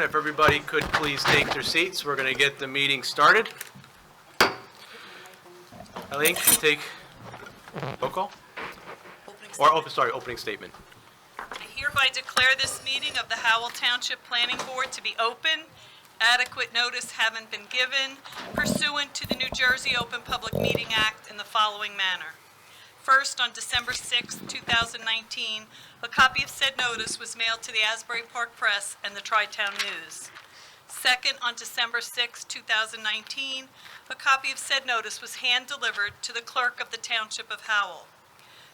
if everybody could please take their seats, we're going to get the meeting started. Eileen, can you take roll call? Opening statement. I hereby declare this meeting of the Howell Township Planning Board to be open. Adequate notice having been given pursuant to the New Jersey Open Public Meeting Act in the following manner. First, on December 6, 2019, a copy of said notice was mailed to the Asbury Park Press and the Tri-Town News. Second, on December 6, 2019, a copy of said notice was hand-delivered to the clerk of the Township of Howell.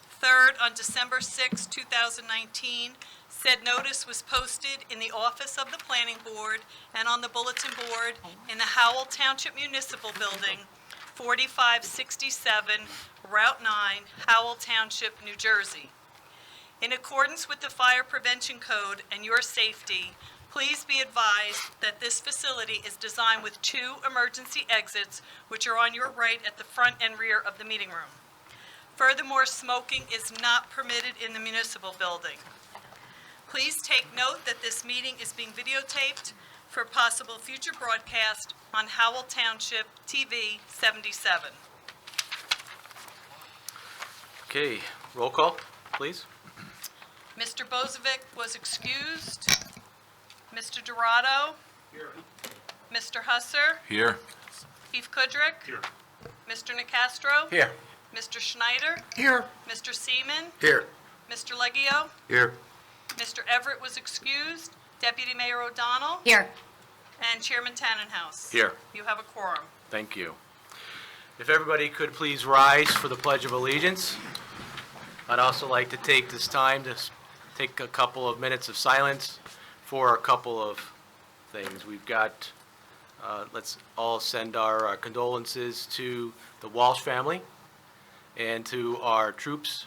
Third, on December 6, 2019, said notice was posted in the office of the Planning Board and on the bulletin board in the Howell Township Municipal Building, 4567 Route 9, Howell Township, New Jersey. In accordance with the Fire Prevention Code and your safety, please be advised that this facility is designed with 2 emergency exits, which are on your right at the front and rear of the meeting room. Furthermore, smoking is not permitted in the municipal building. Please take note that this meeting is being videotaped for possible future broadcast on Howell Township TV 77. Okay, roll call, please. Mr. Bozovic was excused. Mr. Dorado? Here. Mr. Husser? Here. Chief Kudrick? Here. Mr. Nicastro? Here. Mr. Schneider? Here. Mr. Seaman? Here. Mr. Leggio? Here. Mr. Everett was excused. Deputy Mayor O'Donnell? Here. And Chairman Tannenhouse? Here. You have a quorum. Thank you. If everybody could please rise for the Pledge of Allegiance. I'd also like to take this time to take a couple of minutes of silence for a couple of things. We've got, let's all send our condolences to the Walsh family and to our troops,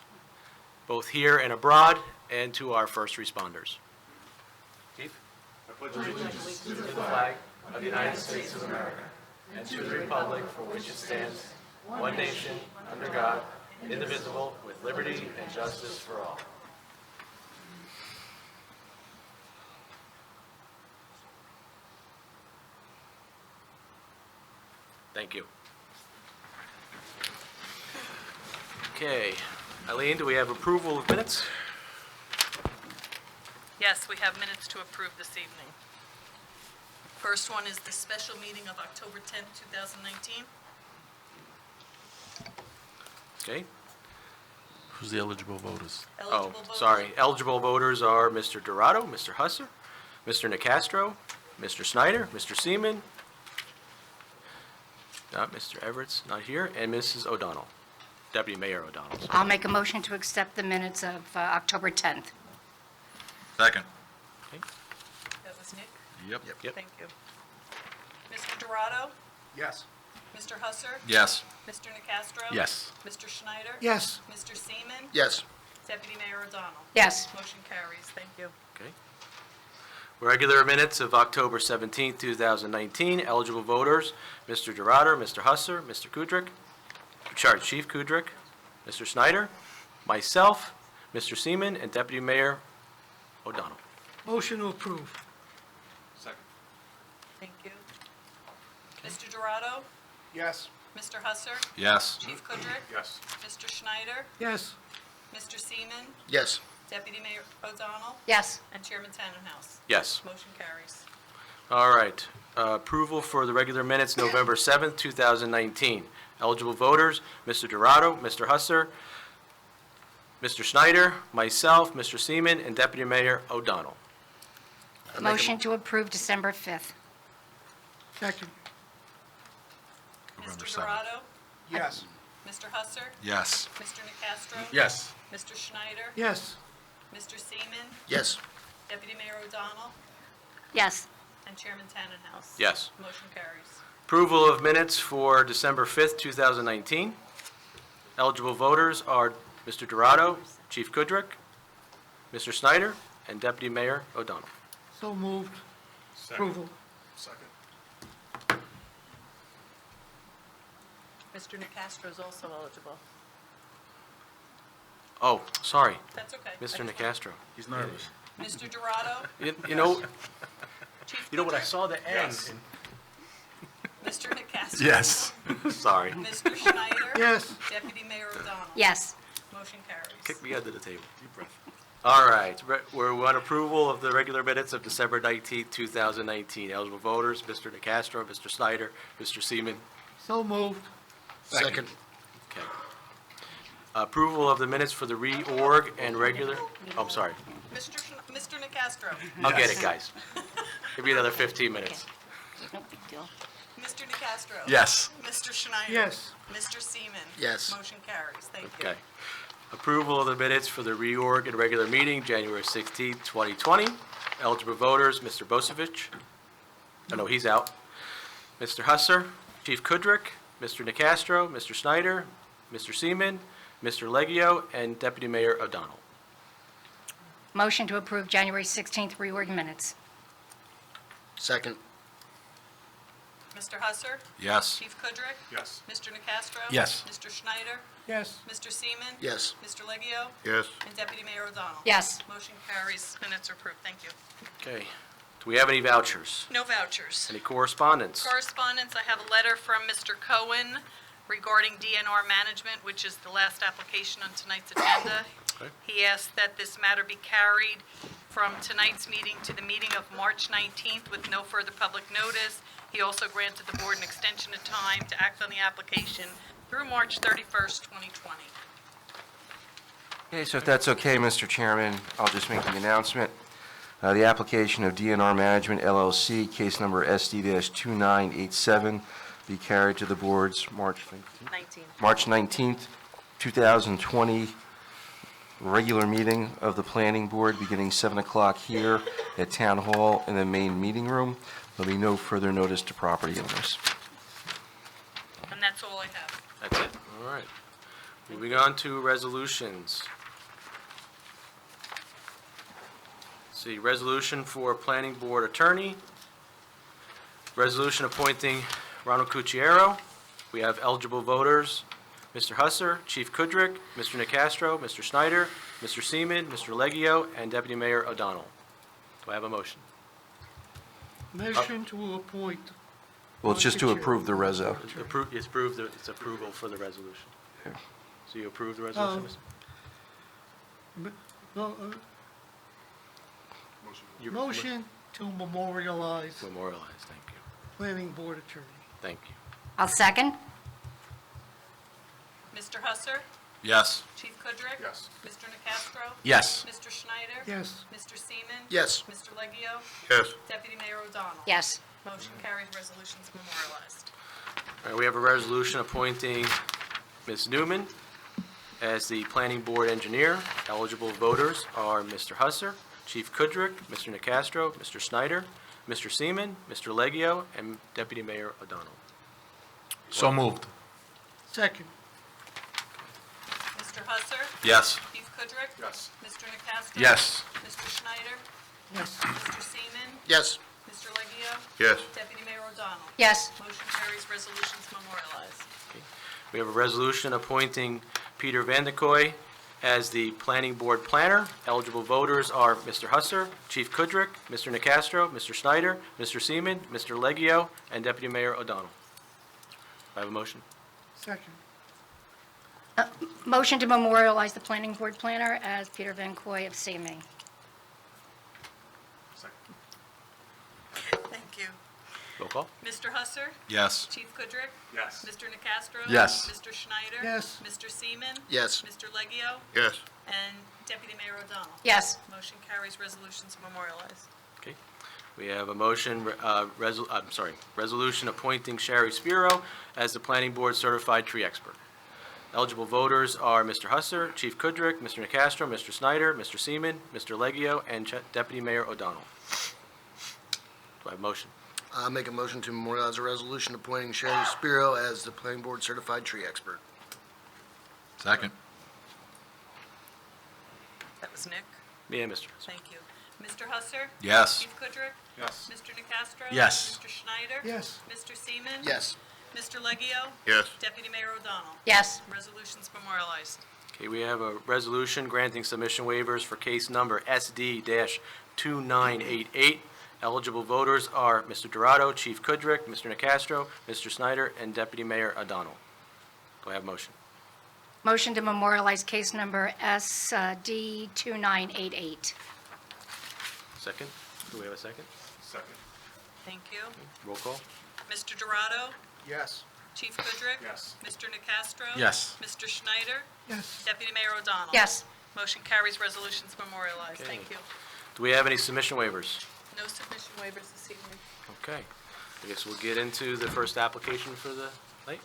both here and abroad, and to our first responders. Chief? I pledge allegiance to the flag of the United States of America and to the republic for which it stands, one nation, under God, indivisible, with liberty and justice for all. Thank you. Okay. Eileen, do we have approval of minutes? Yes, we have minutes to approve this evening. First one is the special meeting of October 10th, 2019. Okay. Who's the eligible voters? Eligible voters? Sorry. Eligible voters are Mr. Dorado, Mr. Husser, Mr. Nicastro, Mr. Snyder, Mr. Seaman, Mr. Everett's not here, and Mrs. O'Donnell, Deputy Mayor O'Donnell. I'll make a motion to accept the minutes of October 10th. Second. Okay. That was Nick? Yep. Thank you. Mr. Dorado? Yes. Mr. Husser? Yes. Mr. Nicastro? Yes. Mr. Schneider? Yes. Mr. Seaman? Yes. Deputy Mayor O'Donnell? Yes. Motion carries. Thank you. Okay. Regular minutes of October 17th, 2019. Eligible voters, Mr. Dorado, Mr. Husser, Mr. Kudrick, Chief Kudrick, Mr. Snyder, myself, Mr. Seaman, and Deputy Mayor O'Donnell. Motion to approve. Second. Thank you. Mr. Dorado? Yes. Mr. Husser? Yes. Chief Kudrick? Yes. Mr. Schneider? Yes. Mr. Seaman? Yes. Deputy Mayor O'Donnell? Yes. And Chairman Tannenhouse? Yes. Motion carries. All right. Approval for the regular minutes, November 7th, 2019. Eligible voters, Mr. Dorado, Mr. Husser, Mr. Schneider, myself, Mr. Seaman, and Deputy Mayor O'Donnell. Motion to approve December 5th. Second. November Mr. 7th. Dorado? Yes. Mr. Husser? Yes. Mr. Nicastro? Yes. Mr. Schneider? Yes. Mr. Seaman? Yes. Deputy Mayor O'Donnell? Yes. And Chairman Tannenhouse? Yes. Motion carries. Approval of minutes for December 5th, 2019. Eligible voters are Mr. Dorado, Chief Kudrick, Mr. Snyder, and Deputy Mayor O'Donnell. So moved. Approval. Second. Mr. Nicastro is also eligible. Oh, sorry, That's okay. Mr. Nicastro. He's nervous. Mr. Dorado? You know, Chief You know what, I saw the N. Yes. Mr. Nacastro. Yes. Sorry. Mr. Schneider. Yes. Deputy Mayor O'Donnell. Yes. Motion carries. Kick me under the table. All right, we're on approval of the regular minutes of December 19th, 2019. Eligible voters, Mr. Nacastro, Mr. Snyder, Mr. Seaman. So moved. Second. Okay. Approval of the minutes for the reorg and regular, oh, I'm sorry. Mr. Nacastro. I'll get it, guys. Give me another 15 minutes. No big deal. Mr. Nacastro. Yes. Mr. Schneider. Yes. Mr. Seaman. Yes. Motion carries. Thank you. Okay. Approval of the minutes for the reorg and regular meeting, January 16th, 2020. Eligible voters, Mr. Bosevich. Oh, no, he's out. Mr. Husser, Chief Kudrick, Mr. Nacastro, Mr. Snyder, Mr. Seaman, Mr. Leggio, and Deputy Mayor O'Donnell. Motion to approve January 16th reorg minutes. Second. Mr. Husser. Yes. Chief Kudrick. Yes. Mr. Nacastro. Yes. Mr. Schneider. Yes. Mr. Seaman. Yes. Mr. Leggio. Yes. And Deputy Mayor O'Donnell. Yes. Motion carries. Minutes are approved. Thank you. Okay. Do we have any vouchers? No vouchers. Any correspondence? Correspondence, I have a letter from Mr. Cohen regarding DNR management, which is the last application on tonight's agenda. Okay. He asked that this matter be carried from tonight's meeting to the meeting of March 19th with no further public notice. He also granted the board an extension of time to act on the application through March 31st, 2020. Okay, so if that's okay, Mr. Chairman, I'll just make the announcement. The application of DNR Management LLC, case number SD-2987, be carried to the board's March 19th, 2020, regular meeting of the Planning Board beginning 7 o'clock here at Town Hall in the main meeting room. There'll be no further notice to property owners. And that's all I have. That's it. All right. Moving on to resolutions. See, resolution for Planning Board Attorney. Resolution appointing Ronald Cucchiaro. We have eligible voters, Mr. Husser, Chief Kudrick, Mr. Nacastro, Mr. Snyder, Mr. Seaman, Mr. Leggio, and Deputy Mayor O'Donnell. Do I have a motion? Motion to appoint. Well, it's just to approve the reso. It's approval for the resolution. Yeah. So you approve the resolution? Mr. No, You- motion to memorialize Memorialize, thank you. planning board attorney. Thank you. I'll second. Mr. Husser. Yes. Chief Kudrick. Yes. Mr. Nacastro. Yes. Mr. Schneider. Yes. Mr. Seaman. Yes. Mr. Leggio. Yes. Deputy Mayor O'Donnell. Yes. Motion carries. Resolutions memorialized. All right, we have a resolution appointing Ms. Newman as the Planning Board Engineer. Eligible voters are Mr. Husser, Chief Kudrick, Mr. Nacastro, Mr. Snyder, Mr. Seaman, Mr. Leggio, and Deputy Mayor O'Donnell. So moved. Second. Mr. Husser. Yes. Chief Kudrick. Yes. Mr. Nacastro. Yes. Mr. Schneider. Yes. Mr. Seaman. Yes. Mr. Leggio. Yes. Deputy Mayor O'Donnell. Yes. Motion carries. Resolutions memorialized. We have a resolution appointing Peter Vandekoy as the Planning Board Planner. Eligible voters are Mr. Husser, Chief Kudrick, Mr. Nacastro, Mr. Snyder, Mr. Seaman, Mr. Leggio, and Deputy Mayor O'Donnell. Do I have a motion? Second. Motion to memorialize the planning board planner as Peter Van Coy of CME. Thank you. Roll call? Mr. Husser. Yes. Chief Kudrick. Yes. Mr. Nacastro. Yes. Mr. Schneider. Yes. Mr. Seaman. Yes. Mr. Leggio. Yes. And Deputy Mayor O'Donnell. Yes. Motion carries. Resolutions memorialized. Okay. We have a motion, resolution appointing Sherry Spiro as the Planning Board Certified Tree Expert. Eligible voters are Mr. Husser, Chief Kudrick, Mr. Nacastro, Mr. Snyder, Mr. Seaman, Mr. Leggio, and Deputy Mayor O'Donnell. Do I have a motion? I'll make a motion to memorialize a resolution appointing Sherry Spiro as the planning board certified tree expert. Second. That was Nick. Yeah, Mr. Husser. Thank you. Mr. Husser. Yes. Chief Kudrick. Yes. Mr. Nacastro. Yes. Mr. Schneider. Yes. Mr. Seaman. Yes. Mr. Leggio. Yes. Deputy Mayor O'Donnell. Yes. Resolutions memorialized. Okay, we have a resolution granting submission waivers for case number SD-2988. Eligible voters are Mr. Dorado, Chief Kudrick, Mr. Nacastro, Mr. Snyder, and Deputy Mayor O'Donnell. Do I have a motion? Motion to memorialize case number SD 2988. Second? Do we have a second? Thank you. Roll call? Mr. Dorado? Yes. Chief Kudrick? Yes. Mr. Nacastro? Yes. Mr. Schneider? Yes. Deputy Mayor O'Donnell? Yes. Motion carries, resolutions memorialized. Okay. Thank you. Do we have any submission waivers? No submission waivers this evening. Okay. I guess we'll get into the first application for the night.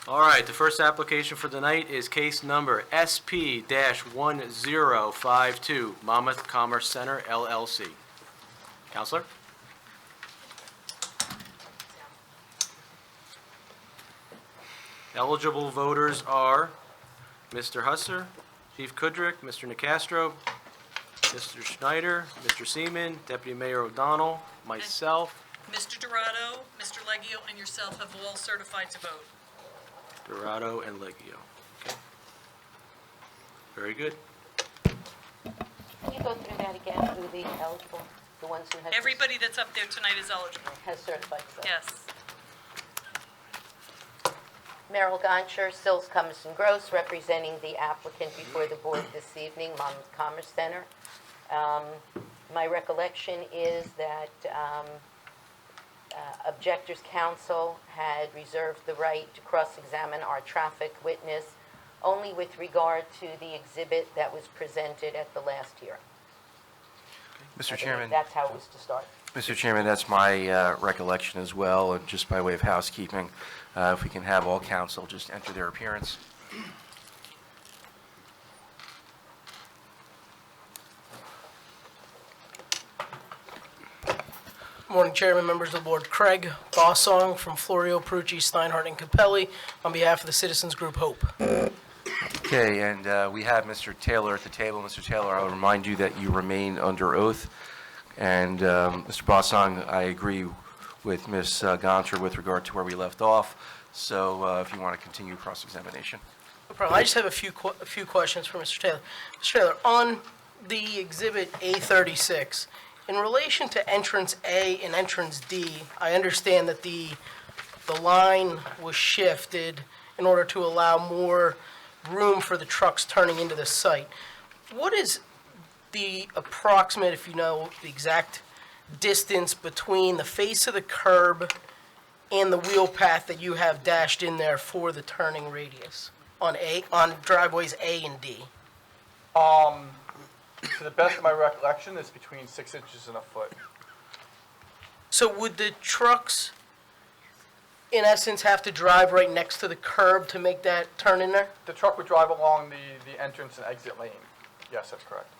All right, the first application for the night is case number SP-1052, Monmouth Commerce Center LLC. Counselor? Eligible voters are Mr. Husser, Chief Kudrick, Mr. Nacastro, Mr. Schneider, Mr. Seaman, Deputy Mayor O'Donnell, myself, Mr. Dorado, Mr. Leggio, and yourself have all certified to vote. Dorado, and Leggio. Okay. Very good. Can you go through that again, who the eligible, the ones who have... Everybody that's up there tonight is eligible. Has certified to vote? Yes. Merrill Goncher, Sills, Cummins and Gross, representing the applicant before the board this evening, Monmouth Commerce Center. My recollection is that Objectors' Counsel had reserved the right to cross-examine our traffic witness only with regard to the exhibit that was presented at the last hearing. Mr. Chairman, That's how it was to start. Mr. Chairman, that's my recollection as well, and just by way of housekeeping, if we can have all counsel just enter their appearance. Morning, Chairman, members of the board. Craig Bossong from Florio, Perucci, Steinhardt, and Capelli on behalf of the Citizens Group Hope. Okay, and we have Mr. Taylor at the table. Mr. Taylor, I'll remind you that you remain under oath. And Mr. Bossong, I agree with Ms. Goncher with regard to where we left off. So if you want to continue cross-examination. No problem. I just have a few questions for Mr. Taylor. Mr. Taylor, on the exhibit A36, in relation to entrance A and entrance D, I understand that the line was shifted in order to allow more room for the trucks turning into the site. What is the approximate, if you know the exact distance between the face of the curb and the wheel path that you have dashed in there for the turning radius on driveways A and D? To the best of my recollection, it's between 6 inches and a foot. So would the trucks, in essence, have to drive right next to the curb to make that turn in there? The truck would drive along the entrance and exit lane. Yes, that's correct.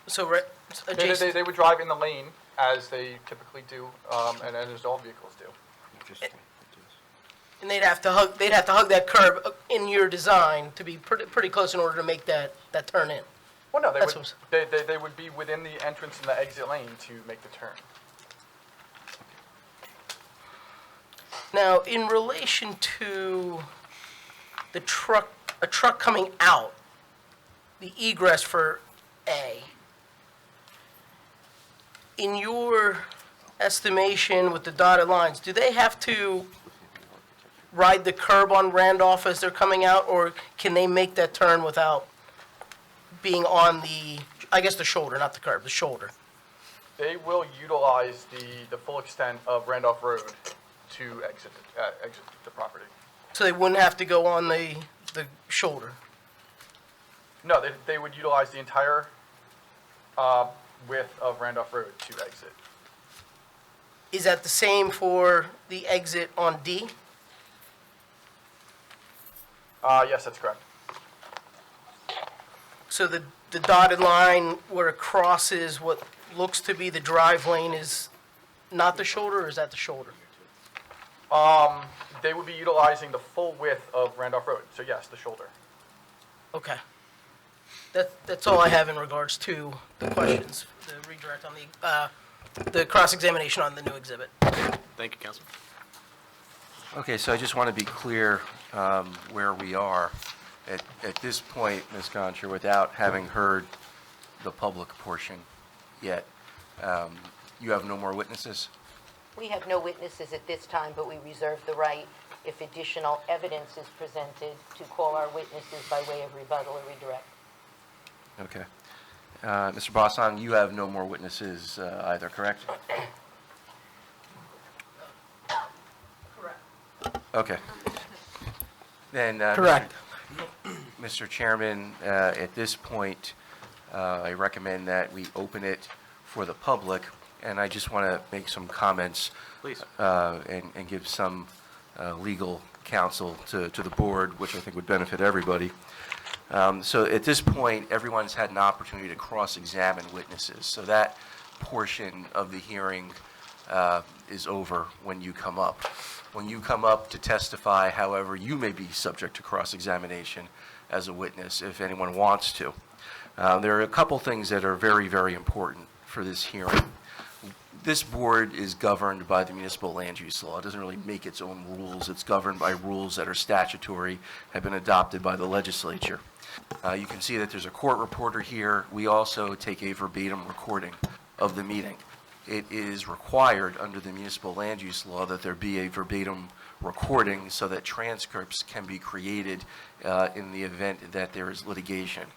So right adjacent, They would drive in the lane as they typically do, and as all vehicles do. and they'd have to hug that curb in your design to be pretty close in order to make that turn in. Well, no, That's they would be within the entrance and the exit lane to make the turn. Now, in relation to a truck coming out, the egress for A, in your estimation with the dotted lines, do they have to ride the curb on Randolph as they're coming out, or can they make that turn without being on the shoulder, not the curb, the shoulder? They will utilize the full extent of Randolph Road to exit the property. So they wouldn't have to go on the shoulder? No, they would utilize the entire width of Randolph Road to exit. Is that the same for the exit on D? Yes, that's correct. So the dotted line where it crosses what looks to be the drive lane is not the shoulder, or is that the shoulder? They would be utilizing the full width of Randolph Road, so yes, the shoulder. Okay. That's all I have in regards to the questions, the redirect on the cross-examination on the new exhibit. Thank you, Councilman. Okay, so I just want to be clear where we are. At this point, Ms. Goncher, without having heard the public portion yet, You have no more witnesses? We have no witnesses at this time, but we reserve the right, if additional evidence is presented, to call our witnesses by way of rebuttal or redirect. Okay. Mr. Bossong, you have no more witnesses either, correct? Correct. Okay. Then, Correct. Mr. Chairman, at this point, I recommend that we open it for the public, and I just want to make some comments Please. and give some legal counsel to the board, which I think would benefit everybody. So at this point, everyone's had an opportunity to cross-examine witnesses. So that portion of the hearing is over when you come up. When you come up to testify, however, you may be subject to cross-examination as a witness if anyone wants to. There are a couple things that are very, very important for this hearing. This board is governed by the municipal land use law. It doesn't really make its own rules. It's governed by rules that are statutory, have been adopted by the legislature. You can see that there's a court reporter here. We also take a verbatim recording of the meeting. It is required under the municipal land use law that there be a verbatim recording so that transcripts can be created in the event that there is litigation.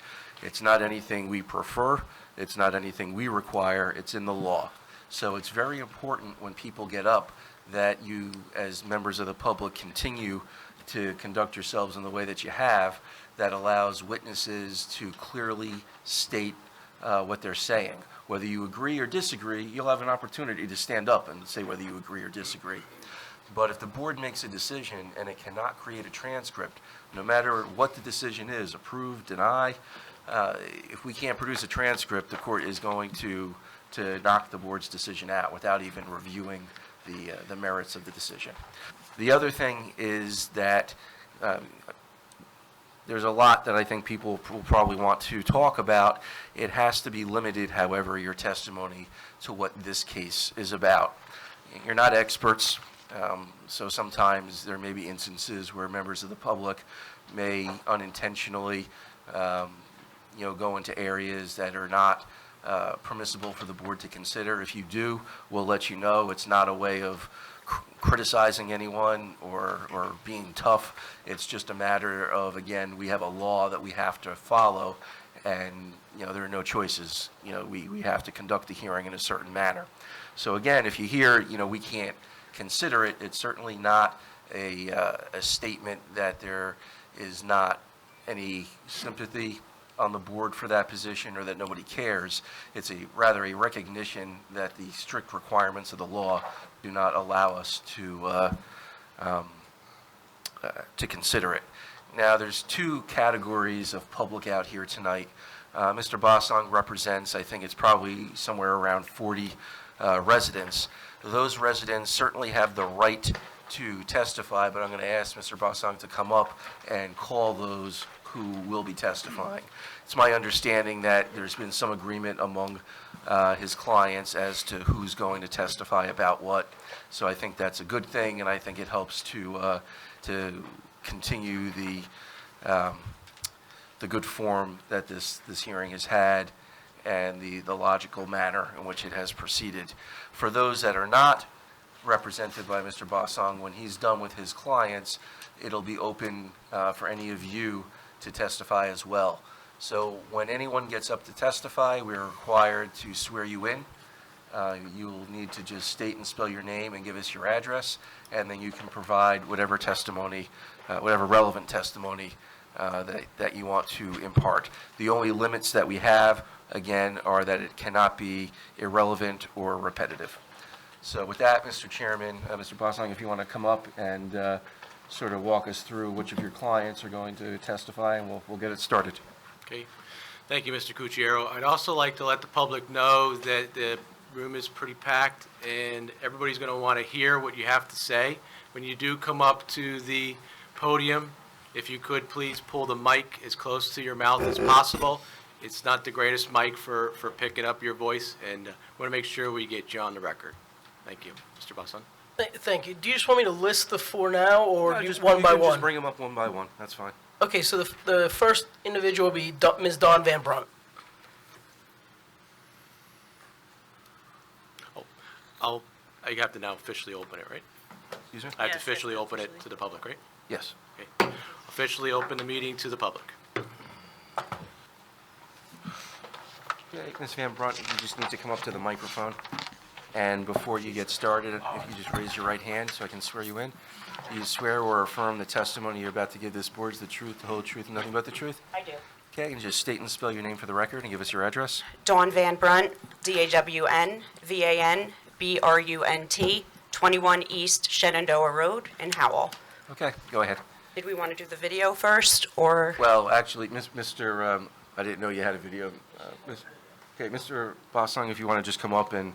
It's not anything we prefer. It's not anything we require. It's in the law. So it's very important when people get up that you, as members of the public, continue to conduct yourselves in the way that you have that allows witnesses to clearly state what they're saying. Whether you agree or disagree, you'll have an opportunity to stand up and say whether you agree or disagree. But if the board makes a decision and it cannot create a transcript, no matter what the decision is, approve, deny, if we can't produce a transcript, the court is going to knock the board's decision out without even reviewing the merits of the decision. The other thing is that there's a lot that I think people will probably want to talk about. It has to be limited, however, your testimony to what this case is about. You're not experts, so sometimes there may be instances where members of the public may unintentionally go into areas that are not permissible for the board to consider. If you do, we'll let you know. It's not a way of criticizing anyone or being tough. It's just a matter of, again, we have a law that we have to follow, and there are no choices. We have to conduct the hearing in a certain manner. So again, if you hear we can't consider it, it's certainly not a statement that there is not any sympathy on the board for that position or that nobody cares. It's rather a recognition that the strict requirements of the law do not allow us to consider it. Now, there's two categories of public out here tonight. Mr. Bossong represents, I think it's probably somewhere around 40 residents. Those residents certainly have the right to testify, but I'm going to ask Mr. Bossong to come up and call those who will be testifying. It's my understanding that there's been some agreement among his clients as to who's going to testify about what. So I think that's a good thing, and I think it helps to continue the good form that this hearing has had and the logical manner in which it has proceeded. For those that are not represented by Mr. Bossong, when he's done with his clients, it'll be open for any of you to testify as well. So when anyone gets up to testify, we're required to swear you in. You'll need to just state and spell your name and give us your address, and then you can provide whatever testimony, whatever relevant testimony that you want to impart. The only limits that we have, again, are that it cannot be irrelevant or repetitive. So with that, Mr. Chairman, Mr. Bossong, if you want to come up and sort of walk us through which of your clients are going to testify, and we'll get it started. Okay. Thank you, Mr. Cucchiaro. I'd also like to let the public know that the room is pretty packed, and everybody's going to want to hear what you have to say. When you do come up to the podium, if you could please pull the mic as close to your mouth as possible. It's not the greatest mic for picking up your voice, and want to make sure we get you on the record. Thank you. Mr. Bossong? Thank you. Do you just want me to list the four now, or No, do just one by you can one? Just bring them up one by one. That's fine. Okay, so the first individual will be Ms. Dawn Van Brunt. I have to now officially open it, right? Excuse me? I have to Yes, officially open it officially. to the public, right? Yes. Okay. Officially open the meeting to the public. Okay, Ms. Van Brunt, you just need to come up to the microphone. And before you get started, if you just raise your right hand so I can swear you in. Do you swear or affirm the testimony you're about to give this board is the truth, the whole truth, and nothing but the truth? I do. Okay, and just state and spell your name for the record and give us your address. Dawn Van Brunt, DAWN-VAN-BRUNT, 21 East Shenandoah Road in Howell. Okay, go ahead. Did we want to do the video first, or? Well, actually, Mr., I didn't know you had a video. Okay, Mr. Bossong, if you want to just come up and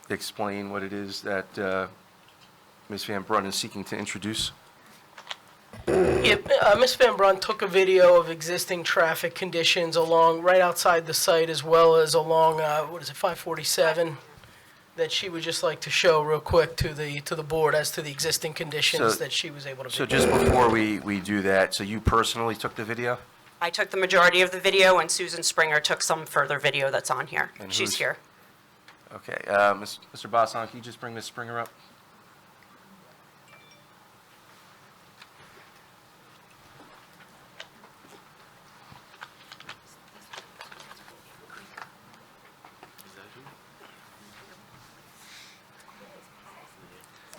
explain what it is that Ms. Van Brunt is seeking to introduce. Yeah, Ms. Van Brunt took a video of existing traffic conditions along, right outside the site, as well as along, 547, that she would just like to show real quick to the board as to the existing conditions So- that she was able to. So just before we do that, so you personally took the video? I took the majority of the video, and Susan Springer took some further video that's on here. And She's who's- here. Okay, Mr. Bossong, can you just bring Ms. Springer up?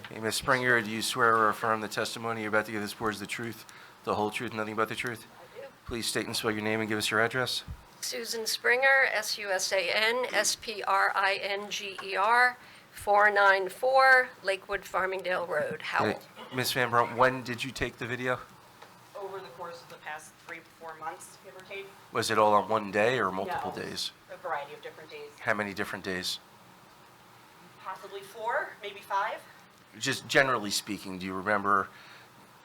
Okay, Ms. Springer, do you swear or affirm the testimony you're about to give this board is the truth, the whole truth, nothing but the truth? I do. Please state and spell your name and give us your address. Susan Springer, SUSAN-SPRINGER, 494 Lakewood Farmingdale Road, Okay, Howell. Ms. Van Brunt, when did you take the video? Over the course of the past 3-4 months, give or take, Was it all on one day or multiple No. days? a variety of different days. How many different days? Possibly 4, maybe 5. Just generally speaking, do you remember,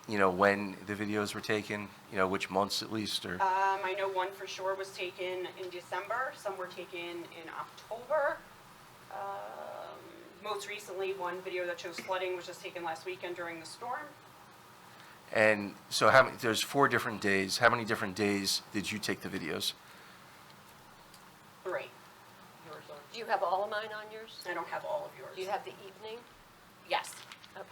when the videos were taken? Which months at least, or? I know one for sure was taken in December, some were taken in October. Most recently, one video that shows flooding was just taken last weekend during the storm. And so how many, there's 4 different days. How many different days did you take the videos? 3. Do you have all of mine on yours? I don't have all of yours. Do you have the evening? Yes. Okay.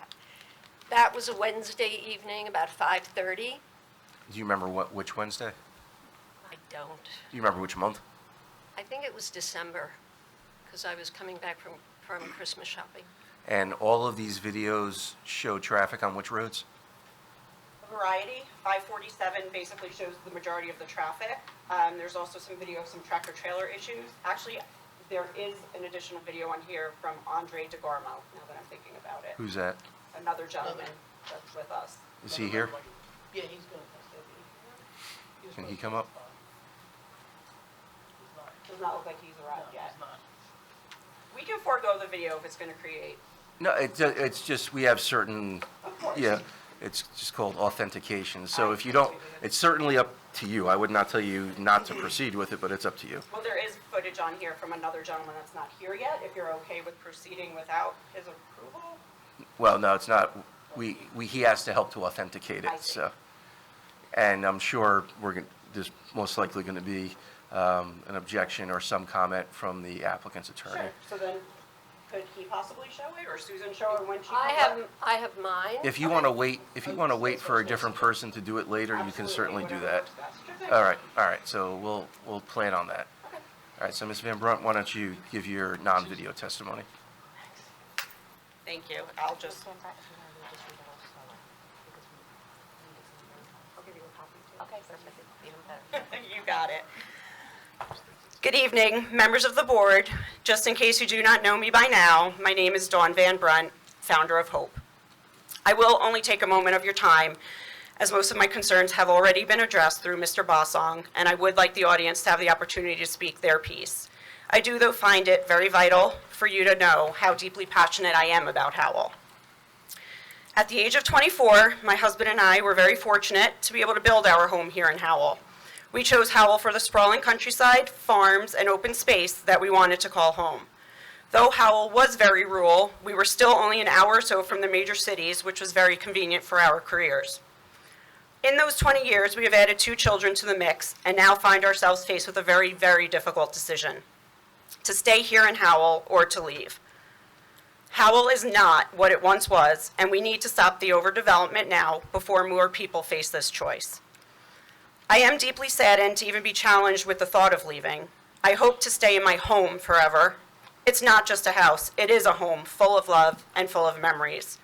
That was a Wednesday evening, about 5:30. Do you remember which Wednesday? I don't. Do you remember which month? I think it was December, because I was coming back from Christmas shopping. And all of these videos show traffic on which roads? A variety. 547 basically shows the majority of the traffic. There's also some video of some tractor trailer issues. Actually, there is an additional video on here from Andre DeGarmo, now that I'm thinking about it. Who's that? Another gentleman that's with us. Is he here? Yeah, he's going to. Can he come up? Does not look like he's arrived yet. We can forego the video if it's going to create. No, it's just, we have certain, Of course. yeah, it's just called authentication. So if you don't, it's certainly up to you. I would not tell you not to proceed with it, but it's up to you. Well, there is footage on here from another gentleman that's not here yet, if you're okay with proceeding without his approval. Well, no, it's not. He has to help to authenticate I it, see. so. And I'm sure there's most likely going to be an objection or some comment from the applicant's attorney. Sure, so then, could he possibly show it, or Susan show it when she I comes up? have mine. If you want to wait, for a different person to do it later, you can Absolutely, certainly do whatever that. works best. Sure thing. All right, so we'll plan on that. Okay. All right, so Ms. Van Brunt, why don't you give your non-video testimony? Thank you, I'll just. Okay, perfect. Even better. You got it. Good evening, members of the board. Just in case you do not know me by now, my name is Dawn Van Brunt, founder of Hope. I will only take a moment of your time, as most of my concerns have already been addressed through Mr. Bossong, and I would like the audience to have the opportunity to speak their piece. I do, though, find it very vital for you to know how deeply passionate I am about Howell. At the age of 24, my husband and I were very fortunate to be able to build our home here in Howell. We chose Howell for the sprawling countryside, farms, and open space that we wanted to call home. Though Howell was very rural, we were still only an hour or so from the major cities, which was very convenient for our careers. In those 20 years, we have added 2 children to the mix and now find ourselves faced with a very, very difficult decision: to stay here in Howell or to leave. Howell is not what it once was, and we need to stop the overdevelopment now before more people face this choice. I am deeply saddened to even be challenged with the thought of leaving. I hope to stay in my home forever. It's not just a house, it is a home full of love and full of memories.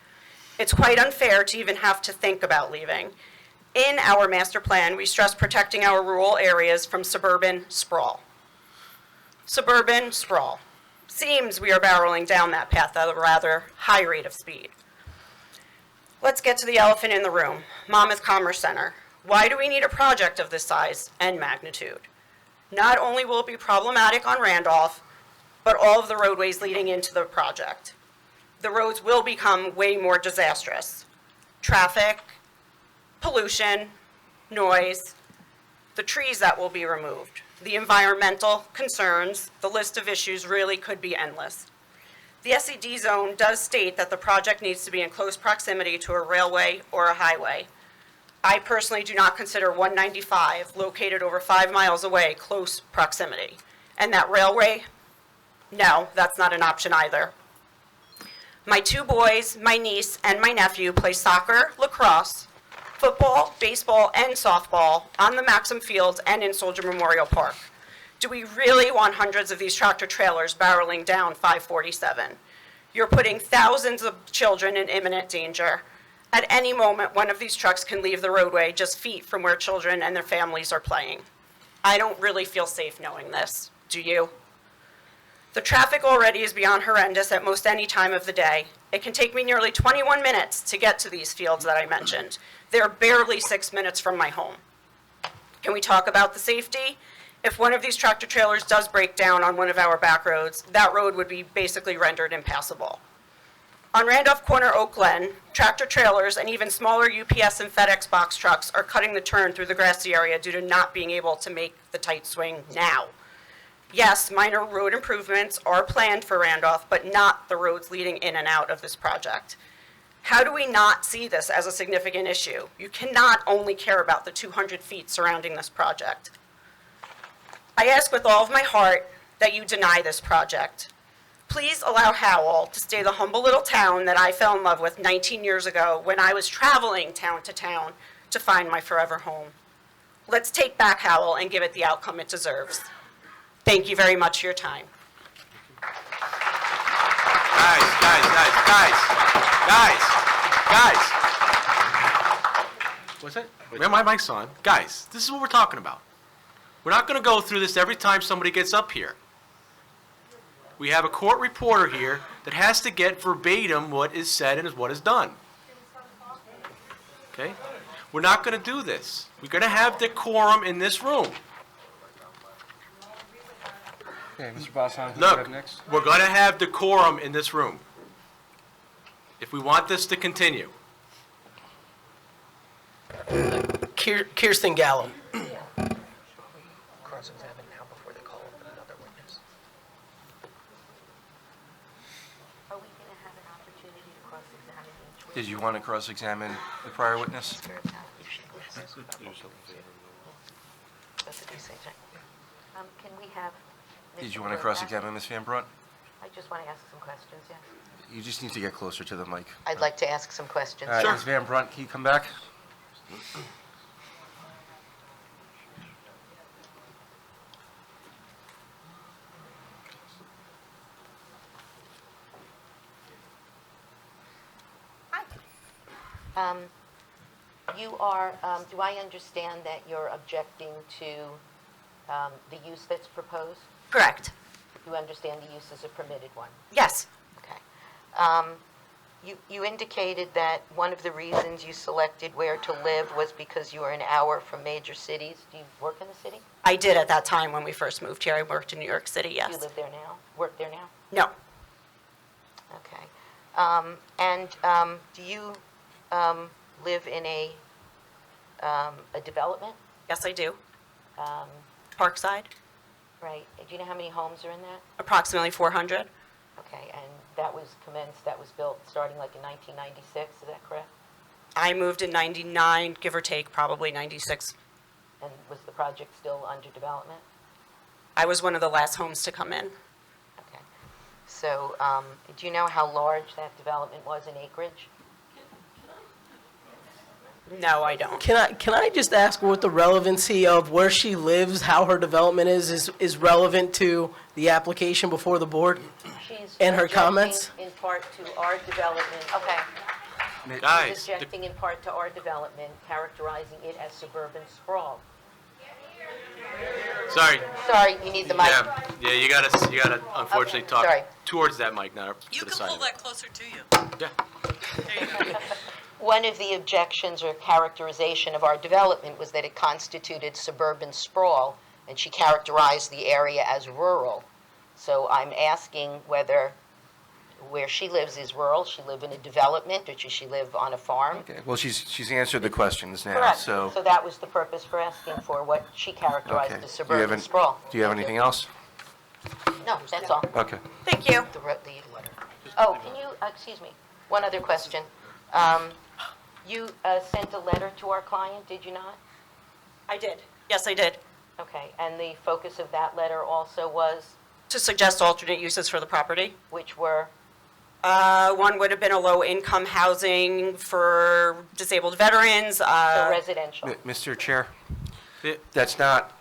It's quite unfair to even have to think about leaving. In our master plan, we stress protecting our rural areas from suburban sprawl. Suburban sprawl. Seems we are barreling down that path at a rather high rate of speed. Let's get to the elephant in the room, Monmouth Commerce Center. Why do we need a project of this size and magnitude? Not only will it be problematic on Randolph, but all of the roadways leading into the project. The roads will become way more disastrous. Traffic, pollution, noise, the trees that will be removed, the environmental concerns, the list of issues really could be endless. The SED zone does state that the project needs to be in close proximity to a railway or a highway. I personally do not consider 195, located over 5 miles away, close proximity. And that railway, no, that's not an option either. My 2 boys, my niece, and my nephew play soccer, lacrosse, football, baseball, and softball on the Maxim Fields and in Soldier Memorial Park. Do we really want hundreds of these tractor trailers barreling down 547? You're putting thousands of children in imminent danger. At any moment, one of these trucks can leave the roadway just feet from where children and their families are playing. I don't really feel safe knowing this. Do you? The traffic already is beyond horrendous at most any time of the day. It can take me nearly 21 minutes to get to these fields that I mentioned. They're barely 6 minutes from my home. Can we talk about the safety? If one of these tractor trailers does break down on one of our back roads, that road would be basically rendered impassable. On Randolph Corner, Oak Glen, tractor trailers and even smaller UPS and FedEx box trucks are cutting the turn through the grassy area due to not being able to make the tight swing now. Yes, minor road improvements are planned for Randolph, but not the roads leading in and out of this project. How do we not see this as a significant issue? You cannot only care about the 200 feet surrounding this project. I ask with all of my heart that you deny this project. Please allow Howell to stay the humble little town that I fell in love with 19 years ago when I was traveling town to town to find my forever home. Let's take back Howell and give it the outcome it deserves. Thank you very much for your time. Guys. What's that? My mic's on. Guys, this is what we're talking about. We're not going to go through this every time somebody gets up here. We have a court reporter here that has to get verbatim what is said and what is done. Okay? We're not going to do this. We're going to have decorum in this room. Okay, Mr. Bosson, who do you Look, have next? we're going to have decorum in this room if we want this to continue. Kirsten Gallo. Cross-examine now before they call another witness. Are we going to have an opportunity to cross-examine each witness? Did you want to cross-examine the prior witness? That's what you say, Jack. Can we have... Did you Mr. want to Burke cross-examine Ms. Van Brunt? I just want to ask some questions, yes. You just need to get closer to the mic. I'd like to ask some questions. Ms. Van Brunt, can you come back? You are, do I understand that you're objecting to the use that's proposed? Correct. You understand the use is a permitted one? Yes. Okay. You indicated that one of the reasons you selected where to live was because you were an hour from major cities. Do you work in the city? I did at that time when we first moved here. I worked in New York City, Do yes. you live there now? Work there now? No. Okay. Do you live in a development? Yes, I do. Um, Parkside, Right. Do you know how many homes are in that? approximately 400. Okay, and that was built starting like in 1996, is that correct? I moved in 99, give or take, probably 96. And was the project still under development? I was one of the last homes to come in. Okay. So, do you know how large that development was in acreage? No, I don't. Can I just ask what the relevancy of where she lives, how her development is relevant to the application before the board? She's And her objecting comments? in part to our development. Okay. She's Guys, objecting in part to our development, characterizing it as suburban sprawl. sorry. Sorry, you need the mic. Yeah, you gotta unfortunately Okay, talk sorry. towards that mic, not You to the can side pull of it. that closer to you. Yeah. There you go. One of the objections or characterization of our development was that it constituted suburban sprawl, and she characterized the area as rural. So I'm asking whether where she lives is rural, she live in a development, or does she live on a farm? Okay, well, she's answered the questions now, Correct. so. So that was the purpose for asking for what she characterized Okay. as Do you have suburban an- sprawl. Do you have anything else? No, that's all. Okay. Thank you. The letter. Oh, can you, excuse me, one other question. You sent a letter to our client, did you not? I did. Yes, I did. Okay, and the focus of that letter also was, To suggest alternate uses for the property. which were, One would have been a low-income housing for disabled veterans. so residential? Mr. Chair, Yeah. that's not,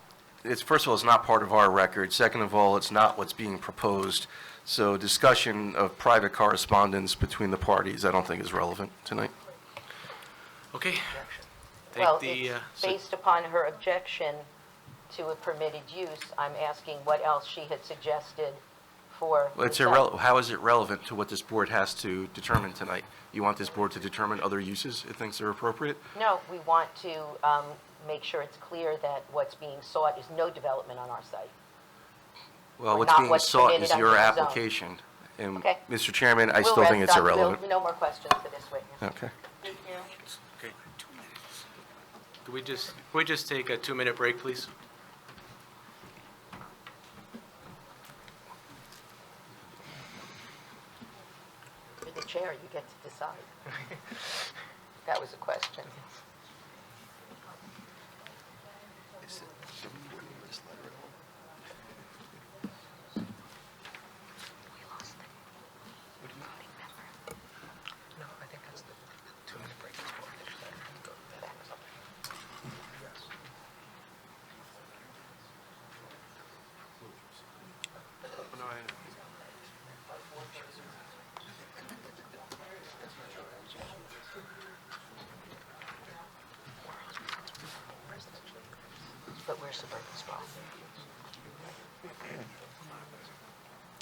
first of all, it's not part of our record. Second of all, it's not what's being proposed. So discussion of private correspondence between the parties, I don't think is relevant tonight. Okay. Well, Take the, it's based upon her objection to a permitted use, I'm asking what else she had suggested for. Well, it's herself. how is it relevant to what this board has to determine tonight? You want this board to determine other uses it thinks are appropriate? No, we want to make sure it's clear that what's being sought is no development on our site. Well, Or what's not being what's sought permitted is under your the zone. application. And, Okay. Mr. Chairman, I We'll still think rest it's on- irrelevant. No more questions for this witness. Okay. Okay. Can we just take a 2-minute break, please? You're the chair, you get to decide. That was a question. No, I think that's the 2-minute break before this letter. Go back. But we're suburban sprawl.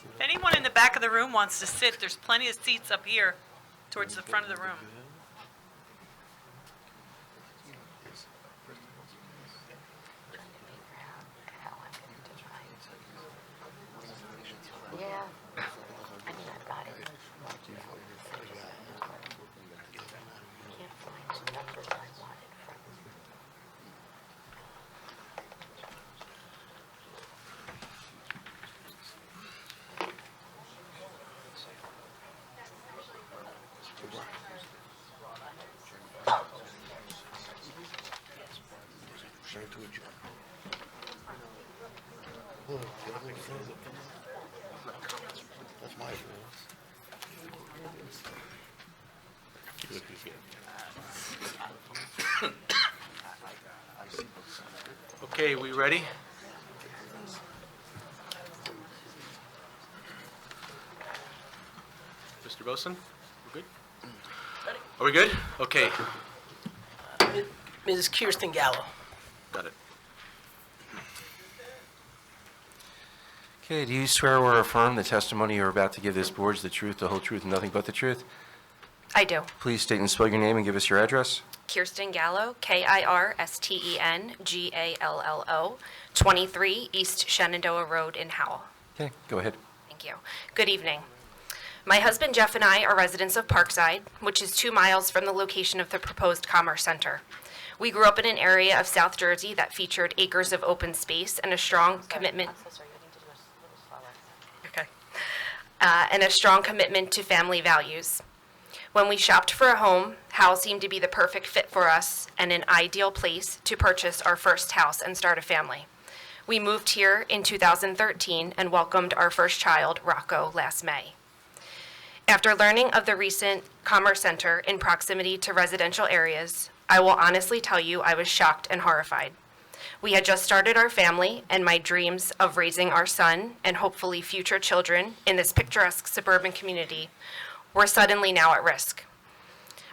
If anyone in the back of the room wants to sit, there's plenty of seats up here towards the front of the room. How I'm gonna define. Yeah, I mean, I've got it. Can't find the numbers I wanted from. Okay, we ready? Mr. Boson, we're good? Are we good? Okay, Ms. Kirsten Gallo. got it. Okay, do you swear or affirm the testimony you're about to give this board is the truth, the whole truth, and nothing but the truth? I do. Please state and spell your name and give us your address. Kirsten Gallo, Kirstengallo, 23 East Shenandoah Road in Howell. Okay, go ahead. Thank you. Good evening. My husband Jeff and I are residents of Parkside, which is 2 miles from the location of the proposed Commerce Center. We grew up in an area of South Jersey that featured acres of open space and a strong commitment. I'm so sorry, you need to do a little slower. Okay. And a strong commitment to family values. When we shopped for a home, Howell seemed to be the perfect fit for us and an ideal place to purchase our first house and start a family. We moved here in 2013 and welcomed our first child, Rocco, last May. After learning of the recent Commerce Center in proximity to residential areas, I will honestly tell you I was shocked and horrified. We had just started our family, and my dreams of raising our son and hopefully future children in this picturesque suburban community were suddenly now at risk.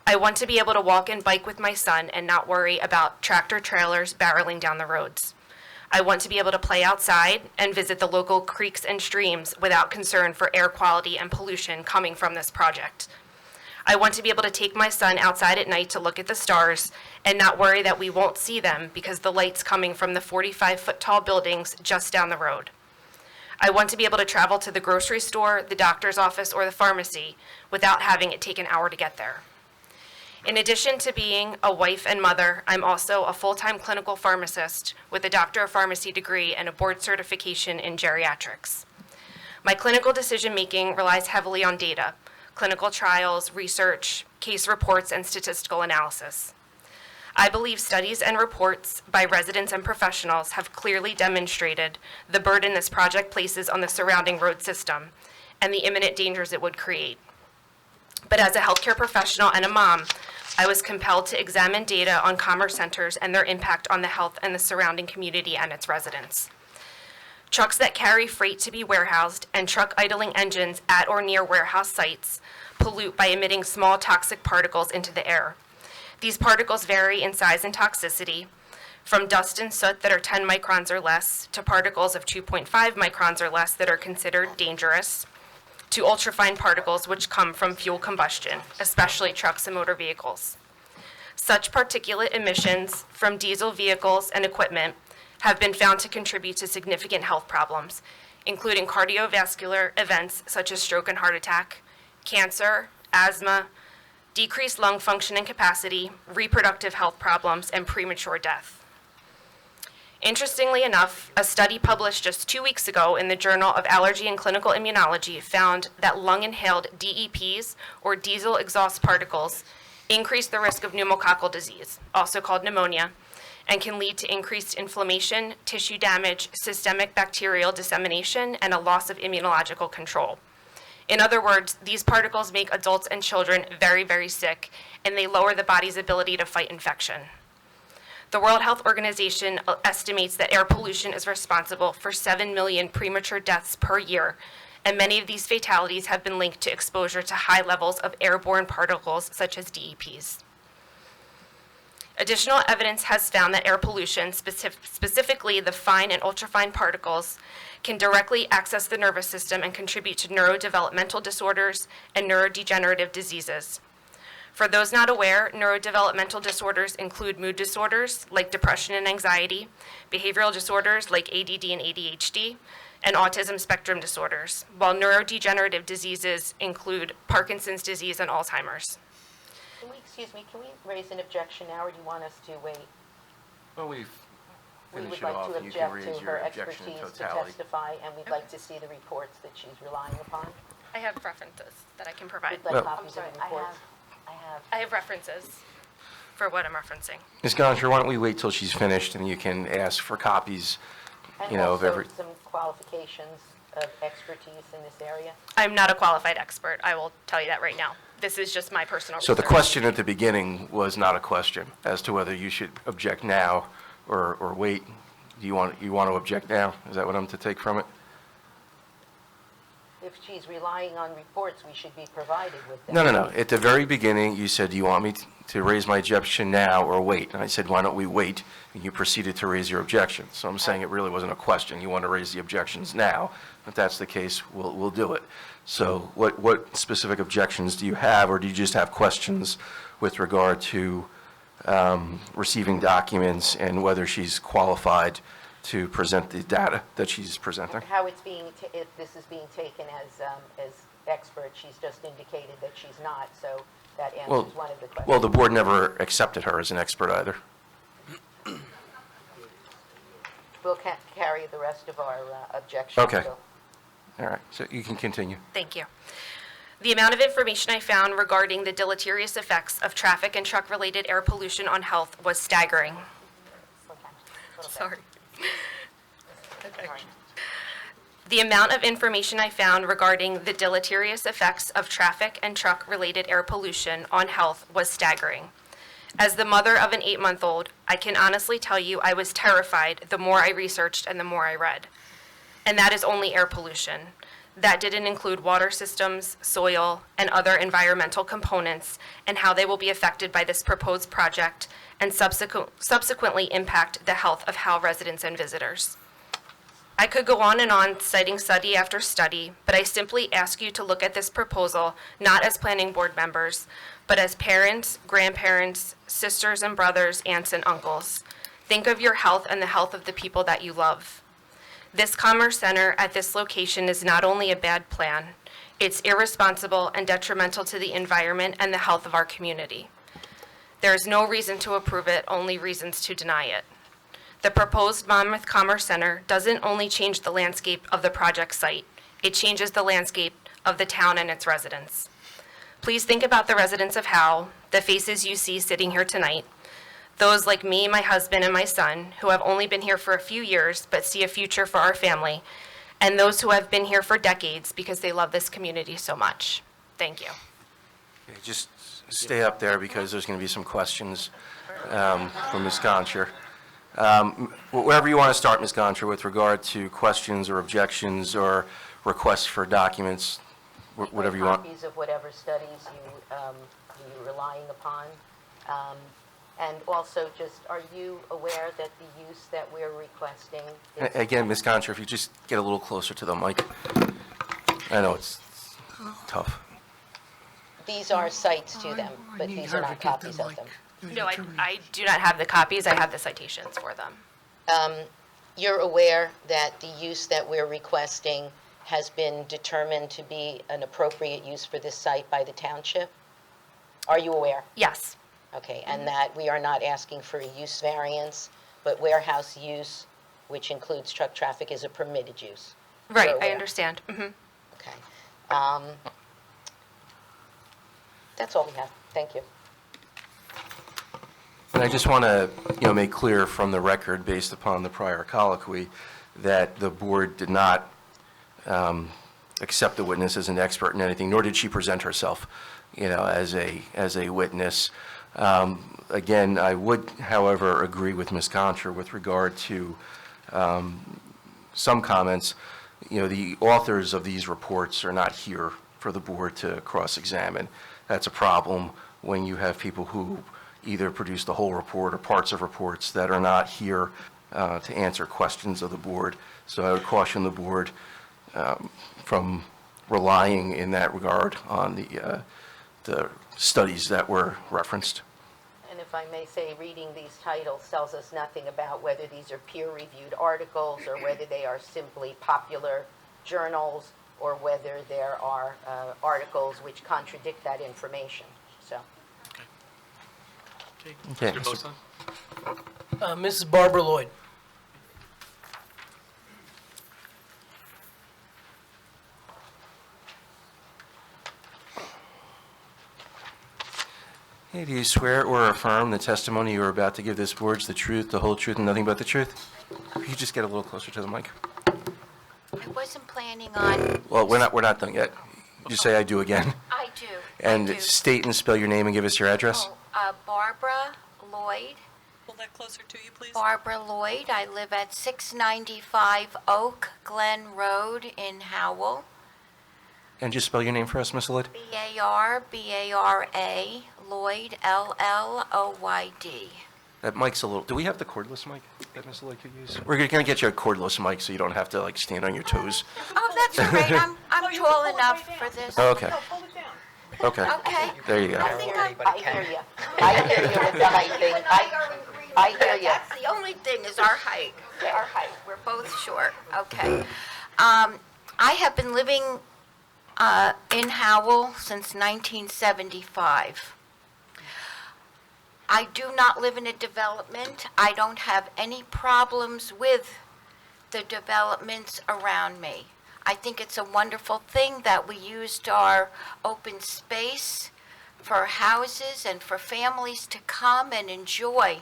I want to be able to walk and bike with my son and not worry about tractor trailers barreling down the roads. I want to be able to play outside and visit the local creeks and streams without concern for air quality and pollution coming from this project. I want to be able to take my son outside at night to look at the stars and not worry that we won't see them because the light's coming from the 45-foot-tall buildings just down the road. I want to be able to travel to the grocery store, the doctor's office, or the pharmacy without having it take an hour to get there. In addition to being a wife and mother, I'm also a full-time clinical pharmacist with a Doctor of Pharmacy degree and a board certification in geriatrics. My clinical decision-making relies heavily on data, clinical trials, research, case reports, and statistical analysis. I believe studies and reports by residents and professionals have clearly demonstrated the burden this project places on the surrounding road system and the imminent dangers it would create. But as a healthcare professional and a mom, I was compelled to examine data on commerce centers and their impact on the health and the surrounding community and its residents. Trucks that carry freight to be warehoused and truck idling engines at or near warehouse sites pollute by emitting small toxic particles into the air. These particles vary in size and toxicity, from dust and soot that are 10 microns or less to particles of 2.5 microns or less that are considered dangerous, to ultrafine particles which come from fuel combustion, especially trucks and motor vehicles. Such particulate emissions from diesel vehicles and equipment have been found to contribute to significant health problems, including cardiovascular events such as stroke and heart attack, cancer, asthma, decreased lung function and capacity, reproductive health problems, and premature death. Interestingly enough, a study published just 2 weeks ago in the Journal of Allergy and Clinical Immunology found that lung-inhaled DEPs, or diesel exhaust particles, increase the risk of pneumococcal disease, also called pneumonia, and can lead to increased inflammation, tissue damage, systemic bacterial dissemination, and a loss of immunological control. In other words, these particles make adults and children very, very sick, and they lower the body's ability to fight infection. The World Health Organization estimates that air pollution is responsible for 7 million premature deaths per year, and many of these fatalities have been linked to exposure to high levels of airborne particles such as DEPs. Additional evidence has found that air pollution, specifically the fine and ultrafine particles, can directly access the nervous system and contribute to neurodevelopmental disorders and neurodegenerative diseases. For those not aware, neurodevelopmental disorders include mood disorders like depression and anxiety, behavioral disorders like ADD and ADHD, and autism spectrum disorders, while neurodegenerative diseases include Parkinson's disease and Alzheimer's. Can we raise an objection now, or do you want us to wait? Well, we've We finished would it like off. to You can object raise to your her objection in expertise to totality. testify, and we'd like to see the reports that she's relying upon. I have references that I can provide. We'd like Well- copies of the reports. I have references for what I'm referencing. Ms. Goncher, why don't we wait till she's finished, and you can ask for copies, And of every... also some qualifications of expertise in this area. I'm not a qualified expert. I will tell you that right now. This is just my personal So the research. question at the beginning was not a question as to whether you should object now or wait. You want to object now? Is that what I'm to take from it? If she's relying on reports, we should be provided with them. No. At the very beginning, you said, do you want me to raise my objection now or wait? And I said, why don't we wait? And you proceeded to raise your objection. So I'm saying it really wasn't a question. You want to raise the objections now. If that's the case, we'll do it. So what specific objections do you have, or do you just have questions with regard to receiving documents and whether she's qualified to present the data that she's presenting? How it's being, if this is being taken as expert, she's just indicated that she's not, so that answers one of the questions. Well, the board never accepted her as an expert either. We'll carry the rest of our objections. Okay. so- All right, so you can continue. Thank you. The amount of information I found regarding the deleterious effects of traffic and truck-related air pollution on health was staggering. Sorry. The amount of information I found regarding the deleterious effects of traffic and truck-related air pollution on health was staggering. As the mother of an 8-month-old, I can honestly tell you I was terrified the more I researched and the more I read. And that is only air pollution. That didn't include water systems, soil, and other environmental components, and how they will be affected by this proposed project and subsequently impact the health of Howell residents and visitors. I could go on and on citing study after study, but I simply ask you to look at this proposal not as planning board members, but as parents, grandparents, sisters and brothers, aunts and uncles. Think of your health and the health of the people that you love. This Commerce Center at this location is not only a bad plan, it's irresponsible and detrimental to the environment and the health of our community. There is no reason to approve it, only reasons to deny it. The proposed Monmouth Commerce Center doesn't only change the landscape of the project site, it changes the landscape of the town and its residents. Please think about the residents of Howell, the faces you see sitting here tonight, those like me, my husband, and my son, who have only been here for a few years but see a future for our family, and those who have been here for decades because they love this community so much. Thank you. Okay, just stay up there because there's going to be some questions from Ms. Goncher. Wherever you want to start, Ms. Goncher, with regard to questions or objections or requests for documents, whatever you want. Copies of whatever studies you're relying upon. And also, just, are you aware that the use that we're requesting is... Again, Ms. Goncher, if you just get a little closer to the mic. I know it's tough. These are cites to them, but these are not copies of them. No, I do not have the copies. I have the citations for them. You're aware that the use that we're requesting has been determined to be an appropriate use for this site by the township? Are you aware? Yes. Okay, and that we are not asking for a use variance, but warehouse use, which includes truck traffic, is a permitted use? Right, You're I aware? understand. Mm-hmm. Okay. That's all we have. Thank you. And I just want to, make clear from the record, based upon the prior colloquy, that the board did not accept the witness as an expert in anything, nor did she present herself, as a witness. Again, I would, however, agree with Ms. Goncher with regard to some comments. The authors of these reports are not here for the board to cross-examine. That's a problem when you have people who either produce the whole report or parts of reports that are not here to answer questions of the board. So I would caution the board from relying in that regard on the studies that were referenced. And if I may say, reading these titles tells us nothing about whether these are peer-reviewed articles or whether they are simply popular journals or whether there are articles which contradict that information. So. Okay. Mr. Boson? Mrs. Barbara Lloyd. Hey, do you swear or affirm the testimony you are about to give this board is the truth, the whole truth, and nothing but the truth? Could you just get a little closer to the mic? I wasn't planning on... Well, we're not done yet. You say I do again. I do. And I do. State and spell your name and give us your address. Barbara Lloyd. Pull that closer to you, please. Barbara Lloyd. I live at 695 Oak Glen Road in Howell. And just spell your name for us, Miss Lloyd. B-A-R-B-A-R-A, Lloyd, L-L-O-Y-D. That mic's a little... Do we have the cordless mic that Miss Lloyd could use? We're going to get you a cordless mic so you don't have to, stand on your toes. Oh, that's all right. I'm tall enough for this. Oh, okay. No, pull it down. Okay. Okay. There you go. I think I hear you. I hear you with the height thing. I hear you. That's the only thing is our height. Our height. We're both short. Okay. I have been living in Howell since 1975. I do not live in a development. I don't have any problems with the developments around me. I think it's a wonderful thing that we used our open space for houses and for families to come and enjoy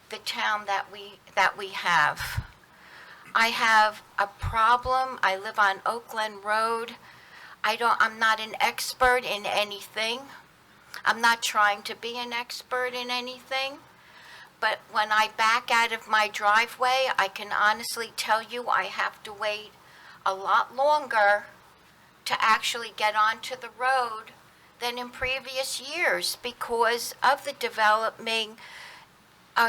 the town that we have. I have a problem. I live on Oakland Road. I'm not an expert in anything. I'm not trying to be an expert in anything. But when I back out of my driveway, I can honestly tell you I have to wait a lot longer to actually get onto the road than in previous years because of the development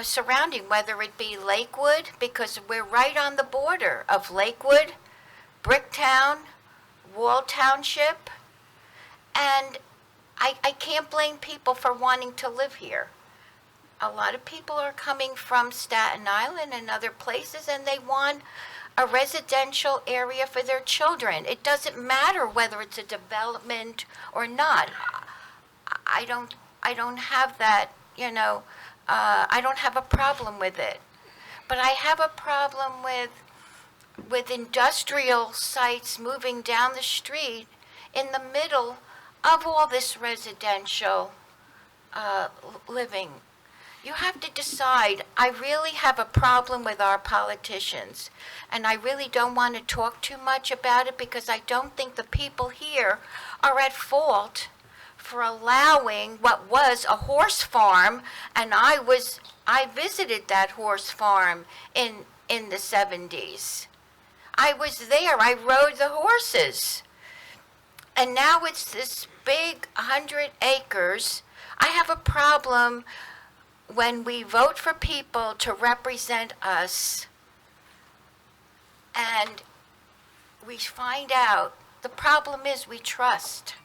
surrounding, whether it be Lakewood, because we're right on the border of Lakewood, Bricktown, Howell Township, and I can't blame people for wanting to live here. A lot of people are coming from Staten Island and other places, and they want a residential area for their children. It doesn't matter whether it's a development or not. I don't have that, I don't have a problem with it. But I have a problem with industrial sites moving down the street in the middle of all this residential living. You have to decide. I really have a problem with our politicians, and I really don't want to talk too much about it because I don't think the people here are at fault for allowing what was a horse farm, and I visited that horse farm in the 70s. I was there. I rode the horses. And now it's this big 100 acres. I have a problem when we vote for people to represent us and we find out, the problem is we trust.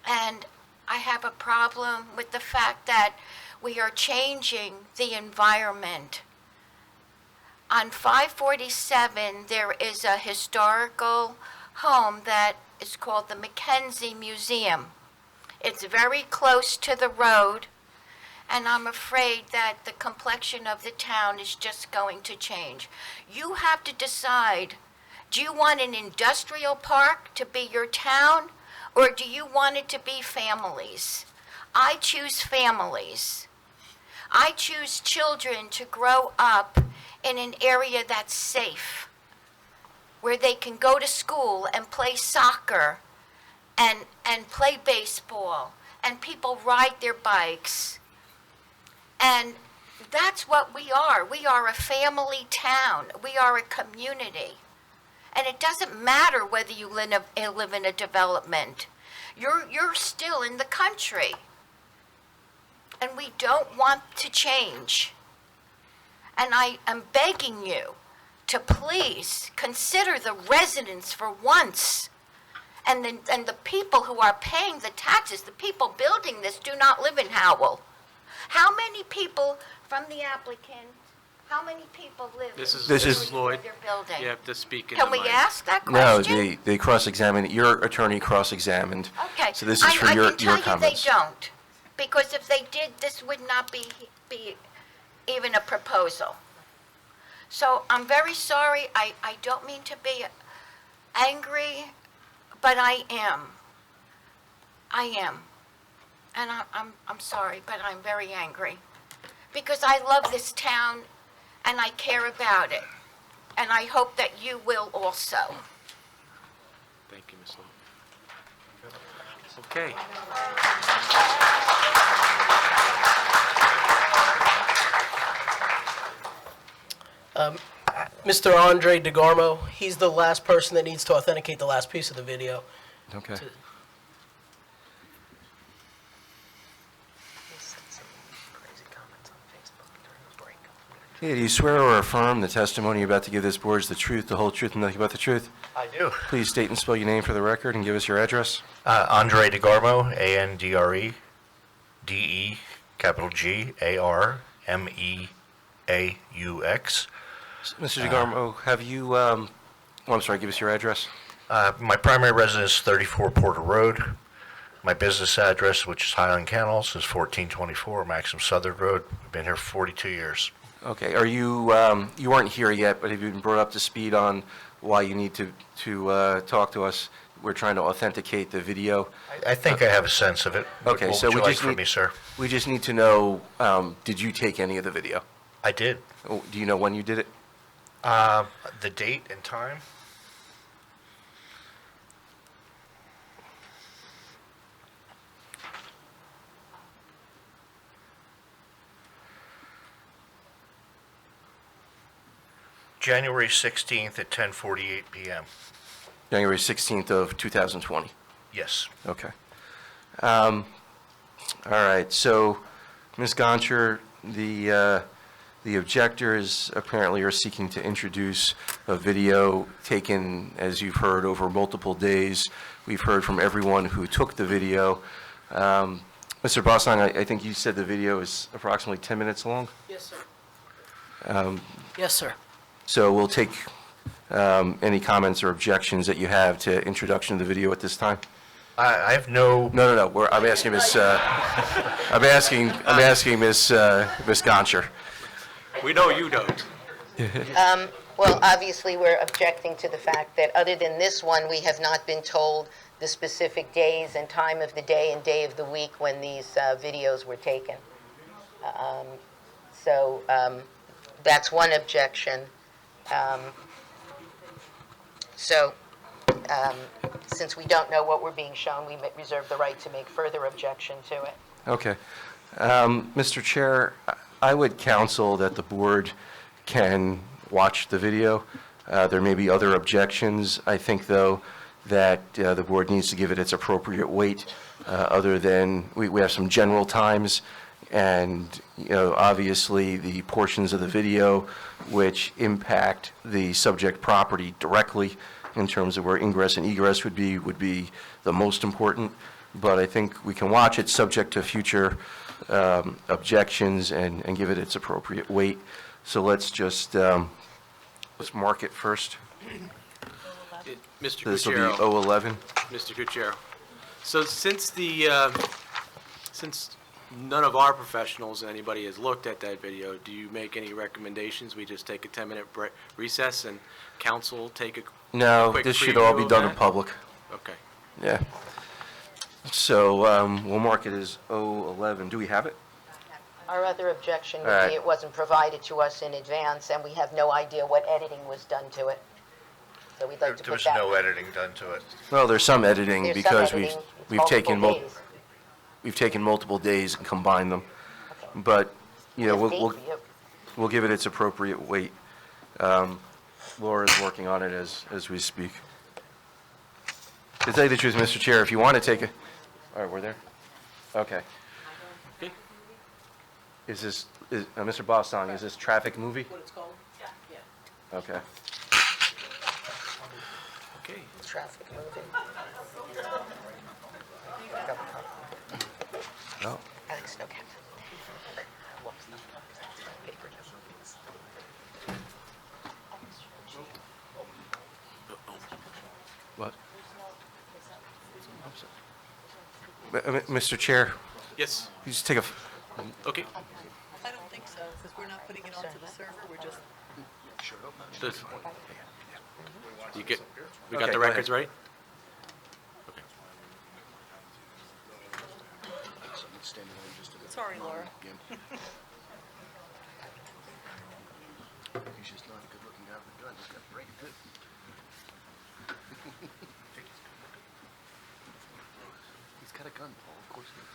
And I have a problem with the fact that we are changing the environment. On 547, there is a historical home that is called the Mackenzie Museum. It's very close to the road, and I'm afraid that the complexion of the town is just going to change. You have to decide, do you want an industrial park to be your town, or do you want it to be families? I choose families. I choose children to grow up in an area that's safe, where they can go to school and play soccer and play baseball, and people ride their bikes. And that's what we are. We are a family town. We are a community. And it doesn't matter whether you live in a development. You're still in the country. And we don't want to change. And I am begging you to please consider the residents for once. And the people who are paying the taxes, the people building this, do not live in Howell. How many people from the applicant, how many people live This is in Lloyd. their building? You have to speak in Can the we mic. ask that No, question? they cross-examined, your attorney cross-examined. Okay. So this is for your comments. I can tell you they don't, because if they did, this would not be even a proposal. So I'm very sorry. I don't mean to be angry, but I am. I am. And I'm sorry, but I'm very angry. Because I love this town, and I care about it. And I hope that you will also. Thank you, Ms. Lloyd. Okay. Mr. Andre DeGarmo, he's the last person that needs to authenticate the last piece of the video. Okay. Okay, do you swear or affirm the testimony you're about to give this board is the truth, the whole truth, and nothing but the truth? I do. Please state and spell your name for the record and give us your address. Andre DeGarmo, A-N-D-R-E, D-E, capital G-A-R-M-E-A-U-X. Mr. DeGarmo, have you, I'm sorry, give us your address. My primary residence is 34 Porter Road. My business address, which is Highland Kennels, is 1424 Maxim Southern Road. I've been here for 42 years. Okay, are you, you weren't here yet, but have you been brought up to speed on why you need to talk to us? We're trying to authenticate the video. I think I have a sense of it. Okay, so What we would you like just from need, me, sir? we just need to know, did you take any of the video? I did. Oh, do you know when you did it? The date and time? January 16th at 10:48 PM. January 16th of 2020. Yes. Okay. All right, so, Ms. Goncher, the objectors apparently are seeking to introduce a video taken, as you've heard, over multiple days. We've heard from everyone who took the video. Mr. Boston, I think you said the video is approximately 10 minutes long? Yes, sir. Yes, sir. So we'll take any comments or objections that you have to introduction of the video at this time? I have no... No. I'm asking Ms. I'm asking Ms. Goncher. We know you don't. Well, obviously, we're objecting to the fact that other than this one, we have not been told the specific days and time of the day and day of the week when these videos were taken. So that's one objection. Since we don't know what we're being shown, we reserve the right to make further objection to it. Okay. Mr. Chair, I would counsel that the board can watch the video. There may be other objections. I think, though, that the board needs to give it its appropriate weight, other than we have some general times, and, obviously, the portions of the video which impact the subject property directly in terms of where ingress and egress would be the most important. But I think we can watch it subject to future objections and give it its appropriate weight. So let's just, let's mark it first. Mr. This will be Cucchiaro. 011. Mr. Cucchiaro. So since none of our professionals, anybody has looked at that video, do you make any recommendations? We just take a 10-minute recess and council take a No, quick this should preview all be of done in that? public. Okay. Yeah. So we'll mark it as 011. Do we have it? Our other objection All would right. be it wasn't provided to us in advance, and we have no idea what editing was done to it. So we'd like to There put was that... no editing done to it. Well, there's some editing There's some because editing. we've It's taken multiple days. we've taken multiple days and combined them. Okay. But, Yes, we'll thank you. we'll give it its appropriate weight. Laura's working on it as we speak. To tell you the truth, Mr. Chair, if you want to take a... All right, we're there? Okay. Okay. Is this, Mr. Bostong, is this traffic movie? What it's called? Yeah. Okay. Okay. Traffic moving. Oh, Alex, no cap. what? Mr. Chair, Yes. you just take a... Okay. I don't think so, because we're not putting it onto the server, we're just... This- You get, we got Okay, the go ahead. records right? Sorry, Laura. He's just not a good-looking guy with a gun. He's got a break, too. He's got a gun, Paul. Of course he does.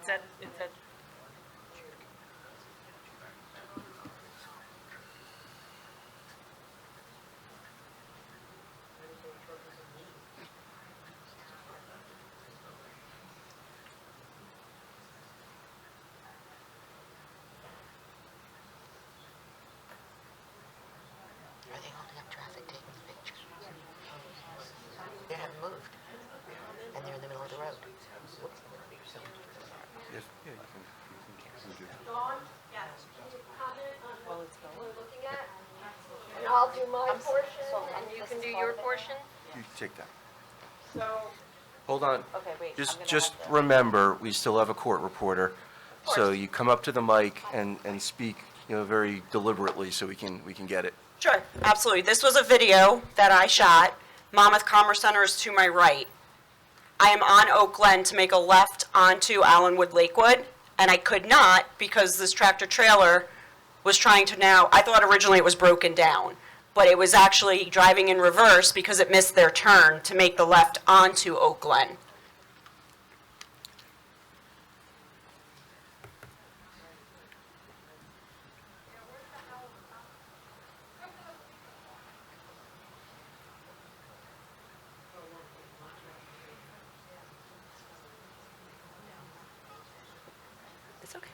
It's at Are they holding up traffic, taking pictures? They haven't moved, and they're in the middle of the road. And I'll do my portion, and you can do your portion? You take that. Hold on. Okay, wait, Just remember, we still have a court reporter. So you come up to the mic and speak, very deliberately so we can get it. Sure, absolutely. This was a video that I shot. Monmouth Commerce Center is to my right. I am on Oak Glen to make a left onto Allenwood Lakewood, and I could not because this tractor trailer was trying to I thought originally it was broken down, but it was actually driving in reverse because it missed their turn to make the left onto Oak Glen. It's okay.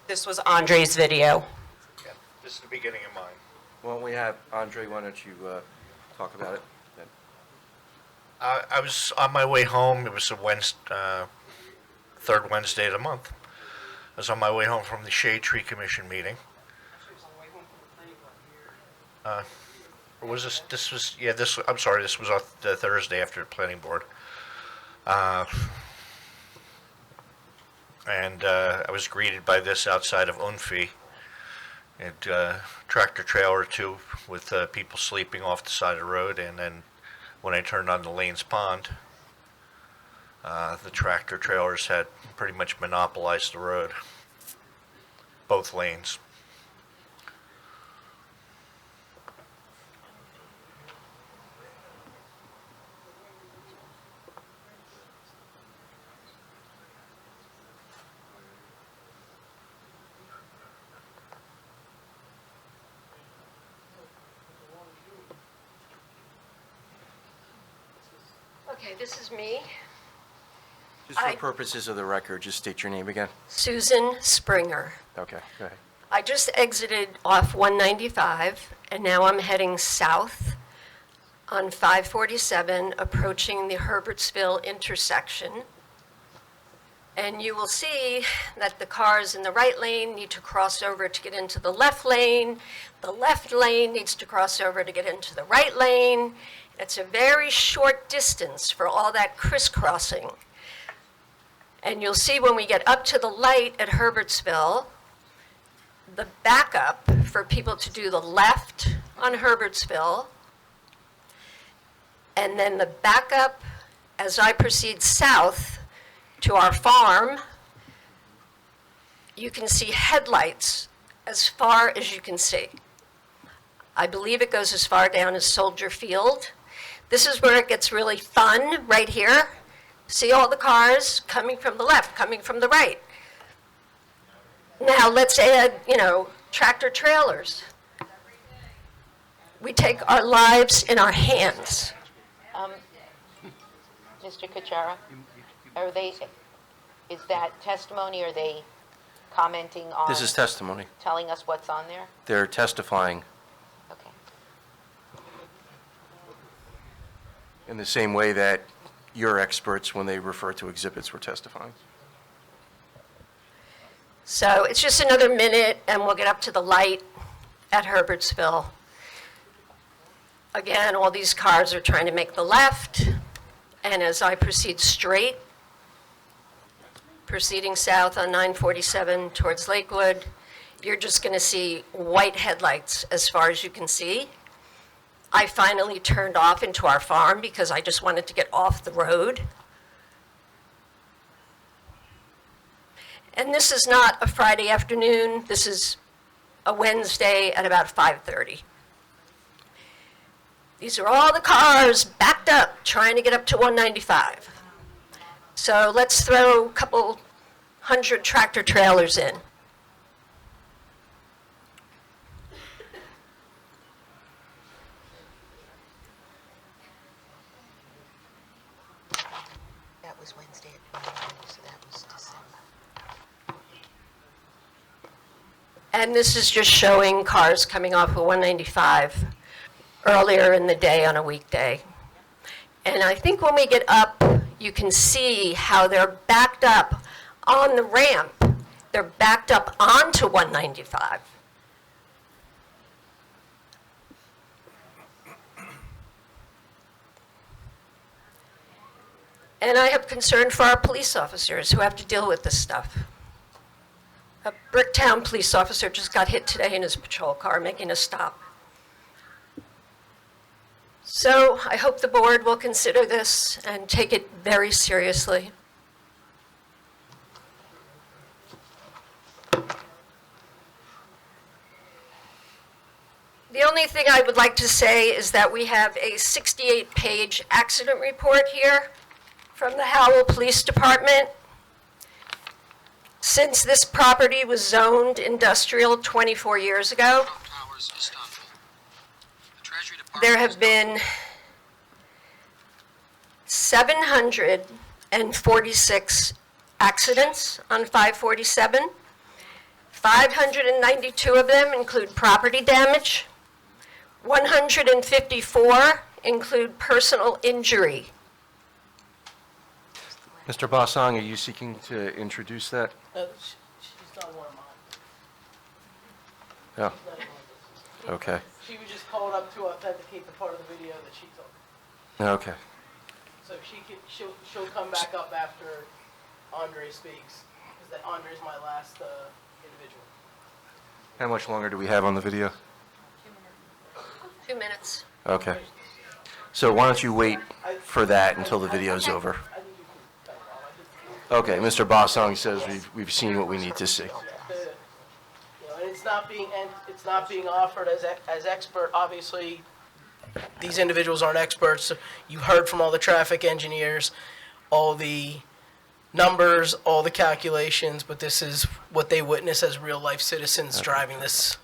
This was Andre's video. Yeah, this is the beginning of mine. Why don't we have, Andre, why don't you talk about it then? I was on my way home. It was a third Wednesday of the month. I was on my way home from the Shade Tree Commission meeting. Or was this? This was This. I'm sorry. This was the Thursday after the planning board. And I was greeted by this outside of Unfi. And tractor trailer or two with people sleeping off the side of the road, and then when I turned on the Lanes Pond, the tractor trailers had pretty much monopolized the road, both lanes. Okay, this is me, Just for purposes of the record, just state your name again. Susan Springer. Okay, go ahead. I just exited off 195, and now I'm heading south on 547, approaching the Herbertsville intersection. And you will see that the cars in the right lane need to cross over to get into the left lane. The left lane needs to cross over to get into the right lane. It's a very short distance for all that crisscrossing. And you'll see when we get up to the light at Herbertsville, the backup for people to do the left on Herbertsville, and then the backup as I proceed south to our farm. You can see headlights as far as you can see. I believe it goes as far down as Soldier Field. This is where it gets really fun, right here. See all the cars coming from the left, coming from the right. Now let's add, tractor trailers. We take our lives in our hands. Mr. Kuchara, is that testimony, are they commenting on? This is testimony. Telling us what's on there? They're testifying Okay. in the same way that your experts, when they refer to exhibits, were testifying. So it's just another minute and we'll get up to the light at Herbertsville. Again, all these cars are trying to make the left, and as I proceed straight, proceeding south on 947 towards Lakewood, you're just going to see white headlights as far as you can see. I finally turned off into our farm because I just wanted to get off the road. And this is not a Friday afternoon. This is a Wednesday at about 5:30. These are all the cars backed up trying to get up to 195. So let's throw a couple hundred tractor trailers in. That was Wednesday at 9, so that was December. And this is just showing cars coming off of 195 earlier in the day on a weekday. And I think when we get up, you can see how they're backed up on the ramp. They're backed up onto 195. And I have concern for our police officers who have to deal with this stuff. A Bricktown police officer just got hit today in his patrol car making a stop. So I hope the board will consider this and take it very seriously. The only thing I would like to say is that we have a 68-page accident report here from the Howell Police Department. Since this property was zoned industrial 24 years ago, there have been 746 accidents on 547. 592 of them include property damage. 154 include personal injury. Mr. Bossong, are you seeking to introduce that? She's not one of Oh, mine. okay. She was just called up to authenticate the part of the video that she took. Okay. So she'll come back up after Andre speaks, because that Andre's my last individual. How much longer do we have on the video? 2 minutes. Okay. So why don't you wait for that until the video's over? Okay, Mr. Bossong says we've seen what we need to see. And it's not being offered as expert. Obviously, these individuals aren't experts. You heard from all the traffic engineers, all the numbers, all the calculations, but this is what they witness as real-life citizens driving this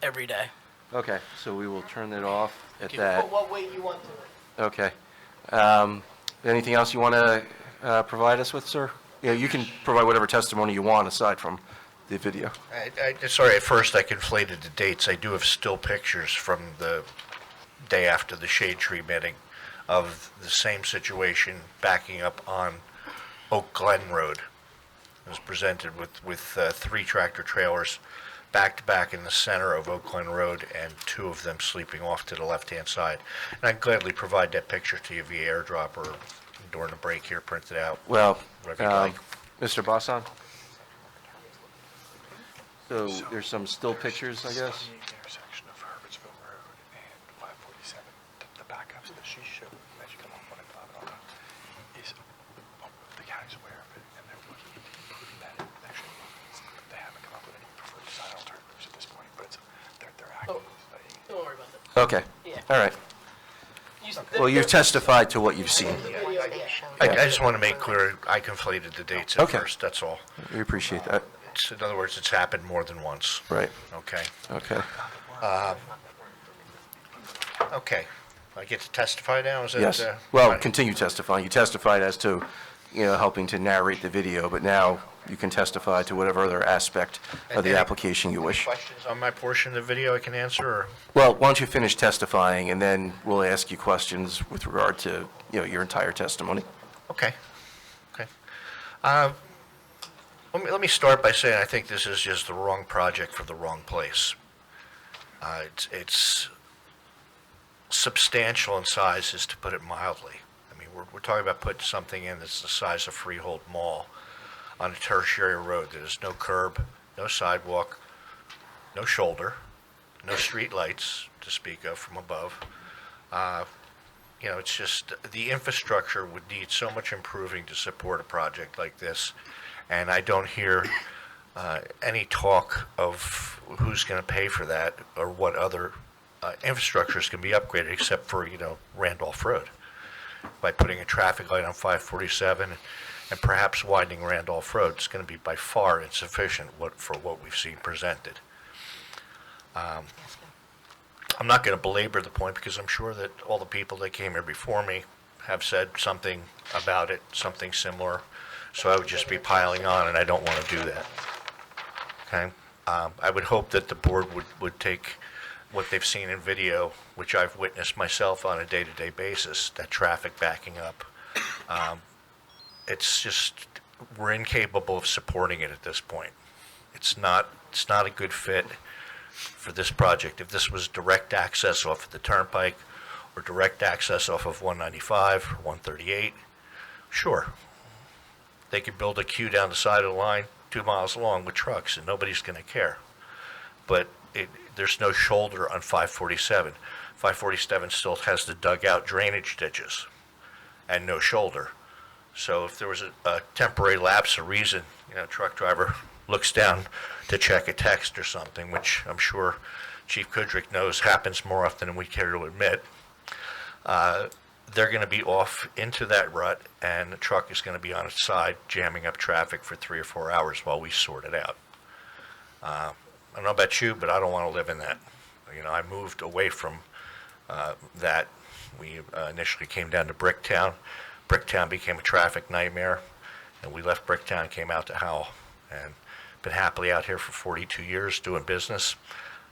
every day. Okay, so we will turn it off at that. Put what weight you want to it. Okay. Anything else you want to provide us with, sir? Yeah, you can provide whatever testimony you want aside from the video. Sorry, at first I conflated the dates. I do have still pictures from the day after the shade tree meeting of the same situation backing up on Oak Glen Road. It was presented with 3 tractor trailers back to back in the center of Oak Glen Road and 2 of them sleeping off to the left-hand side. And I'd gladly provide that picture to you via airdrop or during the break here, print it out. Well, whatever you'd like. Mr. Bossong? So there's some still pictures, I guess? Intersection of Herbertsville Road and 547, the backups that she showed as you come off 105 and all that, is the county's aware of it, and they're looking into improving that intersection. They haven't come up with any preferred design alternatives at this point, but they're actively studying. Don't worry about that. Okay. Yeah. All right. Well, you've testified to what you've seen. I just want to make clear, I conflated the dates at Okay. first, that's all. We appreciate that. In other words, it's happened more than once. Right. Okay. Okay. Okay. I get to testify now? Is that, Yes. Well, continue testifying. You testified as to, helping to narrate the video, but now you can testify to whatever other aspect of the application you wish. Questions on my portion of the video I can answer, or? Well, why don't you finish testifying, and then we'll ask you questions with regard to, your entire testimony. Okay. Okay. Let me start by saying I think this is just the wrong project for the wrong place. It's substantial in size, is to put it mildly. I mean, we're talking about putting something in that's the size of Freehold Mall on a tertiary road. There's no curb, no sidewalk, no shoulder. no street lights to speak of from above. It's just, the infrastructure would need so much improving to support a project like this. And I don't hear any talk of who's going to pay for that or what other infrastructures can be upgraded except for, Randolph Road. By putting a traffic light on 547 and perhaps widening Randolph Road, it's going to be by far insufficient for what we've seen presented. I'm not going to belabor the point because I'm sure that all the people that came here before me have said something about it, something similar. So I would just be piling on, and I don't want to do that. Okay? I would hope that the board would take what they've seen in video, which I've witnessed myself on a day-to-day basis, that traffic backing up. It's just, we're incapable of supporting it at this point. It's not a good fit for this project. If this was direct access off of the Turnpike or direct access off of 195 or 138, sure. They could build a queue down the side of the line 2 miles long with trucks and nobody's going to care. But there's no shoulder on 547. 547 still has the dugout drainage ditches and no shoulder. So if there was a temporary lapse of reason, truck driver looks down to check a text or something, which I'm sure Chief Kudrick knows happens more often than we care to admit, they're going to be off into that rut, and the truck is going to be on its side jamming up traffic for 3 or 4 hours while we sort it out. I don't know about you, but I don't want to live in that. I moved away from that. We initially came down to Bricktown. Bricktown became a traffic nightmare, and we left Bricktown and came out to Howell. And been happily out here for 42 years doing business,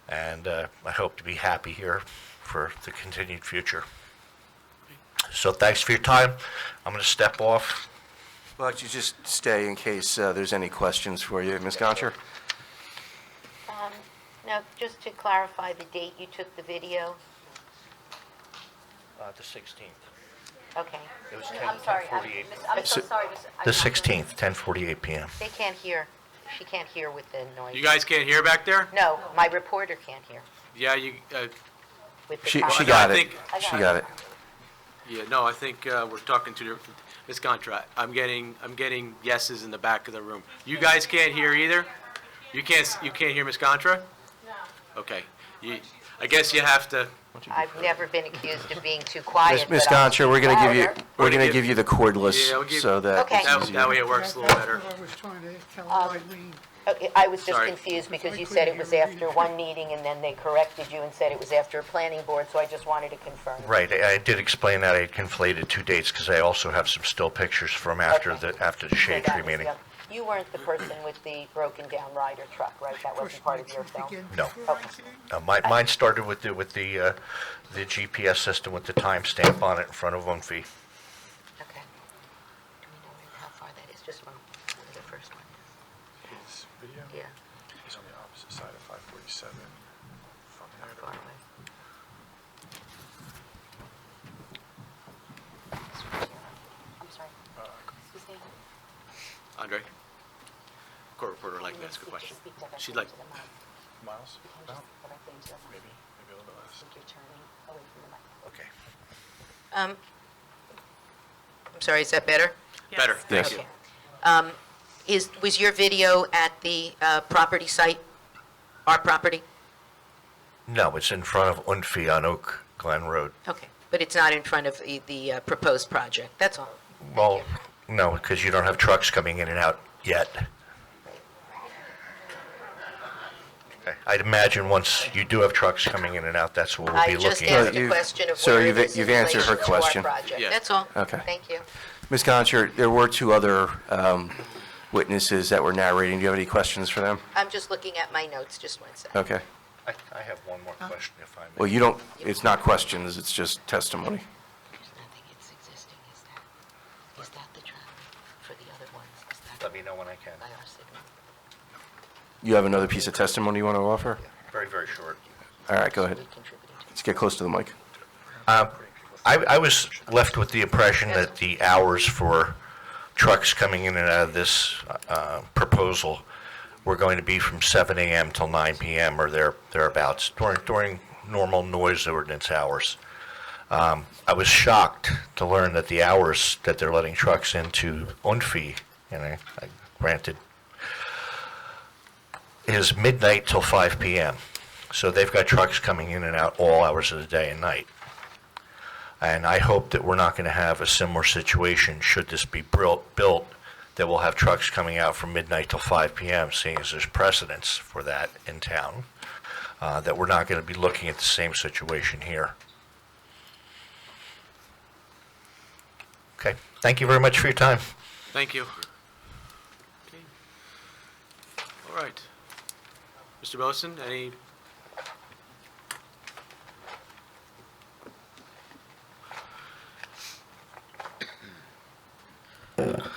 and I hope to be happy here for the continued future. So thanks for your time. I'm going to step off. Well, you just stay in case there's any questions for you. Ms. Goncher? Now, just to clarify the date you took the video, The 16th. okay. It was I'm sorry, 10:48. I'm so sorry. The 16th, 10:48 p.m. They can't hear. She can't hear with the noise. You guys can't hear back there? No, my reporter can't hear. Yeah, With the She conference. got I it. think- She got it. yeah, no, I think we're talking to Ms. Contra. I'm getting yeses in the back of the room. You guys can't hear either? You can't hear Ms. Contra? No. Okay. I guess you have to, I've never been accused of being too quiet. Ms. but I'm Goncher, we're going to louder. give you the cordless Yeah, we'll give- so that Okay. it's that way easier. it works a little better. I was trying to tell Eileen. Okay, I was just Sorry. confused because you said it was after one meeting and then they corrected you and said it was after a planning board, so I just wanted to confirm. Right, I did explain that I had conflated 2 dates because I also have some still pictures from after Okay. the shade So that tree was, meeting. yeah. You weren't the person with the broken down rider truck, right? That wasn't part of your film? No. Okay. Mine started with the GPS system with the timestamp on it in front of Unfee. Okay. Do we know how far that is? Just one, the first one. His video Yeah, is on the opposite side of 547 from how there far to away? I'm sorry. Excuse me. Andre? Court reporter would like to ask a question. Speak directly She'd like, into the mic. miles. You can No, just directly into the mic. maybe a little bit less. Think you're turning away from the mic. Okay. I'm sorry, is that better? better, Yes. thank you. Was your video at the property site, our property? No, it's in front of Unfee on Oak Glen Road. Okay, but it's not in front of the proposed project, that's all. Well, no, because you don't have trucks coming in and out yet. Okay. I'd imagine once you do have trucks coming in and out, that's what we'll be I just looking at. asked the question of Sir, where it you've- is in you've answered her relation to our question. project. Yeah. That's all. Okay. Thank you. Ms. Goncher, there were 2 other witnesses that were narrating. Do you have any questions for them? I'm just looking at my notes, just one second. Okay. I have one more question, if I may. Well, you don't, it's not questions, it's just testimony. There's nothing, it's existing, is that the traffic for the other ones? Is that Let me know when I can. by our signal? You have another piece of testimony you want to offer? Very, very short. All right, go ahead. Let's get close to the mic. I was left with the impression that the hours for trucks coming in and out of this proposal were going to be from 7 a.m. till 9 p.m. or thereabouts during normal noise ordinance hours. I was shocked to learn that the hours that they're letting trucks into Unfi, and I granted, is midnight till 5 p.m. So they've got trucks coming in and out all hours of the day and night. And I hope that we're not going to have a similar situation should this be built, that we'll have trucks coming out from midnight till 5 p.m., seeing as there's precedence for that in town, that we're not going to be looking at the same situation here. Okay, thank you very much for your time. Thank you. Okay. All right. Mr. Boson, any?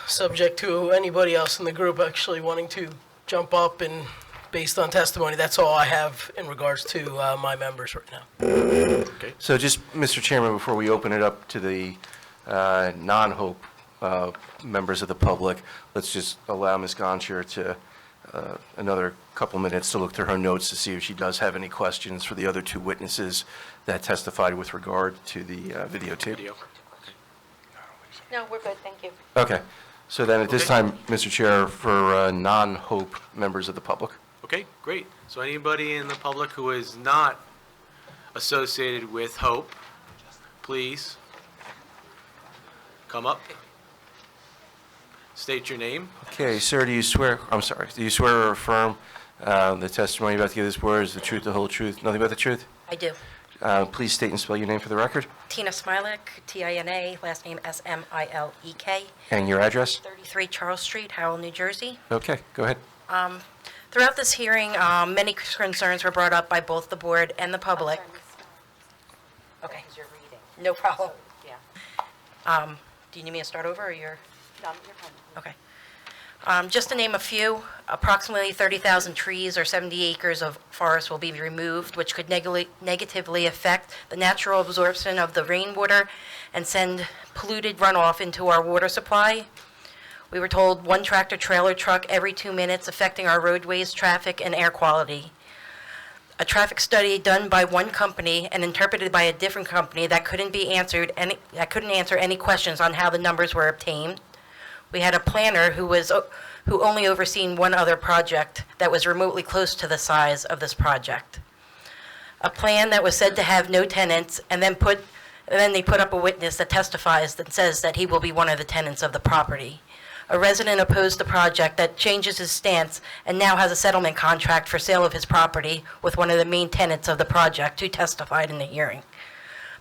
Subject to anybody else in the group actually wanting to jump up and, based on testimony, that's all I have in regards to my members right now. Okay. So just, Mr. Chairman, before we open it up to the non-Hope members of the public, let's just allow Ms. Gonchar to another couple minutes to look through her notes to see if she does have any questions for the other two witnesses that testified with regard to the videotape. Video. No, we're good, thank you. Okay. So then at this Okay. time, Mr. Chair, for non-Hope members of the public. Okay, great. So anybody in the public who is not associated with Hope, please come up. State your name. Okay, sir, do you swear or affirm the testimony you're about to give this board is the truth, the whole truth, nothing but the truth? I do. Please state and spell your name for the record. Tina Smilek, Tina, last name Smilek, And your address? 33 Charles Street, Howell, New Jersey. Okay, go ahead. Throughout this hearing, many concerns were brought up by both the board and the public. Okay. Because you're reading. No problem. Yeah. Do you need me to start over, or you're? No, you're fine. Okay. Just to name a few, approximately 30,000 trees or 70 acres of forest will be removed, which could negatively affect the natural absorption of the rainwater and send polluted runoff into our water supply. We were told one tractor-trailer truck every 2 minutes, affecting our roadways, traffic, and air quality. A traffic study done by one company and interpreted by a different company that couldn't answer any questions on how the numbers were obtained. We had a planner who only overseen one other project that was remotely close to the size of this project. A plan that was said to have no tenants, and then they put up a witness that testifies that says that he will be one of the tenants of the property. A resident opposed the project that changes his stance and now has a settlement contract for sale of his property with one of the main tenants of the project who testified in the hearing.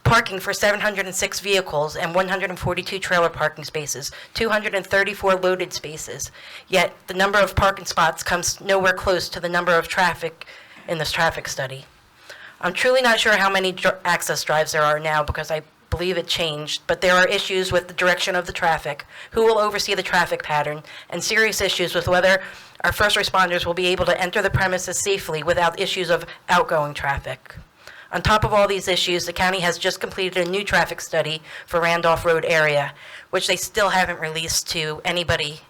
Parking for 706 vehicles and 142 trailer parking spaces, 234 loaded spaces, yet the number of parking spots comes nowhere close to the number of traffic in this traffic study. I'm truly not sure how many access drives there are now because I believe it changed, but there are issues with the direction of the traffic, who will oversee the traffic pattern, and serious issues with whether our first responders will be able to enter the premises safely without issues of outgoing traffic. On top of all these issues, the county has just completed a new traffic study for Randolph Road area, which they still haven't released to anybody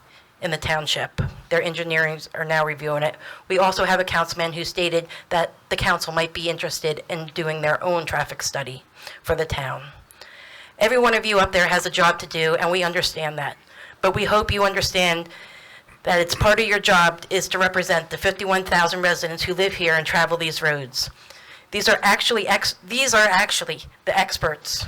in the township. Their engineers are now reviewing it. We also have a councilman who stated that the council might be interested in doing their own traffic study for the town. Every one of you up there has a job to do, and we understand that. But we hope you understand that it's part of your job is to represent the 51,000 residents who live here and travel these roads. These are actually the experts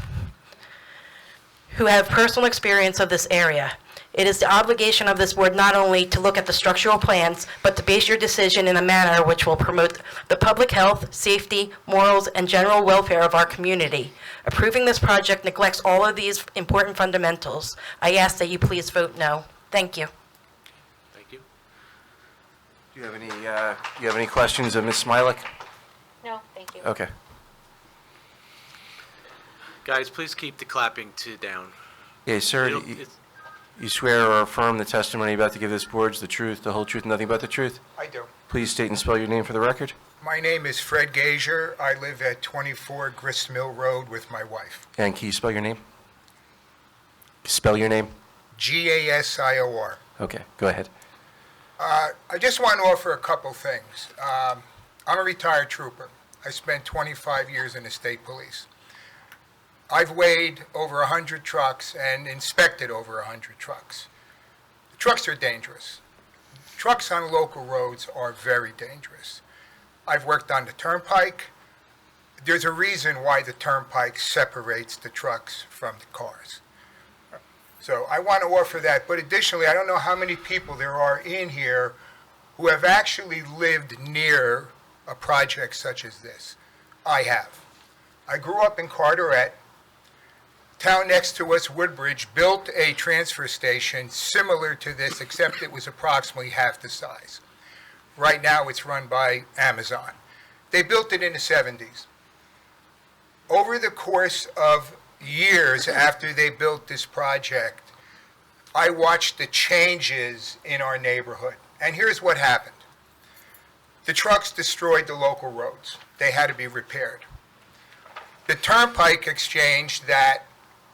who have personal experience of this area. It is the obligation of this board not only to look at the structural plans, but to base your decision in a manner which will promote the public health, safety, morals, and general welfare of our community. Approving this project neglects all of these important fundamentals. I ask that you please vote no. Thank you. Thank you. Do you have any questions of Ms. Smilek? No, thank you. Okay. Guys, please keep the clapping down. Yeah, sir, you swear or affirm the testimony you're about to give this board is the truth, the whole truth, and nothing but the truth? I do. Please state and spell your name for the record. My name is Fred Gazier. I live at 24 Grist Mill Road with my wife. And can you spell your name? Spell your name. Gasior. Okay, go ahead. I just want to offer a couple things. I'm a retired trooper. I spent 25 years in the state police. I've weighed over 100 trucks and inspected over 100 trucks. The trucks are dangerous. Trucks on local roads are very dangerous. I've worked on the turnpike. There's a reason why the turnpike separates the trucks from the cars. So I want to offer that, but additionally, I don't know how many people there are in here who have actually lived near a project such as this. I have. I grew up in Carteret. Town next to us, Woodbridge, built a transfer station similar to this, except it was approximately half the size. Right now, it's run by Amazon. They built it in the 70s. Over the course of years after they built this project, I watched the changes in our neighborhood. And here's what happened. The trucks destroyed the local roads. They had to be repaired. The turnpike exchange that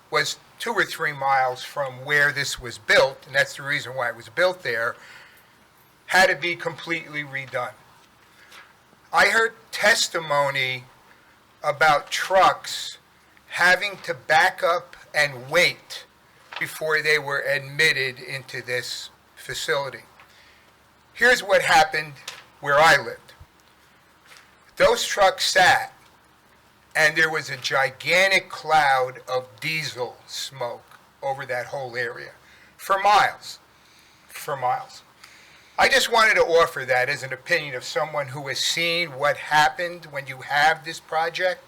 was 2 or 3 miles from where this was built, and that's the reason why it was built there, had to be completely redone. I heard testimony about trucks having to back up and wait before they were admitted into this facility. Here's what happened where I lived. Those trucks sat, and there was a gigantic cloud of diesel smoke over that whole area for miles, I just wanted to offer that as an opinion of someone who has seen what happened when you have this project.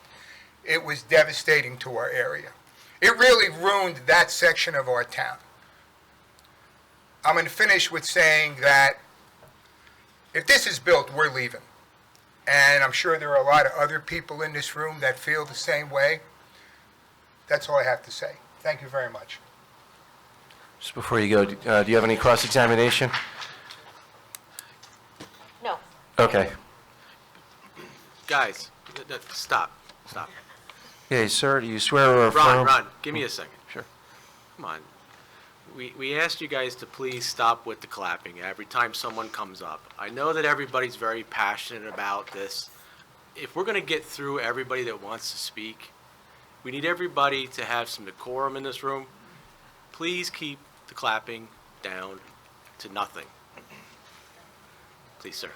It was devastating to our area. It really ruined that section of our town. I'm going to finish with saying that if this is built, we're leaving. And I'm sure there are a lot of other people in this room that feel the same way. That's all I have to say. Thank you very much. Just before you go, do you have any cross-examination? No. Okay. Guys, stop. Okay, sir, do you swear or affirm? Ron, give me a second. Sure. Come on. We asked you guys to please stop with the clapping every time someone comes up. I know that everybody's very passionate about this. If we're going to get through everybody that wants to speak, we need everybody to have some decorum in this room. Please keep the clapping down to nothing. Please, sir.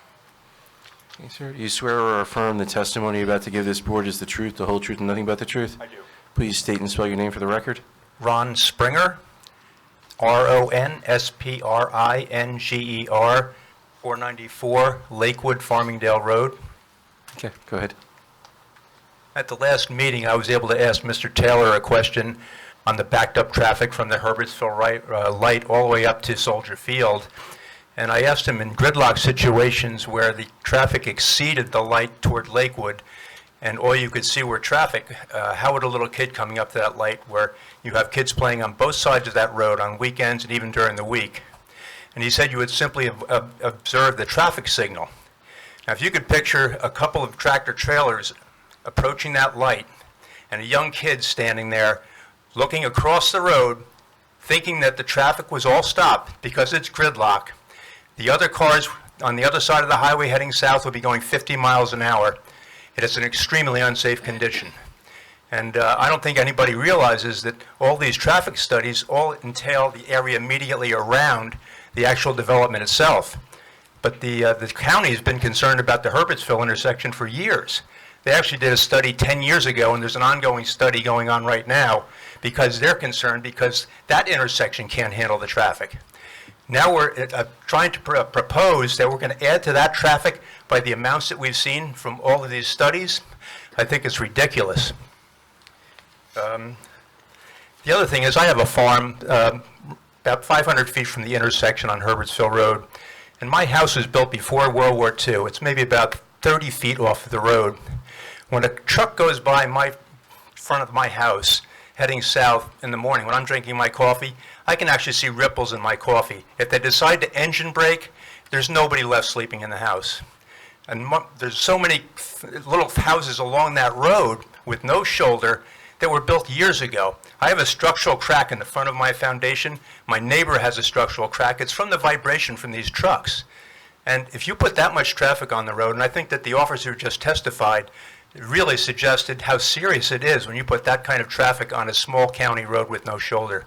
Okay, sir, do you swear or affirm the testimony you're about to give this board is the truth, the whole truth, and nothing but the truth? I do. Please state and spell your name for the record. Ron Springer, RONSPRINGER, 494 Lakewood, Farmingdale Road. Okay, go ahead. At the last meeting, I was able to ask Mr. Taylor a question on the backed up traffic from the Herbertsville light all the way up to Soldier Field. And I asked him in gridlock situations where the traffic exceeded the light toward Lakewood, and all you could see were traffic, how would a little kid coming up to that light where you have kids playing on both sides of that road on weekends and even during the week? And he said you would simply observe the traffic signal. Now, if you could picture a couple of tractor trailers approaching that light and a young kid standing there looking across the road, thinking that the traffic was all stopped because it's gridlock, the other cars on the other side of the highway heading south would be going 50 miles an hour. It is an extremely unsafe condition. And I don't think anybody realizes that all these traffic studies all entail the area immediately around the actual development itself. But the county has been concerned about the Herbertsville intersection for years. They actually did a study 10 years ago, and there's an ongoing study going on right now because they're concerned because that intersection can't handle the traffic. Now we're trying to propose that we're going to add to that traffic by the amounts that we've seen from all of these studies. I think it's ridiculous. The other thing is I have a farm about 500 feet from the intersection on Herbertsville Road, and my house was built before World War II. It's maybe about 30 feet off of the road. When a truck goes by my front of my house heading south in the morning, when I'm drinking my coffee, I can actually see ripples in my coffee. If they decide to engine brake, there's nobody left sleeping in the house. And there's so many little houses along that road with no shoulder that were built years ago. I have a structural crack in the front of my foundation. My neighbor has a structural crack. It's from the vibration from these trucks. And if you put that much traffic on the road, and I think that the officer just testified, really suggested how serious it is when you put that kind of traffic on a small county road with no shoulder.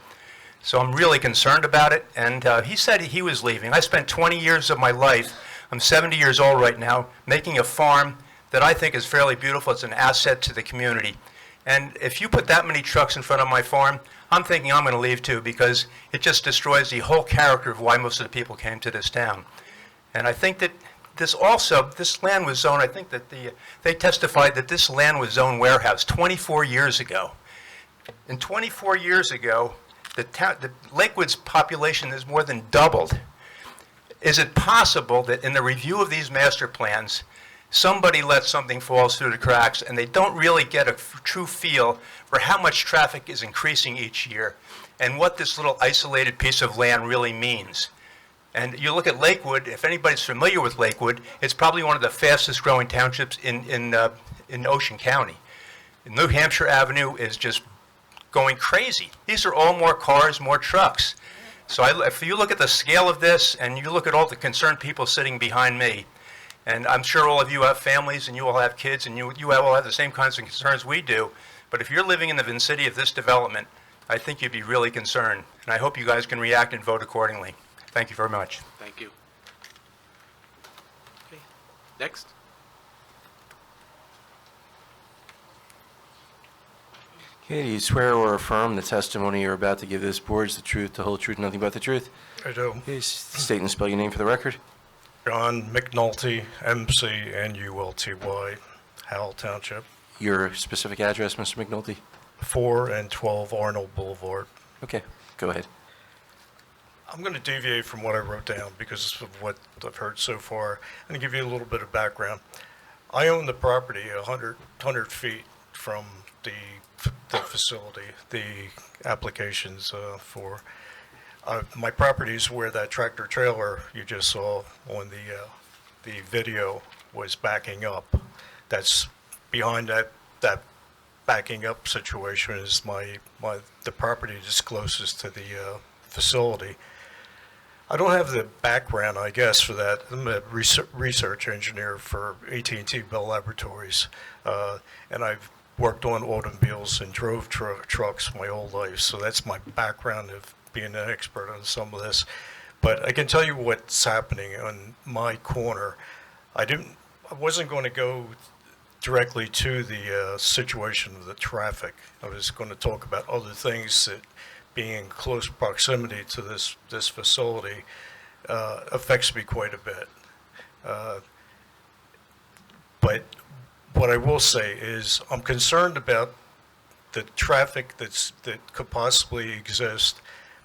So I'm really concerned about it, and he said he was leaving. I spent 20 years of my life, I'm 70 years old right now, making a farm that I think is fairly beautiful. It's an asset to the community. And if you put that many trucks in front of my farm, I'm thinking I'm going to leave too, because it just destroys the whole character of why most of the people came to this town. And I think that this land was zoned, I think that they testified that this land was zoned warehouse 24 years ago. And 24 years ago, the Lakewood's population has more than doubled. Is it possible that in the review of these master plans, somebody lets something fall through the cracks and they don't really get a true feel for how much traffic is increasing each year and what this little isolated piece of land really means? And you look at Lakewood, if anybody's familiar with Lakewood, it's probably one of the fastest growing townships in Ocean County. New Hampshire Avenue is just going crazy. These are all more cars, more trucks. So if you look at the scale of this and you look at all the concerned people sitting behind me, and I'm sure all of you have families and you all have kids and you all have the same kinds of concerns we do, but if you're living in the vicinity of this development, I think you'd be really concerned. And I hope you guys can react and vote accordingly. Thank you very much. Thank you. Okay, next. Okay, do you swear or affirm the testimony you're about to give this board is the truth, the whole truth, and nothing but the truth? I do. Okay, state and spell your name for the record. John McNulty, M-C-N-U-L-T-Y, Howell Township, Your specific address, Mr. McNulty? 4 and 12 Arnold Boulevard. Okay, go ahead. I'm going to deviate from what I wrote down because of what I've heard so far. I'm going to give you a little bit of background. I own the property 100 feet from the facility, the applications for. My property is where that tractor trailer you just saw on the video was backing up. That's behind that backing up situation is the property that's closest to the facility. I don't have the background, I guess, for that. I'm a research engineer for AT&T Bell Laboratories, and I've worked on automobiles and drove trucks my whole life, so that's my background of being an expert on some of this. But I can tell you what's happening on my corner. I wasn't going to go directly to the situation of the traffic. I was going to talk about other things that being in close proximity to this facility affects me quite a bit. But what I will say is I'm concerned about the traffic that could possibly exist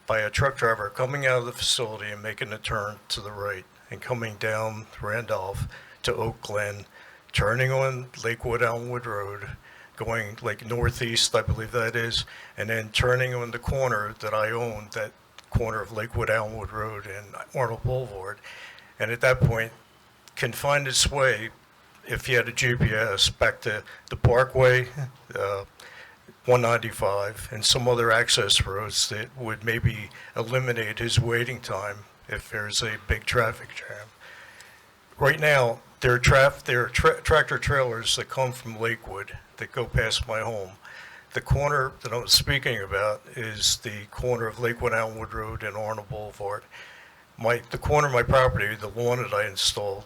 by a truck driver coming out of the facility and making a turn to the right and coming down Randolph to Oak Glen, turning on Lakewood Elmwood Road, going like northeast, I believe that is, and then turning on the corner that I own, that corner of Lakewood Elmwood Road and Arnold Boulevard, and at that point can find its way, if he had a GPS, back to the Parkway, 195, and some other access roads that would maybe eliminate his waiting time if there's a big traffic jam. Right now, there are tractor trailers that come from Lakewood that go past my home. The corner that I'm speaking about is the corner of Lakewood Elmwood Road and Arnold Boulevard. The corner of my property, the lawn that I installed,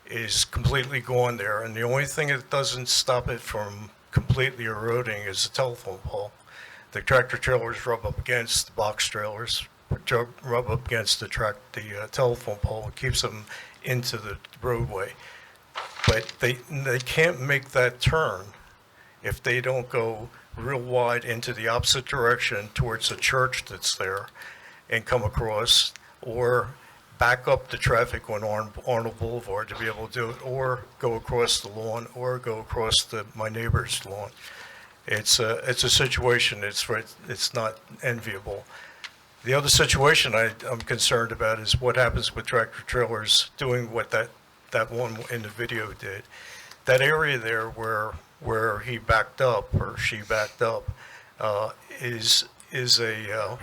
is completely gone there, and the only thing that doesn't stop it from completely eroding is the telephone pole. The tractor trailers rub up against the box trailers, rub up against the telephone pole. It keeps them into the roadway. But they can't make that turn if they don't go real wide into the opposite direction towards the church that's there and come across, or back up the traffic on Arnold Boulevard to be able to do it, or go across the lawn, or go across my neighbor's lawn. It's a situation, it's not enviable. The other situation I'm concerned about is what happens with tractor trailers doing what that one in the video did. That area there where where he backed up or she backed up is a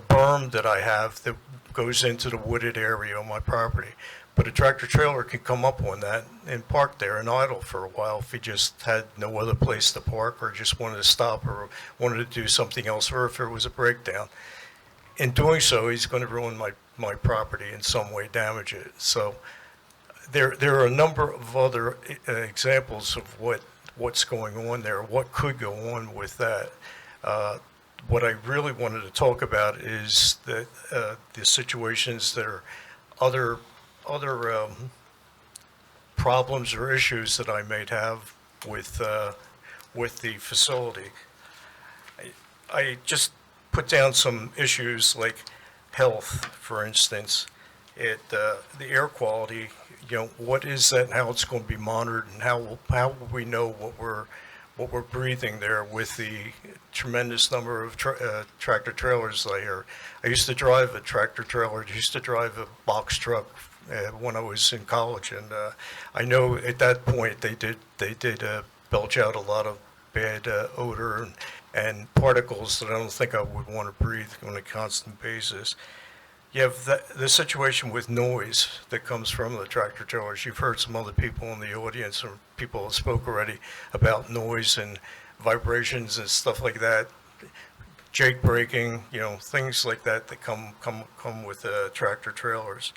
berm that I have that goes into the wooded area on my property. But a tractor trailer can come up on that and park there and idle for a while if he just had no other place to park or just wanted to stop or wanted to do something else or if there was a breakdown. In doing so, he's going to ruin my property in some way, damage it. So there are a number of other examples of what's going on there, what could go on with that. What I really wanted to talk about is that the situations that are other problems or issues that I may have with the facility. I just put down some issues like health, for instance. The air quality, what is that and how it's going to be monitored and how will we know what we're breathing there with the tremendous number of tractor trailers I hear. I used to drive a tractor trailer, I used to drive a box truck when I was in college, and I know at that point they did belch out a lot of bad odor and particles that I don't think I would want to breathe on a constant basis. You have the situation with noise that comes from the tractor trailers. You've heard some other people in the audience or people have spoke already about noise and vibrations and stuff like that. Jake braking, things like that that come with tractor trailers.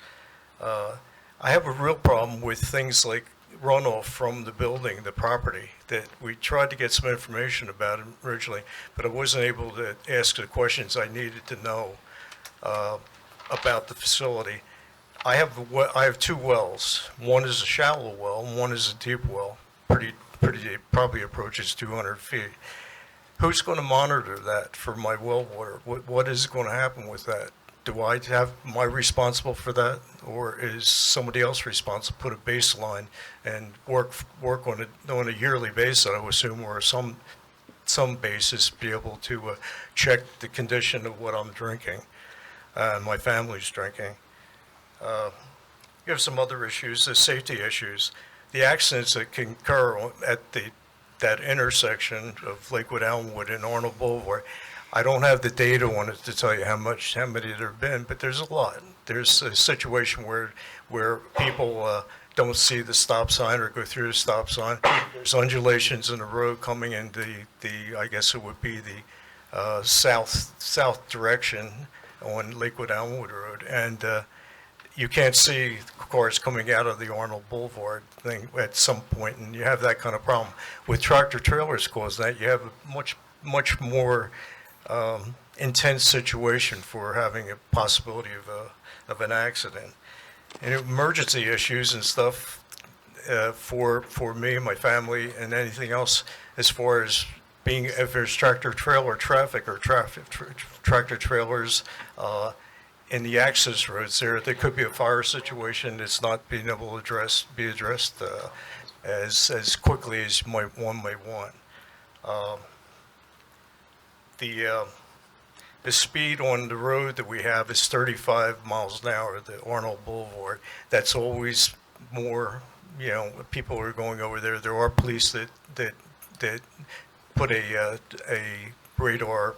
I have a real problem with things like runoff from the building, the property, that we tried to get some information about it originally, but I wasn't able to ask the questions I needed to know about the facility. I have two wells. One is a shallow well, and one is a deep well. Pretty deep, probably approaches 200 feet. Who's going to monitor that for my well water? What is going to happen with that? Am I responsible for that, or is somebody else responsible? Put a baseline and work on it on a yearly basis, I would assume, or some basis, be able to check the condition of what I'm drinking and my family's drinking. You have some other issues, the safety issues, the accidents that can occur at that intersection of Lakewood Elmwood and Arnold Boulevard. I don't have the data on it to tell you how many there have been, but there's a lot. There's a situation where people don't see the stop sign or go through the stop sign. There's undulations in the road coming in I guess it would be the south direction on Lakewood Elmwood Road, and you can't see cars coming out of the Arnold Boulevard thing at some point, and you have that kind of problem. With tractor trailers causing that, you have a much more intense situation for having a possibility of an accident. And emergency issues and stuff for me, my family, and anything else as far as if there's tractor trailer traffic or tractor trailers in the access roads there could be a fire situation that's not being able to be addressed as quickly as one might want. The speed on the road that we have is 35 miles an hour, the Arnold Boulevard. That's always more, people are going over there. There are police that put a radar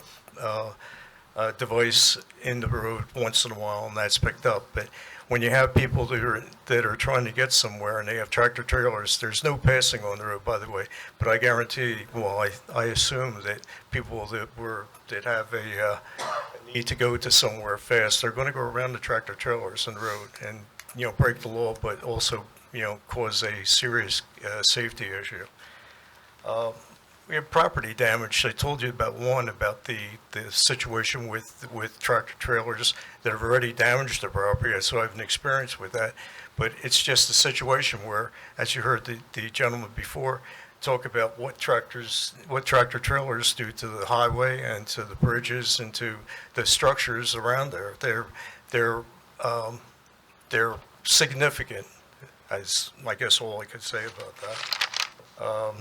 device in the road once in a while, and that's picked up. But when you have people that are trying to get somewhere and they have tractor trailers, there's no passing on the road, by the way. But I guarantee, I assume that people that have a need to go to somewhere fast, they're going to go around the tractor trailers on the road and break the law, but also cause a serious safety issue. We have property damage. I told you about the situation with tractor trailers that have already damaged the property, so I have an experience with that. But it's just a situation where, as you heard the gentleman before talk about what tractor trailers do to the highway and to the bridges and to the structures around there. They're significant, as I guess all I could say about that.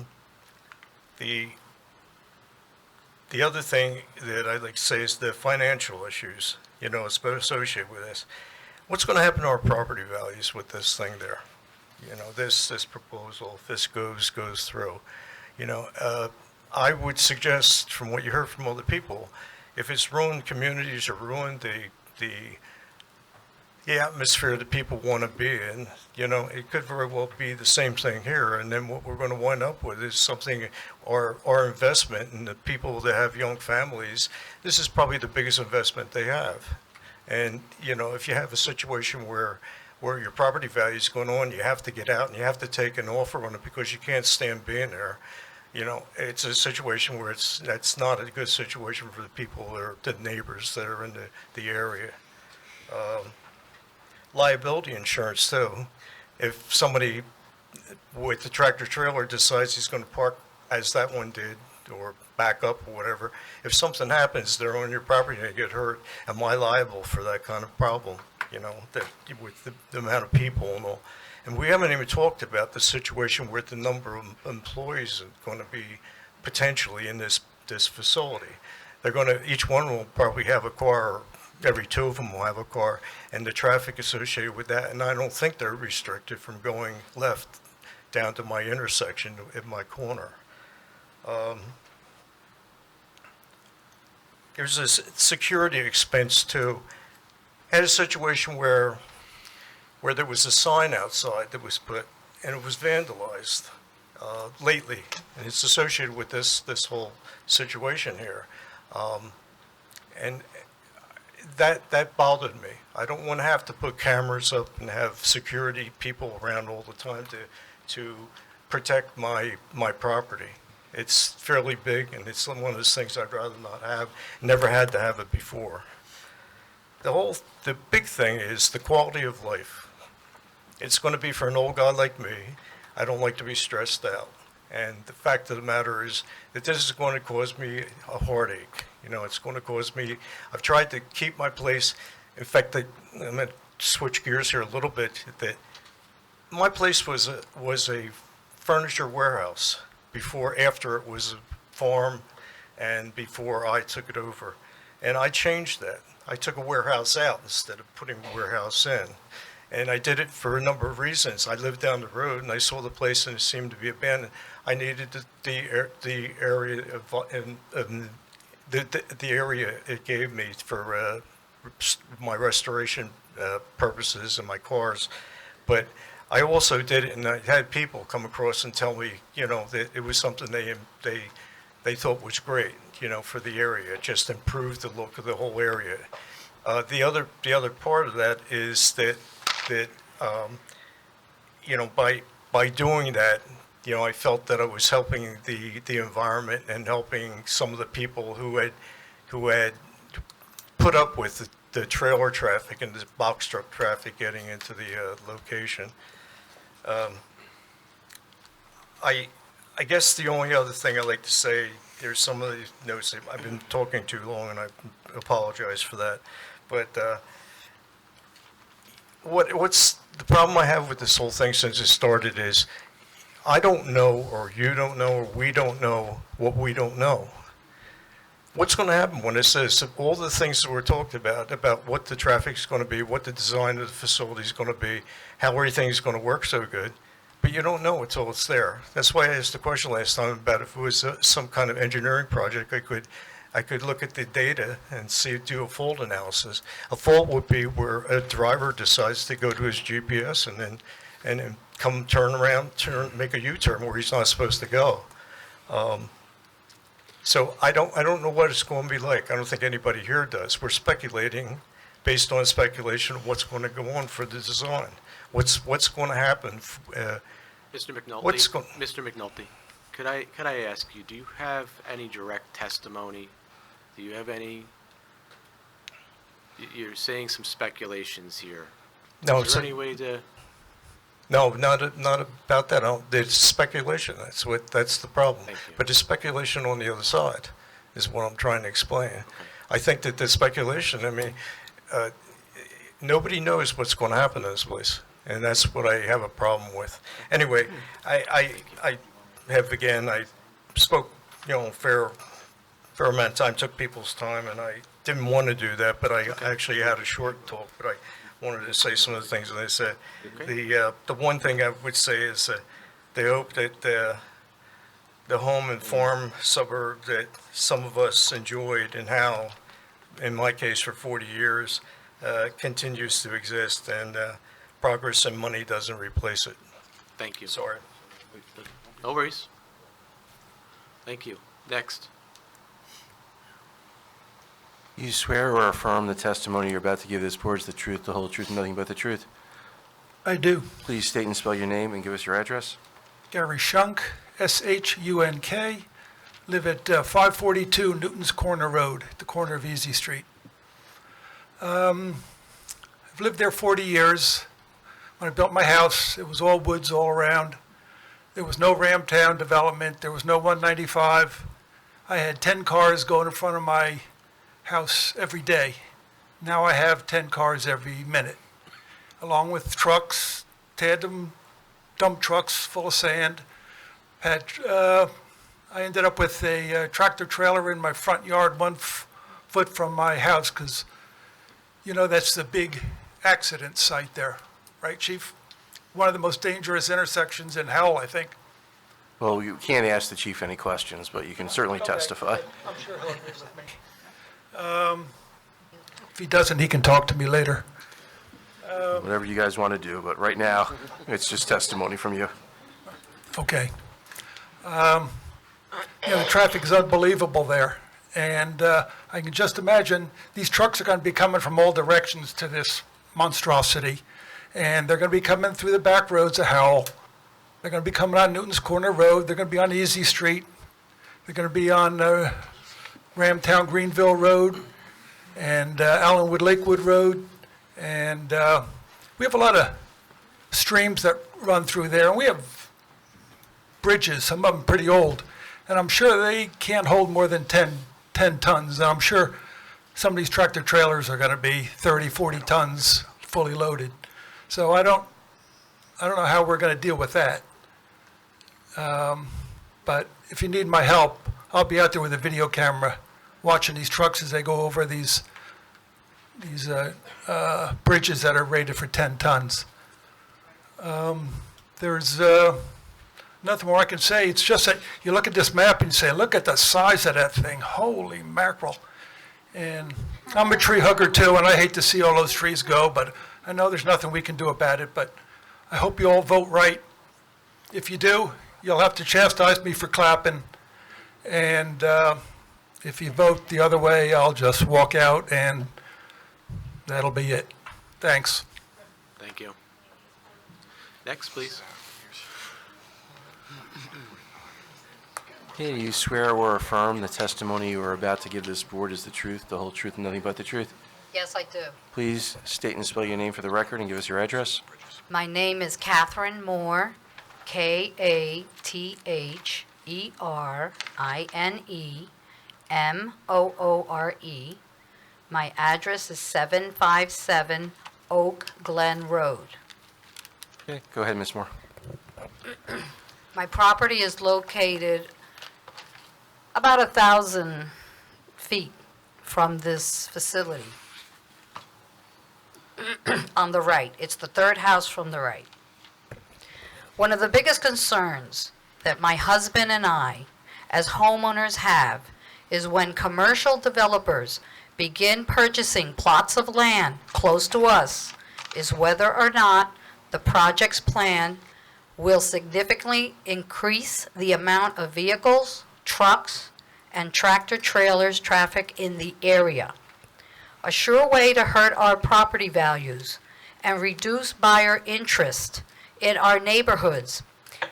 The other thing that I'd like to say is the financial issues, associated with this. What's going to happen to our property values with this thing there? This proposal, if this goes through. I would suggest, from what you heard from other people, if it's ruined communities or ruined the atmosphere that people want to be in, it could very well be the same thing here. And then what we're going to wind up with is something, our investment in the people that have young families, this is probably the biggest investment they have. And, if you have a situation where your property value is going on, you have to get out and you have to take an offer on it because you can't stand being there. It's a situation where that's not a good situation for the people or the neighbors that are in the area. Liability insurance too. If somebody with the tractor trailer decides he's going to park as that one did or back up or whatever, if something happens, they're on your property and they get hurt, am I liable for that kind of problem? That with the amount of people and all. And we haven't even talked about the situation where the number of employees are going to be potentially in this facility. Each one will probably have a car, or every two of them will have a car, and the traffic associated with that. And I don't think they're restricted from going left down to my intersection at my corner. There's a security expense too. I had a situation where there was a sign outside that was put, and it was vandalized lately, and it's associated with this whole situation here, and that bothered me. I don't want to have to put cameras up and have security people around all the time to protect my property. It's fairly big, and it's one of those things I'd rather not have. Never had to have it before. The big thing is the quality of life. It's going to be for an old guy like me. I don't like to be stressed out. And the fact of the matter is that this is going to cause me a heartache. It's going to cause me, I've tried to keep my place. In fact, I'm going to switch gears here a little bit. That my place was a furniture warehouse after it was a farm and before I took it over. And I changed that. I took a warehouse out instead of putting a warehouse in. And I did it for a number of reasons. I lived down the road and I saw the place and it seemed to be abandoned. I needed the area it gave me for my restoration purposes and my cars. But I also did it, and I had people come across and tell me, that it was something they thought was great, for the area. It just improved the look of the whole area. The other part of that is that by doing that, I felt that I was helping the environment and helping some of the people who had put up with the trailer traffic and the box truck traffic getting into the location. I guess the only other thing I'd like to say, there's some of these notes that I've been talking too long, and I apologize for that. But what's the problem I have with this whole thing since it started is I don't know, or you don't know, or we don't know what we don't know. What's going to happen when it says all the things that we're talking about what the traffic's going to be, what the design of the facility is going to be, how everything's going to work so good, but you don't know until it's there. That's why I asked the question last time about if it was some kind of engineering project. I could look at the data and do a fault analysis. A fault would be where a driver decides to go to his GPS and then turn around, make a U-turn where he's not supposed to go. So I don't know what it's going to be like. I don't think anybody here does. We're speculating based on speculation of what's going to go on for the design. What's going to happen? Mr. McNulty, could I ask you, do you have any direct testimony? Do you have any? You're saying some speculations here. No, Is there any way to? No, not about that. It's speculation. That's the problem. But the speculation on the other side is what I'm trying to explain. Okay. I think that the speculation, nobody knows what's going to happen in this place, and that's what I have a problem with. Anyway, I spoke, a fair amount of time, took people's time, and I didn't want to do that, but I actually had a short talk, but I wanted to say some of the things that they said. Okay. The one thing I would say is they hope that the home and farm suburb that some of us enjoyed in Howell, in my case for 40 years, continues to exist, and progress and money doesn't replace it. Thank you. Sorry. No worries. Thank you. Next. You swear or affirm the testimony you're about to give this board is the truth, the whole truth, and nothing but the truth? I do. Please state and spell your name and give us your address. Gary Shunk, S-H-U-N-K, live at 542 Newton's Corner Road, at the corner of Easy Street. I've lived there 40 years. When I built my house, it was all woods all around. There was no Ramtown development. There was no 195. I had 10 cars going in front of my house every day. Now I have 10 cars every minute, along with trucks, tandem dump trucks full of sand. I ended up with a tractor trailer in my front yard, 1 foot from my house, because, you know, that's the big accident site there, right, Chief? One of the most dangerous intersections in Howell, I think. Well, you can't ask the chief any questions, but you can certainly testify. I'm sure he'll agree with me. If he doesn't, he can talk to me later. Whatever you guys want to do, but right now, it's just testimony from you. Okay. The traffic is unbelievable there. And I can just imagine these trucks are going to be coming from all directions to this monstrosity. And they're going to be coming through the back roads of Howell. They're going to be coming on Newton's Corner Road. They're going to be on Easy Street. They're going to be on Ramtown Greenville Road and Allenwood Lakewood Road. And we have a lot of streams that run through there. And we have bridges, some of them pretty old. And I'm sure they can't hold more than 10 tons. And I'm sure some of these tractor trailers are going to be 30, 40 tons fully loaded. So I don't know how we're going to deal with that. But if you need my help, I'll be out there with a video camera watching these trucks as they go over these bridges that are rated for 10 tons. There's nothing more I can say. It's just that you look at this map and you say, look at the size of that thing. Holy mackerel. And I'm a tree hugger too, and I hate to see all those trees go, but I know there's nothing we can do about it. But I hope you all vote right. If you do, you'll have to chastise me for clapping. And if you vote the other way, I'll just walk out, and that'll be it. Thanks. Thank you. Next, please. Okay, do you swear or affirm the testimony you are about to give this board is the truth, the whole truth, and nothing but the truth? Yes, I do. Please state and spell your name for the record and give us your address. My name is Catherine Moore, Katherinemoore. My address is 757 Oak Glen Road. Okay, go ahead, Ms. Moore. My property is located about 1,000 feet from this facility. On the right. It's the third house from the right. One of the biggest concerns that my husband and I, as homeowners, have is when commercial developers begin purchasing plots of land close to us, is whether or not the project's plan will significantly increase the amount of vehicles, trucks, and tractor trailers traffic in the area. A sure way to hurt our property values and reduce buyer interest in our neighborhoods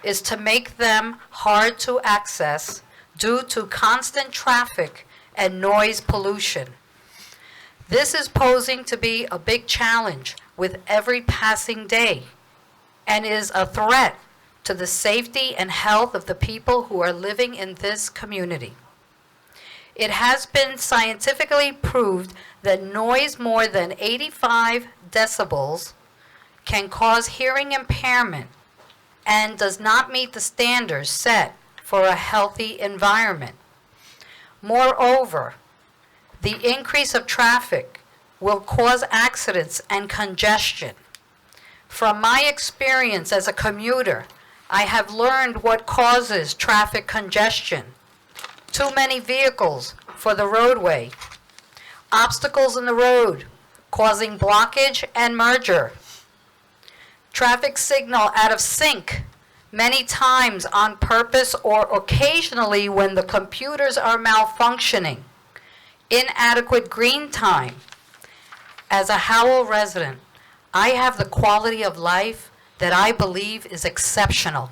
is to make them hard to access due to constant traffic and noise pollution. This is posing to be a big challenge with every passing day and is a threat to the safety and health of the people who are living in this community. It has been scientifically proved that noise more than 85 decibels can cause hearing impairment and does not meet the standards set for a healthy environment. Moreover, the increase of traffic will cause accidents and congestion. From my experience as a commuter I have learned what causes traffic congestion. Too many vehicles for the roadway. Obstacles in the road causing blockage and merger. Traffic signal out of sync many times on purpose or occasionally when the computers are malfunctioning. Inadequate green time. As a Howell resident, I have the quality of life that I believe is exceptional.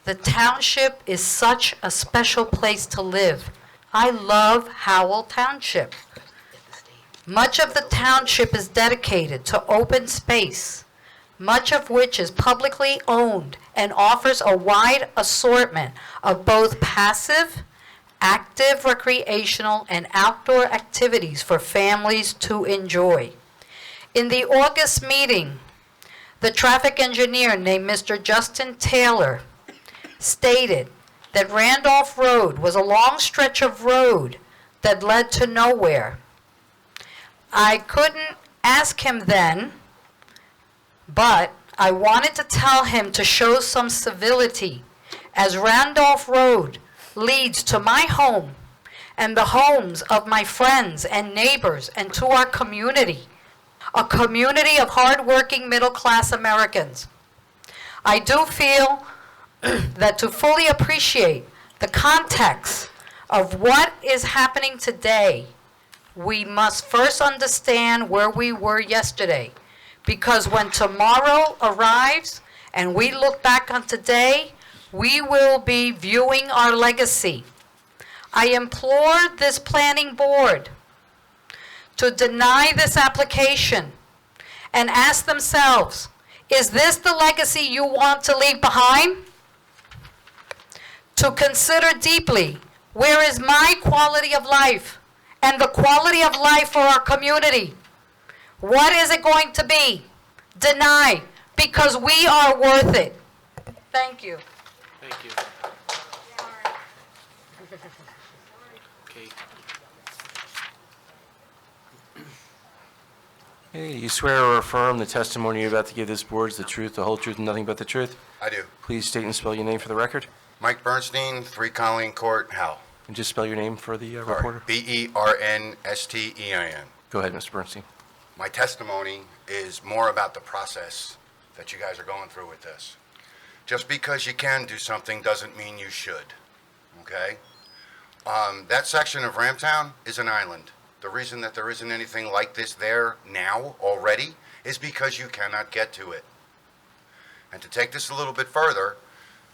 The township is such a special place to live. I love Howell Township. Much of the township is dedicated to open space, much of which is publicly owned and offers a wide assortment of both passive, active recreational, and outdoor activities for families to enjoy. In the August meeting, the traffic engineer named Mr. Justin Taylor stated that Randolph Road was a long stretch of road that led to nowhere. I couldn't ask him then, but I wanted to tell him to show some civility, as Randolph Road leads to my home and the homes of my friends and neighbors and to our community, a community of hardworking middle-class Americans. I do feel that to fully appreciate the context of what is happening today, we must first understand where we were yesterday. Because when tomorrow arrives and we look back on today, we will be viewing our legacy. I implore this planning board to deny this application and ask themselves, is this the legacy you want to leave behind? To consider deeply, where is my quality of life and the quality of life for our community? What is it going to be? Deny, because we are worth it. Thank you. Thank you. Okay. Okay, you swear or affirm the testimony you're about to give this board is the truth, the whole truth, and nothing but the truth? I do. Please state and spell your name for the record. Mike Bernstein, 3 Colleen Court, Howell. And just spell your name for the reporter. Bernstein. Go ahead, Mr. Bernstein. My testimony is more about the process that you guys are going through with this. Just because you can do something doesn't mean you should, okay? That section of Ramtown is an island. The reason that there isn't anything like this there now already is because you cannot get to it. And to take this a little bit further,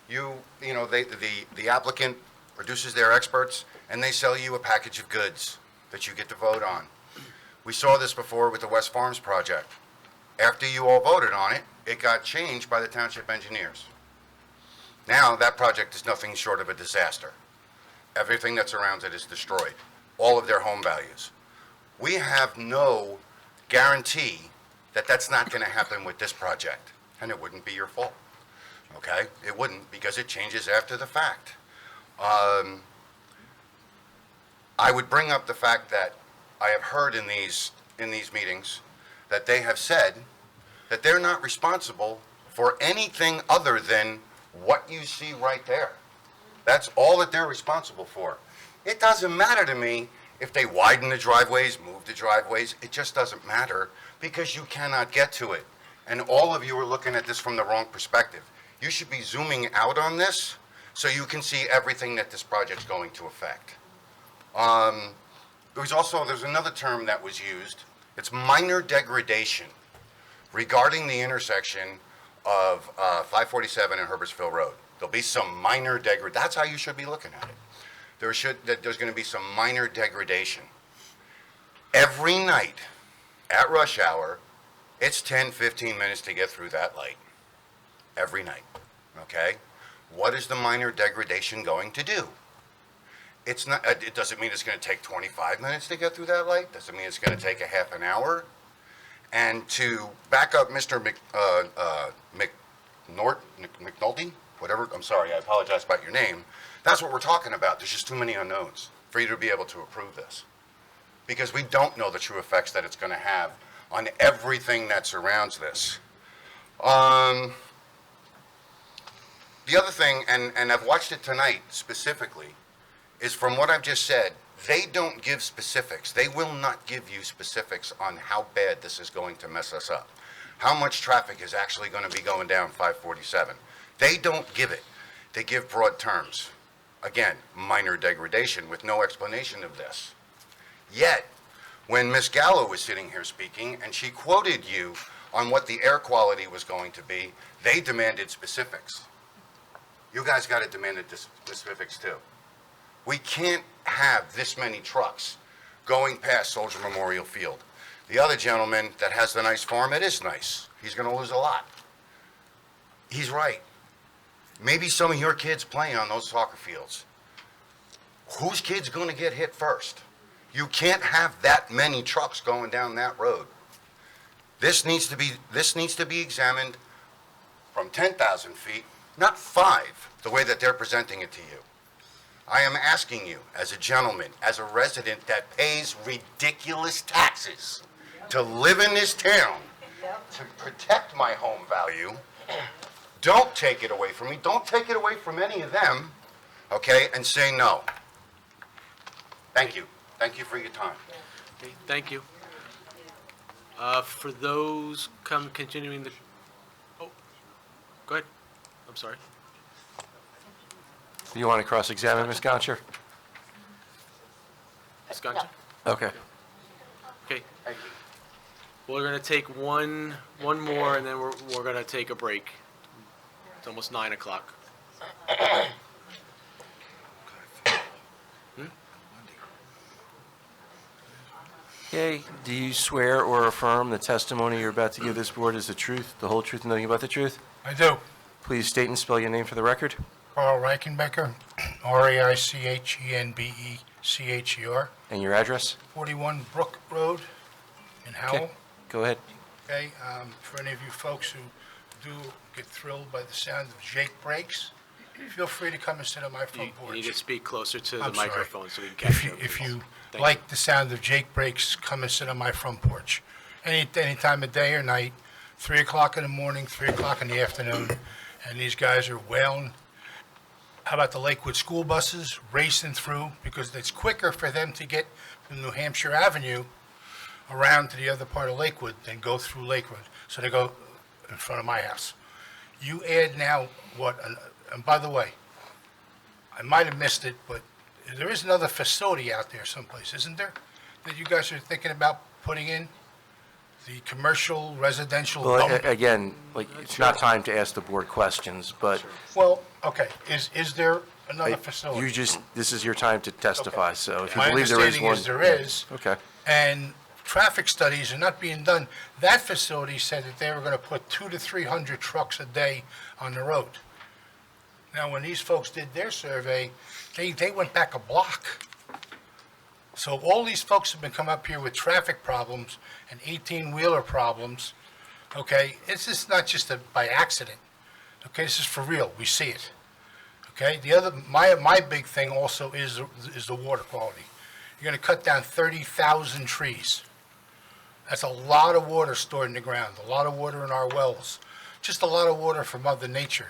the applicant produces their experts and they sell you a package of goods that you get to vote on. We saw this before with the West Farms project. After you all voted on it, it got changed by the township engineers. Now that project is nothing short of a disaster. Everything that surrounds it is destroyed, all of their home values. We have no guarantee that that's not going to happen with this project, and it wouldn't be your fault. Okay? It wouldn't, because it changes after the fact. I would bring up the fact that I have heard in these meetings that they have said that they're not responsible for anything other than what you see right there. That's all that they're responsible for. It doesn't matter to me if they widen the driveways, move the driveways. It just doesn't matter because you cannot get to it. And all of you are looking at this from the wrong perspective. You should be zooming out on this so you can see everything that this project's going to affect. There's another term that was used. It's minor degradation regarding the intersection of 547 and Herbertsville Road. There'll be some minor degradation. That's how you should be looking at it. There's going to be some minor degradation. Every night at rush hour, it's 10, 15 minutes to get through that light. Every night, okay? What is the minor degradation going to do? It doesn't mean it's going to take 25 minutes to get through that light. Doesn't mean it's going to take a half an hour. And to back up Mr. McNulty, whatever, I'm sorry, I apologize about your name. That's what we're talking about. There's just too many unknowns for you to be able to approve this. Because we don't know the true effects that it's going to have on everything that surrounds this. The other thing, and I've watched it tonight specifically, is from what I've just said, they don't give specifics. They will not give you specifics on how bad this is going to mess us up. How much traffic is actually going to be going down 547. They don't give it. They give broad terms. Again, minor degradation with no explanation of this. Yet, when Ms. Gallo was sitting here speaking and she quoted you on what the air quality was going to be, they demanded specifics. You guys got to demand the specifics too. We can't have this many trucks going past Soldier Memorial Field. The other gentleman that has the nice farm, it is nice. He's going to lose a lot. He's right. Maybe some of your kids playing on those soccer fields. Whose kid's going to get hit first? You can't have that many trucks going down that road. This needs to be examined from 10,000 feet, not 5, the way that they're presenting it to you. I am asking you, as a gentleman, as a resident that pays ridiculous taxes to live in this town, to protect my home value, don't take it away from me. Don't take it away from any of them, okay, and say no. Thank you. Thank you for your time. Okay, thank you. For those continuing the, oh, go ahead. I'm sorry. Do you want to cross-examine, Ms. Goncher? Ms. Goncha? Okay. Okay. We're going to take one more, and then we're going to take a break. It's almost 9 o'clock. Okay, do you swear or affirm the testimony you're about to give this board is the truth, the whole truth, and nothing but the truth? I do. Please state and spell your name for the record. Carl Reichenbecker, Reichенbecher, And your address? 41 Brook Road in Howell. Okay, go ahead. Okay, for any of you folks who do get thrilled by the sound of Jake brakes, feel free to come and sit on my front porch. You need to speak closer to the I'm sorry. microphone so we can catch you. If you Thank like the sound of Jake brakes, come and sit on my front porch. Any time of day or night, 3 o'clock in the morning, 3 o'clock in the afternoon, and these guys are wailing. How about the Lakewood school buses racing through? Because it's quicker for them to get from New Hampshire Avenue around to the other part of Lakewood than go through Lakewood. So they go in front of my house. You add now and by the way, I might have missed it, but there is another facility out there someplace, isn't there? That you guys are thinking about putting in? The commercial, residential Well, dump? again, it's not time to ask the board questions, but Well, okay, is there another facility? this is your time to testify, so if you My believe there is understanding one. is there is. Okay. And traffic studies are not being done. That facility said that they were going to put 200 to 300 trucks a day on the road. Now, when these folks did their survey, they went back a block. So all these folks have been coming up here with traffic problems and 18-wheeler problems, okay? This is not just by accident, okay? This is for real. We see it, okay? My big thing also is the water quality. You're going to cut down 30,000 trees. That's a lot of water stored in the ground, a lot of water in our wells, just a lot of water from Mother Nature.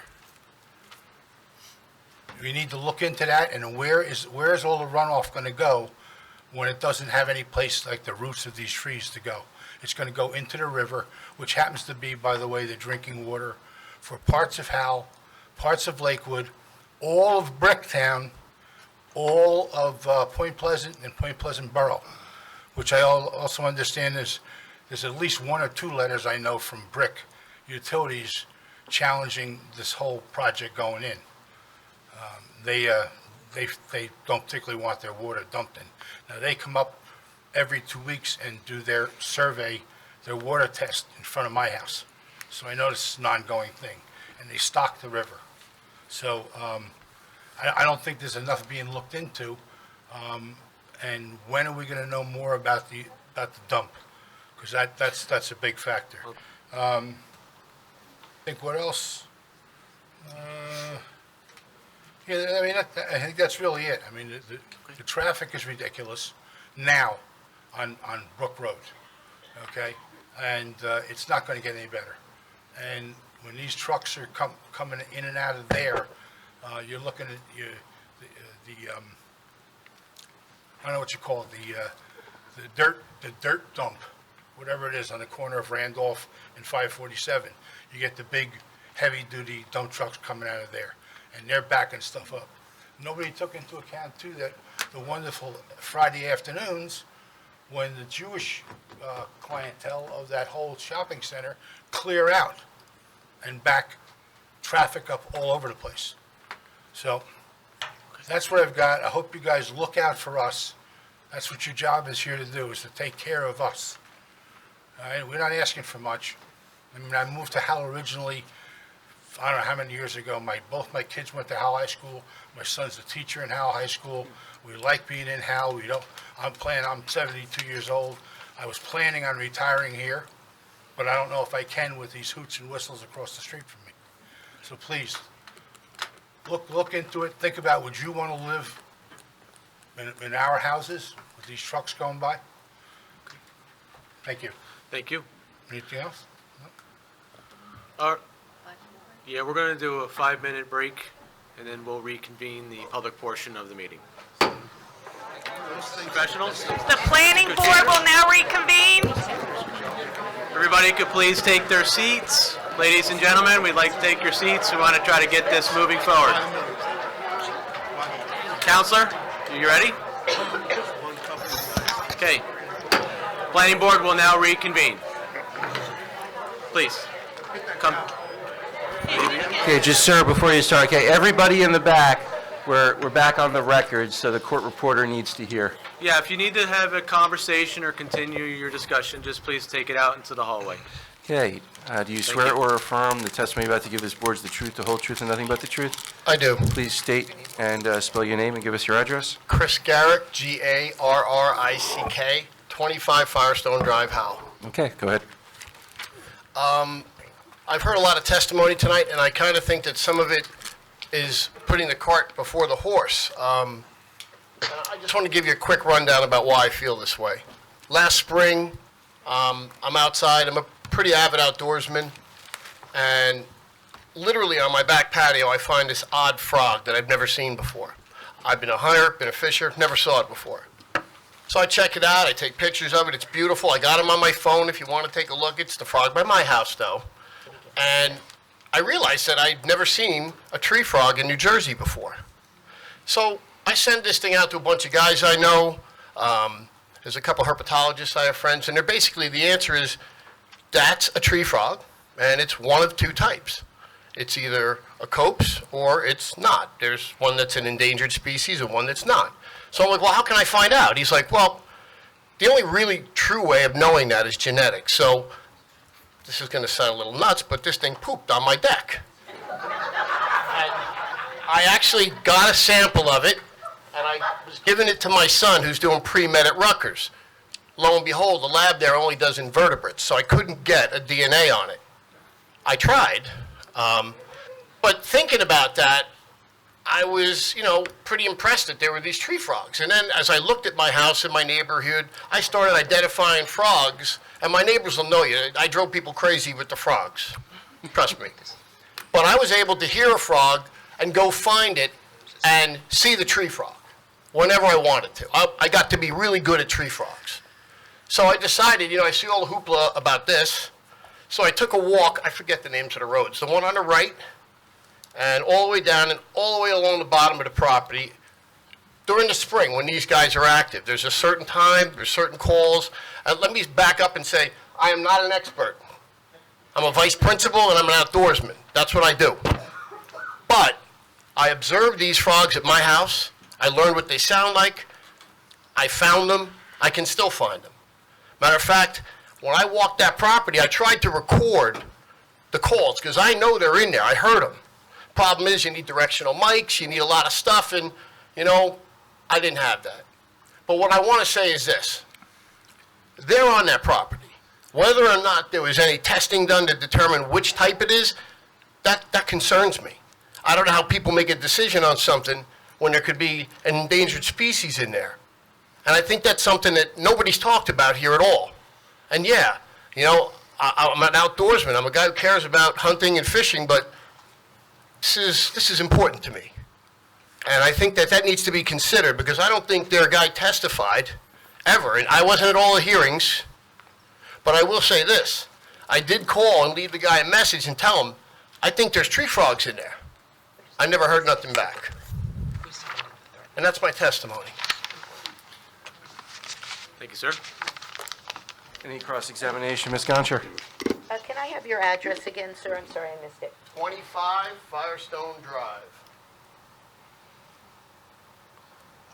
We need to look into that, and where is all the runoff going to go when it doesn't have any place like the roots of these trees to go? It's going to go into the river, which happens to be, by the way, the drinking water for parts of Howell, parts of Lakewood, all of Bricktown, all of Point Pleasant and Point Pleasant Borough, which I also understand there's at least 1 or 2 letters I know from Brick Utilities challenging this whole project going in. They don't particularly want their water dumped in. Now, they come up every 2 weeks and do their survey, their water test in front of my house. So I know this is an ongoing thing, and they stock the river. So I don't think there's enough being looked into. And when are we going to know more about the dump? Because that's a big factor. I think what else? Yeah, I mean, I think that's really it. I mean, the traffic is ridiculous now on Brook Road, okay? And it's not going to get any better. And when these trucks are coming in and out of there, you're looking at I don't know what you call it, the dirt dump, whatever it is, on the corner of Randolph and 547. You get the big, heavy-duty dump trucks coming out of there, and they're backing stuff up. Nobody took into account, too, that the wonderful Friday afternoons, when the Jewish clientele of that whole shopping center clear out and back traffic up all over the place. So that's what I've got. I hope you guys look out for us. That's what your job is here to do, is to take care of us. All right? We're not asking for much. I mean, I moved to Howell originally, I don't know how many years ago. Both my kids went to Howell High School. My son's a teacher in Howell High School. We like being in Howell. I'm 72 years old. I was planning on retiring here, but I don't know if I can with these hoots and whistles across the street from me. So please, look into it. Think about, would you want to live in our houses with these trucks going by? Thank you. Thank you. Anything else? Yeah, we're going to do a 5-minute break, and then we'll reconvene the public portion of the meeting. Professionals? The planning board will now reconvene. Everybody could please take their seats. Ladies and gentlemen, we'd like to take your seats. We want to try to get this moving forward. Counselor, are you ready? Okay. Planning board will now reconvene. Please, come. Okay, just sir, before you start, okay, everybody in the back, we're back on the record, so the court reporter needs to hear. Yeah, if you need to have a conversation or continue your discussion, just please take it out into the hallway. Okay, do you swear or affirm the testimony you're about to give this board is the truth, the whole truth, and nothing but the truth? I do. Please state and spell your name and give us your address. Chris Garrick, Garrick, 25 Firestone Drive, Howell. Okay, go ahead. I've heard a lot of testimony tonight, and I kind of think that some of it is putting the cart before the horse. I just want to give you a quick rundown about why I feel this way. Last spring, I'm outside. I'm a pretty avid outdoorsman, and literally on my back patio, I find this odd frog that I've never seen before. I've been a hunter, been a fisher, never saw it before. So I check it out. I take pictures of it. It's beautiful. I got them on my phone if you want to take a look. It's the frog by my house, though. And I realized that I'd never seen a tree frog in New Jersey before. So I send this thing out to a bunch of guys I know. There's a couple herpetologists I have friends, and they're basically, the answer is, that's a tree frog, and it's one of two types. It's either a copse or it's not. There's one that's an endangered species and one that's not. So I'm like, well, how can I find out? He's like, well, the only really true way of knowing that is genetics. So this is going to sound a little nuts, but this thing pooped on my deck. I actually got a sample of it, and I was giving it to my son, who's doing pre-med at Rutgers. Lo and behold, the lab there only does invertebrates, so I couldn't get a DNA on it. I tried, but thinking about that, I was, pretty impressed that there were these tree frogs. And then as I looked at my house and my neighborhood, I started identifying frogs. And my neighbors will know you. I drove people crazy with the frogs. Trust me. But I was able to hear a frog and go find it and see the tree frog whenever I wanted to. I got to be really good at tree frogs. So I decided, I see all the hoopla about this. So I took a walk. I forget the names of the roads. The one on the right, and all the way down and all the way along the bottom of the property during the spring when these guys are active. There's a certain time, there's certain calls. Let me back up and say, I am not an expert. I'm a vice principal and I'm an outdoorsman. That's what I do. But I observed these frogs at my house. I learned what they sound like. I found them. I can still find them. Matter of fact, when I walked that property, I tried to record the calls because I know they're in there. I heard them. Problem is, you need directional mics, you need a lot of stuff, and, I didn't have that. But what I want to say is this. They're on that property. Whether or not there was any testing done to determine which type it is, that concerns me. I don't know how people make a decision on something when there could be an endangered species in there. And I think that's something that nobody's talked about here at all. And yeah, I'm an outdoorsman. I'm a guy who cares about hunting and fishing, but this is important to me. And I think that that needs to be considered, because I don't think their guy testified ever. And I wasn't at all the hearings, but I will say this. I did call and leave the guy a message and tell him, I think there's tree frogs in there. I never heard nothing back. And that's my testimony. Thank you, sir. Any cross-examination, Ms. Gonchar? Can I have your address again, sir? I'm sorry, I missed it. 25 Firestone Drive.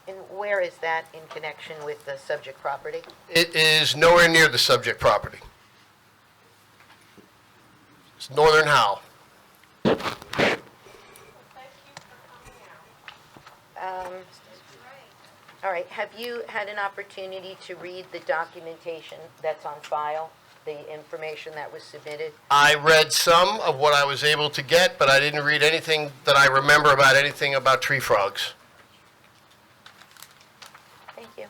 And where is that in connection with the subject property? It is nowhere near the subject property. It's northern Howell. All right, have you had an opportunity to read the documentation that's on file, the information that was submitted? I read some of what I was able to get, but I didn't read anything that I remember about anything about tree frogs. Thank you.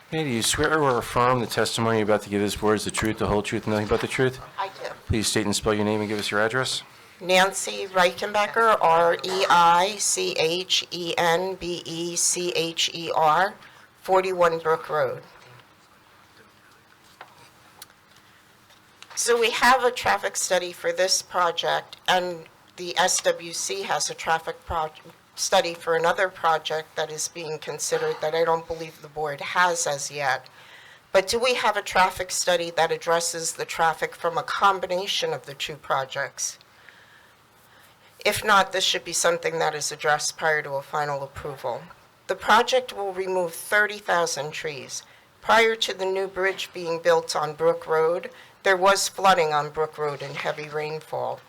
Okay, do you swear or affirm the testimony you're about to give this board is the truth, the whole truth, and nothing but the truth? I do. Please state and spell your name and give us your address. Nancy Reichenbecker, Reicenbecher, 41 Brook Road. So we have a traffic study for this project, and the SWC has a traffic study for another project that is being considered that I don't believe the board has as yet. But do we have a traffic study that addresses the traffic from a combination of the two projects? If not, this should be something that is addressed prior to a final approval. The project will remove 30,000 trees. Prior to the new bridge being built on Brook Road, there was flooding on Brook Road and heavy rainfall.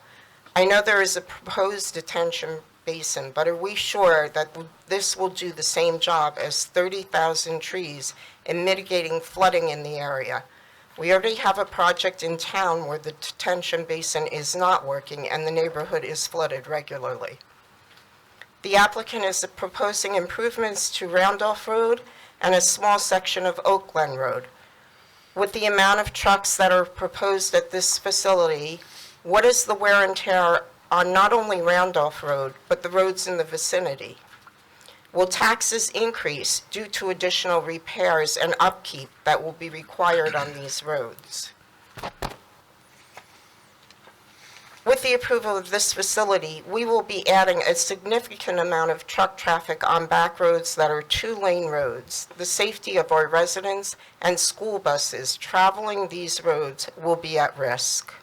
I know there is a proposed detention basin, but are we sure that this will do the same job as 30,000 trees in mitigating flooding in the area? We already have a project in town where the detention basin is not working and the neighborhood is flooded regularly. The applicant is proposing improvements to Randolph Road and a small section of Oak Glen Road. With the amount of trucks that are proposed at this facility, what is the wear and tear on not only Randolph Road, but the roads in the vicinity? Will taxes increase due to additional repairs and upkeep that will be required on these roads? With the approval of this facility, we will be adding a significant amount of truck traffic on back roads that are two-lane roads. The safety of our residents and school buses traveling these roads will be at risk.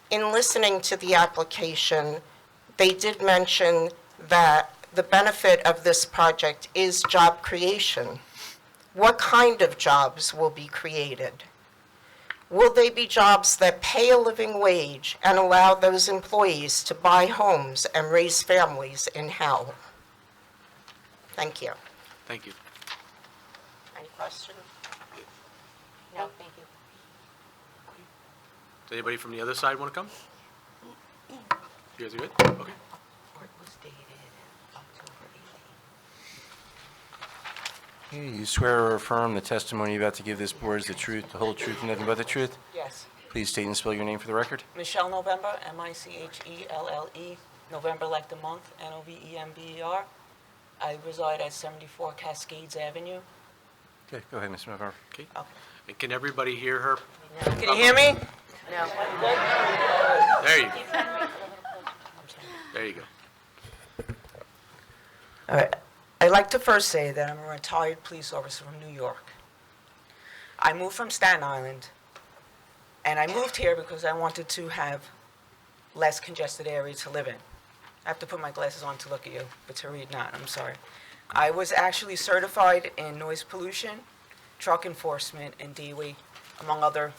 In listening to the application, they did mention that the benefit of this project is job creation. What kind of jobs will be created? Will they be jobs that pay a living wage and allow those employees to buy homes and raise families in Howell? Thank you. Thank you. Any questions? No, thank you. Does anybody from the other side want to come? You guys are good? Okay. Okay, you swear or affirm the testimony you're about to give this board is the truth, the whole truth, and nothing but the truth? Yes. Please state and spell your name for the record. Michelle November, Michelle, November like the month, November. I reside at 74 Cascades Avenue. Okay, go ahead, Ms. November. Okay. And can everybody hear her? Can you hear me? No. There you go. There you go. All right. I'd like to first say that I'm a retired police officer from New York. I moved from Staten Island, and I moved here because I wanted to have less congested area to live in. I have to put my glasses on to look at you, but to read not, I'm sorry. I was actually certified in noise pollution, truck enforcement, and DOE, among other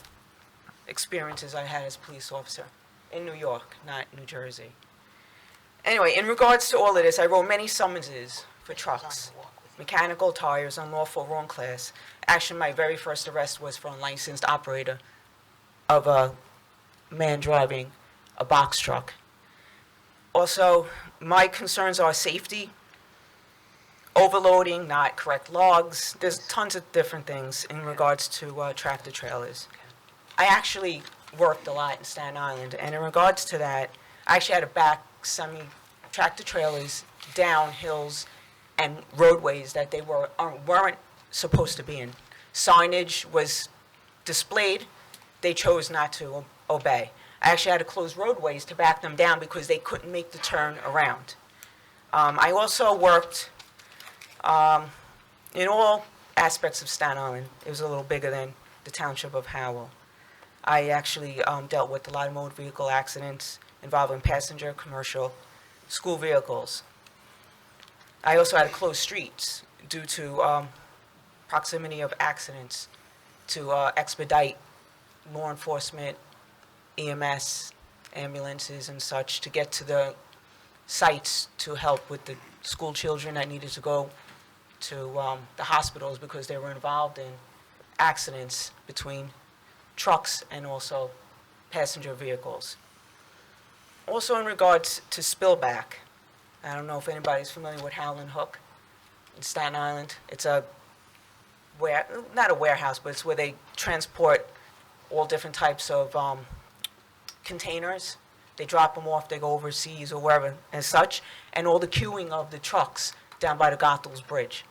experiences I had as a police officer in New York, not New Jersey. Anyway, in regards to all of this, I wrote many summonses for trucks, mechanical tires, unlawful wrong class. Actually, my very first arrest was for an unlicensed operator of a man driving a box truck. Also, my concerns are safety, overloading, not correct logs. There's tons of different things in regards to tractor trailers. I actually worked a lot in Staten Island, and in regards to that, I actually had to back tractor trailers down hills and roadways that they weren't supposed to be in. Signage was displayed, they chose not to obey. I actually had to close roadways to back them down because they couldn't make the turn around. I also worked in all aspects of Staten Island. It was a little bigger than the township of Howell. I actually dealt with a lot of motor vehicle accidents involving passenger, commercial, school vehicles. I also had to close streets due to proximity of accidents to expedite law enforcement, EMS, ambulances and such to get to the sites to help with the school children that needed to go to the hospitals because they were involved in accidents between trucks and also passenger vehicles. Also in regards to spillback, I don't know if anybody's familiar with Howland Hook in Staten Island. It's not a warehouse, but it's where they transport all different types of containers. They drop them off, they go overseas or wherever and such, and all the queuing of the trucks down by the Goethals Bridge.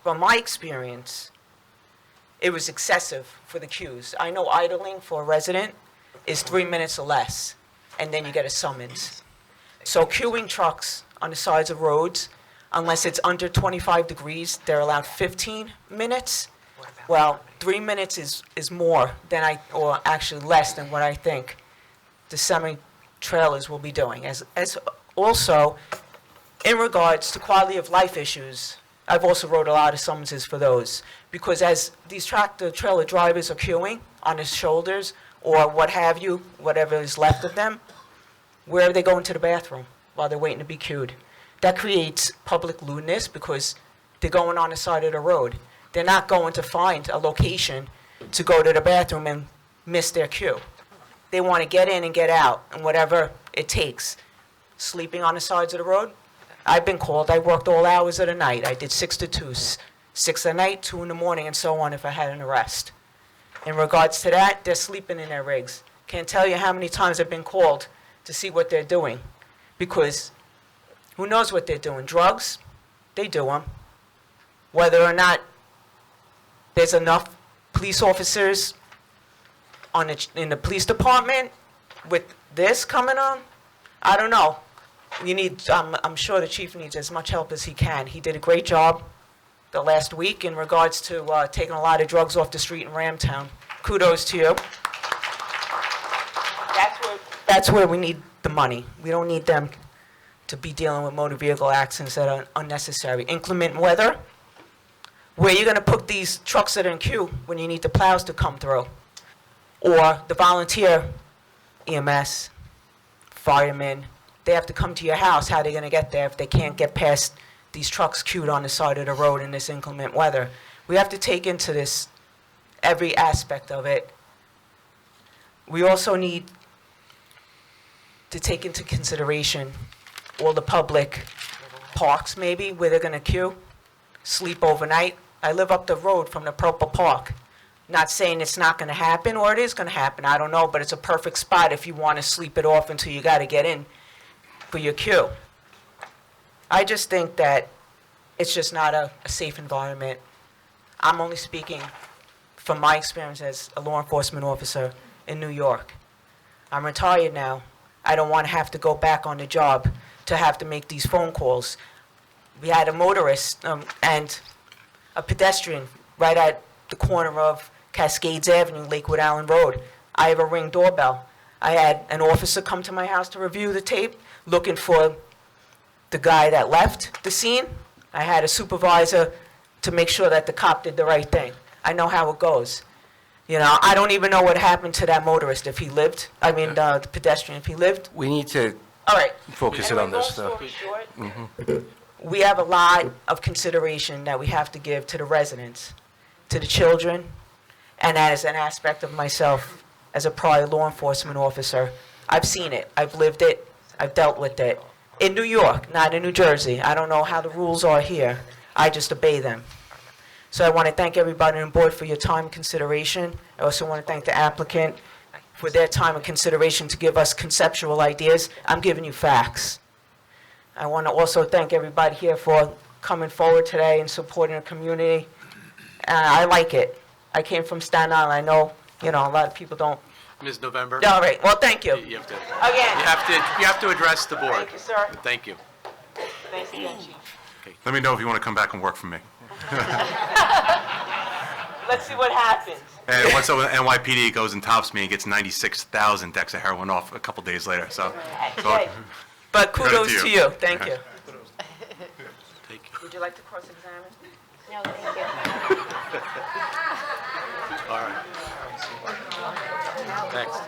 From my experience, it was excessive for the queues. I know idling for a resident is 3 minutes or less, and then you get a summons. So queuing trucks on the sides of roads, unless it's under 25 degrees, they're allowed 15 minutes. Well, 3 minutes is more than or actually less than what I think the semi-trailers will be doing. As also, in regards to quality of life issues, I've also wrote a lot of summonses for those. Because as these tractor trailer drivers are queuing on his shoulders, or what have you, whatever is left of them, where are they going to the bathroom while they're waiting to be queued? That creates public lewdness because they're going on the side of the road. They're not going to find a location to go to the bathroom and miss their queue. They want to get in and get out, and whatever it takes. Sleeping on the sides of the road, I've been called. I worked all hours of the night. I did 6 to 2, 6 at night, 2 in the morning, and so on if I had an arrest. In regards to that, they're sleeping in their rigs. Can't tell you how many times I've been called to see what they're doing. Because who knows what they're doing? Drugs? They do them. Whether or not there's enough police officers in the police department with this coming on, I don't know. I'm sure the chief needs as much help as he can. He did a great job the last week in regards to taking a lot of drugs off the street in Ramtown. Kudos to you. That's where we need the money. We don't need them to be dealing with motor vehicle accidents that are unnecessary. Inclement weather, where you're going to put these trucks that are in queue when you need the plows to come through. Or the volunteer EMS, firemen, they have to come to your house. How are they going to get there if they can't get past these trucks queued on the side of the road in this inclement weather? We have to take into this every aspect of it. We also need to take into consideration all the public parks maybe where they're going to queue, sleep overnight. I live up the road from the Purple Park. Not saying it's not going to happen or it is going to happen, I don't know, but it's a perfect spot if you want to sleep it off until you got to get in for your queue. I just think that it's just not a safe environment. I'm only speaking from my experience as a law enforcement officer in New York. I'm retired now. I don't want to have to go back on the job to have to make these phone calls. We had a motorist and a pedestrian right at the corner of Cascades Avenue, Lakewood Allen Road. I have a Ring doorbell. I had an officer come to my house to review the tape, looking for the guy that left the scene. I had a supervisor to make sure that the cop did the right thing. I know how it goes. You know, I don't even know what happened to that motorist if he lived. I mean, the pedestrian, if he lived. We need to All right. focus it on this stuff. We have a lot of consideration that we have to give to the residents, to the children, and as an aspect of myself as a prior law enforcement officer. I've seen it. I've lived it. I've dealt with it. In New York, not in New Jersey. I don't know how the rules are here. I just obey them. So I want to thank everybody on board for your time and consideration. I also want to thank the applicant for their time and consideration to give us conceptual ideas. I'm giving you facts. I want to also thank everybody here for coming forward today and supporting the community. I like it. I came from Staten Island. I know, a lot of people don't. Ms. November? All right, well, thank you. You have to, Again. you have to address the board. Thank you, sir. Thank you. Thanks again, Chief. Let me know if you want to come back and work for me. Let's see what happens. And once NYPD goes and tops me and gets 96,000 decks of heroin off a couple days later, so. Okay. But Credit kudos to you. Thank you. Would you like to cross-examine? No, thank you. All right. Next.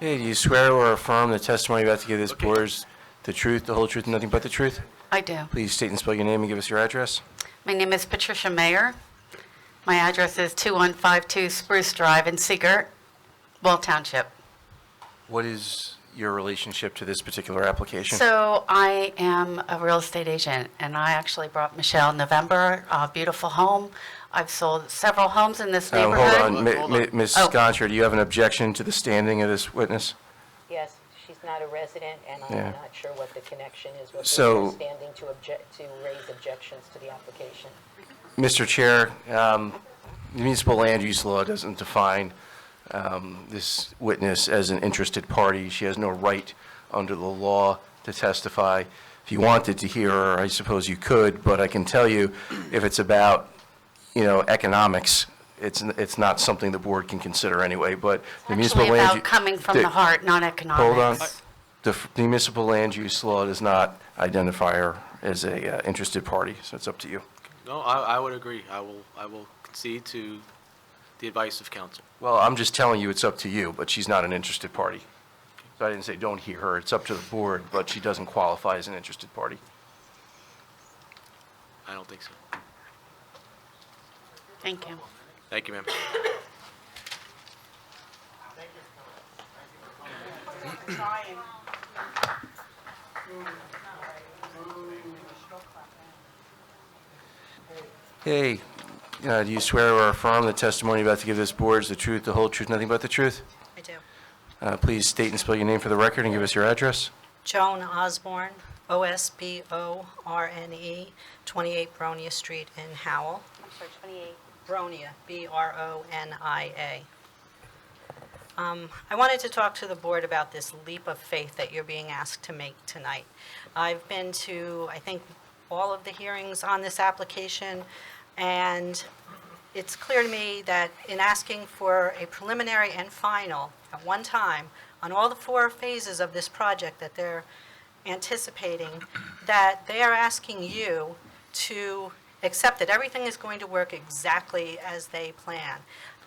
Hey, do you swear or affirm the testimony you're about to give this board is the truth, the whole truth, and nothing but the truth? I do. Please state and spell your name and give us your address. My name is Patricia Mayer. My address is 2152 Spruce Drive in Seagirt, Howell Township. What is your relationship to this particular application? So I am a real estate agent, and I actually brought Michelle in November, a beautiful home. I've sold several homes in this neighborhood. Hold on. Ms. Oh. Sconcher, do you have an objection to the standing of this witness? Yes, she's not a resident, and I'm Yeah. not sure what the connection is with So- her standing to raise objections to the application. Mr. Chair, the municipal land use law doesn't define this witness as an interested party. She has no right under the law to testify. If you wanted to hear her, I suppose you could, but I can tell you, if it's about, economics, it's not something the board can consider anyway, but the municipal Actually land. about coming from the heart, not economics. Hold on. The municipal land use law does not identify her as a interested party, so it's up to you. No, I would agree. I will concede to the advice of counsel. Well, I'm just telling you it's up to you, but she's not an interested party. So I didn't say don't hear her. It's up to the board, but she doesn't qualify as an interested party. I don't think so. Thank you. Thank you, ma'am. Hey, do you swear or affirm the testimony you're about to give this board is the truth, the whole truth, nothing but the truth? I do. Please state and spell your name for the record and give us your address. Joan Osborne, Osborne, 28 Bronia Street in Howell. I'm sorry, 28. Bronia, Bronia. I wanted to talk to the board about this leap of faith that you're being asked to make tonight. I've been to, I think, all of the hearings on this application, and it's clear to me that in asking for a preliminary and final at one time on all the 4 phases of this project that they're anticipating, that they are asking you to accept that everything is going to work exactly as they plan.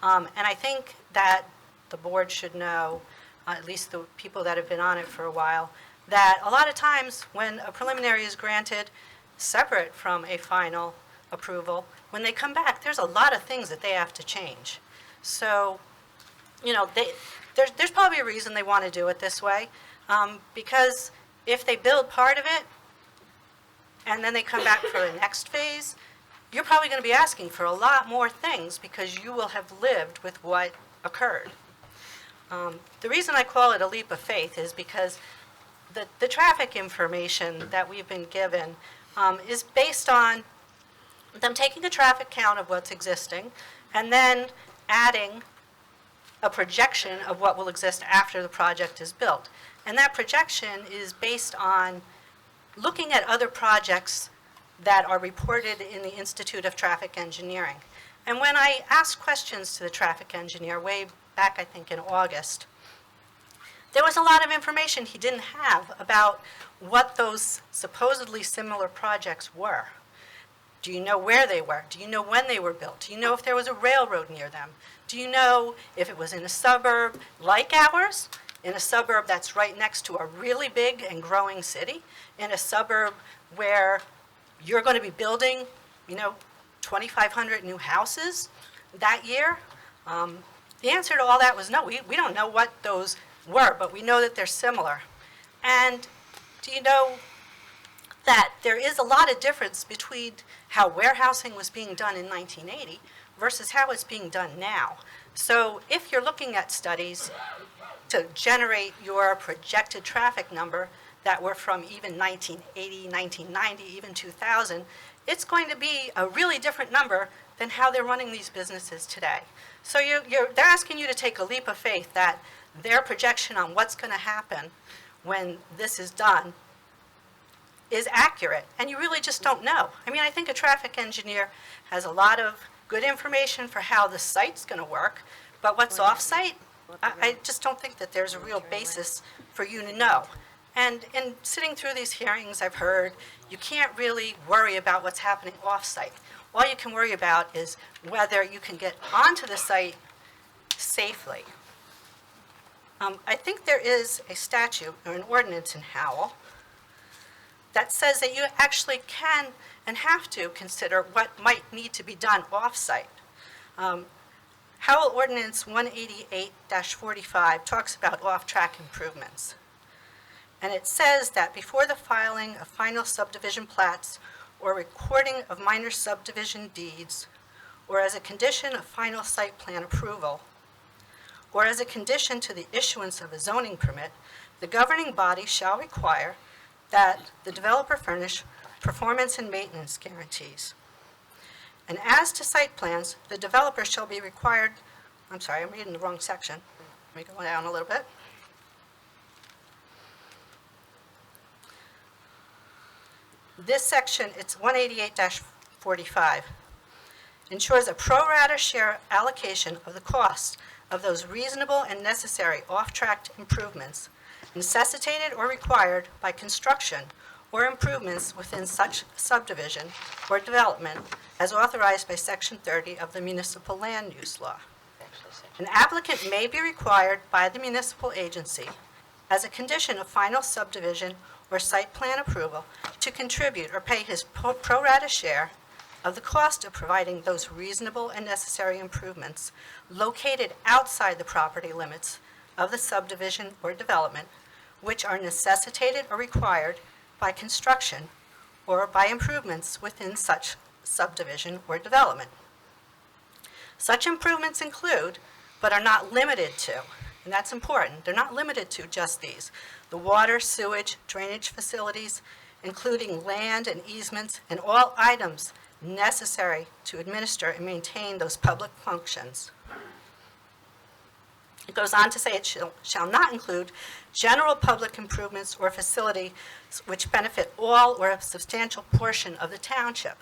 And I think that the board should know, at least the people that have been on it for a while, that a lot of times when a preliminary is granted separate from a final approval, when they come back, there's a lot of things that they have to change. So, there's probably a reason they want to do it this way, because if they build part of it and then they come back for the next phase, you're probably going to be asking for a lot more things because you will have lived with what occurred. The reason I call it a leap of faith is because the traffic information that we've been given is based on them taking a traffic count of what's existing and then adding a projection of what will exist after the project is built. And that projection is based on looking at other projects that are reported in the Institute of Traffic Engineering. And when I asked questions to the traffic engineer way back, I think in August, there was a lot of information he didn't have about what those supposedly similar projects were. Do you know where they were? Do you know when they were built? Do you know if there was a railroad near them? Do you know if it was in a suburb like ours, in a suburb that's right next to a really big and growing city, in a suburb where you're going to be building, 2,500 new houses that year? The answer to all that was no. We don't know what those were, but we know that they're similar. And do you know that there is a lot of difference between how warehousing was being done in 1980 versus how it's being done now? So if you're looking at studies to generate your projected traffic number that were from even 1980, 1990, even 2000, it's going to be a really different number than how they're running these businesses today. So they're asking you to take a leap of faith that their projection on what's going to happen when this is done is accurate, and you really just don't know. I mean, I think a traffic engineer has a lot of good information for how the site's going to work, but what's off-site, I just don't think that there's a real basis for you to know. And in sitting through these hearings, I've heard you can't really worry about what's happening off-site. All you can worry about is whether you can get onto the site safely. I think there is a statute or an ordinance in Howell that says that you actually can and have to consider what might need to be done off-site. Howell Ordinance 188-45 talks about off-track improvements. And it says that before the filing of final subdivision plats or recording of minor subdivision deeds, or as a condition of final site plan approval, or as a condition to the issuance of a zoning permit, the governing body shall require that the developer furnish performance and maintenance guarantees. And as to site plans, the developer shall be required, I'm sorry, I'm reading the wrong section. Let me go down a little bit. This section, it's 188-45, ensures a pro rata share allocation of the cost of those reasonable and necessary off-track improvements necessitated or required by construction or improvements within such subdivision or development as authorized by Section 30 of the Municipal Land Use Law. An applicant may be required by the municipal agency as a condition of final subdivision or site plan approval to contribute or pay his pro rata share of the cost of providing those reasonable and necessary improvements located outside the property limits of the subdivision or development, which are necessitated or required by construction or by improvements within such subdivision or development. Such improvements include, but are not limited to, and that's important, they're not limited to just these, the water, sewage, drainage facilities, including land and easements, and all items necessary to administer and maintain those public functions. It goes on to say it shall not include general public improvements or facilities which benefit all or a substantial portion of the township.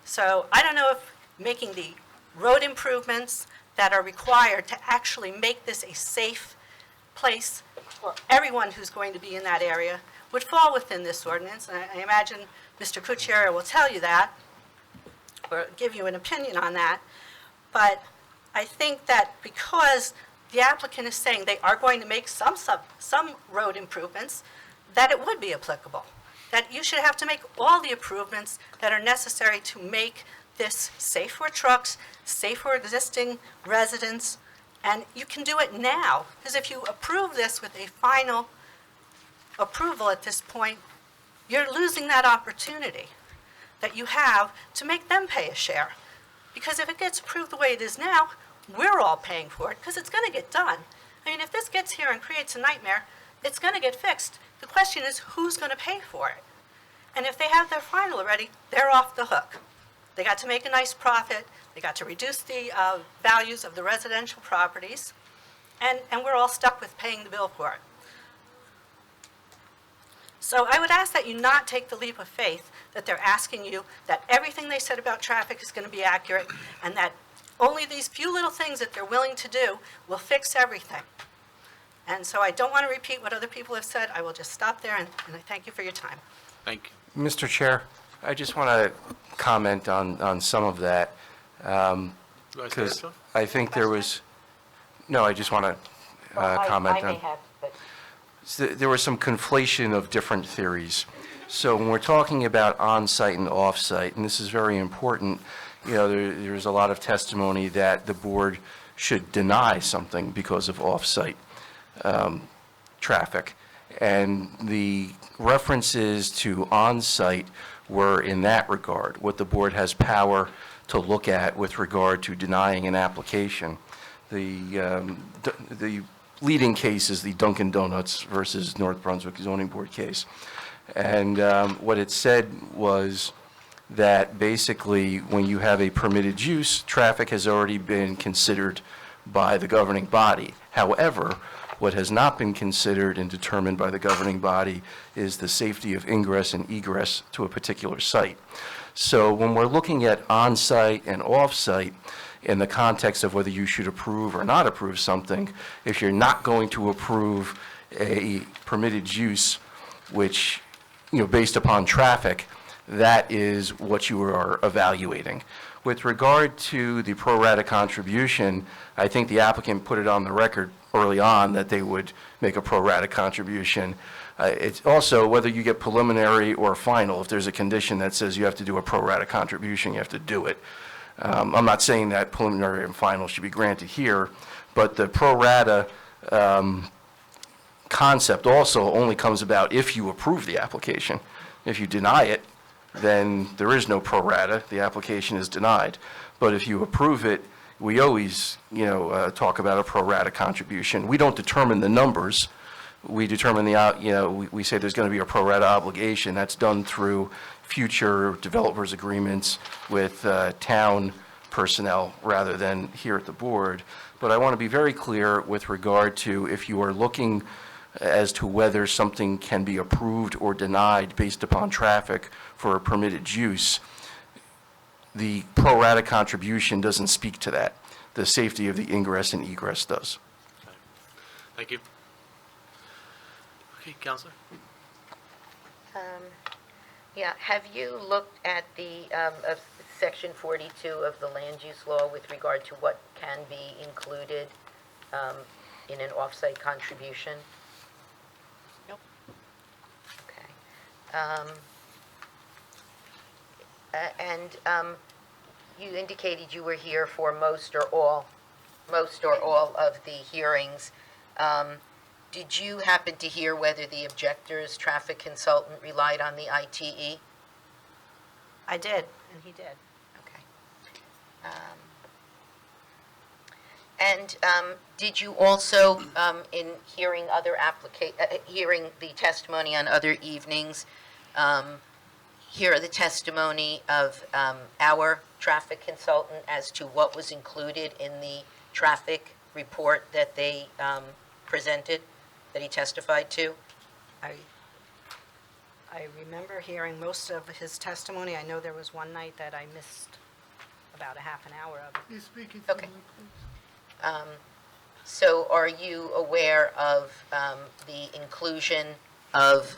So I don't know if making the road improvements that are required to actually make this a safe place for everyone who's going to be in that area would fall within this ordinance. And I imagine Mr. Cucchiaro will tell you that or give you an opinion on that. But I think that because the applicant is saying they are going to make some road improvements, that it would be applicable. That you should have to make all the improvements that are necessary to make this safe for trucks, safe for existing residents, and you can do it now. Because if you approve this with a final approval at this point, you're losing that opportunity that you have to make them pay a share. Because if it gets approved the way it is now, we're all paying for it because it's going to get done. I mean, if this gets here and creates a nightmare, it's going to get fixed. The question is, who's going to pay for it? And if they have their final already, they're off the hook. They got to make a nice profit. They got to reduce the values of the residential properties. And we're all stuck with paying the bill for it. So I would ask that you not take the leap of faith that they're asking you that everything they said about traffic is going to be accurate and that only these few little things that they're willing to do will fix everything. And so I don't want to repeat what other people have said. I will just stop there, and I thank you for your time. Thank you. Mr. Chair, I just want to comment on some of that. Because I think there was, no, I just want to comment on. I may have, but. So there was some conflation of different theories. So when we're talking about on-site and off-site, and this is very important, you know, there's a lot of testimony that the board should deny something because of off-site. traffic. And the references to on-site were in that regard, what the board has power to look at with regard to denying an application. The leading case is the Dunkin' Donuts versus North Brunswick zoning board case. And what it said was that basically when you have a permitted use, traffic has already been considered by the governing body. However, what has not been considered and determined by the governing body is the safety of ingress and egress to a particular site. So when we're looking at on-site and off-site in the context of whether you should approve or not approve something, if you're not going to approve a permitted use, which, based upon traffic, that is what you are evaluating. With regard to the pro rata contribution, I think the applicant put it on the record early on that they would make a pro rata contribution. It's also whether you get preliminary or final. If there's a condition that says you have to do a pro rata contribution, you have to do it. I'm not saying that preliminary and final should be granted here, but the pro rata concept also only comes about if you approve the application. If you deny it, then there is no pro rata, the application is denied. But if you approve it, we always, talk about a pro rata contribution. We don't determine the numbers. We determine we say there's going to be a pro rata obligation. That's done through future developers agreements with town personnel rather than here at the board. But I want to be very clear with regard to if you are looking as to whether something can be approved or denied based upon traffic for a permitted use, the pro rata contribution doesn't speak to that. The safety of the ingress and egress does. Thank you. Okay, Counselor? Yeah, have you looked at the, of Section 42 of the land use law with regard to what can be included in an off-site contribution? Nope. Okay. You indicated you were here for most or all of the hearings. Did you happen to hear whether the objector's traffic consultant relied on the ITE? I did, and he did. Okay. Did you also, in hearing hearing the testimony on other evenings, hear the testimony of our traffic consultant as to what was included in the traffic report that they presented, that he testified to? I remember hearing most of his testimony. I know there was one night that I missed about a half an hour of it. Okay. So are you aware of the inclusion of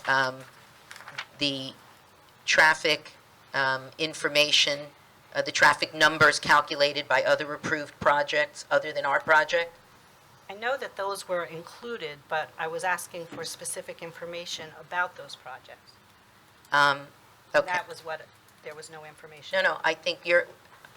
the traffic information, the traffic numbers calculated by other approved projects other than our project? I know that those were included, but I was asking for specific information about those projects. Okay. That was what, there was no information. No, I think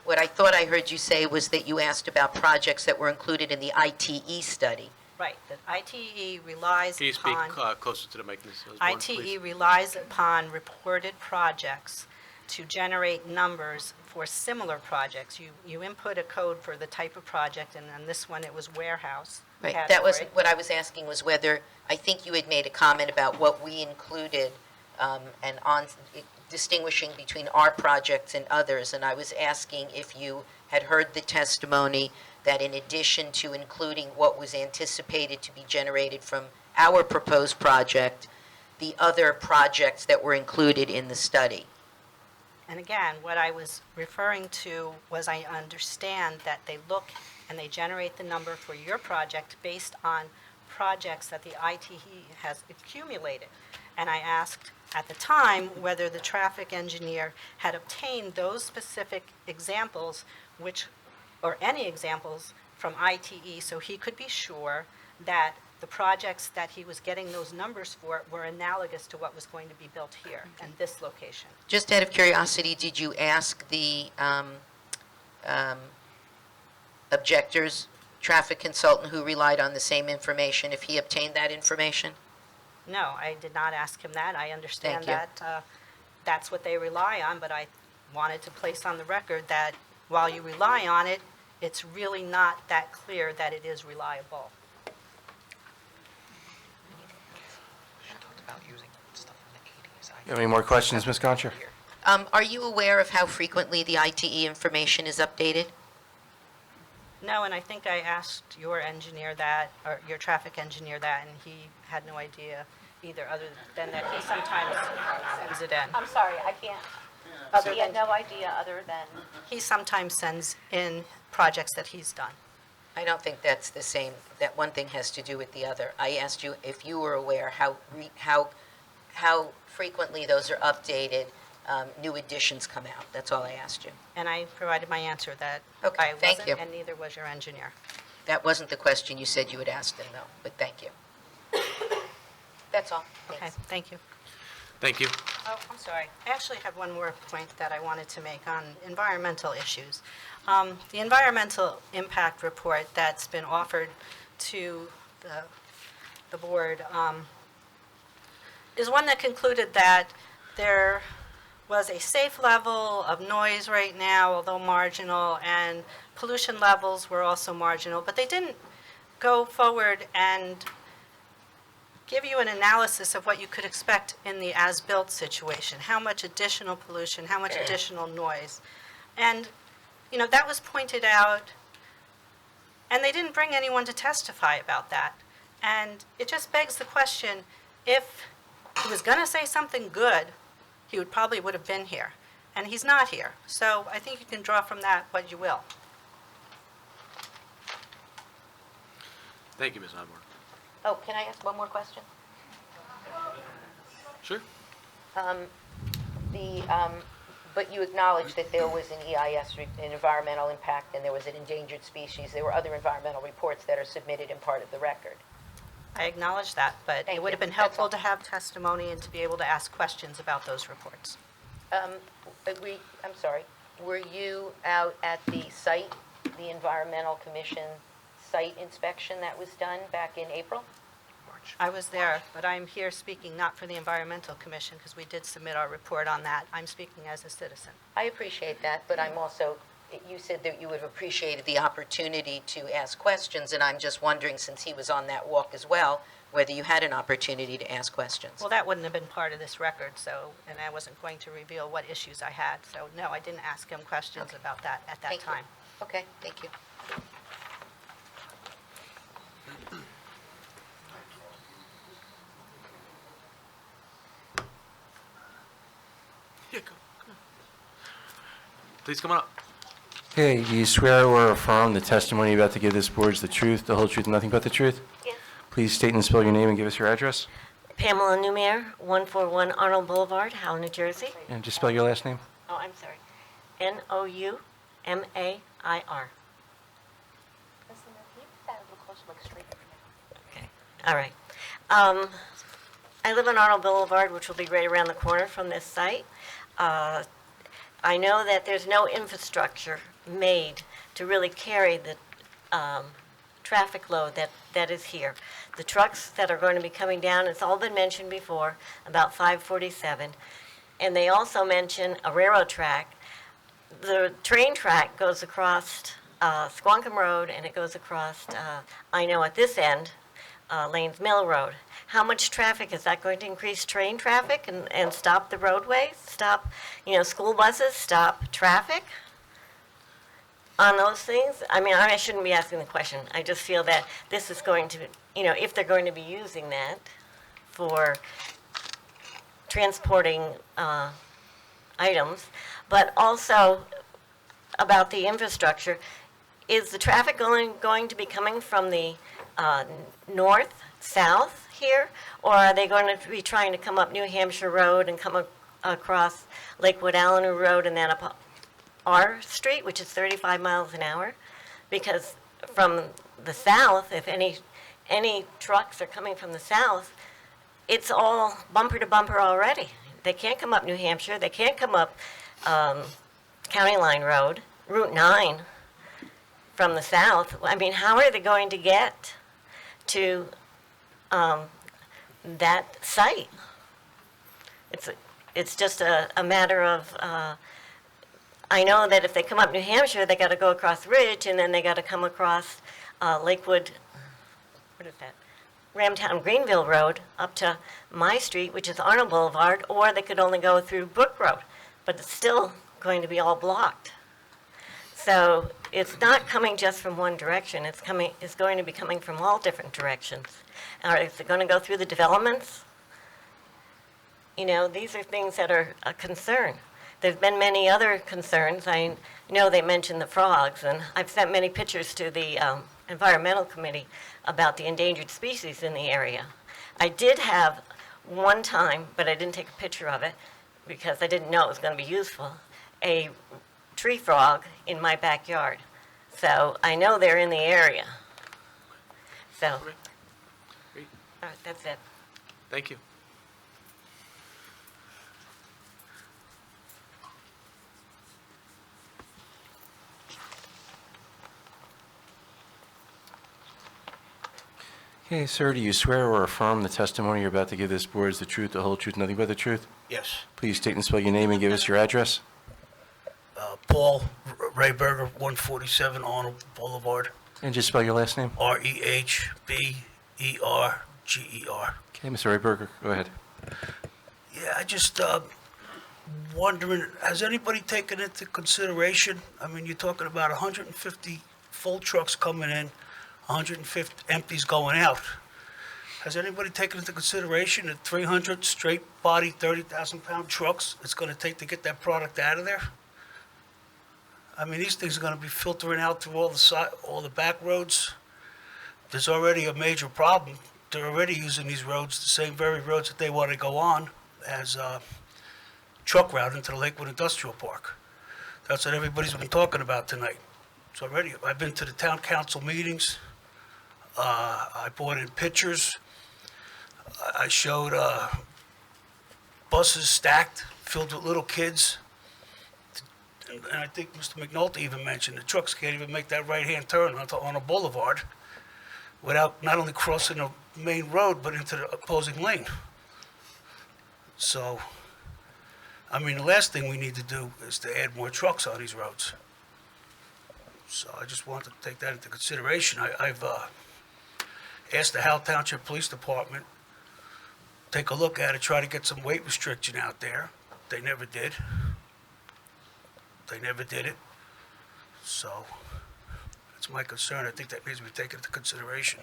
what I thought I heard you say was that you asked about projects that were included in the ITE study. Right, the ITE relies Can you speak upon, closer to the mic, Ms. Osborne, ITE please? relies upon reported projects to generate numbers for similar projects. You input a code for the type of project, and on this one, it was warehouse Right, category. that wasn't, what I was asking was whether, I think you had made a comment about what we included and on distinguishing between our projects and others, and I was asking if you had heard the testimony that in addition to including what was anticipated to be generated from our proposed project, the other projects that were included in the study. And again, what I was referring to was I understand that they look and they generate the number for your project based on projects that the ITE has accumulated. And I asked at the time whether the traffic engineer had obtained those specific examples, or any examples from ITE, so he could be sure that the projects that he was getting those numbers for were analogous to what was going to be built here in this location. Just out of curiosity, did you ask the objectors traffic consultant who relied on the same information, if he obtained that information? No, I did not ask him that. I understand Thank you. that that's what they rely on, but I wanted to place on the record that while you rely on it, it's really not that clear that it is reliable. You have any more questions, Ms. Goncher? Are you aware of how frequently the ITE information is updated? No, and I think I asked your engineer that, or your traffic engineer that, and he had no idea either, other than that he sometimes sends it in. I'm sorry, I can't. Other He had than- no idea other than. He sometimes sends in projects that he's done. I don't think that's the same, that one thing has to do with the other. I asked you if you were aware how frequently those are updated, new additions come out. That's all I asked you. And I provided my answer that Okay, I thank wasn't, you. and neither was your engineer. That wasn't the question you said you would ask them, though, but thank you. That's all. Okay, thank you. Thank you. Oh, I'm sorry. I actually have one more point that I wanted to make on environmental issues. The environmental impact report that's been offered to the board is one that concluded that there was a safe level of noise right now, although marginal, and pollution levels were also marginal, but they didn't go forward and give you an analysis of what you could expect in the as-built situation, how much additional pollution, how much additional noise. And, you know, that was pointed out, and they didn't bring anyone to testify about that. And it just begs the question, if he was going to say something good, he would have been here. And he's not here. So I think you can draw from that what you will. Thank you, Ms. Osborne. Oh, can I ask one more question? Sure. But you acknowledged that there was an EIS, an environmental impact, and there was an endangered species. There were other environmental reports that are submitted and part of the record. I acknowledge that, but it would have been helpful to have testimony and to be able to ask questions about those reports. I'm sorry, were you out at the site, the Environmental Commission site inspection that was done back in April? I was there, but I'm here speaking not for the Environmental Commission, because we did submit our report on that. I'm speaking as a citizen. I appreciate that, but I'm also, you said that you would have appreciated the opportunity to ask questions, and I'm just wondering, since he was on that walk as well, whether you had an opportunity to ask questions. Well, that wouldn't have been part of this record, so, and I wasn't going to reveal what issues I had. So, no, I didn't ask him questions about that at that Thank you. time. Okay, thank you. Yeah, go. Please come on up. Okay, do you swear or affirm the testimony you're about to give this board is the truth, the whole truth, and nothing but the truth? Yes. Please state and spell your name and give us your address. Pamela Newmayer, 141 Arnold Boulevard, Howell, New Jersey. And just spell your last name. Oh, I'm sorry. N-O-U-M-A-I-R. Okay, all right. I live on Arnold Boulevard, which will be right around the corner from this site. I know that there's no infrastructure made to really carry the traffic load that is here. The trucks that are going to be coming down, it's all been mentioned before, about 547. And they also mention a railroad track. The train track goes across Squonkam Road, and it goes across, I know at this end, Lanes Mill Road. How much traffic, is that going to increase train traffic and stop the roadways? Stop, school buses, stop traffic on those things? I mean, I shouldn't be asking the question. I just feel that this is going to, if they're going to be using that for transporting items, but also about the infrastructure, is the traffic going to be coming from the north, south here, or are they going to be trying to come up New Hampshire Road and come across Lakewood Avenue Road and then up our street, which is 35 miles an hour? Because from the south, if any trucks are coming from the south, it's all bumper to bumper already. They can't come up New Hampshire. They can't come up County Line Road, Route 9, from the south. I mean, how are they going to get to that site? It's just a matter of, I know that if they come up New Hampshire, they got to go across Ridge, and then they got to come across Lakewood, what is that? Ramtown Greenville Road up to my street, which is Arnold Boulevard, or they could only go through Brook Road, but it's still going to be all blocked. So it's not coming just from one direction. It's going to be coming from all different directions. Is it going to go through the developments? You know, these are things that are a concern. There's been many other concerns. I know they mentioned the frogs, and I've sent many pictures to the Environmental Committee about the endangered species in the area. I did have one time, but I didn't take a picture of it because I didn't know it was going to be useful, a tree frog in my backyard. So I know they're in the area. So, all right, that's it. Thank you. Okay, sir, do you swear or affirm the testimony you're about to give this board is the truth, the whole truth, nothing but the truth? Yes. Please state and spell your name and give us your address. Paul Rayberger, 147 Arnold Boulevard. And just spell your last name. Rehberger. Okay, Mr. Rayberger, go ahead. Yeah, I just wondering, has anybody taken into consideration, I mean, you're talking about 150 full trucks coming in, 150 empties going out. Has anybody taken into consideration the 300 straight body, 30,000-pound trucks it's going to take to get that product out of there? I mean, these things are going to be filtering out through all the back roads. There's already a major problem. They're already using these roads, the same very roads that they want to go on, as a truck route into the Lakewood Industrial Park. That's what everybody's been talking about tonight. It's already, I've been to the town council meetings. I brought in pictures. I showed buses stacked, filled with little kids. And I think Mr. McNulty even mentioned the trucks can't even make that right-hand turn on a boulevard without not only crossing the main road, but into the opposing lane. So, I mean, the last thing we need to do is to add more trucks on these roads. So I just wanted to take that into consideration. I've asked the Howell Township Police Department, take a look at it, try to get some weight restriction out there. They never did. They never did it. So that's my concern. I think that needs to be taken into consideration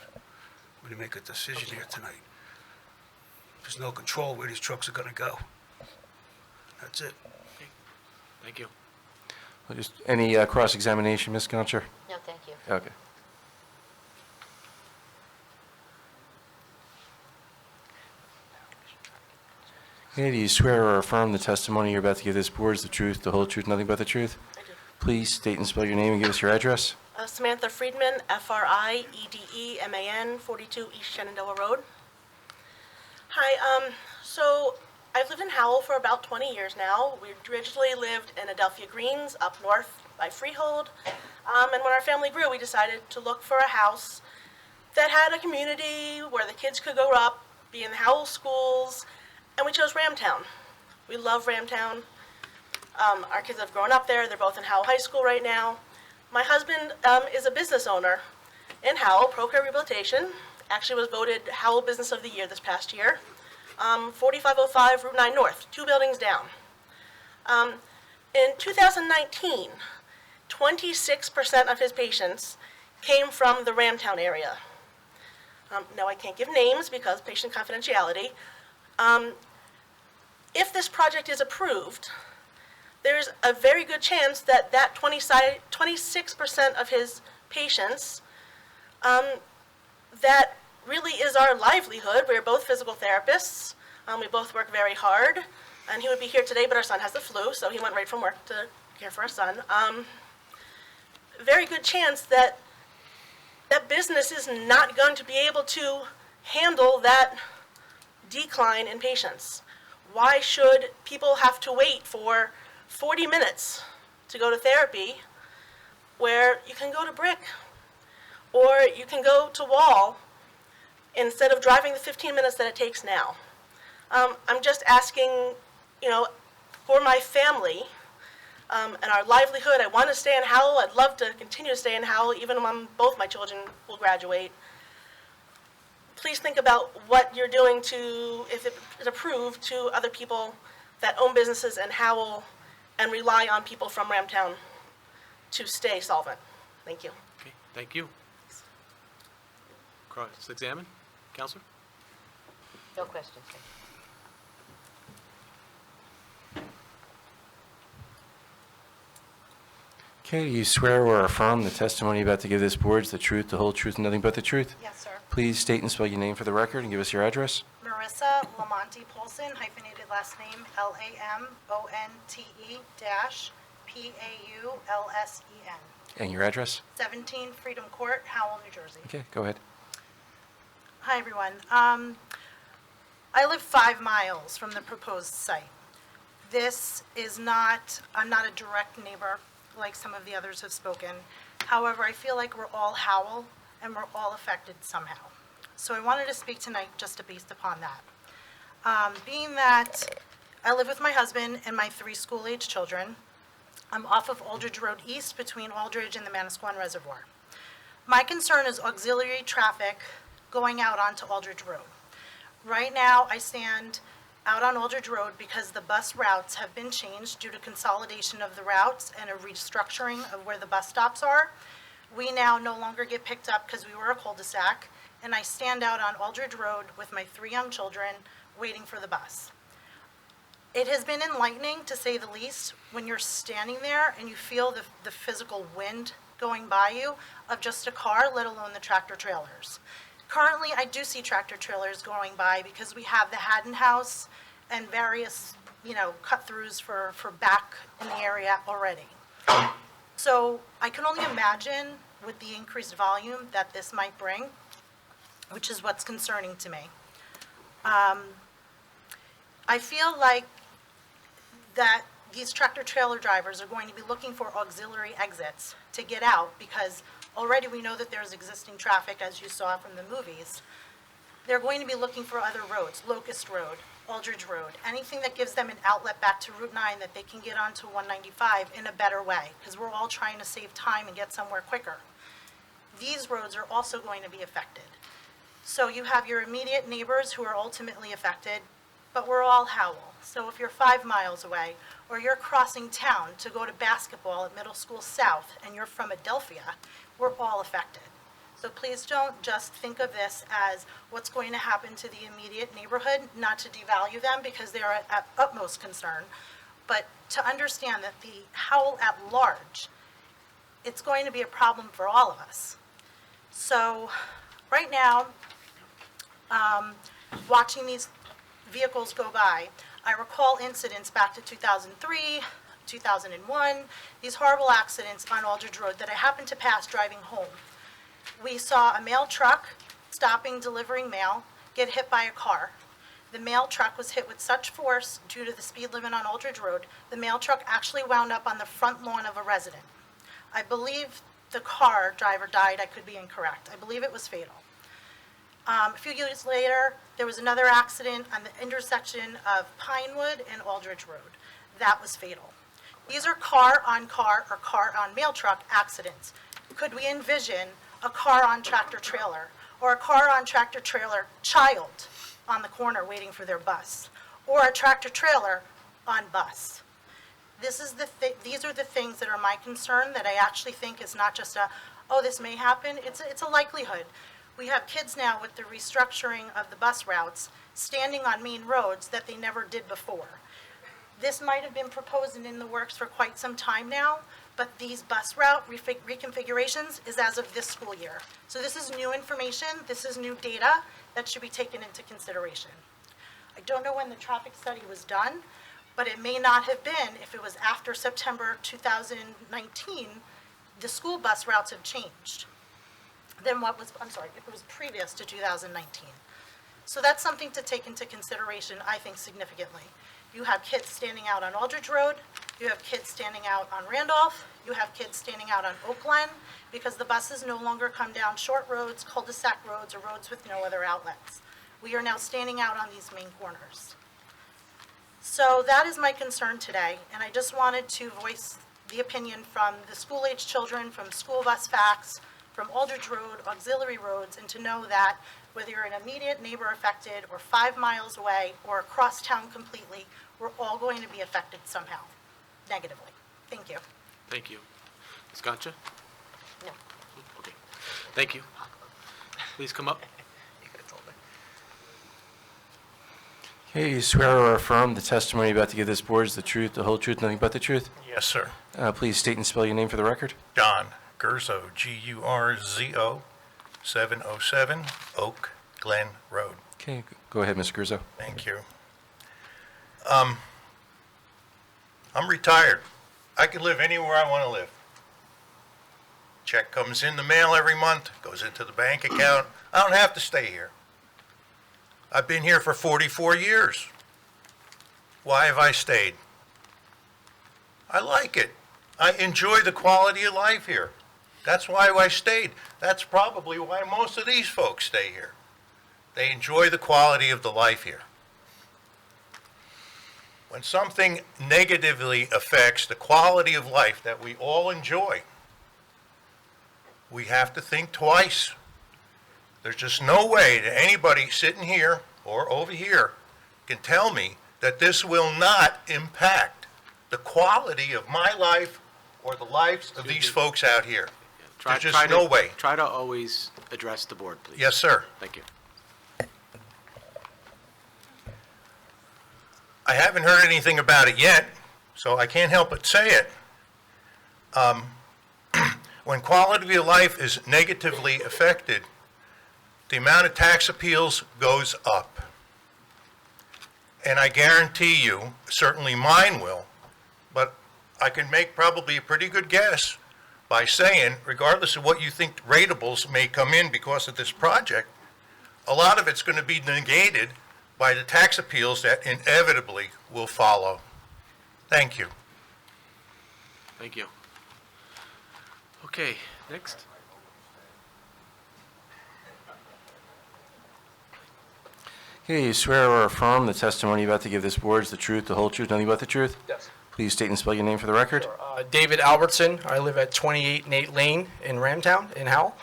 when you make a decision here tonight. There's no control where these trucks are going to go. That's it. Thank you. Well, just any cross-examination, Ms. Goncher? No, thank you. Okay. Okay, do you swear or affirm the testimony you're about to give this board is the truth, the whole truth, nothing but the truth? I do. Please state and spell your name and give us your address. Samantha Friedman, F-R-I-E-D-E-M-A-N, 42 East Shenandoah Road. Hi, so I've lived in Howell for about 20 years now. We originally lived in Adelphia Greens up north by Freehold. And when our family grew, we decided to look for a house that had a community where the kids could grow up, be in the Howell schools, and we chose Ramtown. We love Ramtown. Our kids have grown up there. They're both in Howell High School right now. My husband is a business owner in Howell, ProCare Rehabilitation. Actually was voted Howell Business of the Year this past year. 4505 Route 9 North, 2 buildings down. In 2019, 26% of his patients came from the Ramtown area. Now, I can't give names because patient confidentiality. If this project is approved, there's a very good chance that 26% of his patients, that really is our livelihood. We're both physical therapists. We both work very hard. And he would be here today, but our son has the flu, so he went right from work to care for our son. Very good chance that that business is not going to be able to handle that decline in patients. Why should people have to wait for 40 minutes to go to therapy where you can go to brick, or you can go to wall instead of driving the 15 minutes that it takes now. I'm just asking, for my family and our livelihood. I want to stay in Howell. I'd love to continue to stay in Howell, even when both my children will graduate. Please think about what you're doing to, if it is approved, to other people that own businesses in Howell and rely on people from Ramtown to stay solvent. Thank you. Okay, thank you. Cross-examine, Counselor? No questions. Thank you. Okay, do you swear or affirm the testimony you're about to give this board is the truth, the whole truth, and nothing but the truth? Yes, sir. Please state and spell your name for the record and give us your address. Marissa Lamonte Polson, hyphenated last name Lamonte dash Paulsen. And your address? 17 Freedom Court, Howell, New Jersey. Okay, go ahead. Hi, everyone. I live 5 miles from the proposed site. I'm not a direct neighbor like some of the others have spoken. However, I feel like we're all Howell and we're all affected somehow. So I wanted to speak tonight just based upon that. Being that I live with my husband and my 3 school-age children, I'm off of Aldridge Road East between Aldridge and the Manasquan Reservoir. My concern is auxiliary traffic going out onto Aldridge Road. Right now, I stand out on Aldridge Road because the bus routes have been changed due to consolidation of the routes and a restructuring of where the bus stops are. We now no longer get picked up because we were a cul-de-sac, and I stand out on Aldridge Road with my 3 young children waiting for the bus. It has been enlightening, to say the least, when you're standing there and you feel the physical wind going by you of just a car, let alone the tractor trailers. Currently, I do see tractor trailers going by because we have the Haddon House and various, cut-throughs for back in the area already. So I can only imagine with the increased volume that this might bring, which is what's concerning to me. I feel like that these tractor trailer drivers are going to be looking for auxiliary exits to get out because already we know that there's existing traffic, as you saw from the movies. They're going to be looking for other roads, Locust Road, Aldridge Road, anything that gives them an outlet back to Route 9 that they can get onto 195 in a better way, because we're all trying to save time and get somewhere quicker. These roads are also going to be affected. So you have your immediate neighbors who are ultimately affected, but we're all Howell. So if you're 5 miles away, or you're crossing town to go to basketball at Middle School South, and you're from Adelphia, we're all affected. So please don't just think of this as what's going to happen to the immediate neighborhood, not to devalue them because they are at utmost concern, but to understand that the Howell at large, it's going to be a problem for all of us. So right now, watching these vehicles go by, I recall incidents back to 2003, 2001, these horrible accidents on Aldridge Road that I happened to pass driving home. We saw a mail truck stopping, delivering mail, get hit by a car. The mail truck was hit with such force due to the speed limit on Aldridge Road, the mail truck actually wound up on the front lawn of a resident. I believe the car driver died. I could be incorrect. I believe it was fatal. A few years later, there was another accident on the intersection of Pinewood and Aldridge Road. That was fatal. These are car-on-car or car-on-mail truck accidents. Could we envision a car-on-tractor trailer or a car-on-tractor trailer child on the corner waiting for their bus, or a tractor trailer on bus? These are the things that are my concern, that I actually think is not just this may happen. It's a likelihood. We have kids now with the restructuring of the bus routes standing on main roads that they never did before. This might have been proposed and in the works for quite some time now, but these bus route reconfigurations is as of this school year. So this is new information, this is new data that should be taken into consideration. I don't know when the traffic study was done, but it may not have been if it was after September 2019, the school bus routes have changed. Then if it was previous to 2019. So that's something to take into consideration, I think, significantly. You have kids standing out on Aldridge Road, You have kids standing out on Randolph. You have kids standing out on Oak Glen because the buses no longer come down short roads, cul-de-sac roads, or roads with no other outlets. We are now standing out on these main corners. So that is my concern today, and I just wanted to voice the opinion from the school-age children, from school bus facts, from Aldridge Road, auxiliary roads, and to know that whether you're an immediate neighbor affected or 5 miles away or across town completely, we're all going to be affected somehow, negatively. Thank you. Thank you. Ms. Concha? No. Okay. Thank you. Please come up. Okay, you swear or affirm the testimony you're about to give this board is the truth, the whole truth, nothing but the truth? Yes, sir. Please state and spell your name for the record. John Gurzo, Gurzo, 707 Oak Glen Road. Okay, go ahead, Mr. Gurzo. Thank you. I'm retired. I can live anywhere I want to live. Check comes in the mail every month, goes into the bank account. I don't have to stay here. I've been here for 44 years. Why have I stayed? I like it. I enjoy the quality of life here. That's why I stayed. That's probably why most of these folks stay here. They enjoy the quality of the life here. When something negatively affects the quality of life that we all enjoy, we have to think twice. There's just no way that anybody sitting here or over here can tell me that this will not impact the quality of my life or the lives of these folks out here. There's just no way. Try to always address the board, please. Yes, sir. Thank you. I haven't heard anything about it yet, so I can't help but say it. When quality of life is negatively affected, the amount of tax appeals goes up. And I guarantee you, certainly mine will, but I can make probably a pretty good guess by saying, regardless of what you think ratables may come in because of this project, a lot of it's going to be negated by the tax appeals that inevitably will follow. Thank you. Thank you. Okay, next. Okay, you swear or affirm the testimony you're about to give this board is the truth, the whole truth, nothing but the truth? Yes. Please state and spell your name for the record. David Albertson. I live at 28 Nate Lane in Ramtown, in Howell.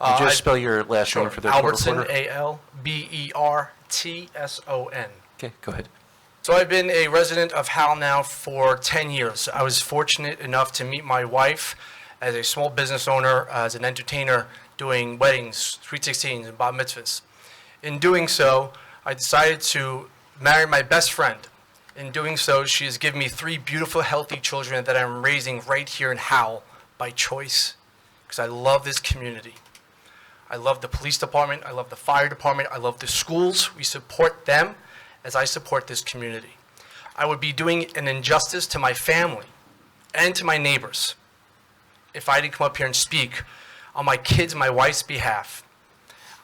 And just spell your last name for the court Albertson, reporter. Albertson. Okay, go ahead. So I've been a resident of Howell now for 10 years. I was fortunate enough to meet my wife as a small business owner, as an entertainer, doing weddings, sweet 16s, and bar mitzvahs. In doing so, I decided to marry my best friend. In doing so, she has given me 3 beautiful, healthy children that I'm raising right here in Howell by choice, because I love this community. I love the police department. I love the fire department. I love the schools. We support them as I support this community. I would be doing an injustice to my family and to my neighbors if I didn't come up here and speak on my kids' and my wife's behalf.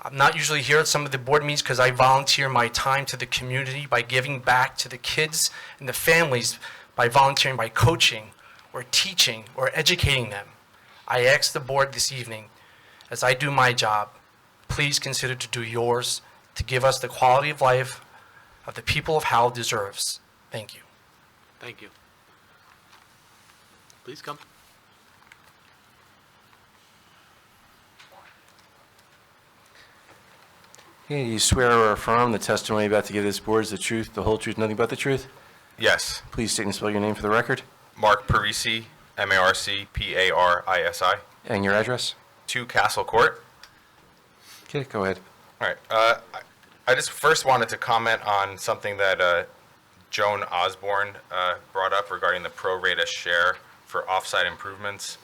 I'm not usually here at some of the board meetings because I volunteer my time to the community by giving back to the kids and the families by volunteering, by coaching or teaching or educating them. I ask the board this evening, as I do my job, please consider to do yours to give us the quality of life of the people of Howell deserves. Thank you. Thank you. Please come. Okay, you swear or affirm the testimony you're about to give this board is the truth, the whole truth, nothing but the truth? Yes. Please state and spell your name for the record. Mark Parisi, Marcparisi. And your address? 2 Castle Court. Okay, go ahead. All right. I just first wanted to comment on something that Joan Osborne brought up regarding the pro rata share for offsite improvements.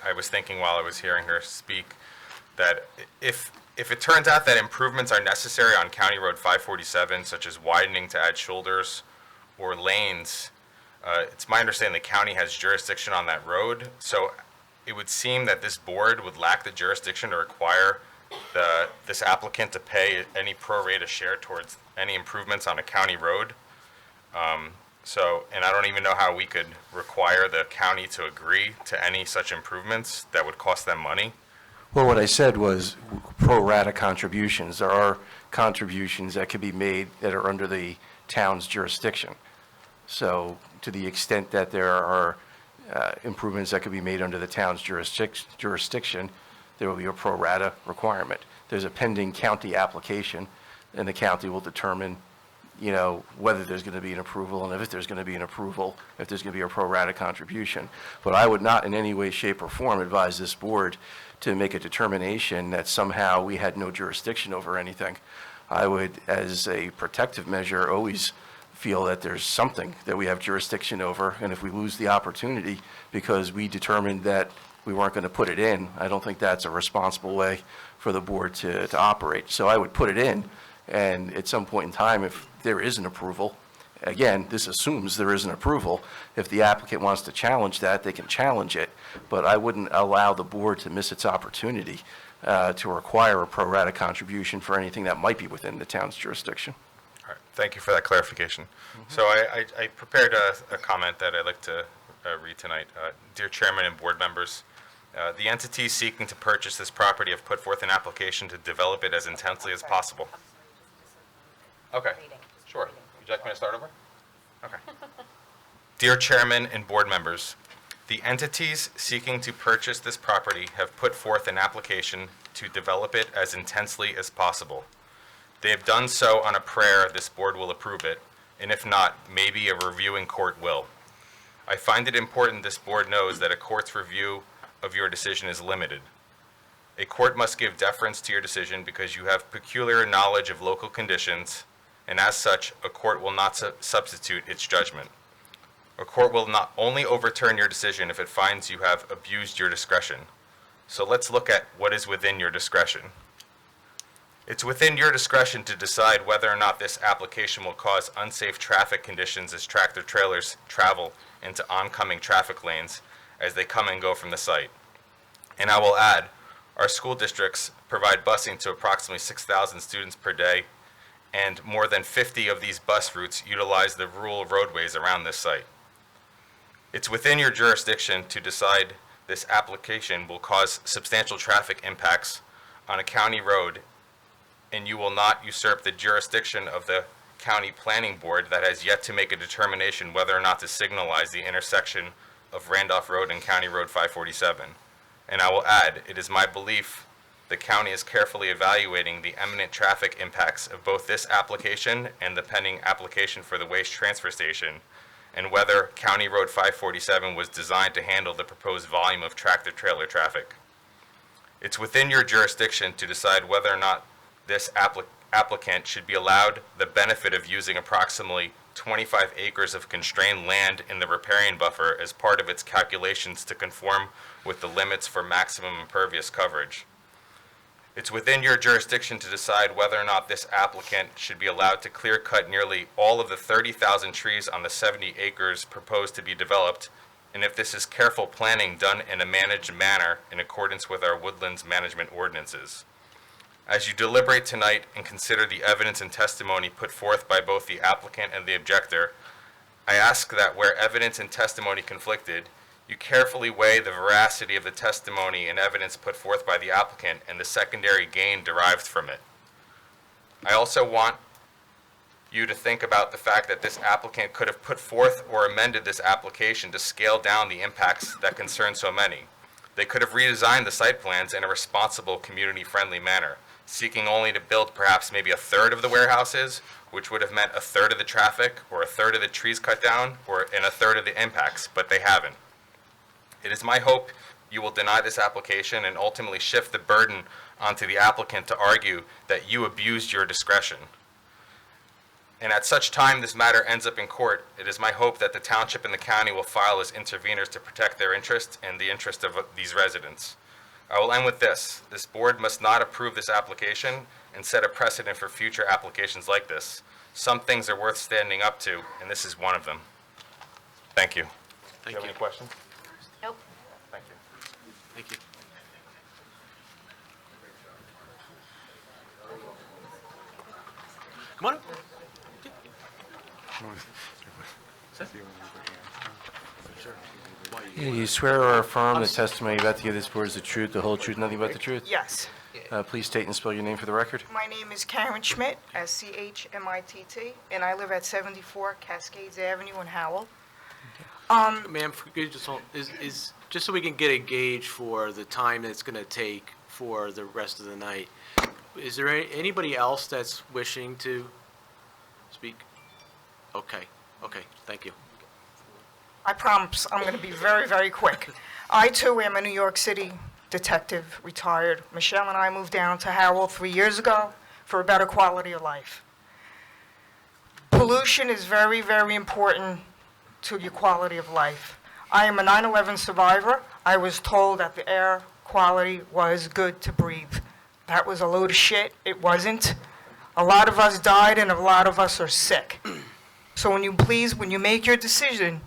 I was thinking while I was hearing her speak that if it turns out that improvements are necessary on County Road 547, such as widening to add shoulders or lanes, it's my understanding the county has jurisdiction on that road. So it would seem that this board would lack the jurisdiction to require this applicant to pay any pro rata share towards any improvements on a county road. So, and I don't even know how we could require the county to agree to any such improvements that would cost them money. Well, what I said was pro rata contributions. There are contributions that could be made that are under the town's jurisdiction. So to the extent that there are improvements that could be made under the town's jurisdiction, there will be a pro rata requirement. There's a pending county application, and the county will determine, you know, whether there's going to be an approval, and if there's going to be an approval, if there's going to be a pro rata contribution. But I would not in any way, shape, or form advise this board to make a determination that somehow we had no jurisdiction over anything. I would, as a protective measure, always feel that there's something that we have jurisdiction over, and if we lose the opportunity because we determined that we weren't going to put it in, I don't think that's a responsible way for the board to operate. So I would put it in, and at some point in time, if there is an approval, again, this assumes there is an approval. If the applicant wants to challenge that, they can challenge it, but I wouldn't allow the board to miss its opportunity to require a pro rata contribution for anything that might be within the town's jurisdiction. All right, thank you for that clarification. So I prepared a comment that I'd like to read tonight. Dear Chairman and board members, the entities seeking to purchase this property have put forth an application to develop it as intensely as possible. Okay, sure. Would you like me to start over? Okay. Dear Chairman and board members, the entities seeking to purchase this property have put forth an application to develop it as intensely as possible. They have done so on a prayer this board will approve it, and if not, maybe a reviewing court will. I find it important this board knows that a court's review of your decision is limited. A court must give deference to your decision because you have peculiar knowledge of local conditions, and as such, a court will not substitute its judgment. A court will not only overturn your decision if it finds you have abused your discretion. So let's look at what is within your discretion. It's within your discretion to decide whether or not this application will cause unsafe traffic conditions as tractor trailers travel into oncoming traffic lanes as they come and go from the site. And I will add, our school districts provide busing to approximately 6,000 students per day, and more than 50 of these bus routes utilize the rural roadways around this site. It's within your jurisdiction to decide this application will cause substantial traffic impacts on a county road, and you will not usurp the jurisdiction of the county planning board that has yet to make a determination whether or not to signalize the intersection of Randolph Road and County Road 547. And I will add, it is my belief the county is carefully evaluating the imminent traffic impacts of both this application and the pending application for the waste transfer station, and whether County Road 547 was designed to handle the proposed volume of tractor-trailer traffic. It's within your jurisdiction to decide whether or not this applicant should be allowed the benefit of using approximately 25 acres of constrained land in the riparian buffer as part of its calculations to conform with the limits for maximum impervious coverage. It's within your jurisdiction to decide whether or not this applicant should be allowed to clear-cut nearly all of the 30,000 trees on the 70 acres proposed to be developed, and if this is careful planning done in a managed manner in accordance with our woodlands management ordinances. As you deliberate tonight and consider the evidence and testimony put forth by both the applicant and the objector, I ask that where evidence and testimony conflicted, you carefully weigh the veracity of the testimony and evidence put forth by the applicant and the secondary gain derived from it. I also want you to think about the fact that this applicant could have put forth or amended this application to scale down the impacts that concern so many. They could have redesigned the site plans in a responsible, community-friendly manner, seeking only to build perhaps maybe a third of the warehouses, which would have meant a third of the traffic, or a third of the trees cut down, and a third of the impacts, but they haven't. It is my hope you will deny this application and ultimately shift the burden onto the applicant to argue that you abused your discretion. And at such time this matter ends up in court, it is my hope that the township and the county will file as interveners to protect their interest and the interest of these residents. I will end with this. This board must not approve this application and set a precedent for future applications like this. Some things are worth standing up to, and this is one of them. Thank you. Thank Do you have you. any questions? Nope. Thank you. Thank you. Come on. You swear or affirm the testimony you're about to give this board is the truth, the whole truth, nothing but the truth? Yes. Please state and spell your name for the record. My name is Karen Schmidt, SCHMITT, and I live at 74 Cascades Avenue in Howell. Ma'am, could you just hold, just so we can get a gauge for the time that it's going to take for the rest of the night, is there anybody else that's wishing to speak? Okay, thank you. I promise I'm going to be very, very quick. I, too, am a New York City detective, retired. Michelle and I moved down to Howell 3 years ago for a better quality of life. Pollution is very, very important to your quality of life. I am a 9/11 survivor. I was told that the air quality was good to breathe. That was a load of shit. It wasn't. A lot of us died and a lot of us are sick. So when you make your decision,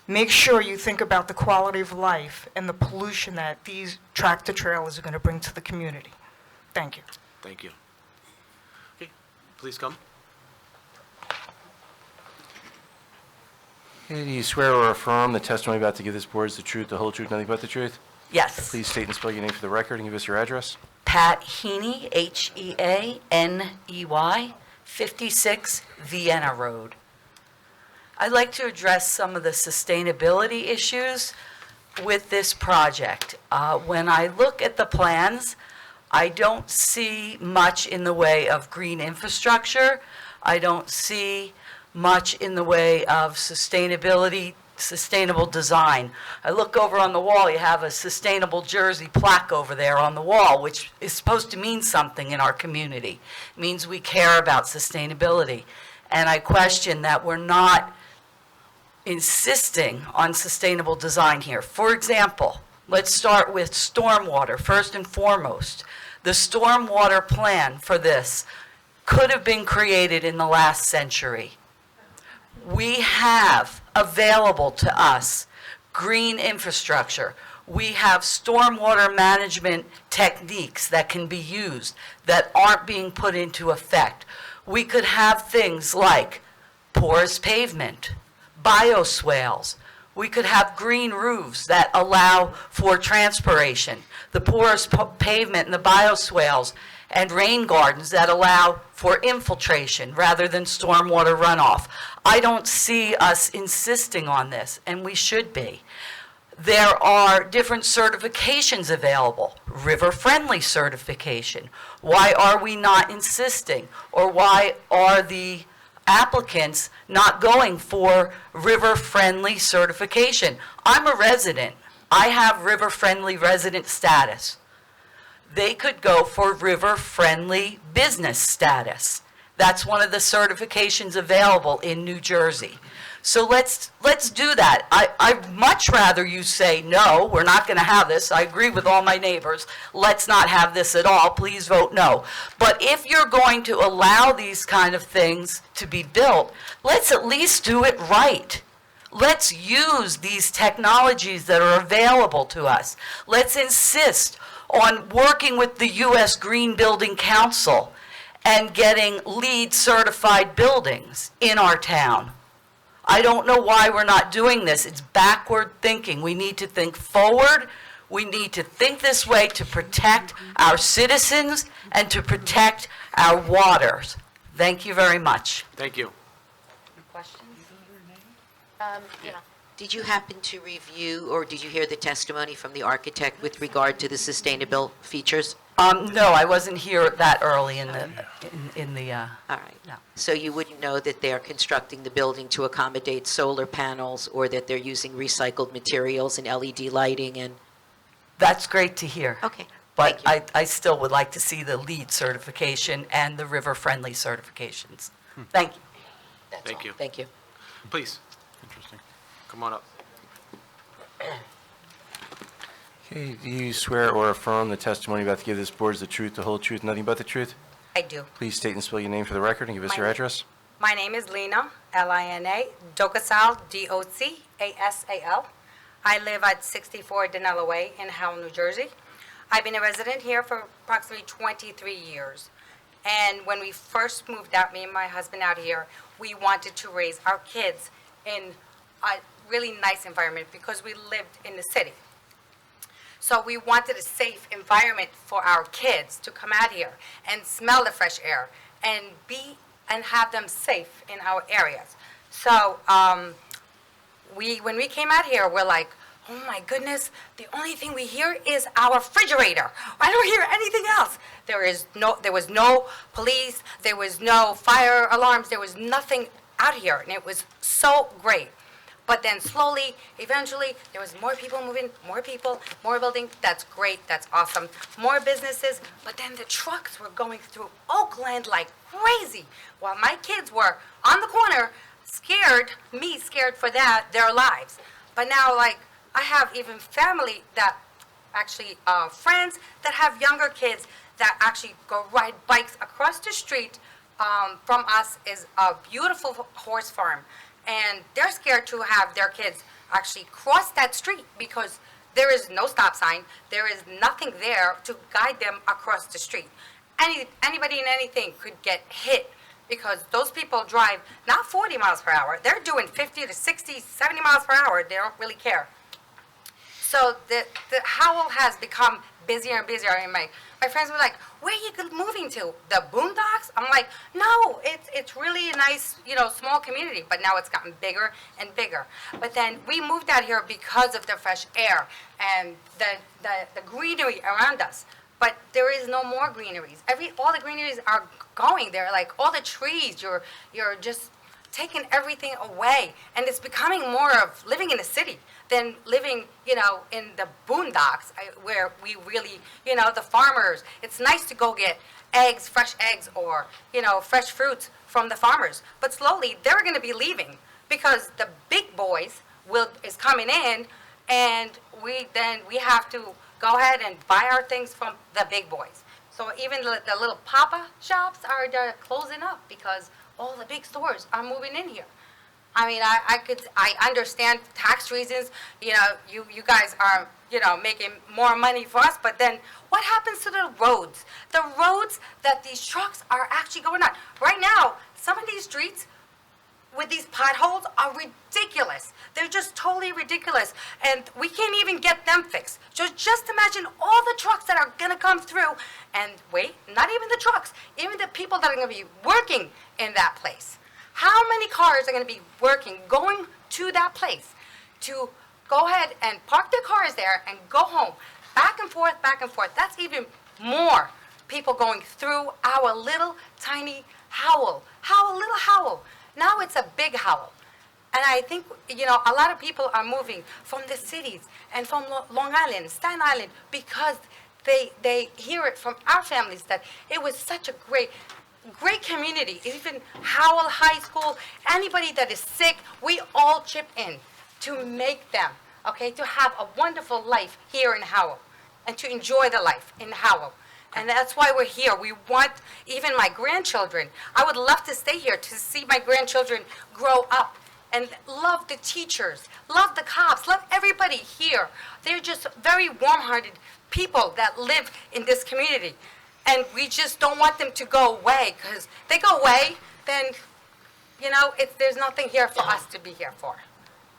make sure you think about the quality of life and the pollution that these tractor trailers are going to bring to the community. Thank you. Thank you. Okay, please come. Okay, do you swear or affirm the testimony you're about to give this board is the truth, the whole truth, nothing but the truth? Yes. Please state and spell your name for the record and give us your address. Pat Heaney, Heaney, 56 Vienna Road. I'd like to address some of the sustainability issues with this project. When I look at the plans, I don't see much in the way of green infrastructure. I don't see much in the way of sustainability, sustainable design. I look over on the wall, you have a sustainable Jersey plaque over there on the wall, which is supposed to mean something in our community. It means we care about sustainability. And I question that we're not insisting on sustainable design here. For example, let's start with stormwater, first and foremost. The stormwater plan for this could have been created in the last century. We have available to us green infrastructure. We have stormwater management techniques that can be used that aren't being put into effect. We could have things like porous pavement, bioswales. We could have green roofs that allow for transpiration, the porous pavement and the bioswales, and rain gardens that allow for infiltration rather than stormwater runoff. I don't see us insisting on this, and we should be. There are different certifications available, river-friendly certification. Why are we not insisting? Or why are the applicants not going for river-friendly certification? I'm a resident. I have river-friendly resident status. They could go for river-friendly business status. That's one of the certifications available in New Jersey. So let's do that. I'd much rather you say, no, we're not going to have this. I agree with all my neighbors. Let's not have this at all. Please vote no. But if you're going to allow these kind of things to be built, let's at least do it right. Let's use these technologies that are available to us. Let's insist on working with the U.S. Green Building Council and getting LEED certified buildings in our town. I don't know why we're not doing this. It's backward thinking. We need to think forward. We need to think this way to protect our citizens and to protect our waters. Thank you very much. Thank you. Questions? Did you happen to review, or did you hear the testimony from the architect with regard to the sustainable features? No, I wasn't here that early in the, All right. no. So you wouldn't know that they're constructing the building to accommodate solar panels, or that they're using recycled materials and LED lighting and... That's great to hear. Okay. But I still would like to see the LEED certification and the river-friendly certifications. Thank you. Thank you. Thank you. Please. Interesting. Come on up. Okay, do you swear or affirm the testimony you're about to give this board is the truth, the whole truth, nothing but the truth? I do. Please state and spell your name for the record and give us your address. My name is Lina, Lina, Docasal, Docasal. I live at 64 Danella Way in Howell, New Jersey. I've been a resident here for approximately 23 years. And when we first moved out, me and my husband out here, we wanted to raise our kids in a really nice environment because we lived in the city. So we wanted a safe environment for our kids to come out here and smell the fresh air and have them safe in our areas. So when we came out here, we're like, oh my goodness, the only thing we hear is our refrigerator. I don't hear anything else. There was no police, there was no fire alarms, there was nothing out here, and it was so great. But then slowly, eventually, there was more people moving, more people, more building. That's great, that's awesome. More businesses, but then the trucks were going through Oakland like crazy. While my kids were on the corner, scared for their lives. But now, like, I have even family that actually, friends that have younger kids that actually go ride bikes across the street from us is a beautiful horse farm. And they're scared to have their kids actually cross that street because there is no stop sign. There is nothing there to guide them across the street. Anybody and anything could get hit because those people drive not 40 miles per hour. They're doing 50 to 60, 70 miles per hour. They don't really care. So the Howell has become busier and busier. And my friends were like, where are you moving to? The boondocks? I'm like, no, it's really a nice, small community. But now it's gotten bigger and bigger. But then we moved out here because of the fresh air and the greenery around us. But there is no more greeneries. All the greeneries are going there. Like all the trees, you're just taking everything away. And it's becoming more of living in the city than living, in the boondocks where we really, the farmers. It's nice to go get eggs, fresh eggs, or, fresh fruits from the farmers. But slowly, they're going to be leaving because the big boys is coming in, and we have to go ahead and buy our things from the big boys. So even the little papa shops are closing up because all the big stores are moving in here. I mean, I understand tax reasons. You guys are, making more money for us. But then what happens to the roads? The roads that these trucks are actually going on. Right now, some of these streets with these potholes are ridiculous. They're just totally ridiculous. And we can't even get them fixed. So just imagine all the trucks that are going to come through. And wait, not even the trucks, even the people that are going to be working in that place. How many cars are going to be working, going to that place to go ahead and park their cars there and go home, back and forth, back and forth? That's even more people going through our little tiny Howell, little Howell. Now it's a big Howell. And I think, a lot of people are moving from the cities and from Long Island, Staten Island, because they hear it from our families that it was such a great community. Even Howell High School, anybody that is sick, we all chip in to make them, to have a wonderful life here in Howell and to enjoy the life in Howell. And that's why we're here. We want even my grandchildren. I would love to stay here to see my grandchildren grow up and love the teachers, love the cops, love everybody here. They're just very warm-hearted people that live in this community. And we just don't want them to go away, because they go away, then, there's nothing here for us to be here for.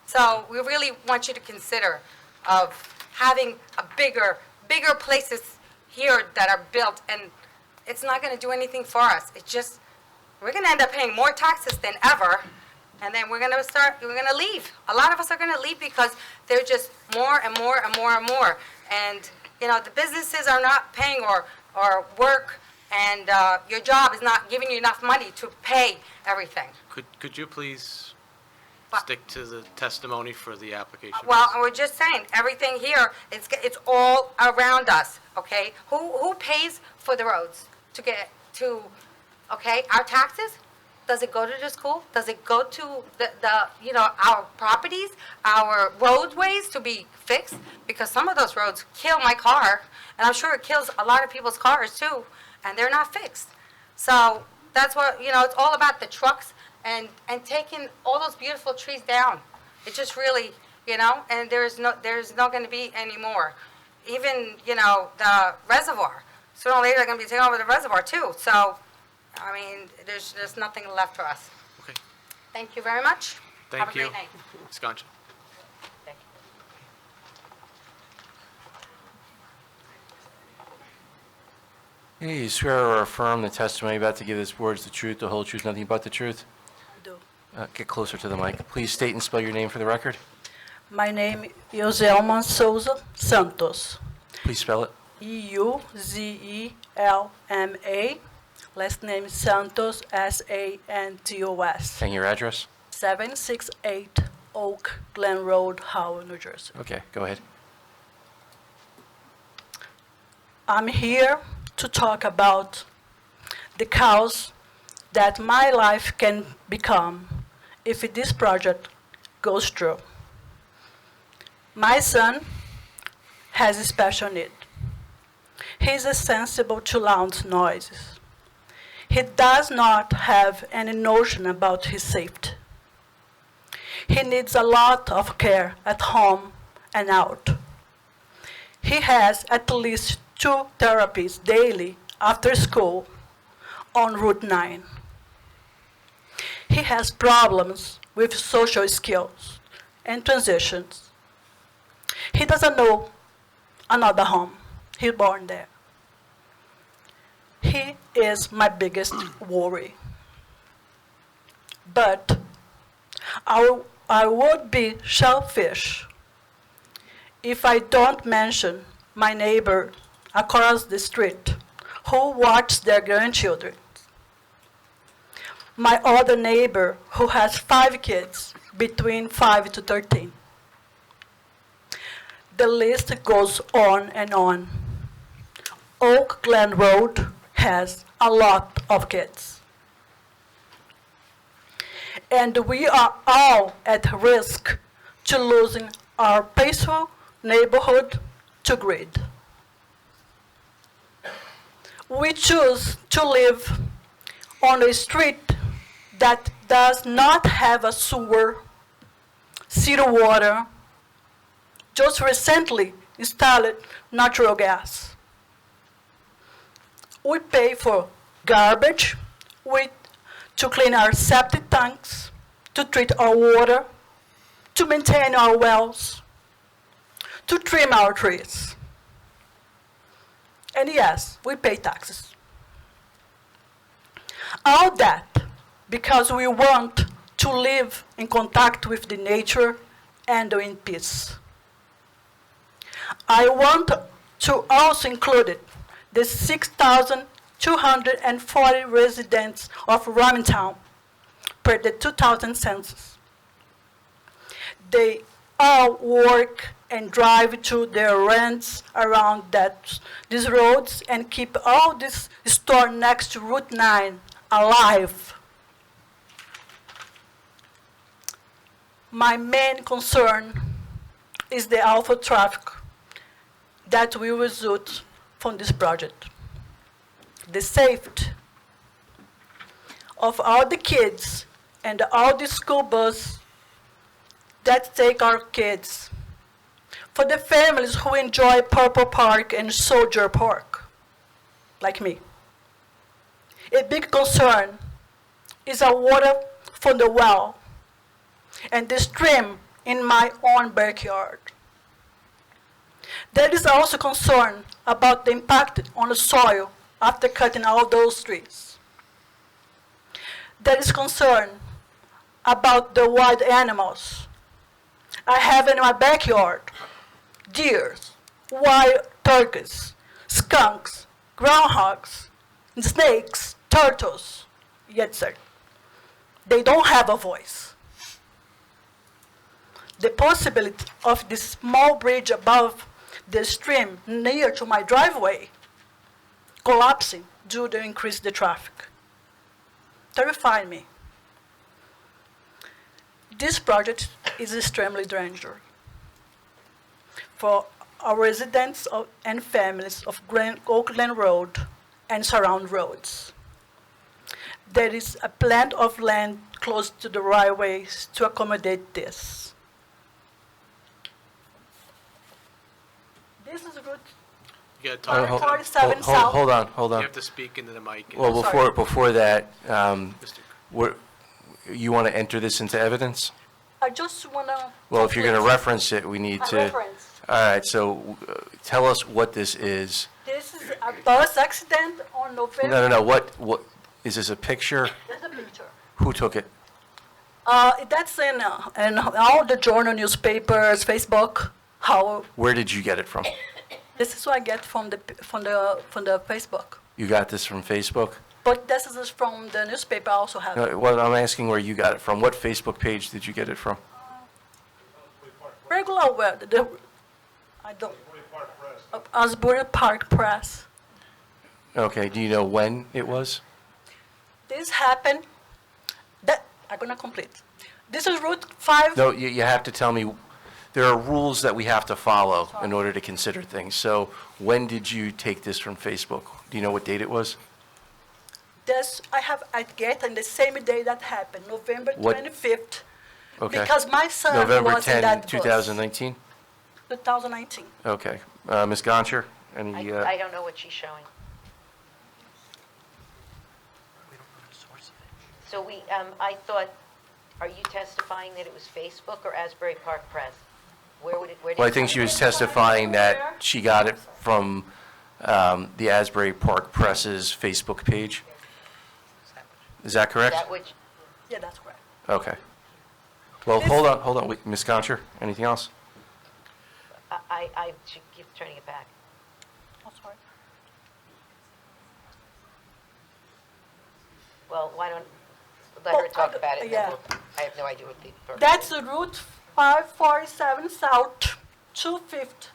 So we really want you to consider of having a bigger places here that are built, and it's not going to do anything for us. It's just, we're going to end up paying more taxes than ever, and then we're going to leave. A lot of us are going to leave because they're just more and more and more and more. And, the businesses are not paying or work, and your job is not giving you enough money to pay everything. Could you please stick to the testimony for the application? Well, we're just saying, everything here, it's all around us, okay? Who pays for the roads to get to, our taxes? Does it go to the school? Does it go to our properties, our roadways to be fixed? Because some of those roads kill my car, and I'm sure it kills a lot of people's cars too, and they're not fixed. So that's what, it's all about the trucks and taking all those beautiful trees down. It just really, and there's not going to be any more. Even, the reservoir. Sooner or later, they're going to be taking over the reservoir too. So, I mean, there's nothing left for us. Okay. Thank you very much. Thank Have a you. great night. Ms. Concha. You swear or affirm the testimony about to give this board is the truth, the whole truth, nothing but the truth? Do. Get closer to the mic. Please state and spell your name for the record. My name is Joselma Souza Santos. Please spell it. Euzelma. Last name Santos, Santos. And your address? 768 Oak Glen Road, Howell, New Jersey. Okay, go ahead. I'm here to talk about the chaos that my life can become if this project goes through. My son has a special need. He's sensitive to loud noises. He does not have any notion about his safety. He needs a lot of care at home and out. He has at least 2 therapies daily after school on Route 9. He has problems with social skills and transitions. He doesn't know another home. He's born there. He is my biggest worry. But I would be selfish if I don't mention my neighbor across the street who watches their grandchildren. My other neighbor who has 5 kids between 5 to 13. The list goes on and on. Oak Glen Road has a lot of kids. And we are all at risk to losing our peaceful neighborhood to greed. We choose to live on a street that does not have a sewer, city water, just recently installed natural gas. We pay for garbage, to clean our septic tanks, to treat our water, to maintain our wells, to trim our trees. And yes, we pay taxes. All that because we want to live in contact with the nature and in peace. I want to also include the 6,240 residents of Town per the 2000 census. They all work and drive to their rents around these roads and keep all this store next to Route 9 alive. My main concern is the alpha traffic that will result from this project. The safety of all the kids and all the school buses that take our kids. For the families who enjoy Purple Park and Soldier Park, like me. A big concern is our water from the well and the stream in my own backyard. There is also concern about the impact on the soil after cutting all those trees. There is concern about the wild animals. I have in my backyard deer, wild turkeys, skunks, groundhogs, snakes, turtles, etc. They don't have a voice. The possibility of this small bridge above the stream near to my driveway collapsing due to increase the traffic terrified me. This project is extremely dangerous for our residents and families of Oak Glen Road and surround roads. There is a plant of land close to the railways to accommodate this. This is Route You gotta talk. 47 South. Hold on. You have to speak into the mic. Well, sorry. before that, you want to enter this into evidence? I just want to... Well, if you're going to reference it, we need to... Reference. All right, so tell us what this is. This is a bus accident on November... No. What, is this a picture? That's a picture. Who took it? That's in all the journal, newspapers, Facebook, how... Where did you get it from? This is what I get from the Facebook. You got this from Facebook? But this is from the newspaper. I also have it. No, well, I'm asking where you got it from. What Facebook page did you get it from? Regular web. I don't. Asbury Park Press. Okay, do you know when it was? This happened. I'm gonna complete. This is Route 5. No, you have to tell me, there are rules that we have to follow in order to consider things. So when did you take this from Facebook? Do you know what date it was? I get on the same day that happened, November What? 25th. Okay. Because my son November was in 10, that bus. 2019? 2019. Okay. Ms. Goncher, any... I don't know what she's showing. So I thought, are you testifying that it was Facebook or Asbury Park Press? Where did Well, I think she was testifying that she got it from the Asbury Park Press's Facebook page. Is that correct? Yeah, that's correct. Okay. Well, hold on. Wait, Ms. Goncher, anything else? I should keep trying to get back. Oh, sorry. Well, why don't, let her talk about it. Yeah. I have no idea what the... That's the Route 547 South, 250,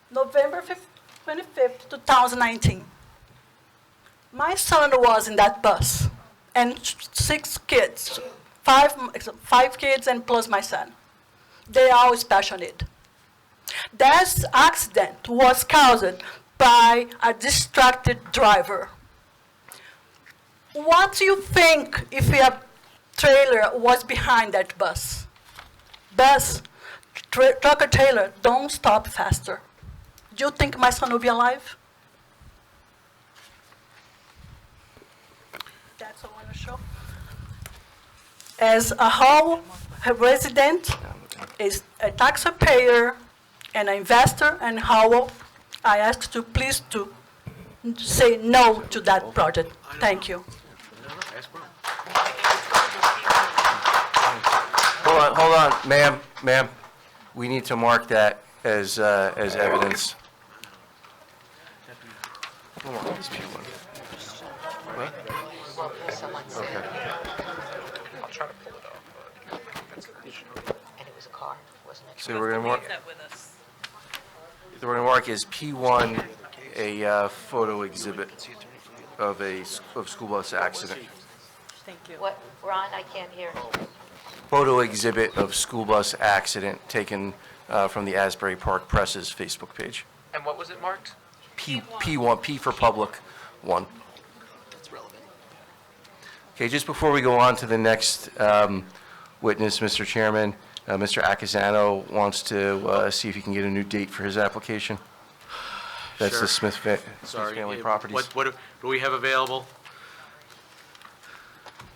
November 25th, 2019. My son was in that bus, and 6 kids, five kids and plus my son. They are all special need. That accident was caused by a distracted driver. What do you think if a trailer was behind that bus? Truck or trailer, don't stop faster. Do you think my son will be alive? That's what I want to show. As a Howell resident, is a taxpayer, and an investor, and Howell, I ask to please to say no to that project. Thank you. Hold on, ma'am. We need to mark that as evidence. Hold on, these people. What? Okay. I'll try to pull it off. And it was a car, wasn't it? So we're gonna mark. Leave that with us. So we're gonna mark as P1 a photo exhibit of school bus accident. Thank you. What, Ron, I can't hear. Photo exhibit of school bus accident taken from the Asbury Park Press's Facebook page. And what was it marked? P1, P for public, 1. That's relevant. Okay, just before we go on to the next witness, Mr. Chairman, Mr. Acasano wants to see if he can get a new date for his application. That's the Sure. Smith Sorry, Family Properties. What do we have available?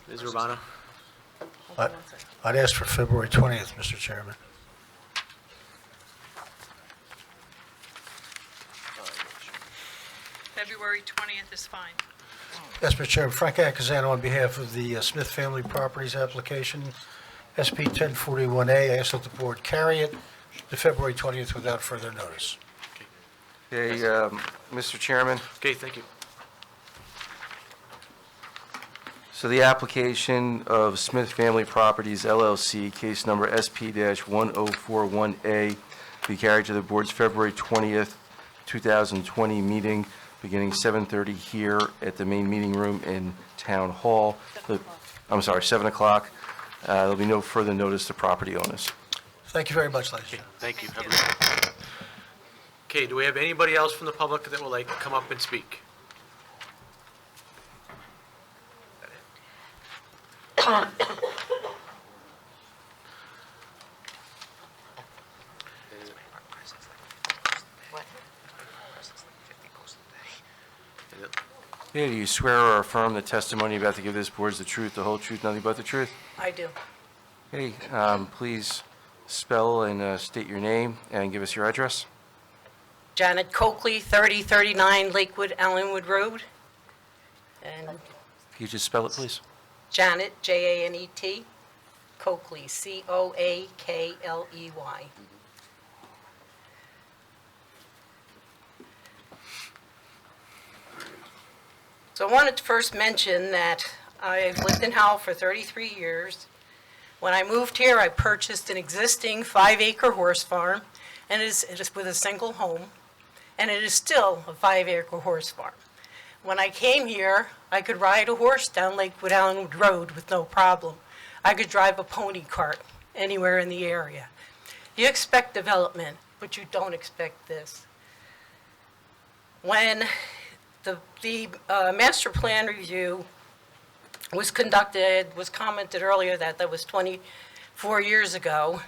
Ms. Urbano? I'd ask for February 20th, Mr. Chairman. February 20th is fine. Yes, Mr. Chairman, Frank Acasano on behalf of the Smith Family Properties application, SP 1041A. I ask that the board carry it to February 20th without further notice. Okay, Mr. Chairman. Okay, thank you. So the application of Smith Family Properties LLC, case number SP-1041A, be carried to the board's February 20th, 2020 meeting, beginning 7:30 here at the main meeting room in Town Hall. I'm sorry, 7 o'clock. There'll be no further notice to property owners. Thank you very much, ladies and gentlemen. Thank you. Have a good night. Okay, do we have anybody else from the public that would like to come up and speak? Yeah, do you swear or affirm the testimony you're about to give this board is the truth, the whole truth, nothing but the truth? I do. Hey, please spell and state your name and give us your address. Janet Coakley, 3039 Lakewood, Allenwood Road. And Can you just spell it, please? Janet, Janet, Coakley, Coakley. So I wanted to first mention that I've lived in Howell for 33 years. When I moved here, I purchased an existing 5-acre horse farm, and it is with a single home, and it is still a 5-acre horse farm. When I came here, I could ride a horse down Lakewood Allenwood Road with no problem. I could drive a pony cart anywhere in the area. You expect development, but you don't expect this. When the master plan review was conducted, was commented earlier that was 24 years ago,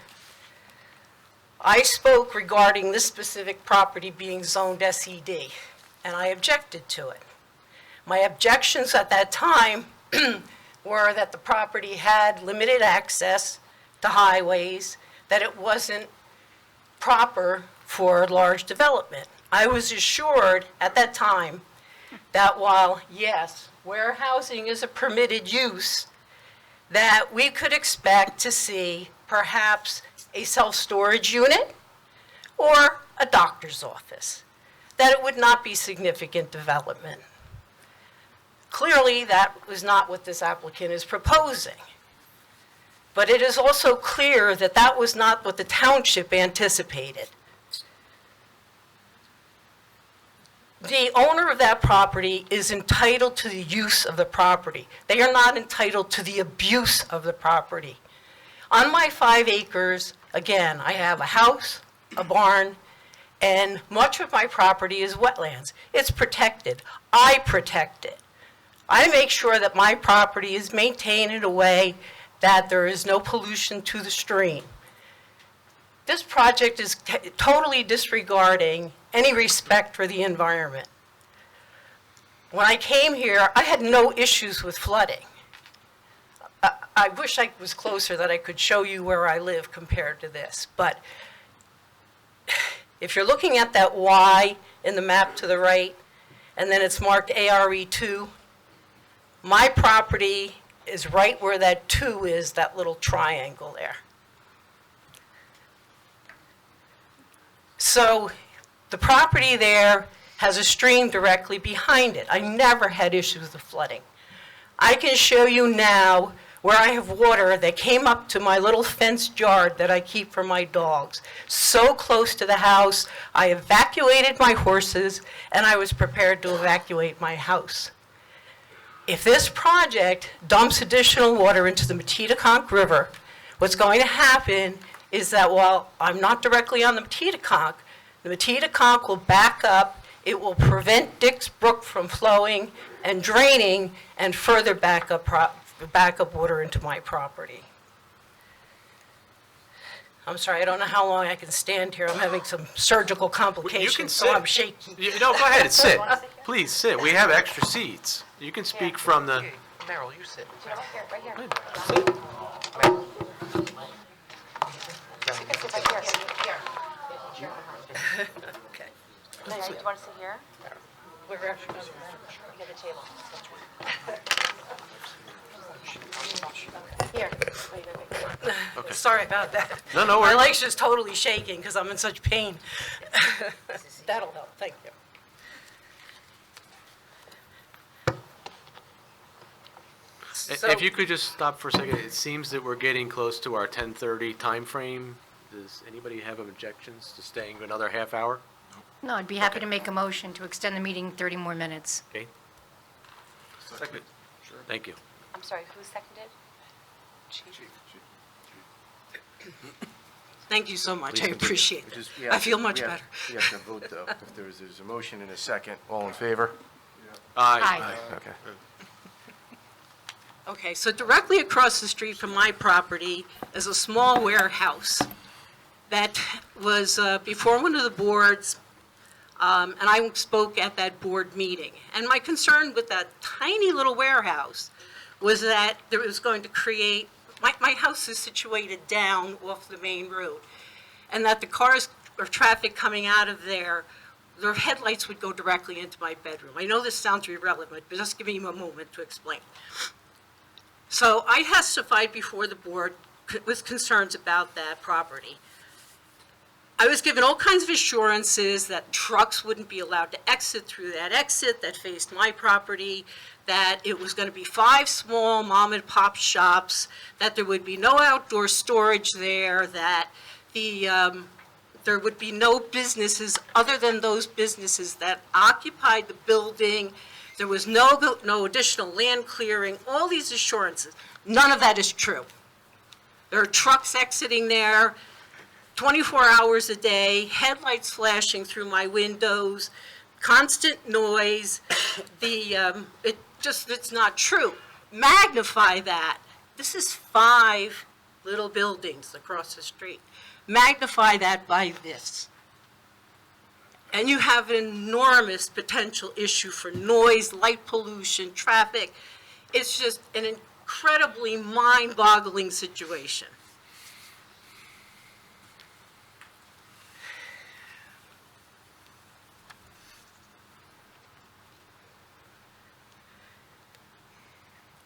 I spoke regarding this specific property being zoned SED, and I objected to it. My objections at that time were that the property had limited access to highways, that it wasn't proper for large development. I was assured at that time that while, yes, warehousing is a permitted use, that we could expect to see perhaps a self-storage unit or a doctor's office, that it would not be significant development. Clearly, that was not what this applicant is proposing. But it is also clear that that was not what the township anticipated. The owner of that property is entitled to the use of the property. They are not entitled to the abuse of the property. On my 5 acres, again, I have a house, a barn, and much of my property is wetlands. It's protected. I protect it. I make sure that my property is maintained in a way that there is no pollution to the stream. This project is totally disregarding any respect for the environment. When I came here, I had no issues with flooding. I wish I was closer that I could show you where I live compared to this, but if you're looking at that Y in the map to the right, and then it's marked ARE2, my property is right where that 2 is, that little triangle there. So the property there has a stream directly behind it. I never had issues with flooding. I can show you now where I have water that came up to my little fenced yard that I keep for my dogs. So close to the house, I evacuated my horses, and I was prepared to evacuate my house. If this project dumps additional water into the Metedeconk River, what's going to happen is that while I'm not directly on the Metedeconk will back up, it will prevent Dix Brook from flowing and draining and further back up water into my property. I'm sorry, I don't know how long I can stand here. I'm having some surgical complications, so I'm shaky. No, go ahead, sit. Please sit. We have extra seats. You can speak from the... Meryl, you sit. Right here. Sit. Okay. Do you want to sit here? Wherever. You get the table. Here. Wait. Okay. Sorry about that. No, no My worries. leg's just totally shaking because I'm in such pain. That'll help, thank you. If you could just stop for a second, it seems that we're getting close to our 10:30 timeframe. Does anybody have objections to staying another half hour? No, I'd be happy to make a motion to extend the meeting 30 more minutes. Okay. Second. Thank you. I'm sorry, who seconded? Thank you so much, Please I continue. appreciate it. Just- I feel much we have- better. We have to vote, though. If there's a motion and a second, all in favor? Aye. Okay. Okay, so directly across the street from my property is a small warehouse that was before one of the boards, and I spoke at that board meeting. And my concern with that tiny little warehouse was that there was going to create my house is situated down off the main road, and that the cars or traffic coming out of there, their headlights would go directly into my bedroom. I know this sounds irrelevant, but just give me a moment to explain. So I testified before the board with concerns about that property. I was given all kinds of assurances that trucks wouldn't be allowed to exit through that exit that faced my property, that it was going to be 5 small mom and pop shops, that there would be no outdoor storage there, that there would be no businesses other than those businesses that occupied the building. There was no additional land clearing, all these assurances. None of that is true. There are trucks exiting there 24 hours a day, headlights flashing through my windows, constant noise. It's not true. Magnify that. This is 5 little buildings across the street. Magnify that by this. And you have an enormous potential issue for noise, light pollution, traffic. It's just an incredibly mind-boggling situation.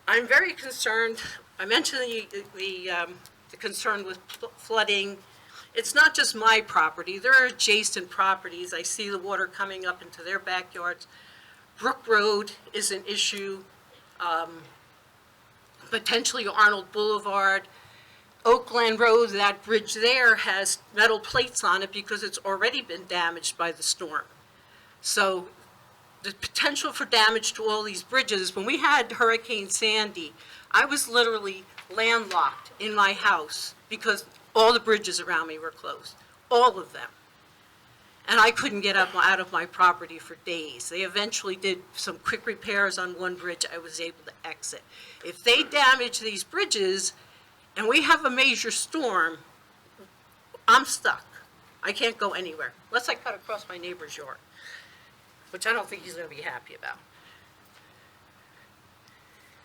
I'm very concerned. I mentioned the concern with flooding. It's not just my property. There are adjacent properties. I see the water coming up into their backyards. Brook Road is an issue. Potentially Arnold Boulevard. Oakland Road, that bridge there has metal plates on it because it's already been damaged by the storm. So the potential for damage to all these bridges, when we had Hurricane Sandy, I was literally landlocked in my house because all the bridges around me were closed, all of them. And I couldn't get up out of my property for days. They eventually did some quick repairs on one bridge. I was able to exit. If they damage these bridges and we have a major storm, I'm stuck. I can't go anywhere unless I cut across my neighbor's yard, which I don't think he's going to be happy about.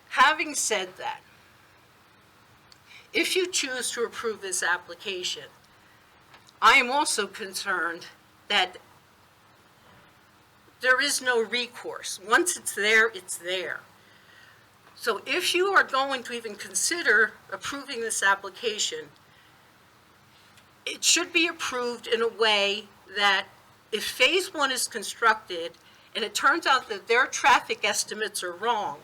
Having said that, if you choose to approve this application, I am also concerned that there is no recourse. Once it's there, it's there. So if you are going to even consider approving this application, it should be approved in a way that if phase 1 is constructed and it turns out that their traffic estimates are wrong,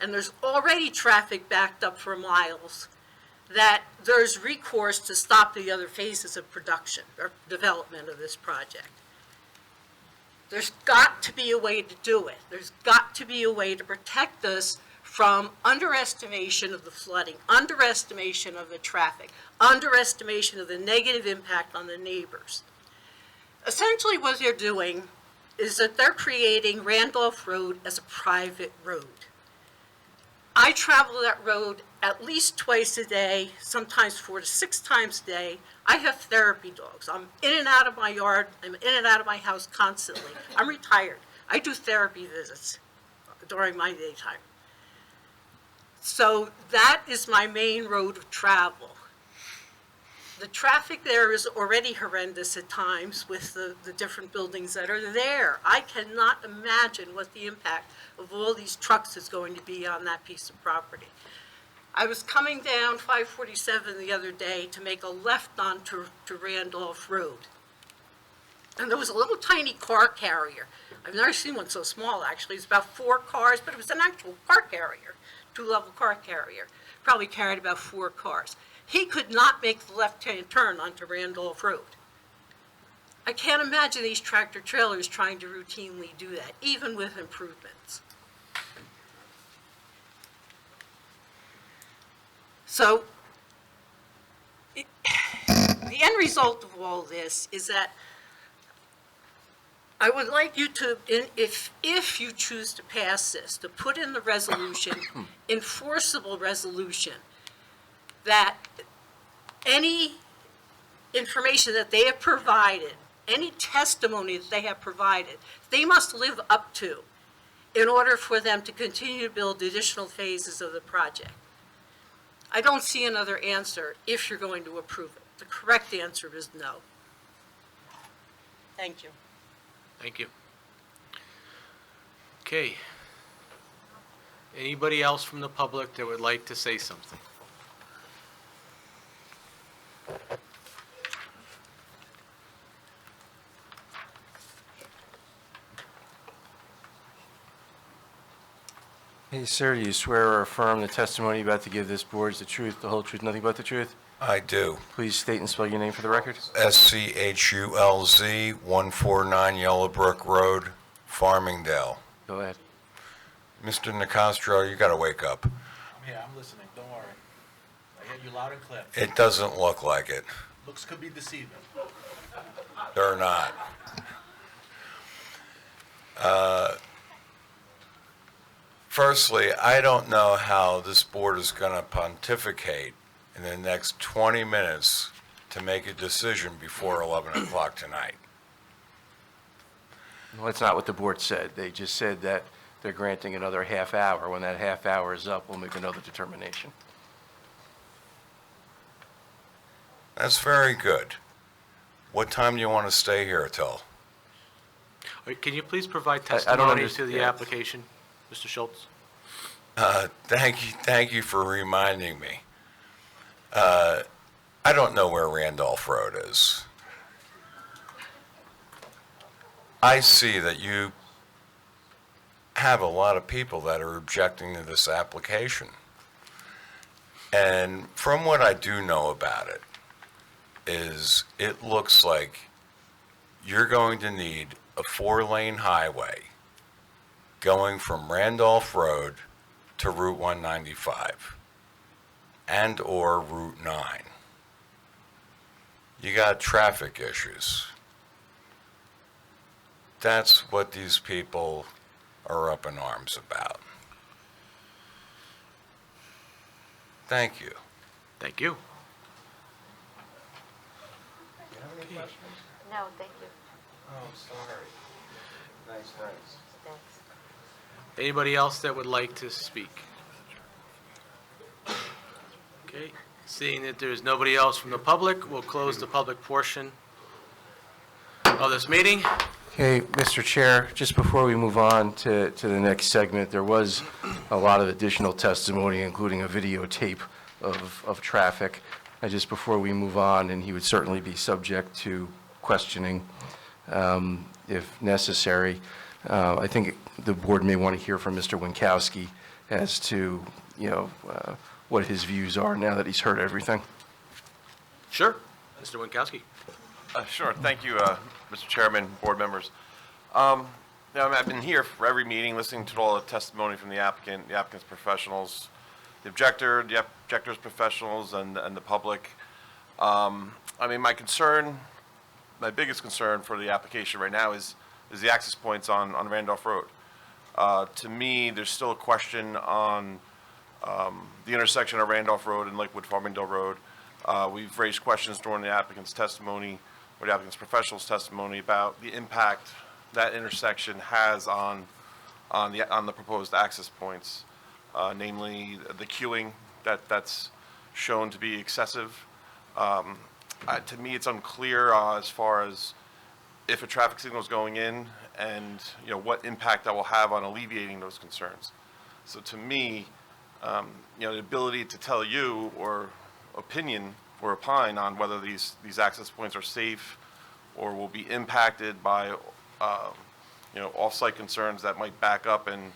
and there's already traffic backed up for miles, that there's recourse to stop the other phases of production or development of this project. There's got to be a way to do it. There's got to be a way to protect us from underestimation of the flooding, underestimation of the traffic, underestimation of the negative impact on the neighbors. Essentially what they're doing is that they're creating Randolph Road as a private road. I travel that road at least twice a day, sometimes 4 to 6 times a day. I have therapy dogs. I'm in and out of my yard. I'm in and out of my house constantly. I'm retired. I do therapy visits during my daytime. So that is my main road of travel. The traffic there is already horrendous at times with the different buildings that are there. I cannot imagine what the impact of all these trucks is going to be on that piece of property. I was coming down 547 the other day to make a left onto Randolph Road. And there was a little tiny car carrier. I've never seen one so small, actually. It's about 4 cars, but it was an actual car carrier, 2-level car carrier. Probably carried about 4 cars. He could not make the left-hand turn onto Randolph Road. I can't imagine these tractor trailers trying to routinely do that, even with improvements. So the end result of all this is that I would like you to, if you choose to pass this, to put in the resolution, enforceable resolution, that any information that they have provided, any testimony that they have provided, they must live up to in order for them to continue to build additional phases of the project. I don't see another answer if you're going to approve it. The correct answer is no. Thank you. Thank you. Okay. Anybody else from the public that would like to say something? Hey, sir, do you swear or affirm the testimony you're about to give this board is the truth, the whole truth, nothing but the truth? I do. Please state and spell your name for the record. SCHULZ, 149 Yellowbrook Road, Farmingdale. Go ahead. Mr. Nicastro, you got to wake up. I'm here, I'm listening, don't worry. I hear you loud and clear. It doesn't look like it. Looks could be deceiving. They're not. Firstly, I don't know how this board is going to pontificate in the next 20 minutes to make a decision before 11 o'clock tonight. Well, that's not what the board said. They just said that they're granting another half hour. When that half hour is up, we'll make another determination. That's very good. What time do you want to stay here till? All right, can you please provide I don't testimony to the understand. application, Mr. Schultz? Thank you for reminding me. I don't know where Randolph Road is. I see that you have a lot of people that are objecting to this application. And from what I do know about it, is it looks like you're going to need a 4-lane highway going from Randolph Road to Route 195 and or Route 9. You got traffic issues. That's what these people are up in arms about. Thank you. Thank you. No, thank you. Oh, sorry. Nice. Thanks. Anybody else that would like to speak? Okay, seeing that there's nobody else from the public, we'll close the public portion of this meeting. Okay, Mr. Chair, just before we move on to the next segment, there was a lot of additional testimony, including a videotape of traffic. Just before we move on, and he would certainly be subject to questioning if necessary. I think the board may want to hear from Mr. Winkowski as to, what his views are now that he's heard everything. Sure, Mr. Winkowski. Sure. Thank you, Mr. Chairman, board members. I've been here for every meeting, listening to all the testimony from the applicant, the applicant's professionals, the objector, the objector's professionals, and the public. My concern, my biggest concern for the application right now is the access points on Randolph Road. To me, there's still a question on the intersection of Randolph Road and Lakewood Farmingdale Road. We've raised questions during the applicant's testimony, or the applicant's professional's testimony, about the impact that intersection has on the proposed access points, namely the queuing that's shown to be excessive. To me, it's unclear as far as if a traffic signal is going in and what impact that will have on alleviating those concerns. So to me, the ability to tell you or opinion or opine on whether these access points are safe or will be impacted by off-site concerns that might back up and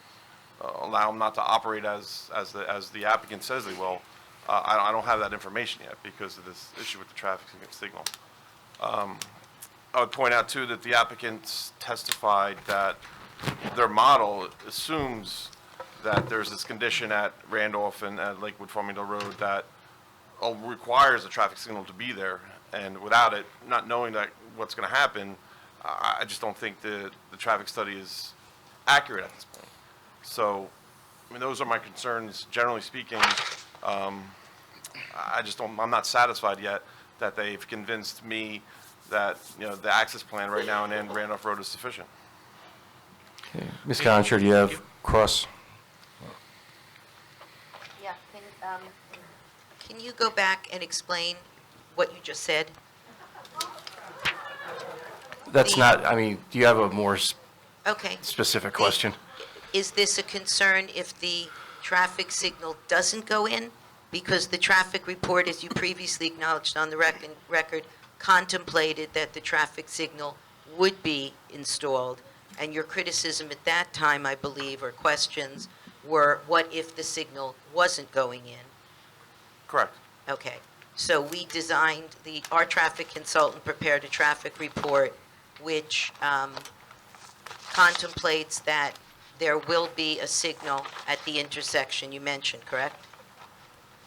allow them not to operate as the applicant says they will. I don't have that information yet because of this issue with the traffic signal. I would point out too that the applicants testified that their model assumes that there's this condition at Randolph and at Lakewood Farmingdale Road that requires a traffic signal to be there, and without it, not knowing that what's going to happen, I just don't think the traffic study is accurate at this point. So, those are my concerns. Generally speaking, I'm not satisfied yet that they've convinced me that the access plan right now in Randolph Road is sufficient. Okay. Ms. Gonsher, do you have cross? Yeah, can you go back and explain what you just said? That's not, I mean, do you have a more Okay. specific question? Is this a concern if the traffic signal doesn't go in? Because the traffic report, as you previously acknowledged on the record, contemplated that the traffic signal would be installed. And your criticism at that time, I believe, or questions, were what if the signal wasn't going in? Correct. Okay. So we designed, our traffic consultant prepared a traffic report which contemplates that there will be a signal at the intersection you mentioned, correct?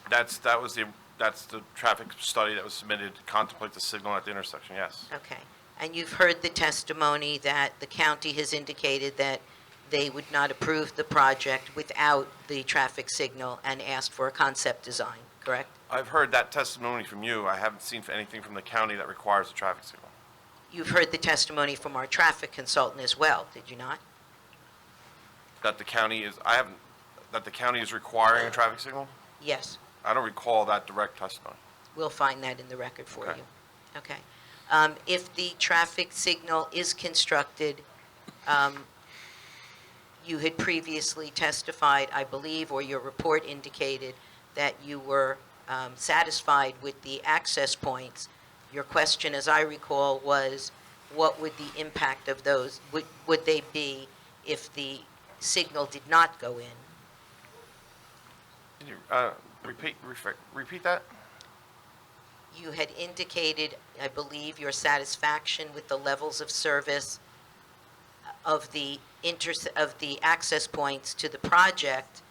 That's the traffic study that was submitted to contemplate the signal at the intersection, yes. Okay. And you've heard the testimony that the county has indicated that they would not approve the project without the traffic signal and asked for a concept design, correct? I've heard that testimony from you. I haven't seen anything from the county that requires a traffic signal. You've heard the testimony from our traffic consultant as well, did you not? That the county is requiring a traffic signal? Yes. I don't recall that direct testimony. We'll find that in the record for Okay. you. Okay. If the traffic signal is constructed, you had previously testified, I believe, or your report indicated that you were satisfied with the access points. Your question, as I recall, was what would the impact of those, would they be if the signal did not go in? Can you repeat that? You had indicated, I believe, your satisfaction with the levels of service of the access points to the project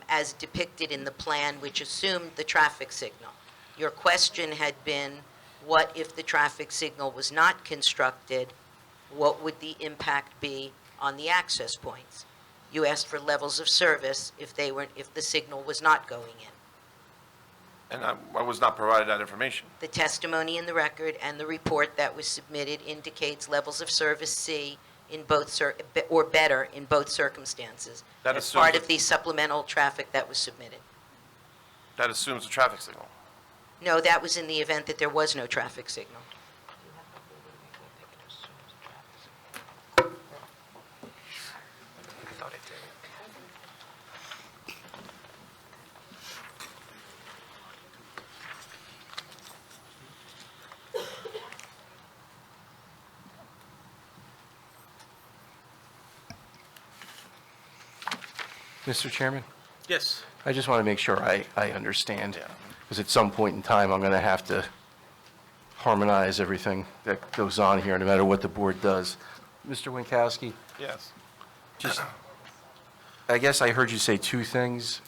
as depicted in the plan, which assumed the traffic signal. Your question had been, what if the traffic signal was not constructed? What would the impact be on the access points? You asked for levels of service if the signal was not going in. And I was not provided that information. The testimony in the record and the report that was submitted indicates levels of service C in both, or better in both circumstances. That as assumes part that- of the supplemental traffic that was submitted. That assumes a traffic signal. No, that was in the event that there was no traffic signal. Mr. Chairman, Yes. I just want to make sure I understand, because at some point in time, I'm going to have to harmonize everything that goes on here, no matter what the board does. Mr. Winkowski, Yes. just, I guess I heard you say two things.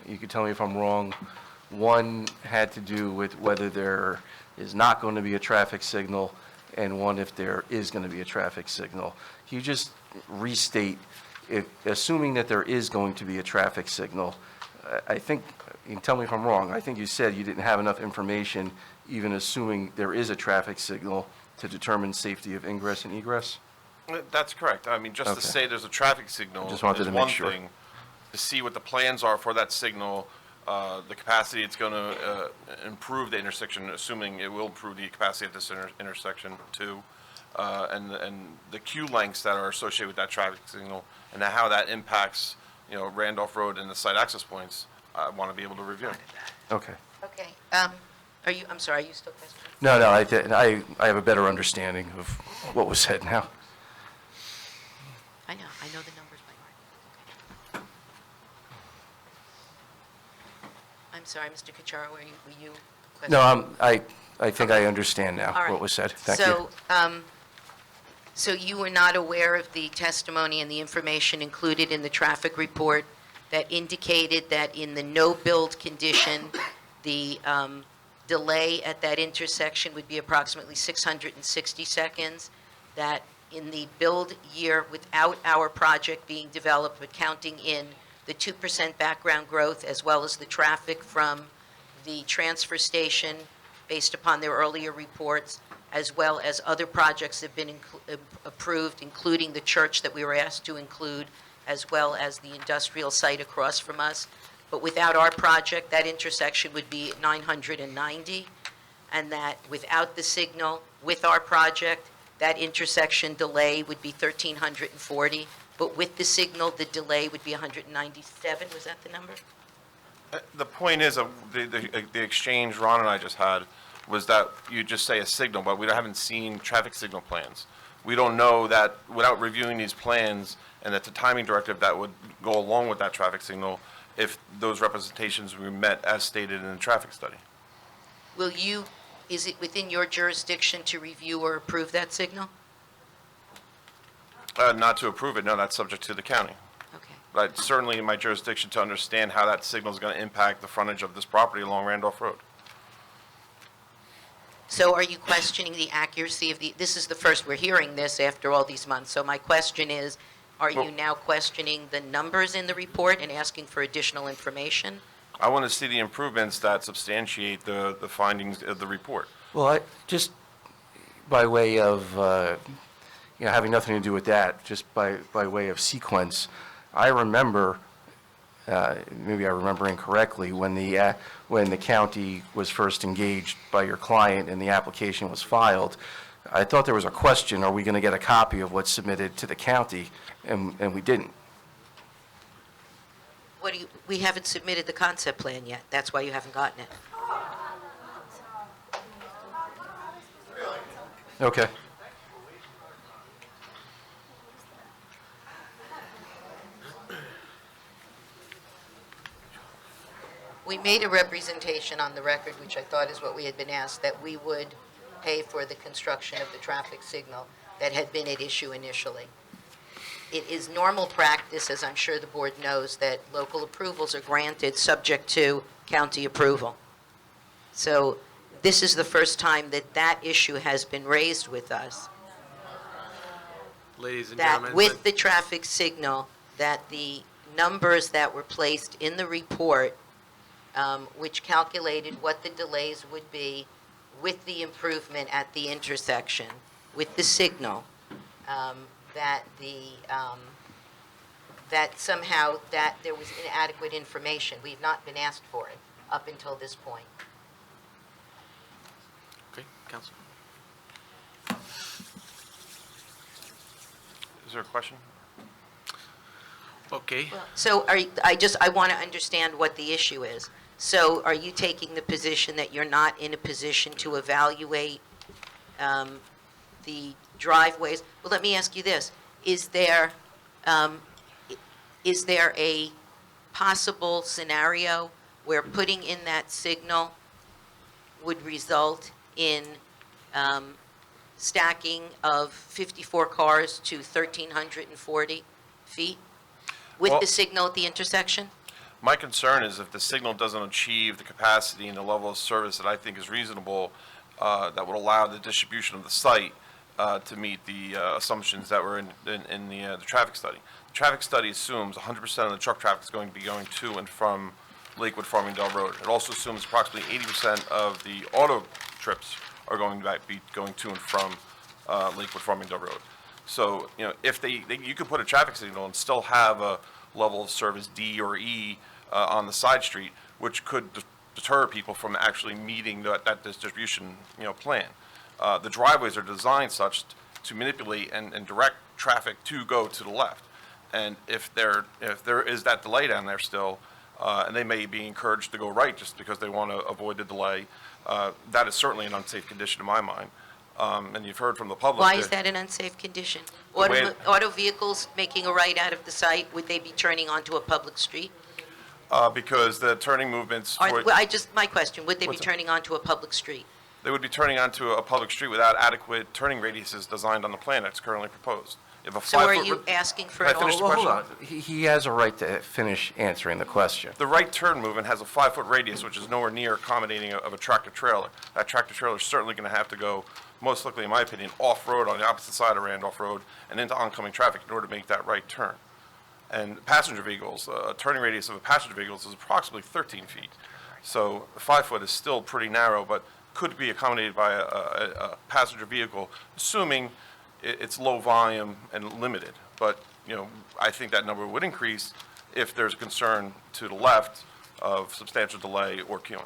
You could tell me if I'm wrong. One had to do with whether there is not going to be a traffic signal, and one if there is going to be a traffic signal. Can you just restate, assuming that there is going to be a traffic signal, I think, you can tell me if I'm wrong, I think you said you didn't have enough information, even assuming there is a traffic signal, to determine safety of ingress and egress? That's correct. I mean, just Okay. to say there's a traffic signal Just wanted is to make one sure. thing. To see what the plans are for that signal, the capacity it's going to improve the intersection, assuming it will improve the capacity at this intersection too, and the queue lengths that are associated with that traffic signal, and how that impacts, Randolph Road and the site access points, I want to be able to review. Okay. Okay. I'm sorry, are you still questioning? No, I have a better understanding of what was said now. I know the numbers by heart. Okay. I'm sorry, Mr. Cucharo, were you questioning? No, I think I understand now All right. what was said. Thank you. So you were not aware of the testimony and the information included in the traffic report that indicated that in the no-build condition, the delay at that intersection would be approximately 660 seconds, that in the build year without our project being developed, but counting in the 2% background growth as well as the traffic from the transfer station based upon their earlier reports, as well as other projects that have been approved, including the church that we were asked to include, as well as the industrial site across from us, but without our project, that intersection would be 990, and that without the signal, with our project, that intersection delay would be 1,340, but with the signal, the delay would be 197. Was that the number? The point is, the exchange Ron and I just had was that you just say a signal, but we haven't seen traffic signal plans. We don't know that without reviewing these plans and that the timing directive that would go along with that traffic signal, if those representations were met as stated in the traffic study. Is it within your jurisdiction to review or approve that signal? Not to approve it, no, that's subject to the county. Okay. But certainly in my jurisdiction to understand how that signal is going to impact the frontage of this property along Randolph Road. So are you questioning the accuracy of this is the first we're hearing this after all these months, so my question is, are you now questioning the numbers in the report and asking for additional information? I want to see the improvements that substantiate the findings of the report. Well, just by way of, having nothing to do with that, just by way of sequence, I remember, maybe I remember incorrectly, when the county was first engaged by your client and the application was filed, I thought there was a question, are we going to get a copy of what's submitted to the county? And we didn't. We haven't submitted the concept plan yet. That's why you haven't gotten it. Okay. We made a representation on the record, which I thought is what we had been asked, that we would pay for the construction of the traffic signal that had been at issue initially. It is normal practice, as I'm sure the board knows, that local approvals are granted subject to county approval. So this is the first time that that issue has been raised with us. Ladies and That gentlemen. with the traffic signal, that the numbers that were placed in the report, which calculated what the delays would be with the improvement at the intersection, with the signal, that somehow that there was inadequate information. We've not been asked for it up until this point. Okay, Council. Is there a question? Okay. So I want to understand what the issue is. So are you taking the position that you're not in a position to evaluate the driveways? Well, let me ask you this. Is there a possible scenario where putting in that signal would result in stacking of 54 cars to 1,340 feet with the signal at the intersection? My concern is if the signal doesn't achieve the capacity and the level of service that I think is reasonable, that would allow the distribution of the site to meet the assumptions that were in the traffic study. The traffic study assumes 100% of the truck traffic is going to be going to and from Lakewood Farmingdale Road. It also assumes approximately 80% of the auto trips are going to be going to and from Lakewood Farmingdale Road. So, if you could put a traffic signal and still have a level of service D or E on the side street, which could deter people from actually meeting that distribution, plan. The driveways are designed such to manipulate and direct traffic to go to the left. And if there is that delay down there still, and they may be encouraged to go right just because they want to avoid the delay, that is certainly an unsafe condition in my mind. And you've heard from the public. Why is that an unsafe condition? Auto vehicles making a right out of the site, would they be turning onto a public street? Because the turning movements. My question, would they be turning onto a public street? They would be turning onto a public street without adequate turning radiuses designed on the plan that's currently proposed. If a So are you asking for an Hold on. He has a right to finish answering the question. The right turn movement has a 5-foot radius, which is nowhere near accommodating of a tractor trailer. That tractor trailer is certainly going to have to go, most likely in my opinion, off-road on the opposite side of Randolph Road and into oncoming traffic in order to make that right turn. And passenger vehicles, a turning radius of a passenger vehicle is approximately 13 feet. So 5 foot is still pretty narrow, but could be accommodated by a passenger vehicle, assuming it's low volume and limited. But, I think that number would increase if there's a concern to the left of substantial delay or queuing.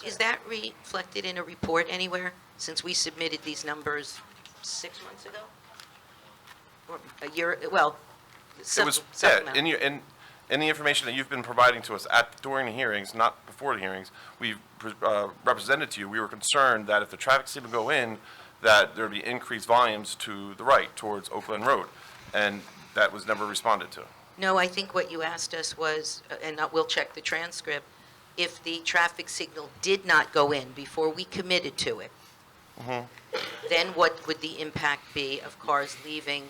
Is that reflected in a report anywhere, since we submitted these numbers 6 months ago? Or a year, well, It was, yeah, in the information that you've been providing to us during the hearings, not before the hearings, we've represented to you, we were concerned that if the traffic signal go in, that there'd be increased volumes to the right towards Oakland Road, and that was never responded to. No, I think what you asked us was, and we'll check the transcript, if the traffic signal did not go in before we committed to it, then what would the impact be of cars leaving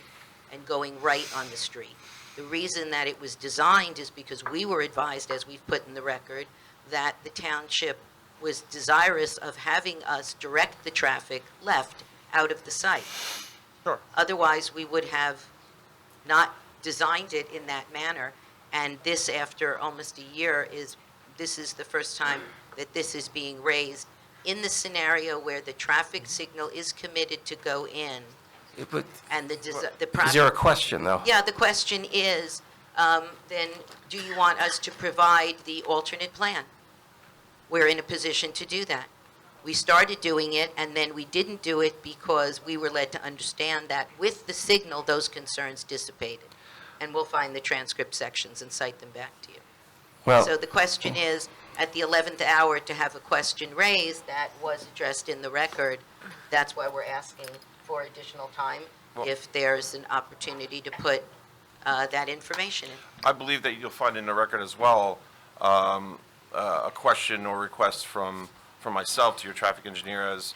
and going right on the street? The reason that it was designed is because we were advised, as we've put in the record, that the township was desirous of having us direct the traffic left out of the site. Sure. Otherwise, we would have not designed it in that manner, and this, after almost a year, this is the first time that this is being raised in the scenario where the traffic signal is committed to go in, But and the is there a question, though? Yeah, the question is, then, do you want us to provide the alternate plan? We're in a position to do that. We started doing it, and then we didn't do it because we were led to understand that with the signal, those concerns dissipated. And we'll find the transcript sections and cite them back to you. Well, So the question is, at the 11th hour, to have a question raised that was addressed in the record, that's why we're asking for additional time, if there's an opportunity to put that information in. I believe that you'll find in the record as well, a question or request from myself to your traffic engineer as,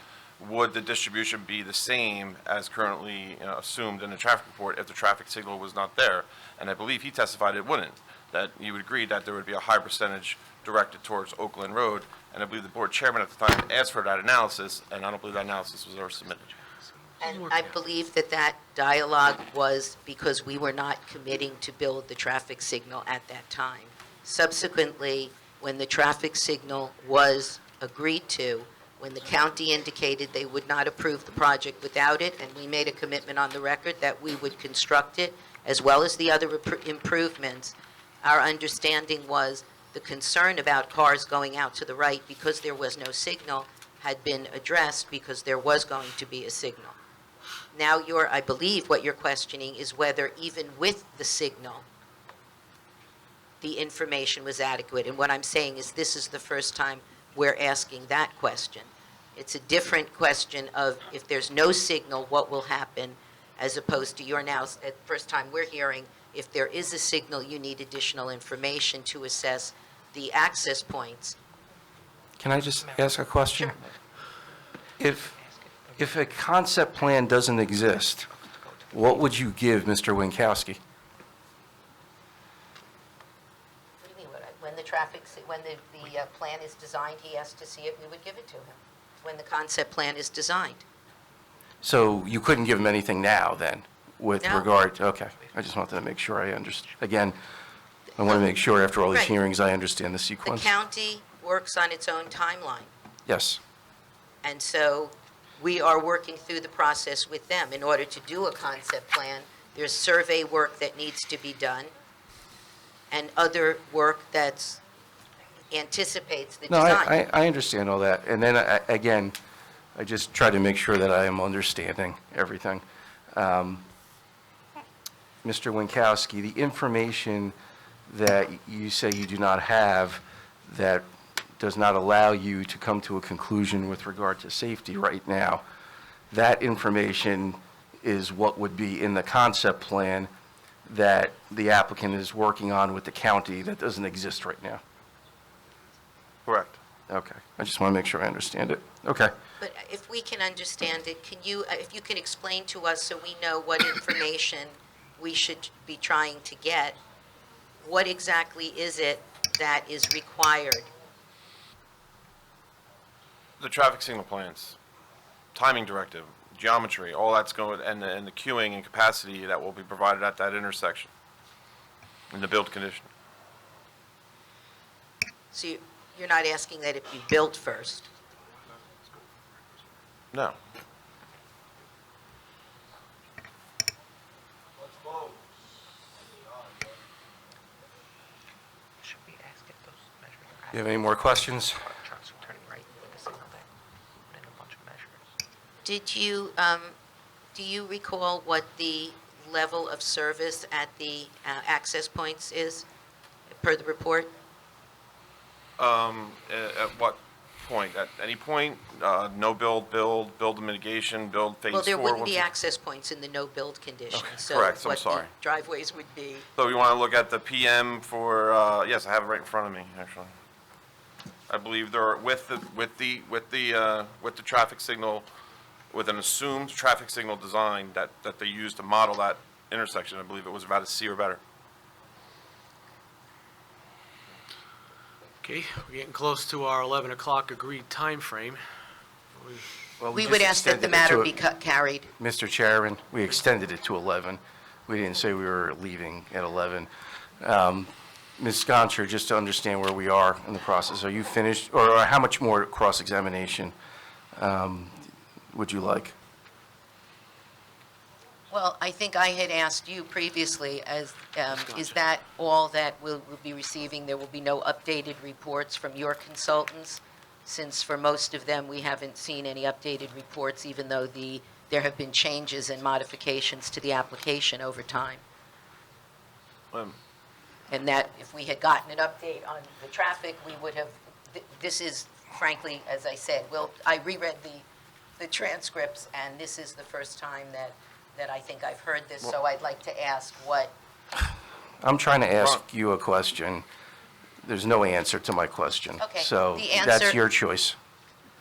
would the distribution be the same as currently assumed in the traffic report if the traffic signal was not there? And I believe he testified it wouldn't, that you would agree that there would be a high percentage directed towards Oakland Road, and I believe the board chairman at the time asked for that analysis, and I don't believe that analysis was ever submitted. And I believe that that dialogue was because we were not committing to build the traffic signal at that time. Subsequently, when the traffic signal was agreed to, when the county indicated they would not approve the project without it, and we made a commitment on the record that we would construct it, as well as the other improvements, our understanding was the concern about cars going out to the right because there was no signal had been addressed because there was going to be a signal. Now I believe what you're questioning is whether even with the signal, the information was adequate. And what I'm saying is this is the first time we're asking that question. It's a different question of if there's no signal, what will happen, as opposed to you're now, at the first time we're hearing, if there is a signal, you need additional information to assess the access points. Can I just ask a question? If a concept plan doesn't exist, what would you give Mr. Winkowski? What do you mean? When the plan is designed, he has to see it, we would give it to him. When the concept plan is designed. So you couldn't give him anything now, then, with No. regard to, okay. I just wanted to make sure I understood. Again, I want to make sure after all these Right. hearings, I understand the The sequence. county works on its own timeline. Yes. And so we are working through the process with them. In order to do a concept plan, there's survey work that needs to be done and other work that's anticipates the No, design. I understand all that. And then, again, I just try to make sure that I am understanding everything. Mr. Winkowski, the information that you say you do not have that does not allow you to come to a conclusion with regard to safety right now, that information is what would be in the concept plan that the applicant is working on with the county that doesn't exist right now. Correct. Okay. I just want to make sure I understand it. Okay. But if we can understand it, if you can explain to us so we know what information we should be trying to get, what exactly is it that is required? The traffic signal plans, timing directive, geometry, all that's going, and the queuing and capacity that will be provided at that intersection in the build condition. So you're not asking that it be built first? No. You have any more questions? Do you recall what the level of service at the access points is, per the report? At what point? At any point? No build, build mitigation, build phase 4? Well, there wouldn't What's be it- access points in the no-build condition. Okay, correct, I'm sorry. So what the driveways would be. So we want to look at the PM for, yes, I have it right in front of me, actually. I believe there are, with the traffic signal, with an assumed traffic signal design that they used to model that intersection, I believe it was about a C or better. Okay, we're getting close to our 11 o'clock agreed time frame. Well, We just would ask that the extended it matter to be carried. Mr. Chairman, we extended it to 11. We didn't say we were leaving at 11. Ms. Goncher, just to understand where we are in the process, are you finished, or how much more cross-examination would you like? Well, I think I had asked you previously, is that all that we'll be receiving? There will be no updated reports from your consultants? Since for most of them, we haven't seen any updated reports, even though there have been changes and modifications to the application over time. And that if we had gotten an update on the traffic, we would have, this is frankly, as I said, I reread the transcripts, and this is the first time that I think I've heard this, so I'd like to ask what. I'm trying to ask you a question. There's no answer to my question. Okay, So the answer- that's your choice.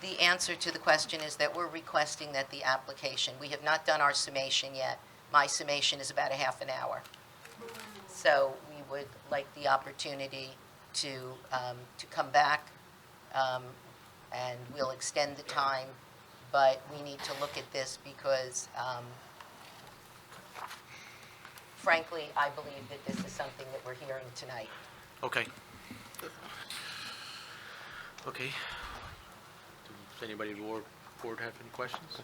The answer to the question is that we're requesting that the application, we have not done our summation yet. My summation is about a half an hour. So we would like the opportunity to come back, and we'll extend the time, but we need to look at this because, frankly, I believe that this is something that we're hearing tonight. Okay. Okay. Does anybody in the board have any questions? I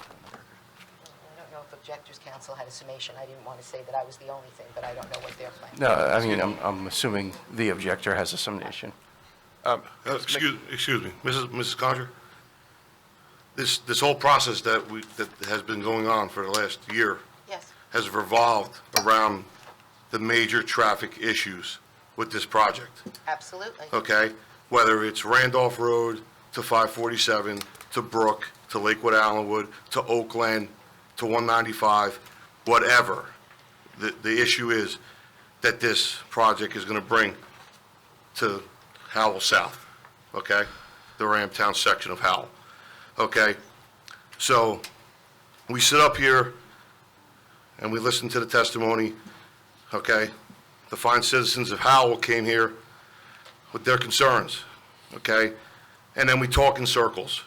don't know if Objectors Council had a summation. I didn't want to say that I was the only thing, but I don't know what their plan is. No, I mean, I'm assuming the objector has a summation. Excuse me, Mrs. Conjure? This whole process that has been going on for the last year Yes. has revolved around the major traffic issues with this project, Absolutely. okay? Whether it's Randolph Road to 547, to Brook, to Lakewood Allenwood, to Oakland, to 195, whatever. The issue is that this project is going to bring to Howell South, okay? The Ramtown section of Howell, okay? So we sit up here and we listen to the testimony, okay? The fine citizens of Howell came here with their concerns, okay? And then we talk in circles,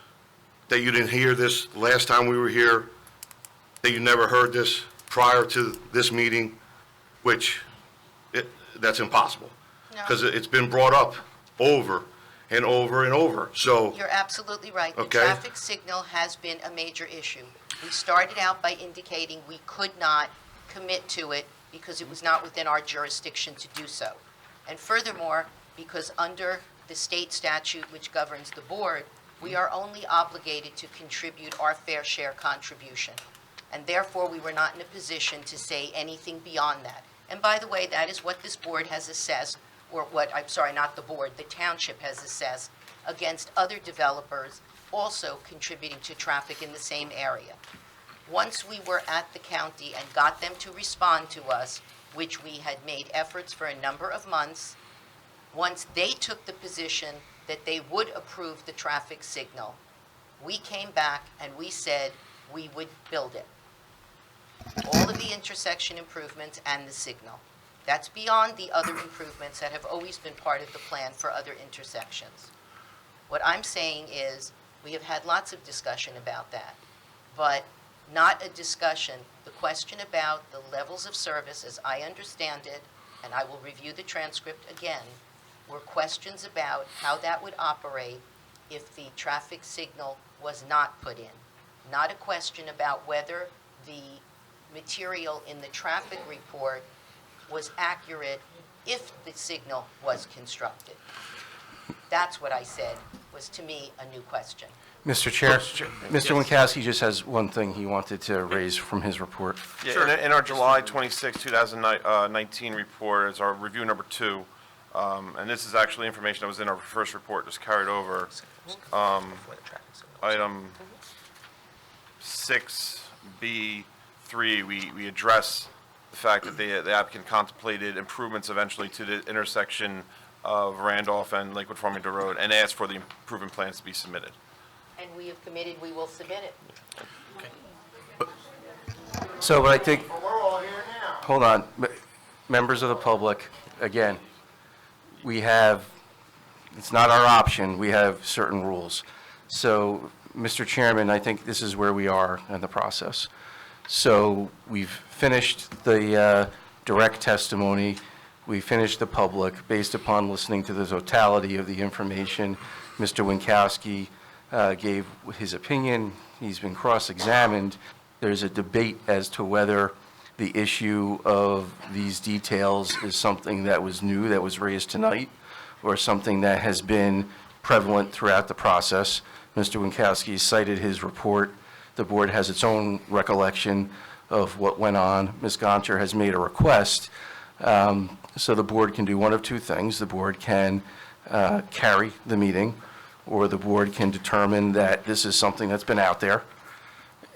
that you didn't hear this last time we were here, that you never heard this prior to this meeting, which, that's impossible. Because it's been brought up over and over and over, so. You're absolutely right. Okay. The traffic signal has been a major issue. We started out by indicating we could not commit to it because it was not within our jurisdiction to do so. And furthermore, because under the state statute which governs the board, we are only obligated to contribute our fair share contribution. And therefore, we were not in a position to say anything beyond that. And by the way, that is what this board has assessed, or what, I'm sorry, not the board, the township has assessed against other developers also contributing to traffic in the same area. Once we were at the county and got them to respond to us, which we had made efforts for a number of months, once they took the position that they would approve the traffic signal, we came back and we said we would build it. All of the intersection improvements and the signal. That's beyond the other improvements that have always been part of the plan for other intersections. What I'm saying is, we have had lots of discussion about that, but not a discussion. The question about the levels of service, as I understand it, and I will review the transcript again, were questions about how that would operate if the traffic signal was not put in. Not a question about whether the material in the traffic report was accurate if the signal was constructed. That's what I said, was to me a new question. Mr. Chair, Yes. Mr. Winkowski just has one thing he wanted to raise from his report. Yeah, in our July 26, 2019 report is our review number 2. And this is actually information that was in our first report, just carried over. Item 6B3, we address the fact that the applicant contemplated improvements eventually to the intersection of Randolph and Lakewood Farmington Road, and asked for the improvement plans to be submitted. And we have committed, we will submit it. So, but I think, hold on, members of the public, again, we have, it's not our option, we have certain rules. So, Mr. Chairman, I think this is where we are in the process. So, we've finished the direct testimony, we finished the public, based upon listening to the totality of the information. Mr. Winkowski gave his opinion, he's been cross-examined. There's a debate as to whether the issue of these details is something that was new, that was raised tonight, or something that has been prevalent throughout the process. Mr. Winkowski cited his report. The board has its own recollection of what went on. Ms. Gonter has made a request, so the board can do one of two things. The board can carry the meeting, or the board can determine that this is something that's been out there,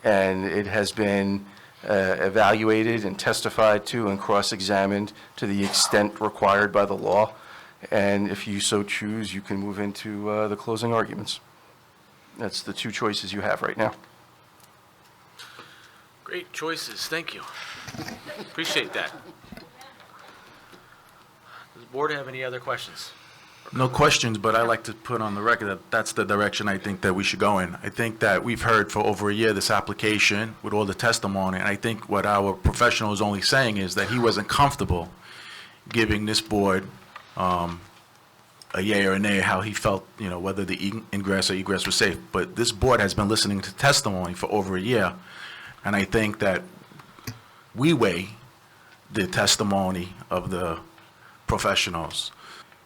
and it has been evaluated and testified to and cross-examined to the extent required by the law. And if you so choose, you can move into the closing arguments. That's the two choices you have right now. Great choices, thank you. Appreciate that. Does the board have any other questions? No questions, but I like to put on the record that that's the direction I think that we should go in. I think that we've heard for over a year this application with all the testimony, and I think what our professional is only saying is that he wasn't comfortable giving this board a yay or a nay, how he felt, you know, whether the ingress or egress was safe. But this board has been listening to testimony for over a year, and I think that we weigh the testimony of the professionals.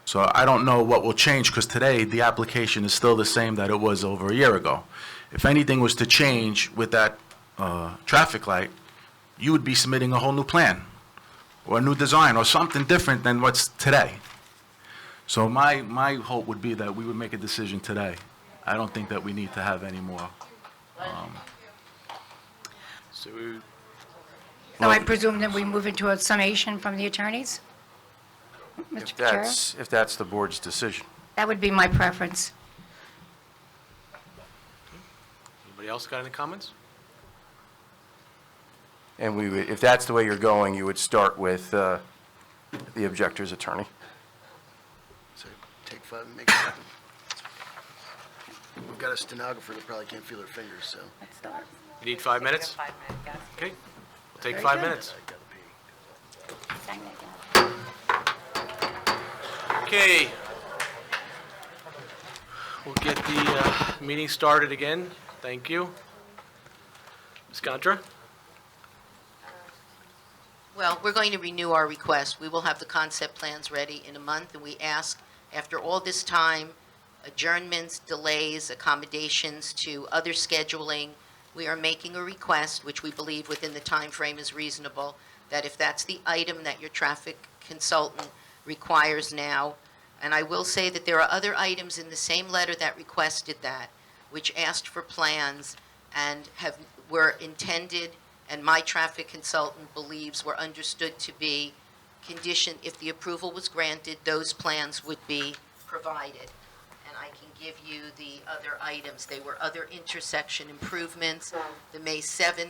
So I don't know what will change, because today the application is still the same that it was over a year ago. If anything was to change with that traffic light, you would be submitting a whole new plan or a new design or something different than what's today. So my hope would be that we would make a decision today. I don't think that we need to have any more. So So I presume that we move into a summation from the attorneys? Mr. Chair? If that's the board's decision. That would be my preference. Anybody else got any comments? And we would, if that's the way you're going, you would start with the objector's attorney. So take 5 and make it happen. We've got a stenographer that probably can't feel her fingers, so. Let's start. You need 5 minutes? Okay, we'll take 5 minutes. Okay. We'll get the meeting started again. Thank you. Ms. Contra? Well, we're going to renew our request. We will have the concept plans ready in a month, and we ask, after all this time, adjournments, delays, accommodations to other scheduling, we are making a request, which we believe within the time frame is reasonable, that if that's the item that your traffic consultant requires now, and I will say that there are other items in the same letter that requested that, which asked for plans and were intended, and my traffic consultant believes were understood to be conditioned. If the approval was granted, those plans would be provided. And I can give you the other items. They were other intersection improvements. The May 7,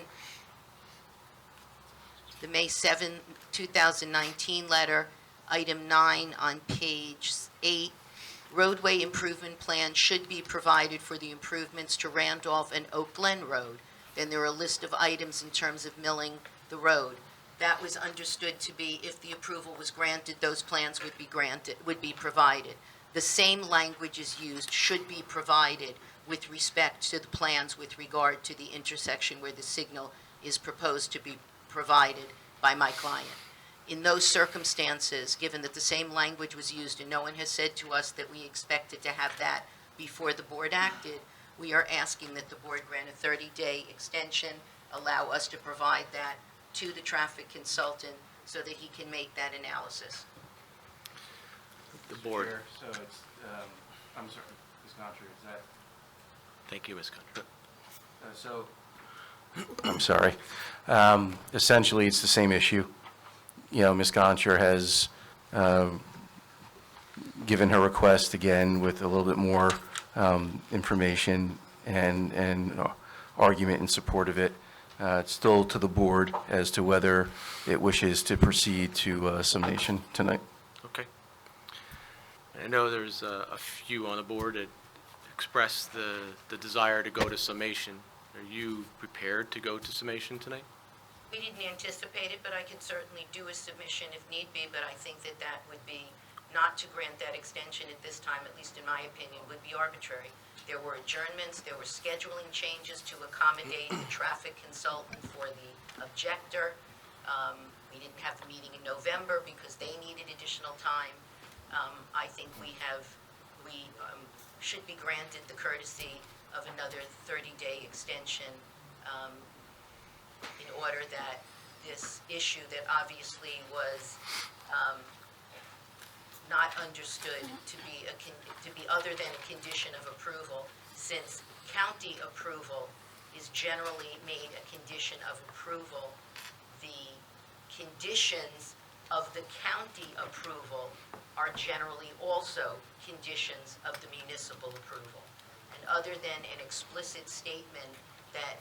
2019 letter, item 9 on page 8, roadway improvement plan should be provided for the improvements to Randolph and Oak Glen Road. Then there are a list of items in terms of milling the road. That was understood to be, if the approval was granted, those plans would be provided. The same language is used, should be provided, with respect to the plans with regard to the intersection where the signal is proposed to be provided by my client. In those circumstances, given that the same language was used and no one has said to us that we expected to have that before the board acted, we are asking that the board grant a 30-day extension, allow us to provide that to the traffic consultant so that he can make that analysis. The board. Chair, so it's, I'm sorry, Ms. Gontra, is that? Thank you, Ms. Contra. So, I'm sorry. Essentially, it's the same issue. You know, Ms. Gonchar has given her request again with a little bit more information and argument in support of it. It's still to the board as to whether it wishes to proceed to summation tonight. Okay. I know there's a few on the board that expressed the desire to go to summation. Are you prepared to go to summation tonight? We didn't anticipate it, but I could certainly do a submission if need be, but I think that that would be, not to grant that extension at this time, at least in my opinion, would be arbitrary. There were adjournments, there were scheduling changes to accommodate the traffic consultant for the objector. We didn't have the meeting in November because they needed additional time. I think we should be granted the courtesy of another 30-day extension in order that this issue that obviously was not understood to be other than a condition of approval, since county approval is generally made a condition of approval. The conditions of the county approval are generally also conditions of the municipal approval. And other than an explicit statement that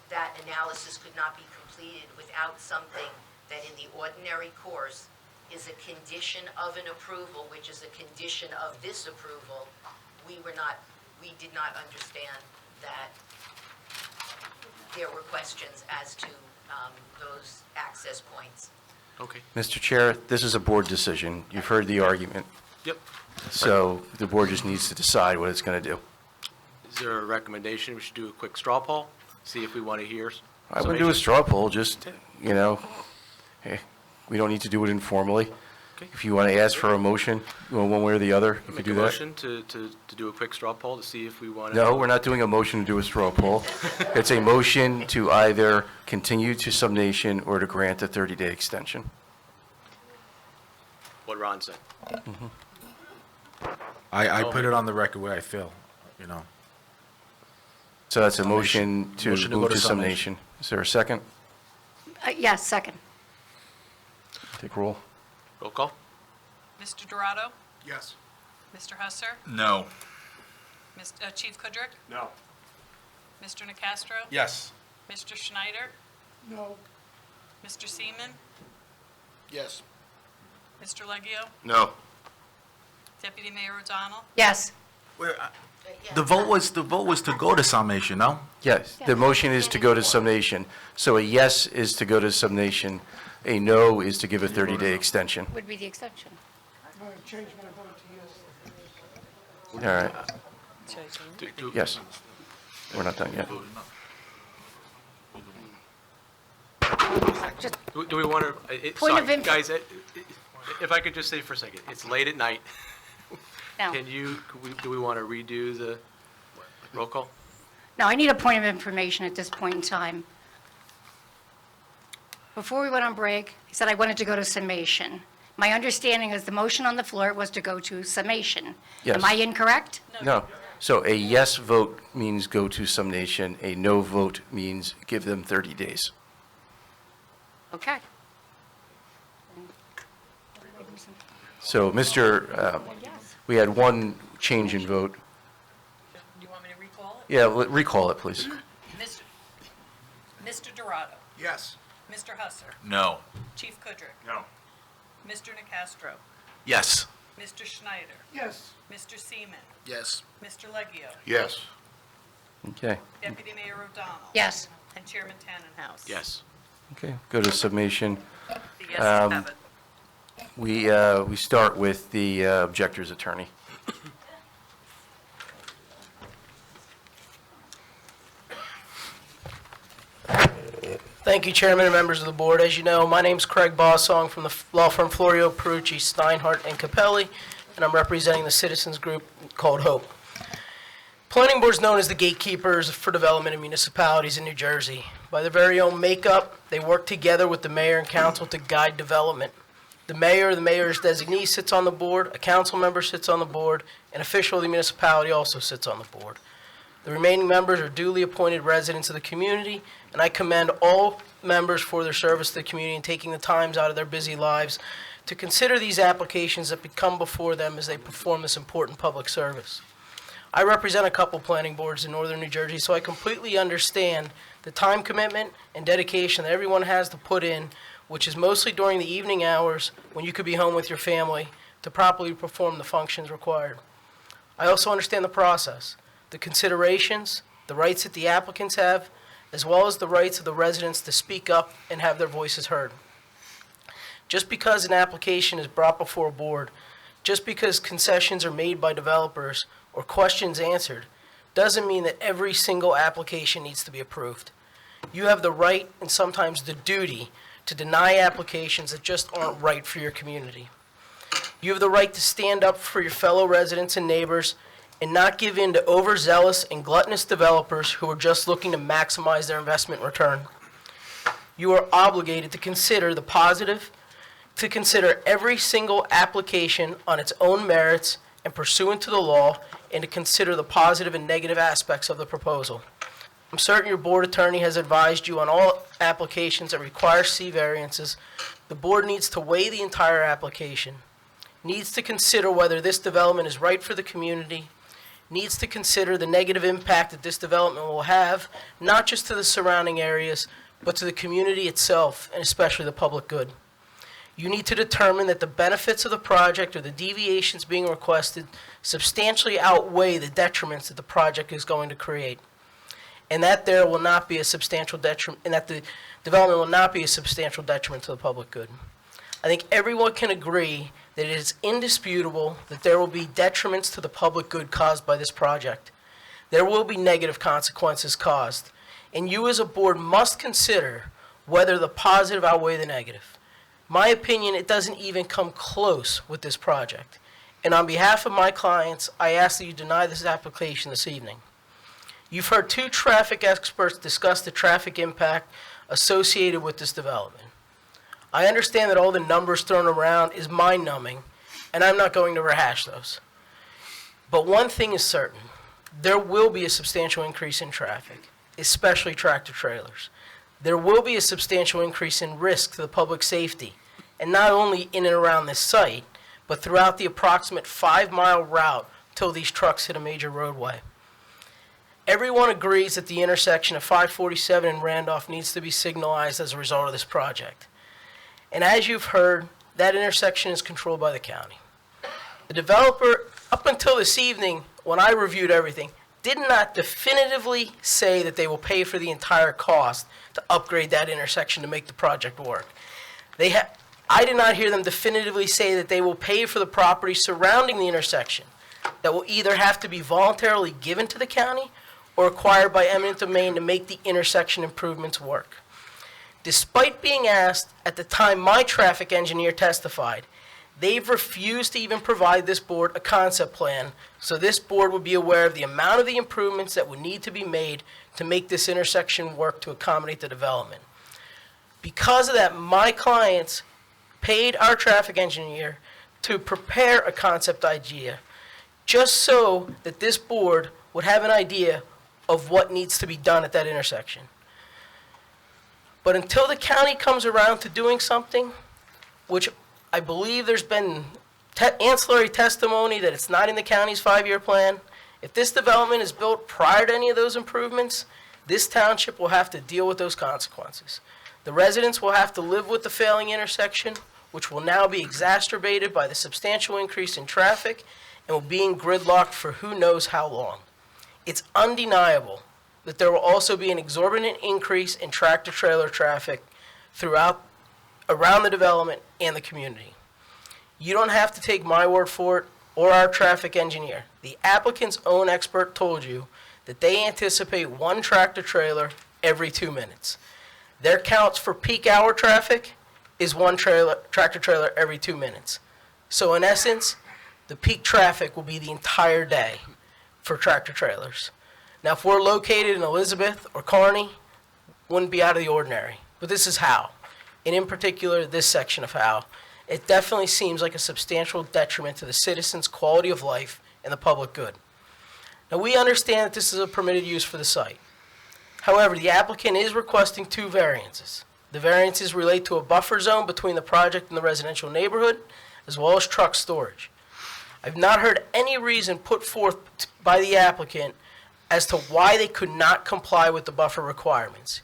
that analysis could not be completed without something that in the ordinary course is a condition of an approval, which is a condition of this approval, we did not understand that there were questions as to those access points. Okay. Mr. Chair, this is a board decision. You've heard the argument. Yep. So the board just needs to decide what it's going to do. Is there a recommendation we should do a quick straw poll? See if we want to hear I wouldn't do a straw poll, just, you know, hey, we don't need to do it informally. Okay. If you want to ask for a motion, one way or the other, you could Make a do that. motion to do a quick straw poll to see if we want to. No, we're not doing a motion to do a straw poll. It's a motion to either continue to summation or to grant a 30-day extension. What Ron said. I put it on the record where I feel, you know. So that's a motion to Motion to go move to to summation. summation. Is there a second? Yes, second. Take roll. Roll call. Mr. Dorado? Yes. Mr. Husser? No. Chief Kudrick? No. Mr. Nacastro? Yes. Mr. Schneider? No. Mr. Seaman? Yes. Mr. Leggio? No. Deputy Mayor O'Donnell? Yes. The vote was to go to summation, no? Yes, the motion is to go to summation. So a yes is to go to summation, a no is to give a 30-day extension. Would be the extension. All right, Do- yes. We're not done yet. Do we want to, Point of sorry, info- guys, if I could just say for a second, it's late at night. No. Do we want to redo the roll call? No, I need a point of information at this point in time. Before we went on break, he said I wanted to go to summation. My understanding is the motion on the floor was to go to summation. Yes. Am I incorrect? No, so a yes vote means go to summation, a no vote means give them 30 days. Okay. So, we had one change in vote. Do you want me to recall it? Yeah, recall it, please. Mr. Dorado? Yes. Mr. Husser? No. Chief Kudrick? No. Mr. Nacastro? Yes. Mr. Schneider? Yes. Mr. Seaman? Yes. Mr. Leggio? Yes. Okay, Deputy Mayor O'Donnell? Yes. And Chairman Tannenhouse? Yes. okay, go to summation. The yeses have it. We start with the objector's attorney. Thank Thank you, Chairman and members of the board. As you know, my name's Craig Bossong from the law firm Florio, Perucci, Steinhardt, and Capelli, and I'm representing the citizens group called HOPE. Planning board is known as the gatekeepers for development in municipalities in New Jersey. By their very own makeup, they work together with the mayor and council to guide development. The mayor or the mayor's designee sits on the board, a council member sits on the board, an official of the municipality also sits on the board. The remaining members are duly appointed residents of the community, and I commend all members for their service to the community and taking the times out of their busy lives to consider these applications that come before them as they perform this important public service. I represent a couple planning boards in northern New Jersey, so I completely understand the time commitment and dedication that everyone has to put in, which is mostly during the evening hours when you could be home with your family to properly perform the functions required. I also understand the process, the considerations, the rights that the applicants have, as well as the rights of the residents to speak up and have their voices heard. Just because an application is brought before a board, just because concessions are made by developers or questions answered, doesn't mean that every single application needs to be approved. You have the right and sometimes the duty to deny applications that just aren't right for your community. You have the right to stand up for your fellow residents and neighbors and not give in to overzealous and gluttonous developers who are just looking to maximize their investment return. You are obligated to consider the positive, to consider every single application on its own merits and pursuant to the law, and to consider the positive and negative aspects of the proposal. I'm certain your board attorney has advised you on all applications that require C variances. The board needs to weigh the entire application, needs to consider whether this development is right for the community, needs to consider the negative impact that this development will have, not just to the surrounding areas, but to the community itself, and especially the public good. You need to determine that the benefits of the project or the deviations being requested substantially outweigh the detriments that the project is going to create, and that there will not be a substantial detriment, and that the development will not be a substantial detriment to the public good. I think everyone can agree that it is indisputable that there will be detriments to the public good caused by this project. There will be negative consequences caused, and you as a board must consider whether the positive outweigh the negative. My opinion, it doesn't even come close with this project. And on behalf of my clients, I ask that you deny this application this evening. You've heard two traffic experts discuss the traffic impact associated with this development. I understand that all the numbers thrown around is mind-numbing, and I'm not going to rehash those. But one thing is certain, there will be a substantial increase in traffic, especially tractor-trailers. There will be a substantial increase in risk to the public safety, and not only in and around this site, but throughout the approximate 5-mile route till these trucks hit a major roadway. Everyone agrees that the intersection of 547 and Randolph needs to be signalized as a result of this project. And as you've heard, that intersection is controlled by the county. The developer, up until this evening, when I reviewed everything, did not definitively say that they will pay for the entire cost to upgrade that intersection to make the project work. I did not hear them definitively say that they will pay for the property surrounding the intersection that will either have to be voluntarily given to the county or acquired by eminent domain to make the intersection improvements work. Despite being asked at the time my traffic engineer testified, they've refused to even provide this board a concept plan so this board would be aware of the amount of the improvements that would need to be made to make this intersection work to accommodate the development. Because of that, my clients paid our traffic engineer to prepare a concept idea just so that this board would have an idea of what needs to be done at that intersection. But until the county comes around to doing something, which I believe there's been ancillary testimony that it's not in the county's 5-year plan, if this development is built prior to any of those improvements, this township will have to deal with those consequences. The residents will have to live with the failing intersection, which will now be exacerbated by the substantial increase in traffic and will be in gridlock for who knows how long. It's undeniable that there will also be an exorbitant increase in tractor-trailer traffic around the development and the community. You don't have to take my word for it or our traffic engineer. The applicant's own expert told you that they anticipate one tractor-trailer every 2 minutes. Their counts for peak hour traffic is one tractor trailer every 2 minutes. So in essence, the peak traffic will be the entire day for tractor trailers. Now, if we're located in Elizabeth or Kearney, wouldn't be out of the ordinary. But this is Howell, and in particular, this section of Howell. It definitely seems like a substantial detriment to the citizens' quality of life and the public good. Now, we understand that this is a permitted use for the site. However, the applicant is requesting 2 variances. The variances relate to a buffer zone between the project and the residential neighborhood, as well as truck storage. I've not heard any reason put forth by the applicant as to why they could not comply with the buffer requirements.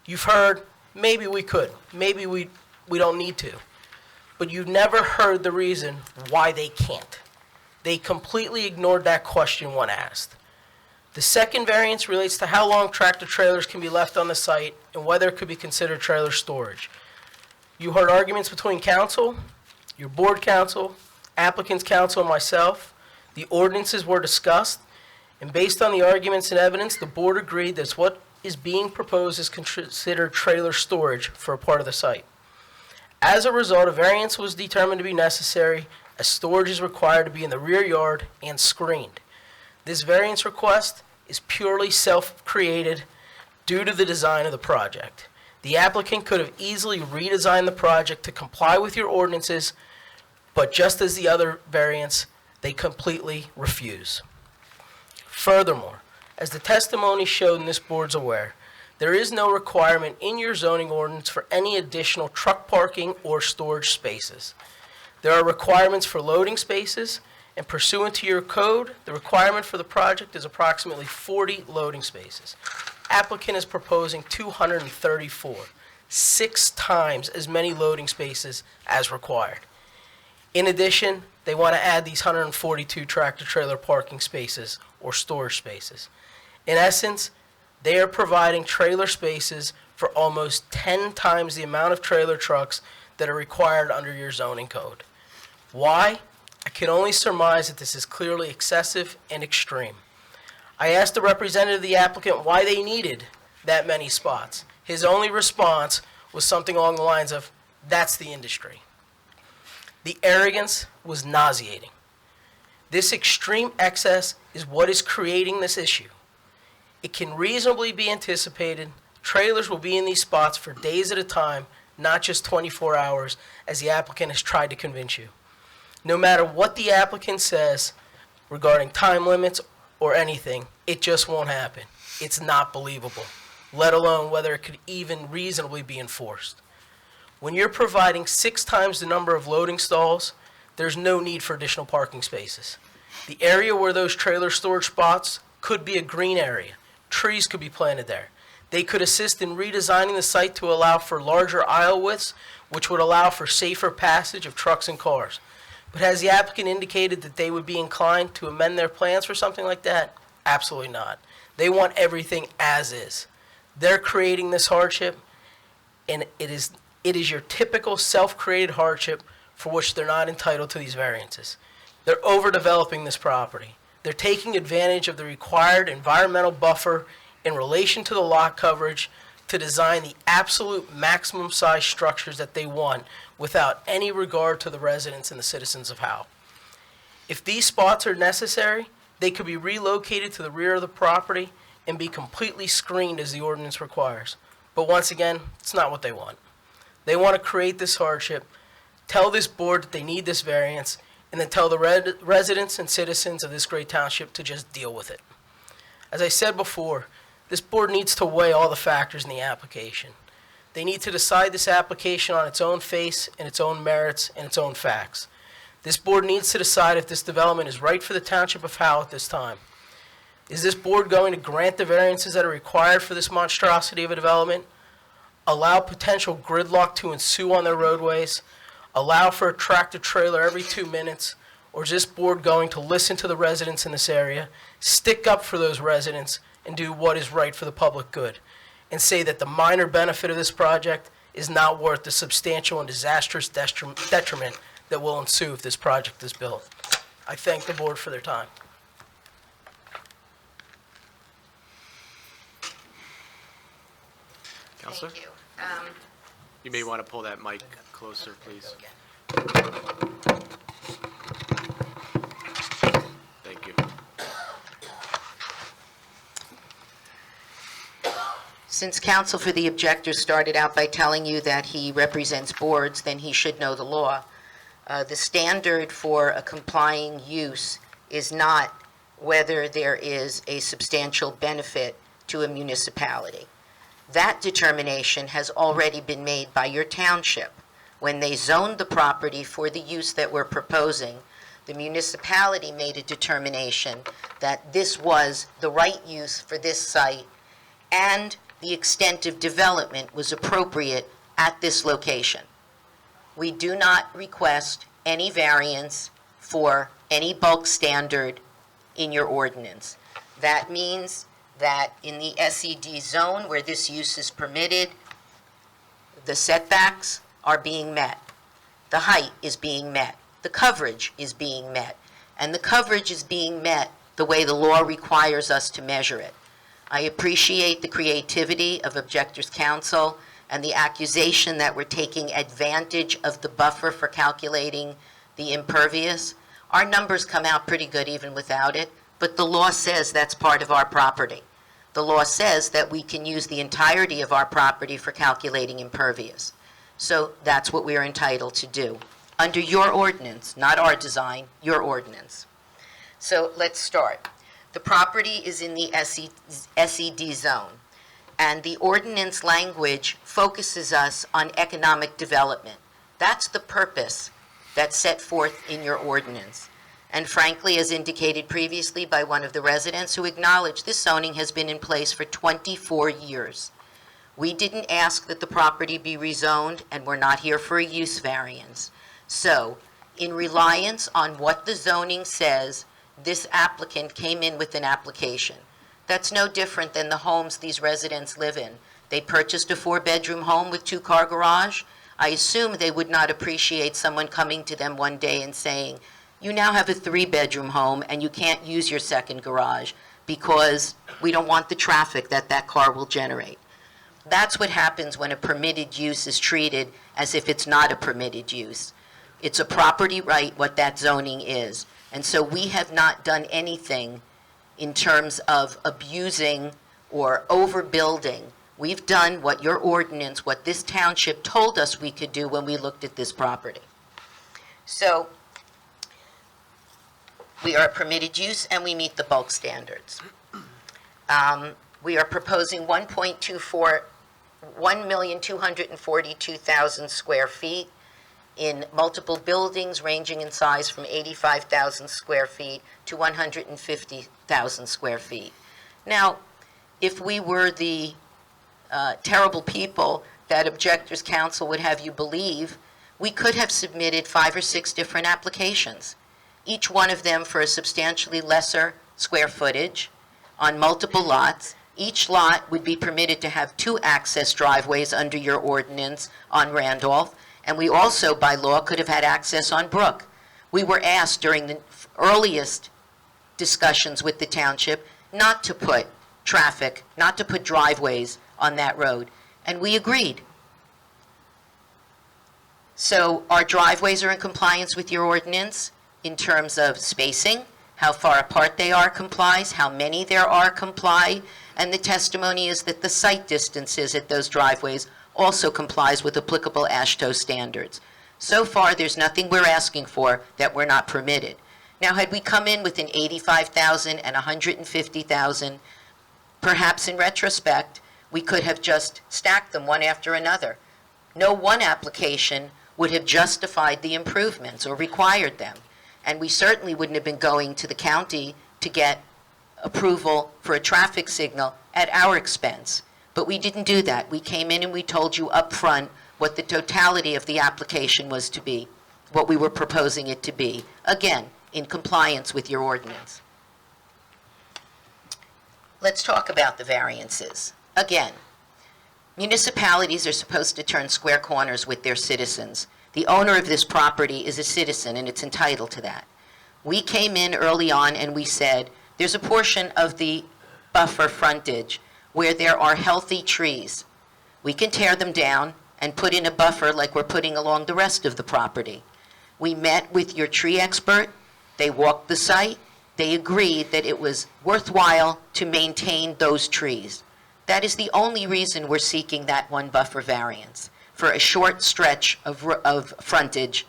You've heard, maybe we could, maybe we don't need to, but you've never heard the reason why they can't. They completely ignored that question when asked. The second variance relates to how long tractor trailers can be left on the site and whether it could be considered trailer storage. You heard arguments between council, your board counsel, applicant's counsel, and myself. The ordinances were discussed, and based on the arguments and evidence, the board agreed that what is being proposed is considered trailer storage for a part of the site. As a result, a variance was determined to be necessary as storage is required to be in the rear yard and screened. This variance request is purely self-created due to the design of the project. The applicant could have easily redesigned the project to comply with your ordinances, but just as the other variance, they completely refuse. Furthermore, as the testimony showed and this board's aware, there is no requirement in your zoning ordinance for any additional truck parking or storage spaces. There are requirements for loading spaces, and pursuant to your code, the requirement for the project is approximately 40 loading spaces. Applicant is proposing 234, 6 times as many loading spaces as required. In addition, they want to add these 142 tractor trailer parking spaces or storage spaces. In essence, they are providing trailer spaces for almost 10 times the amount of trailer trucks that are required under your zoning code. Why? I can only surmise that this is clearly excessive and extreme. I asked the representative of the applicant why they needed that many spots. His only response was something along the lines of, "That's the industry." The arrogance was nauseating. This extreme excess is what is creating this issue. It can reasonably be anticipated trailers will be in these spots for days at a time, not just 24 hours, as the applicant has tried to convince you. No matter what the applicant says regarding time limits or anything, it just won't happen. It's not believable, let alone whether it could even reasonably be enforced. When you're providing 6 times the number of loading stalls, there's no need for additional parking spaces. The area where those trailer storage spots could be a green area. Trees could be planted there. They could assist in redesigning the site to allow for larger aisle widths, which would allow for safer passage of trucks and cars. But has the applicant indicated that they would be inclined to amend their plans for something like that? Absolutely not. They want everything as is. They're creating this hardship, and it is your typical self-created hardship for which they're not entitled to these variances. They're overdeveloping this property. They're taking advantage of the required environmental buffer in relation to the lot coverage to design the absolute maximum size structures that they want without any regard to the residents and the citizens of Howell. If these spots are necessary, they could be relocated to the rear of the property and be completely screened as the ordinance requires. But once again, it's not what they want. They want to create this hardship, tell this board that they need this variance, and then tell the residents and citizens of this great township to just deal with it. As I said before, this board needs to weigh all the factors in the application. They need to decide this application on its own face and its own merits and its own facts. This board needs to decide if this development is right for the township of Howell at this time. Is this board going to grant the variances that are required for this monstrosity of a development? Allow potential gridlock to ensue on their roadways? Allow for a tractor trailer every 2 minutes? Or is this board going to listen to the residents in this area, stick up for those residents, and do what is right for the public good, and say that the minor benefit of this project is not worth the substantial and disastrous detriment that will ensue if this project is built? I thank the board for their time. Counselor? Thank you. You may want to pull that mic closer, please. Thank you. Since counsel for the objector started out by telling you that he represents boards, then he should know the law. The standard for a complying use is not whether there is a substantial benefit to a municipality. That determination has already been made by your township. When they zoned the property for the use that we're proposing, the municipality made a determination that this was the right use for this site and the extent of development was appropriate at this location. We do not request any variance for any bulk standard in your ordinance. That means that in the SED zone where this use is permitted, the setbacks are being met. The height is being met. The coverage is being met. And the coverage is being met the way the law requires us to measure it. I appreciate the creativity of Objectors' Counsel and the accusation that we're taking advantage of the buffer for calculating the impervious. Our numbers come out pretty good even without it, but the law says that's part of our property. The law says that we can use the entirety of our property for calculating impervious. So that's what we are entitled to do, under your ordinance, not our design, your ordinance. So let's start. The property is in the SED zone, and the ordinance language focuses us on economic development. That's the purpose that's set forth in your ordinance. And frankly, as indicated previously by one of the residents who acknowledged, this zoning has been in place for 24 years. We didn't ask that the property be rezoned, and we're not here for a use variance. So, in reliance on what the zoning says, this applicant came in with an application. That's no different than the homes these residents live in. They purchased a 4-bedroom home with 2-car garage. I assume they would not appreciate someone coming to them one day and saying, you now have a 3-bedroom home and you can't use your second garage because we don't want the traffic that that car will generate. That's what happens when a permitted use is treated as if it's not a permitted use. It's a property right, what that zoning is. And so we have not done anything in terms of abusing or overbuilding. We've done what your ordinance, what this township told us we could do when we looked at this property. So we are a permitted use and we meet the bulk standards. We are proposing 1,242,000 square feet in multiple buildings ranging in size from 85,000 square feet to 150,000 square feet. Now, if we were the terrible people that Objectors' Counsel would have you believe, we could have submitted 5 or 6 different applications, each one of them for a substantially lesser square footage on multiple lots. Each lot would be permitted to have 2 access driveways under your ordinance on Randolph, and we also, by law, could have had access on Brook. We were asked during the earliest discussions with the township not to put traffic, not to put driveways on that road, and we agreed. So our driveways are in compliance with your ordinance in terms of spacing, how far apart they are complies, how many there are comply, and the testimony is that the site distances at those driveways also complies with applicable AASHTO standards. So far, there's nothing we're asking for that we're not permitted. Now, had we come in with an 85,000 and 150,000, perhaps in retrospect, we could have just stacked them one after another. No one application would have justified the improvements or required them. And we certainly wouldn't have been going to the county to get approval for a traffic signal at our expense. But we didn't do that. We came in and we told you up front what the totality of the application was to be, what we were proposing it to be, again, in compliance with your ordinance. Let's talk about the variances. Again, municipalities are supposed to turn square corners with their citizens. The owner of this property is a citizen and it's entitled to that. We came in early on and we said, there's a portion of the buffer frontage where there are healthy trees. We can tear them down and put in a buffer like we're putting along the rest of the property. We met with your tree expert. They walked the site. They agreed that it was worthwhile to maintain those trees. That is the only reason we're seeking that one buffer variance. For a short stretch of frontage,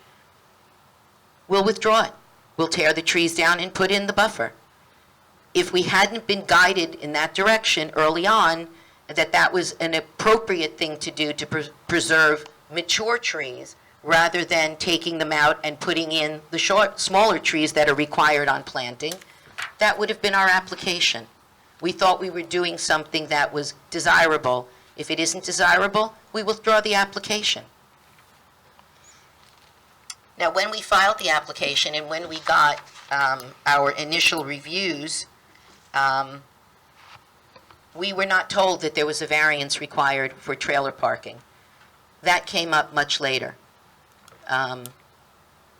we'll withdraw it. We'll tear the trees down and put in the buffer. If we hadn't been guided in that direction early on, that was an appropriate thing to do to preserve mature trees, rather than taking them out and putting in the smaller trees that are required on planting, that would have been our application. We thought we were doing something that was desirable. If it isn't desirable, we withdraw the application. Now, when we filed the application and when we got our initial reviews, we were not told that there was a variance required for trailer parking. That came up much later.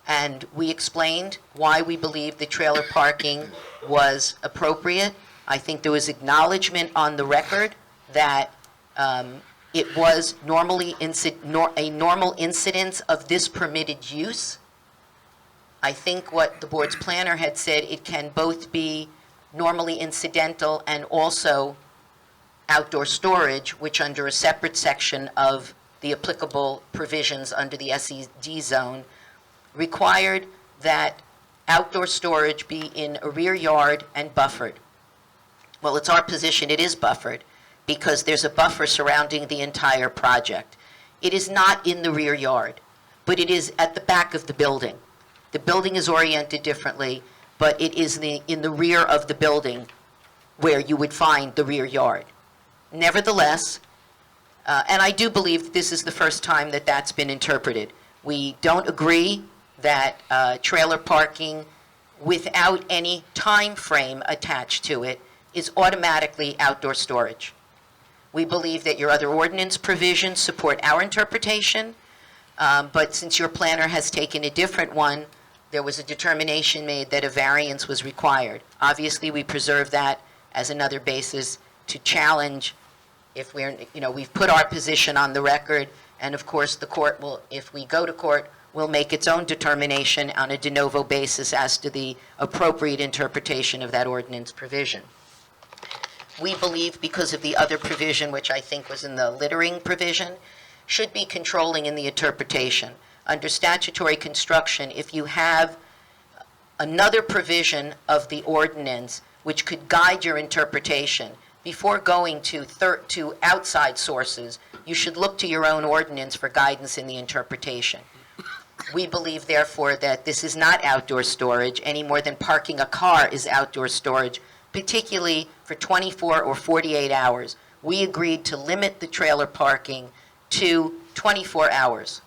And we explained why we believed the trailer parking was appropriate. I think there was acknowledgement on the record that it was a normal incidence of this permitted use. I think what the board's planner had said, it can both be normally incidental and also outdoor storage, which under a separate section of the applicable provisions under the SED zone, required that outdoor storage be in a rear yard and buffered. Well, it's our position it is buffered because there's a buffer surrounding the entire project. It is not in the rear yard, but it is at the back of the building. The building is oriented differently, but it is in the rear of the building where you would find the rear yard. Nevertheless, and I do believe that this is the first time that that's been interpreted. We don't agree that trailer parking without any time frame attached to it is automatically outdoor storage. We believe that your other ordinance provisions support our interpretation, but since your planner has taken a different one, there was a determination made that a variance was required. Obviously, we preserve that as another basis to challenge if we've put our position on the record, and of course the court will, if we go to court, will make its own determination on a de novo basis as to the appropriate interpretation of that ordinance provision. We believe because of the other provision, which I think was in the littering provision, should be controlling in the interpretation. Under statutory construction, if you have another provision of the ordinance which could guide your interpretation, before going to outside sources, you should look to your own ordinance for guidance in the interpretation. We believe, therefore, that this is not outdoor storage any more than parking a car is outdoor storage, particularly for 24 or 48 hours. We agreed to limit the trailer parking to 24 hours.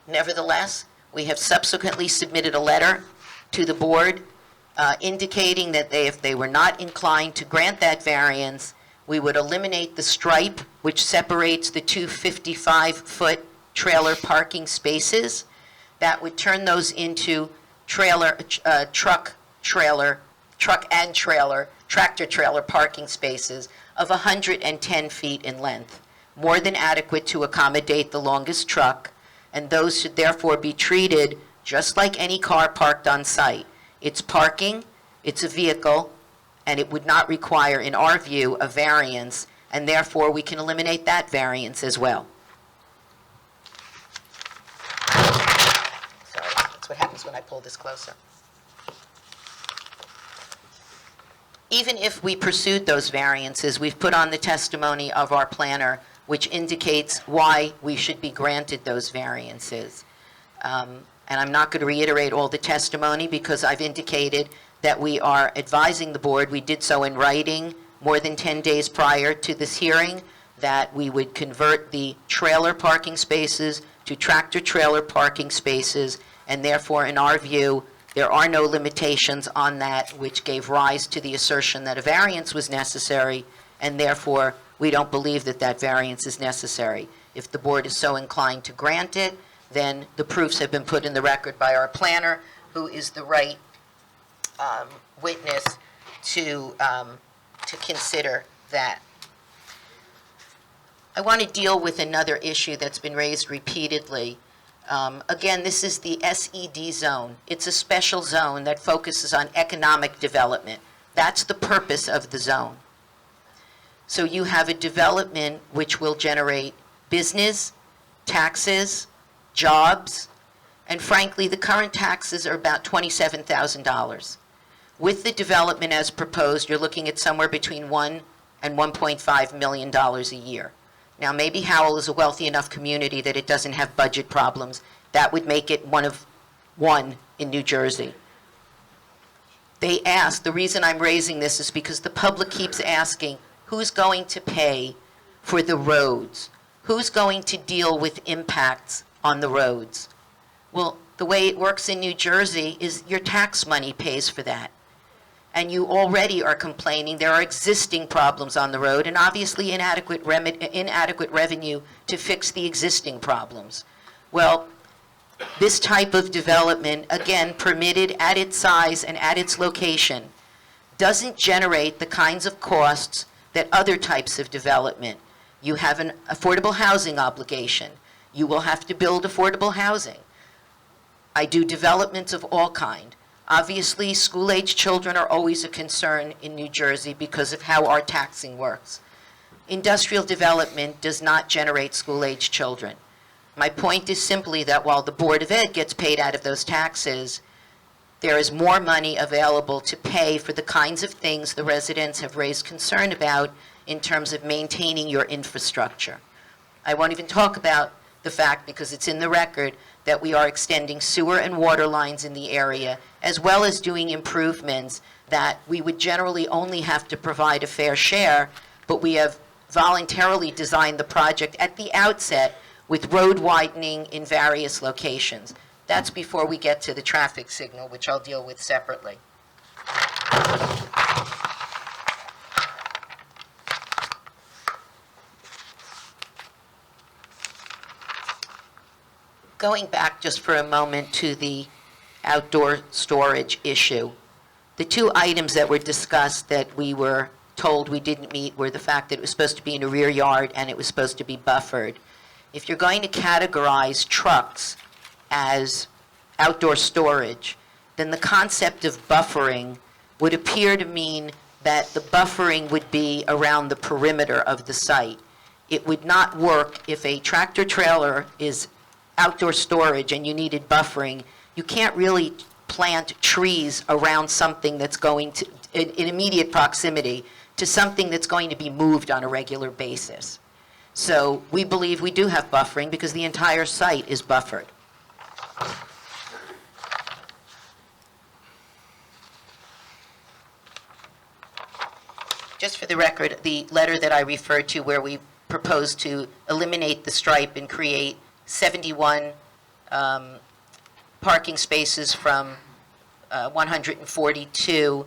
Nevertheless, we have subsequently submitted a letter to the board indicating that if they were not inclined to grant that variance, we would eliminate the stripe which separates the two 55-foot trailer parking spaces. That would turn those into tractor trailer parking spaces of 110 feet in length, more than adequate to accommodate the longest truck, and those should therefore be treated just like any car parked on site. It's parking, it's a vehicle, and it would not require, in our view, a variance, and therefore we can eliminate that variance as well. Sorry, that's what happens when I pull this closer. Even if we pursued those variances, we've put on the testimony of our planner, which indicates why we should be granted those variances. And I'm not going to reiterate all the testimony because I've indicated that we are advising the board, we did so in writing more than 10 days prior to this hearing, that we would convert the trailer parking spaces to tractor trailer parking spaces, and therefore, in our view, there are no limitations on that which gave rise to the assertion that a variance was necessary, and therefore, we don't believe that that variance is necessary. If the board is so inclined to grant it, then the proofs have been put in the record by our planner, who is the right witness to consider that. I want to deal with another issue that's been raised repeatedly. Again, this is the SED zone. It's a special zone that focuses on economic development. That's the purpose of the zone. So you have a development which will generate business, taxes, jobs, and frankly, the current taxes are about $27,000. With the development as proposed, you're looking at somewhere between $1 and $1.5 million a year. Now, maybe Howell is a wealthy enough community that it doesn't have budget problems. That would make it one in New Jersey. They asked, the reason I'm raising this is because the public keeps asking, who's going to pay for the roads? Who's going to deal with impacts on the roads? Well, the way it works in New Jersey is your tax money pays for that. And you already are complaining there are existing problems on the road and obviously inadequate revenue to fix the existing problems. Well, this type of development, again, permitted at its size and at its location, doesn't generate the kinds of costs that other types of development. You have an affordable housing obligation. You will have to build affordable housing. I do developments of all kind. Obviously, school-age children are always a concern in New Jersey because of how our taxing works. Industrial development does not generate school-age children. My point is simply that while the Board of Ed gets paid out of those taxes, there is more money available to pay for the kinds of things the residents have raised concern about in terms of maintaining your infrastructure. I won't even talk about the fact, because it's in the record, that we are extending sewer and water lines in the area, as well as doing improvements that we would generally only have to provide a fair share, but we have voluntarily designed the project at the outset with road widening in various locations. That's before we get to the traffic signal, which I'll deal with separately. Going back just for a moment to the outdoor storage issue, the two items that were discussed that we were told we didn't meet were the fact that it was supposed to be in a rear yard and it was supposed to be buffered. If you're going to categorize trucks as outdoor storage, then the concept of buffering would appear to mean that the buffering would be around the perimeter of the site. It would not work if a tractor trailer is outdoor storage and you needed buffering. You can't really plant trees around something that's going to, in immediate proximity to something that's going to be moved on a regular basis. So we believe we do have buffering because the entire site is buffered. Just for the record, the letter that I referred to where we proposed to eliminate the stripe and create 71 parking spaces from 142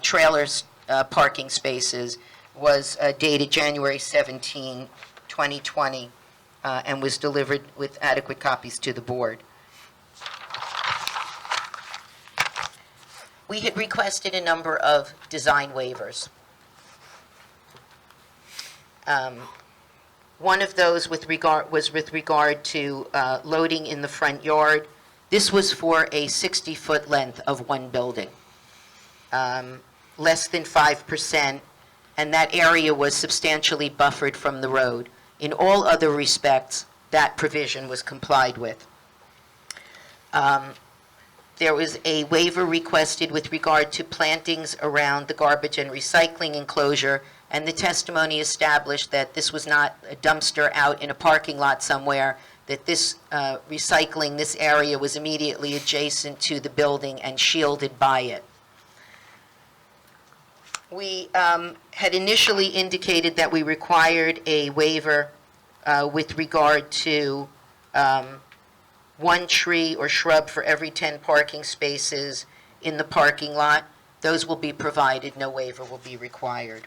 trailers parking spaces was dated January 17, 2020, and was delivered with adequate copies to the board. We had requested a number of design waivers. One of those was with regard to loading in the front yard. This was for a 60-foot length of one building, less than 5%, and that area was substantially buffered from the road. In all other respects, that provision was complied with. There was a waiver requested with regard to plantings around the garbage and recycling enclosure, and the testimony established that this was not a dumpster out in a parking lot somewhere, that this recycling, this area was immediately adjacent to the building and shielded by it. We had initially indicated that we required a waiver with regard to one tree or shrub for every 10 parking spaces in the parking lot. Those will be provided, no waiver will be required.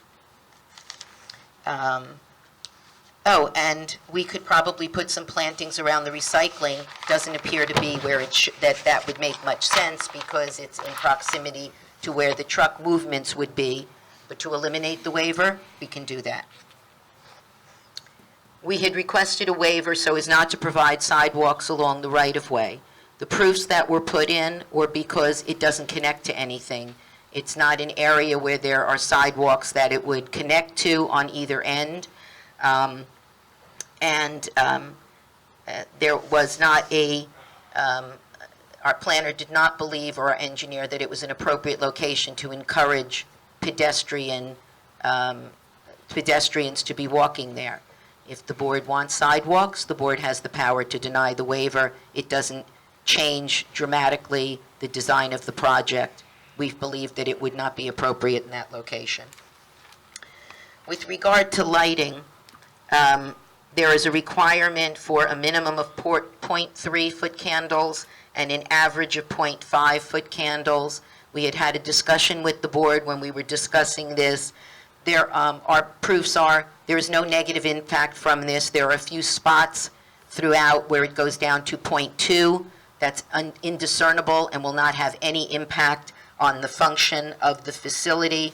And we could probably put some plantings around the recycling. Doesn't appear to be where that would make much sense because it's in proximity to where the truck movements would be. But to eliminate the waiver, we can do that. We had requested a waiver so as not to provide sidewalks along the right-of-way. The proofs that were put in were because it doesn't connect to anything. It's not an area where there are sidewalks that it would connect to on either end. There was not our planner did not believe, or our engineer, that it was an appropriate location to encourage pedestrians to be walking there. If the board wants sidewalks, the board has the power to deny the waiver. It doesn't change dramatically the design of the project. We've believed that it would not be appropriate in that location. With regard to lighting, there is a requirement for a minimum of 0.3 foot candles and an average of 0.5 foot candles. We had a discussion with the board when we were discussing this. Our proofs are there is no negative impact from this. There are a few spots throughout where it goes down to 0.2. That's indiscernible and will not have any impact on the function of the facility.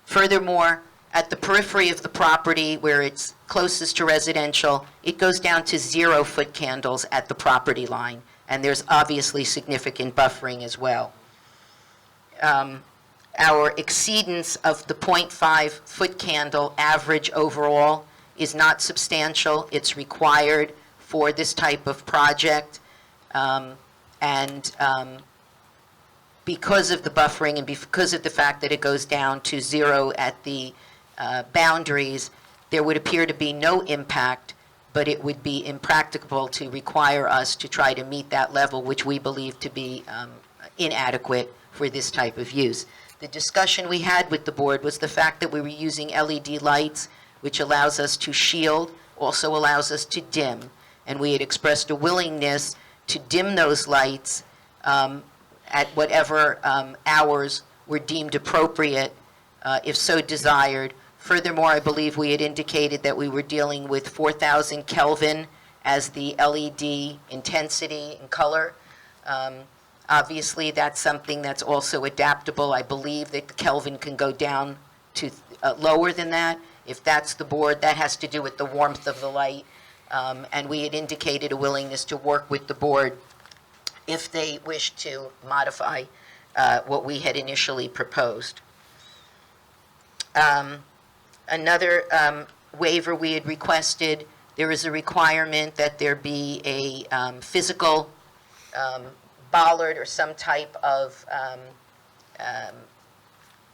Furthermore, at the periphery of the property where it's closest to residential, it goes down to 0 foot candles at the property line, and there's obviously significant buffering as well. Our exceedance of the 0.5 foot candle average overall is not substantial. It's required for this type of project. Because of the buffering and because of the fact that it goes down to 0 at the boundaries, there would appear to be no impact, but it would be impracticable to require us to try to meet that level, which we believe to be inadequate for this type of use. The discussion we had with the board was the fact that we were using LED lights, which allows us to shield, also allows us to dim, and we had expressed a willingness to dim those lights at whatever hours were deemed appropriate, if so desired. Furthermore, I believe we had indicated that we were dealing with 4,000 Kelvin as the LED intensity and color. Obviously, that's something that's also adaptable. I believe that the Kelvin can go down to lower than that. If that's the board, that has to do with the warmth of the light. And we had indicated a willingness to work with the board if they wish to modify what we had initially proposed. Another waiver we had requested, there is a requirement that there be a physical bollard or some type of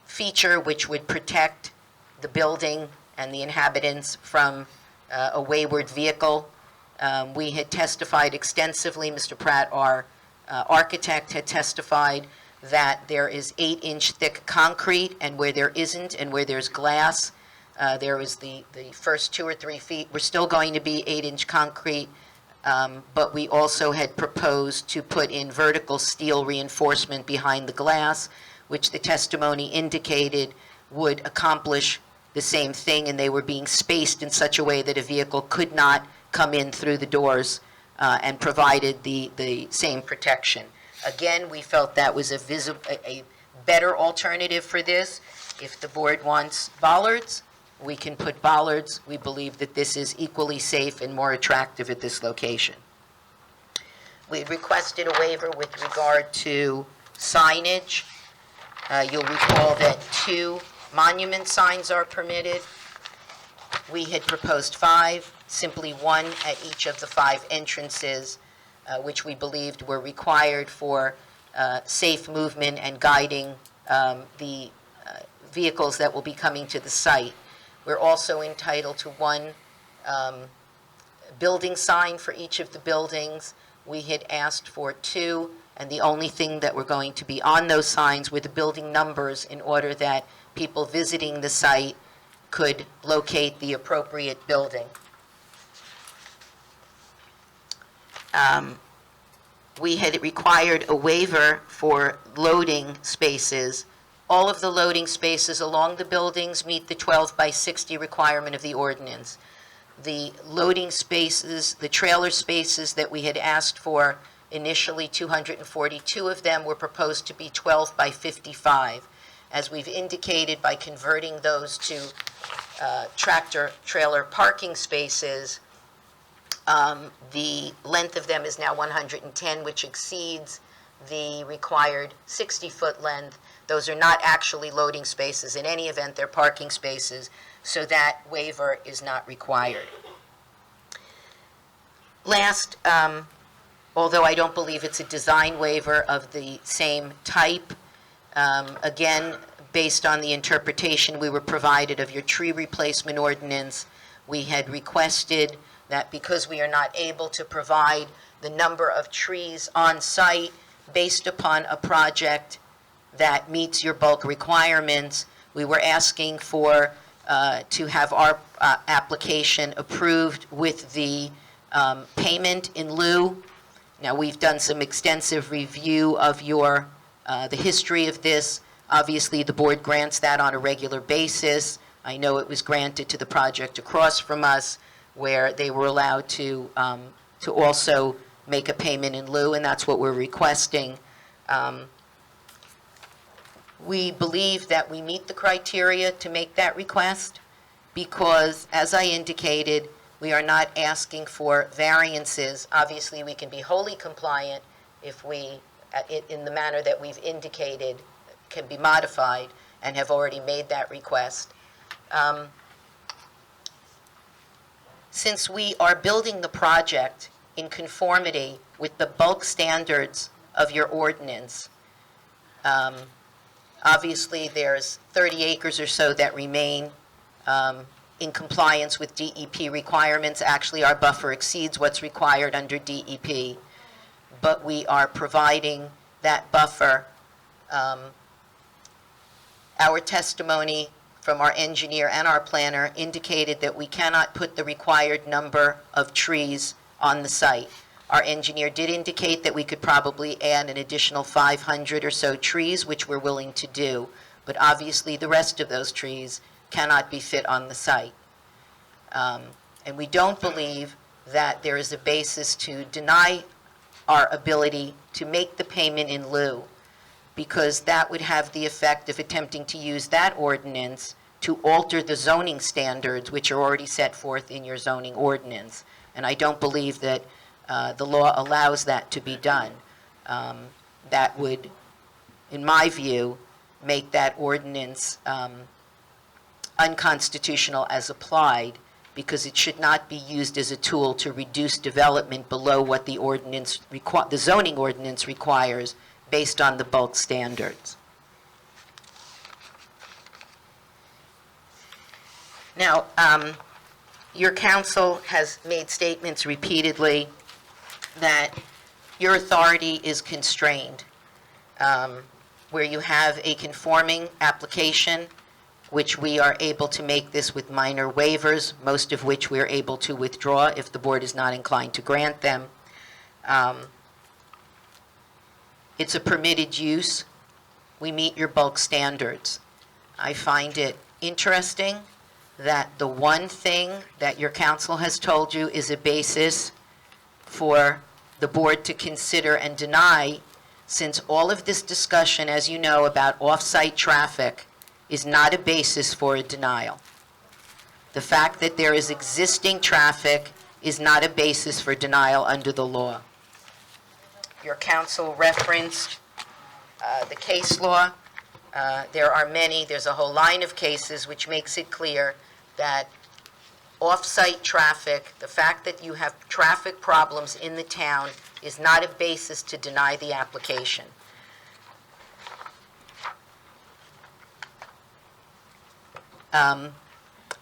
feature which would protect the building and the inhabitants from a wayward vehicle. We had testified extensively, Mr. Pratt, our architect, had testified that there is 8-inch thick concrete, and where there isn't and where there's glass, there is the first 2 or 3 feet. We're still going to be 8-inch concrete, but we also had proposed to put in vertical steel reinforcement behind the glass, which the testimony indicated would accomplish the same thing, and they were being spaced in such a way that a vehicle could not come in through the doors and provided the same protection. Again, we felt that was a better alternative for this. If the board wants bollards, we can put bollards. We believe that this is equally safe and more attractive at this location. We requested a waiver with regard to signage. You'll recall that 2 monument signs are permitted. We had proposed 5, simply 1 at each of the 5 entrances, which we believed were required for safe movement and guiding the vehicles that will be coming to the site. We're also entitled to 1 building sign for each of the buildings. We had asked for 2, and the only thing that were going to be on those signs were the building numbers in order that people visiting the site could locate the appropriate building. We had required a waiver for loading spaces. All of the loading spaces along the buildings meet the 12 by 60 requirement of the ordinance. The loading spaces, the trailer spaces that we had asked for, initially 242 of them, were proposed to be 12 by 55. As we've indicated, by converting those to tractor trailer parking spaces, the length of them is now 110, which exceeds the required 60-foot length. Those are not actually loading spaces. In any event, they're parking spaces, so that waiver is not required. Last, although I don't believe it's a design waiver of the same type, again, based on the interpretation we were provided of your tree replacement ordinance, we had requested that because we are not able to provide the number of trees on site based upon a project that meets your bulk requirements, we were asking for to have our application approved with the payment in lieu. Now, we've done some extensive review of your the history of this. Obviously, the board grants that on a regular basis. I know it was granted to the project across from us, where they were allowed to also make a payment in lieu, and that's what we're requesting. We believe that we meet the criteria to make that request because, as I indicated, we are not asking for variances. Obviously, we can be wholly compliant if we, in the manner that we've indicated, can be modified and have already made that request. Since we are building the project in conformity with the bulk standards of your ordinance, obviously there's 30 acres or so that remain in compliance with DEP requirements. Actually, our buffer exceeds what's required under DEP, but we are providing that buffer. Our testimony from our engineer and our planner indicated that we cannot put the required number of trees on the site. Our engineer did indicate that we could probably add an additional 500 or so trees, which we're willing to do, but obviously the rest of those trees cannot be fit on the site. And we don't believe that there is a basis to deny our ability to make the payment in lieu, because that would have the effect of attempting to use that ordinance to alter the zoning standards, which are already set forth in your zoning ordinance. And I don't believe that the law allows that to be done. That would, in my view, make that ordinance unconstitutional as applied, because it should not be used as a tool to reduce development below what the ordinance the zoning ordinance requires based on the bulk standards. Now, your council has made statements repeatedly that your authority is constrained, where you have a conforming application, which we are able to make this with minor waivers, most of which we're able to withdraw if the board is not inclined to grant them. It's a permitted use. We meet your bulk standards. I find it interesting that the one thing that your council has told you is a basis for the board to consider and deny, since all of this discussion, as you know, about off-site traffic is not a basis for a denial. The fact that there is existing traffic is not a basis for denial under the law. Your council referenced the case law. There are many. There's a whole line of cases which makes it clear that off-site traffic, the fact that you have traffic problems in the town, is not a basis to deny the application.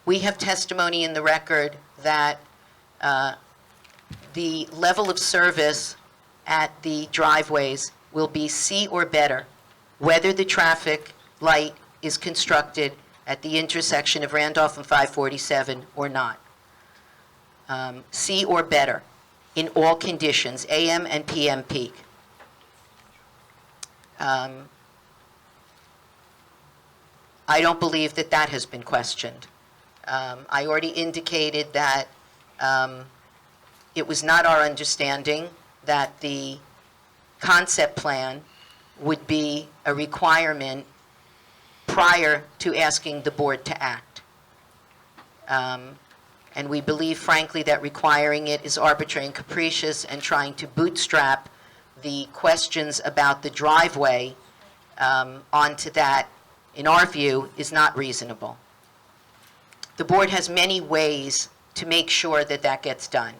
We have testimony in the record that the level of service at the driveways will be C or better, whether the traffic light is constructed at the intersection of Randolph and 547 or not. C or better in all conditions, AM and PM peak. I don't believe that that has been questioned. I already indicated that it was not our understanding that the concept plan would be a requirement prior to asking the board to act. And we believe, frankly, that requiring it is arbitrary and capricious, and trying to bootstrap the questions about the driveway onto that, in our view, is not reasonable. The board has many ways to make sure that that gets done.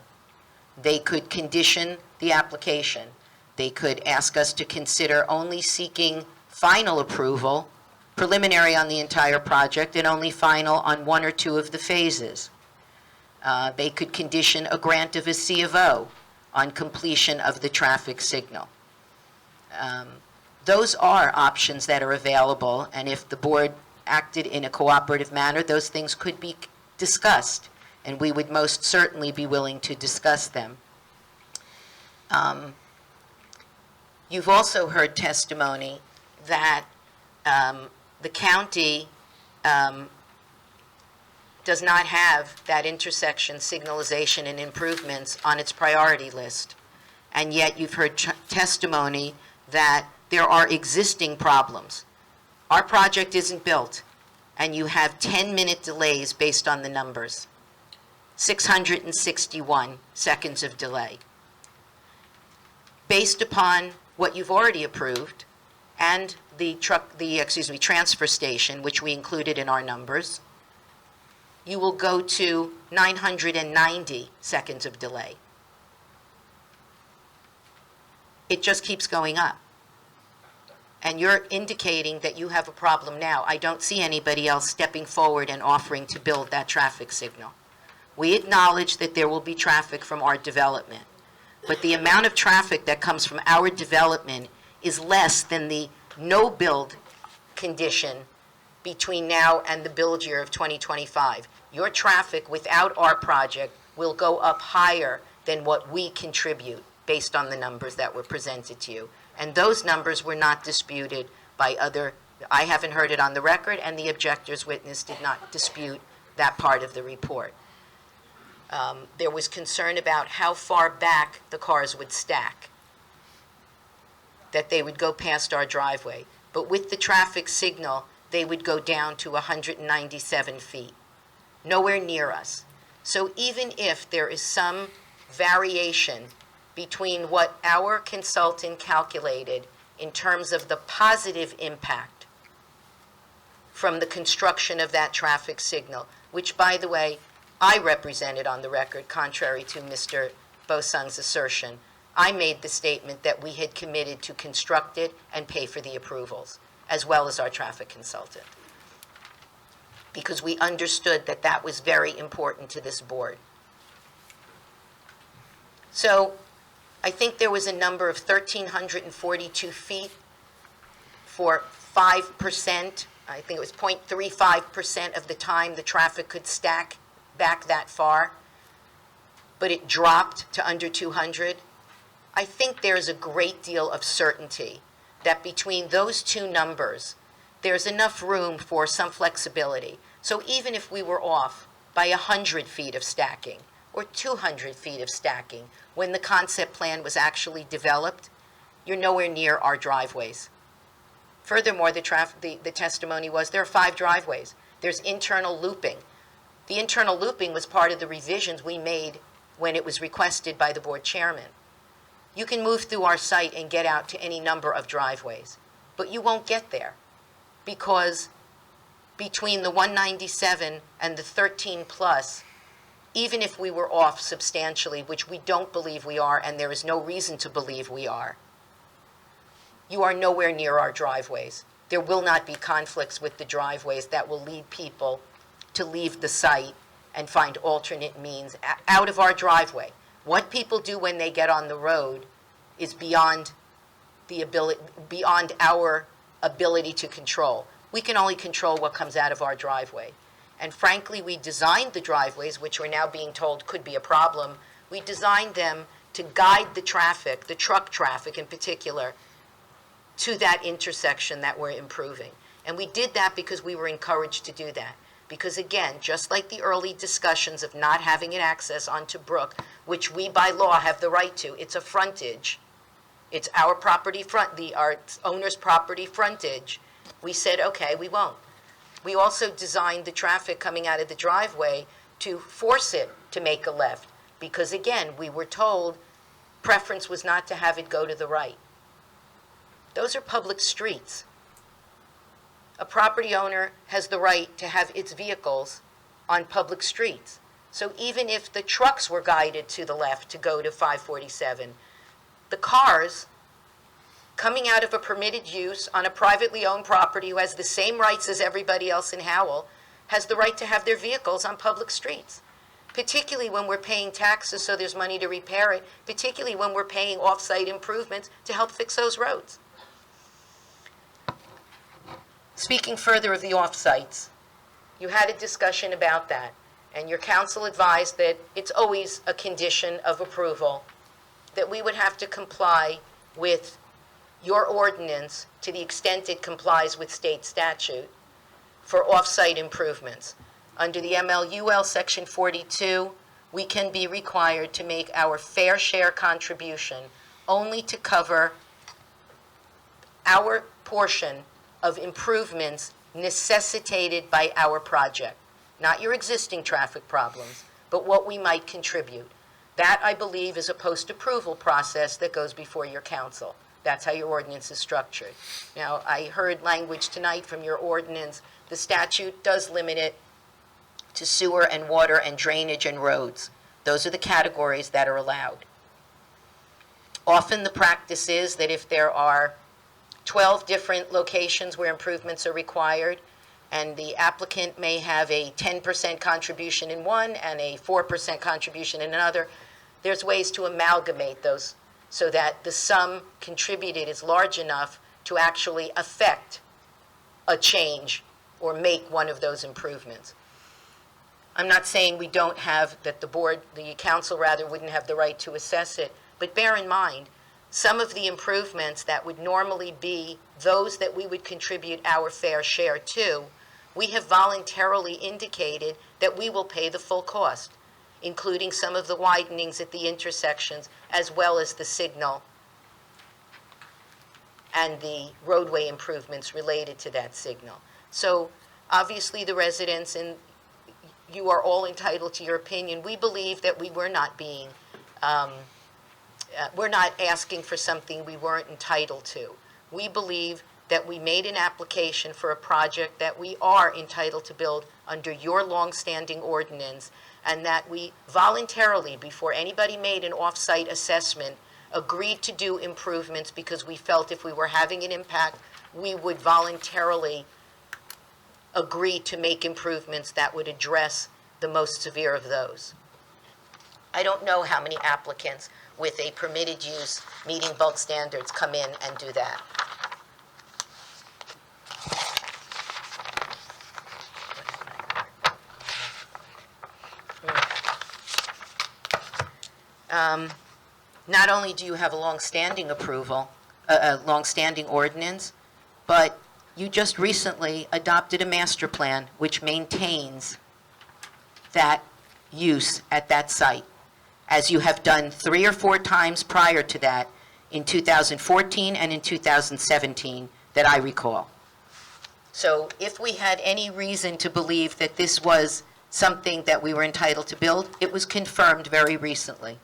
They could condition the application. They could ask us to consider only seeking final approval, preliminary on the entire project, and only final on one or two of the phases. They could condition a grant of a C of O on completion of the traffic signal. Those are options that are available, and if the board acted in a cooperative manner, those things could be discussed, and we would most certainly be willing to discuss them. You've also heard testimony that the county does not have that intersection signalization and improvements on its priority list. And yet you've heard testimony that there are existing problems. Our project isn't built, and you have 10-minute delays based on the numbers. 661 seconds of delay. Based upon what you've already approved and the transfer station, which we included in our numbers, you will go to 990 seconds of delay. It just keeps going up. And you're indicating that you have a problem now. I don't see anybody else stepping forward and offering to build that traffic signal. We acknowledge that there will be traffic from our development, but the amount of traffic that comes from our development is less than the no-build condition between now and the build year of 2025. Your traffic without our project will go up higher than what we contribute based on the numbers that were presented to you. And those numbers were not disputed by I haven't heard it on the record, and the objector's witness did not dispute that part of the report. There was concern about how far back the cars would stack, that they would go past our driveway. But with the traffic signal, they would go down to 197 feet, nowhere near us. So even if there is some variation between what our consultant calculated in terms of the positive impact from the construction of that traffic signal, which, by the way, I represented on the record, contrary to Mr. Bosung's assertion. I made the statement that we had committed to construct it and pay for the approvals, as well as our traffic consultant, because we understood that that was very important to this board. So I think there was a number of 1,342 feet for 5%. I think it was 0.35% of the time the traffic could stack back that far, but it dropped to under 200. I think there's a great deal of certainty that between those two numbers, there's enough room for some flexibility. So even if we were off by 100 feet of stacking or 200 feet of stacking, when the concept plan was actually developed, you're nowhere near our driveways. Furthermore, the testimony was there are 5 driveways. There's internal looping. The internal looping was part of the revisions we made when it was requested by the board chairman. You can move through our site and get out to any number of driveways, but you won't get there because between the 197 and the 13 plus, even if we were off substantially, which we don't believe we are, and there is no reason to believe we are, you are nowhere near our driveways. There will not be conflicts with the driveways that will lead people to leave the site and find alternate means out of our driveway. What people do when they get on the road is beyond our ability to control. We can only control what comes out of our driveway. And frankly, we designed the driveways, which we're now being told could be a problem. We designed them to guide the traffic, the truck traffic in particular, to that intersection that we're improving. And we did that because we were encouraged to do that. Because again, just like the early discussions of not having an access onto Brook, which we by law have the right to, it's a frontage. It's our property our owner's property frontage. We said, okay, we won't. We also designed the traffic coming out of the driveway to force it to make a left, because again, we were told preference was not to have it go to the right. Those are public streets. A property owner has the right to have its vehicles on public streets. So even if the trucks were guided to the left to go to 547, the cars coming out of a permitted use on a privately owned property who has the same rights as everybody else in Howell has the right to have their vehicles on public streets, particularly when we're paying taxes so there's money to repair it, particularly when we're paying off-site improvements to help fix those roads. Speaking further of the off-sites, you had a discussion about that, and your council advised that it's always a condition of approval that we would have to comply with your ordinance to the extent it complies with state statute for off-site improvements. Under the MLUL Section 42, we can be required to make our fair share contribution only to cover our portion of improvements necessitated by our project, not your existing traffic problems, but what we might contribute. That, I believe, is a post-approval process that goes before your council. That's how your ordinance is structured. Now, I heard language tonight from your ordinance. The statute does limit it to sewer and water and drainage and roads. Those are the categories that are allowed. Often the practice is that if there are 12 different locations where improvements are required, and the applicant may have a 10% contribution in one and a 4% contribution in another, there's ways to amalgamate those so that the sum contributed is large enough to actually affect a change or make one of those improvements. I'm not saying we don't have, that the council rather wouldn't have the right to assess it, but bear in mind, some of the improvements that would normally be those that we would contribute our fair share to, we have voluntarily indicated that we will pay the full cost, including some of the widenings at the intersections, as well as the signal and the roadway improvements related to that signal. So obviously the residents, and you are all entitled to your opinion, we believe that we were not being, we're not asking for something we weren't entitled to. We believe that we made an application for a project that we are entitled to build under your longstanding ordinance, and that we voluntarily, before anybody made an off-site assessment, agreed to do improvements because we felt if we were having an impact, we would voluntarily agree to make improvements that would address the most severe of those. I don't know how many applicants with a permitted use meeting bulk standards come in and do that. Not only do you have a long-standing approval, a long-standing ordinance, but you just recently adopted a master plan which maintains that use at that site, as you have done 3 or 4 times prior to that in 2014 and in 2017 that I recall. So if we had any reason to believe that this was something that we were entitled to build, it was confirmed very recently.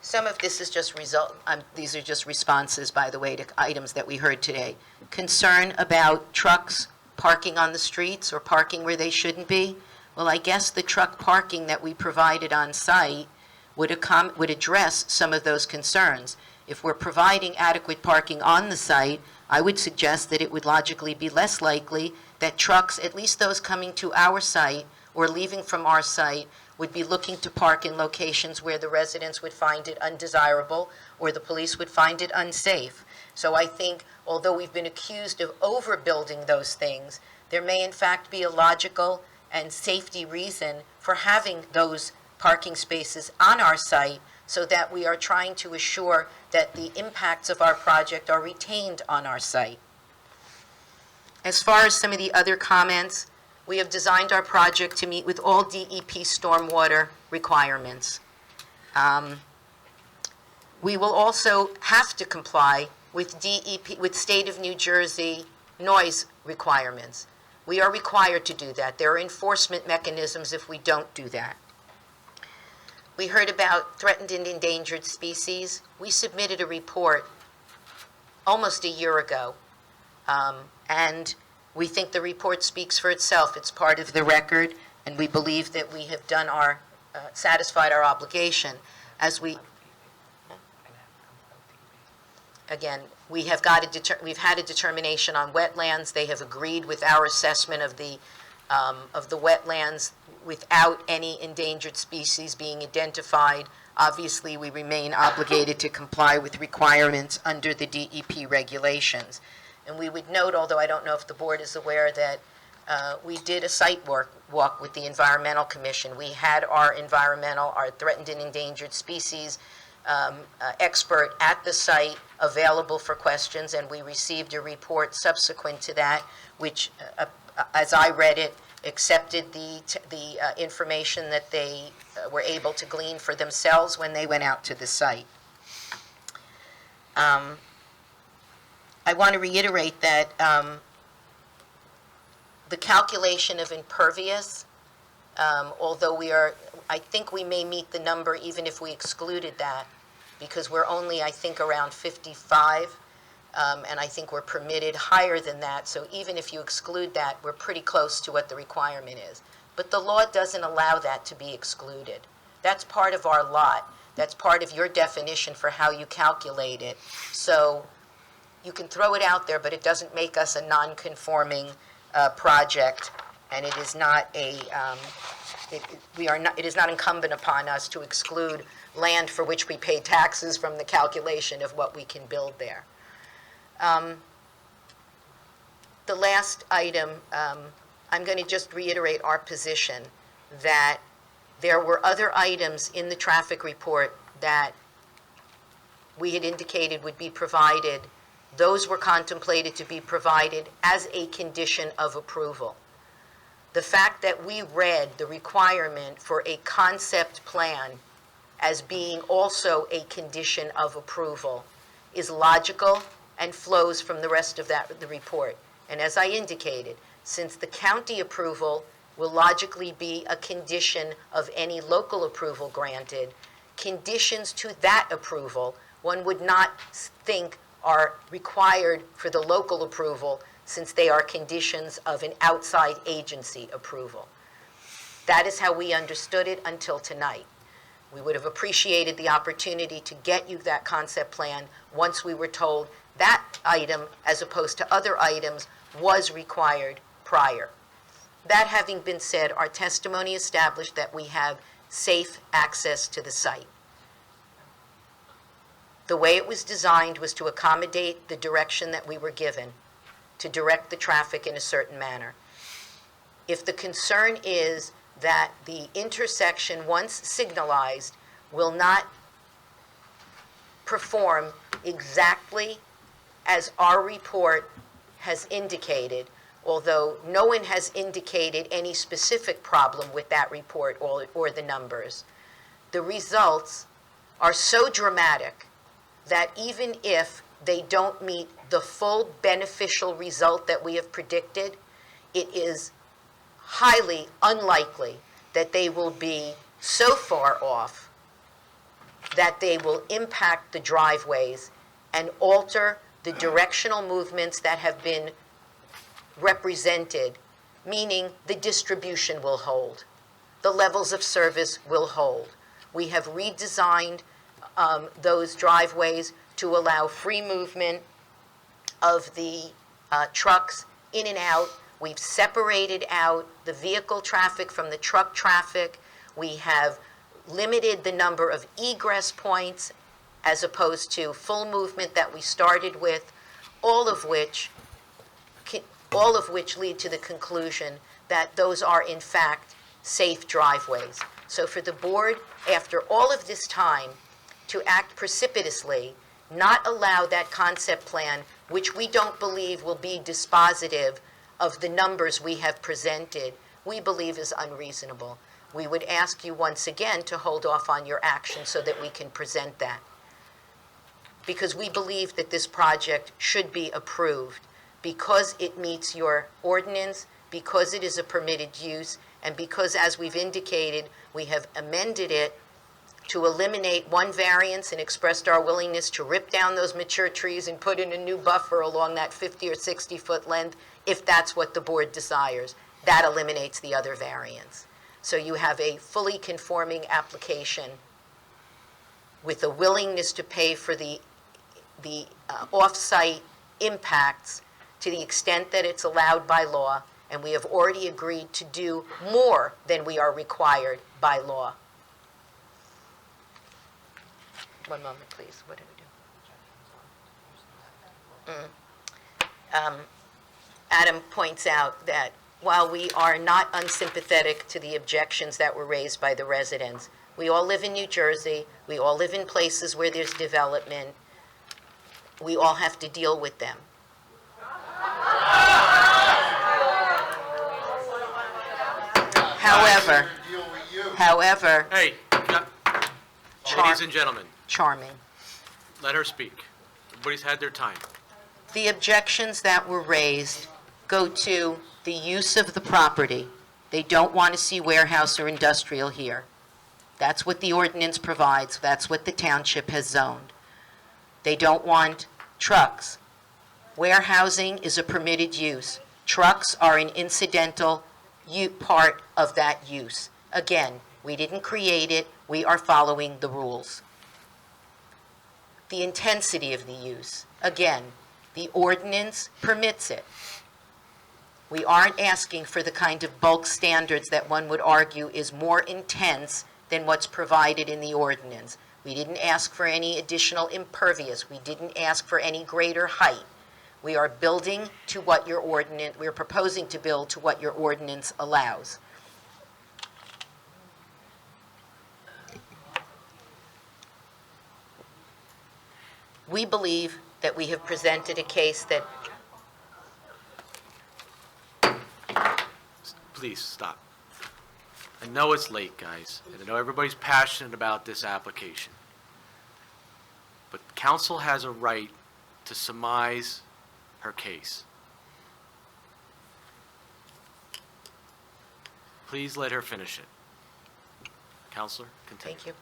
Some of this is just these are just responses, by the way, to items that we heard today. Concern about trucks parking on the streets or parking where they shouldn't be. Well, I guess the truck parking that we provided on site would address some of those concerns. If we're providing adequate parking on the site, I would suggest that it would logically be less likely that trucks, at least those coming to our site or leaving from our site, would be looking to park in locations where the residents would find it undesirable or the police would find it unsafe. So I think, although we've been accused of overbuilding those things, there may in fact be a logical and safety reason for having those parking spaces on our site so that we are trying to assure that the impacts of our project are retained on our site. As far as some of the other comments, we have designed our project to meet with all DEP stormwater requirements. We will also have to comply with DEP, with State of New Jersey noise requirements. We are required to do that. There are enforcement mechanisms if we don't do that. We heard about threatened and endangered species. We submitted a report almost a year ago, and we think the report speaks for itself. It's part of the record, and we believe that we have done our, satisfied our obligation. As we, again, we've had a determination on wetlands. They have agreed with our assessment of the wetlands without any endangered species being identified. Obviously, we remain obligated to comply with requirements under the DEP regulations. And we would note, although I don't know if the board is aware, that we did a site walk with the Environmental Commission. We had our threatened and endangered species expert at the site available for questions, and we received a report subsequent to that, which, as I read it, accepted the information that they were able to glean for themselves when they went out to the site. I want to reiterate that the calculation of impervious, although I think we may meet the number even if we excluded that, because we're only, I think, around 55, and I think we're permitted higher than that. So even if you exclude that, we're pretty close to what the requirement is. But the law doesn't allow that to be excluded. That's part of our lot. That's part of your definition for how you calculate it. So you can throw it out there, but it doesn't make us a non-conforming project, and it is not it is not incumbent upon us to exclude land for which we pay taxes from the calculation of what we can build there. The last item, I'm going to just reiterate our position that there were other items in the traffic report that we had indicated would be provided. Those were contemplated to be provided as a condition of approval. The fact that we read the requirement for a concept plan as being also a condition of approval is logical and flows from the rest of the report. And as I indicated, since the county approval will logically be a condition of any local approval granted, conditions to that approval, one would not think are required for the local approval since they are conditions of an outside agency approval. That is how we understood it until tonight. We would have appreciated the opportunity to get you that concept plan once we were told that item, as opposed to other items, was required prior. That having been said, our testimony established that we have safe access to the site. The way it was designed was to accommodate the direction that we were given, to direct the traffic in a certain manner. If the concern is that the intersection, once signalized, will not perform exactly as our report has indicated, although no one has indicated any specific problem with that report or the numbers, the results are so dramatic that even if they don't meet the full beneficial result that we have predicted, it is highly unlikely that they will be so far off that they will impact the driveways and alter the directional movements that have been represented, meaning the distribution will hold. The levels of service will hold. We have redesigned those driveways to allow free movement of the trucks in and out. We've separated out the vehicle traffic from the truck traffic. We have limited the number of egress points as opposed to full movement that we started with, all of which lead to the conclusion that those are in fact safe driveways. So for the board, after all of this time, to act precipitously, not allow that concept plan, which we don't believe will be dispositive of the numbers we have presented, we believe is unreasonable. We would ask you once again to hold off on your action so that we can present that. Because we believe that this project should be approved because it meets your ordinance, because it is a permitted use, and because, as we've indicated, we have amended it to eliminate one variance and expressed our willingness to rip down those mature trees and put in a new buffer along that 50 or 60-foot length, if that's what the board desires. That eliminates the other variance. So you have a fully conforming application with a willingness to pay for the off-site impacts to the extent that it's allowed by law, and we have already agreed to do more than we are required by law. One moment, please. What did we do? Adam points out that while we are not unsympathetic to the objections that were raised by the residents, we all live in New Jersey, we all live in places where there's development, we all have to deal with them. However, Hey, ladies and gentlemen, charming. let her speak. Everybody's had their time. The objections that were raised go to the use of the property. They don't want to see warehouse or industrial here. That's what the ordinance provides. That's what the township has zoned. They don't want trucks. Warehousing is a permitted use. Trucks are an incidental part of that use. Again, we didn't create it. We are following the rules. The intensity of the use. Again, the ordinance permits it. We aren't asking for the kind of bulk standards that one would argue is more intense than what's provided in the ordinance. We didn't ask for any additional impervious. We didn't ask for any greater height. We are building to what your ordinance, we are proposing to build to what your ordinance allows. We believe that we have presented a case that... Please, stop. I know it's late, guys, and I know everybody's passionate about this application. But council has a right to surmise her case. Please let her finish it. Counselor, continue. Thank you.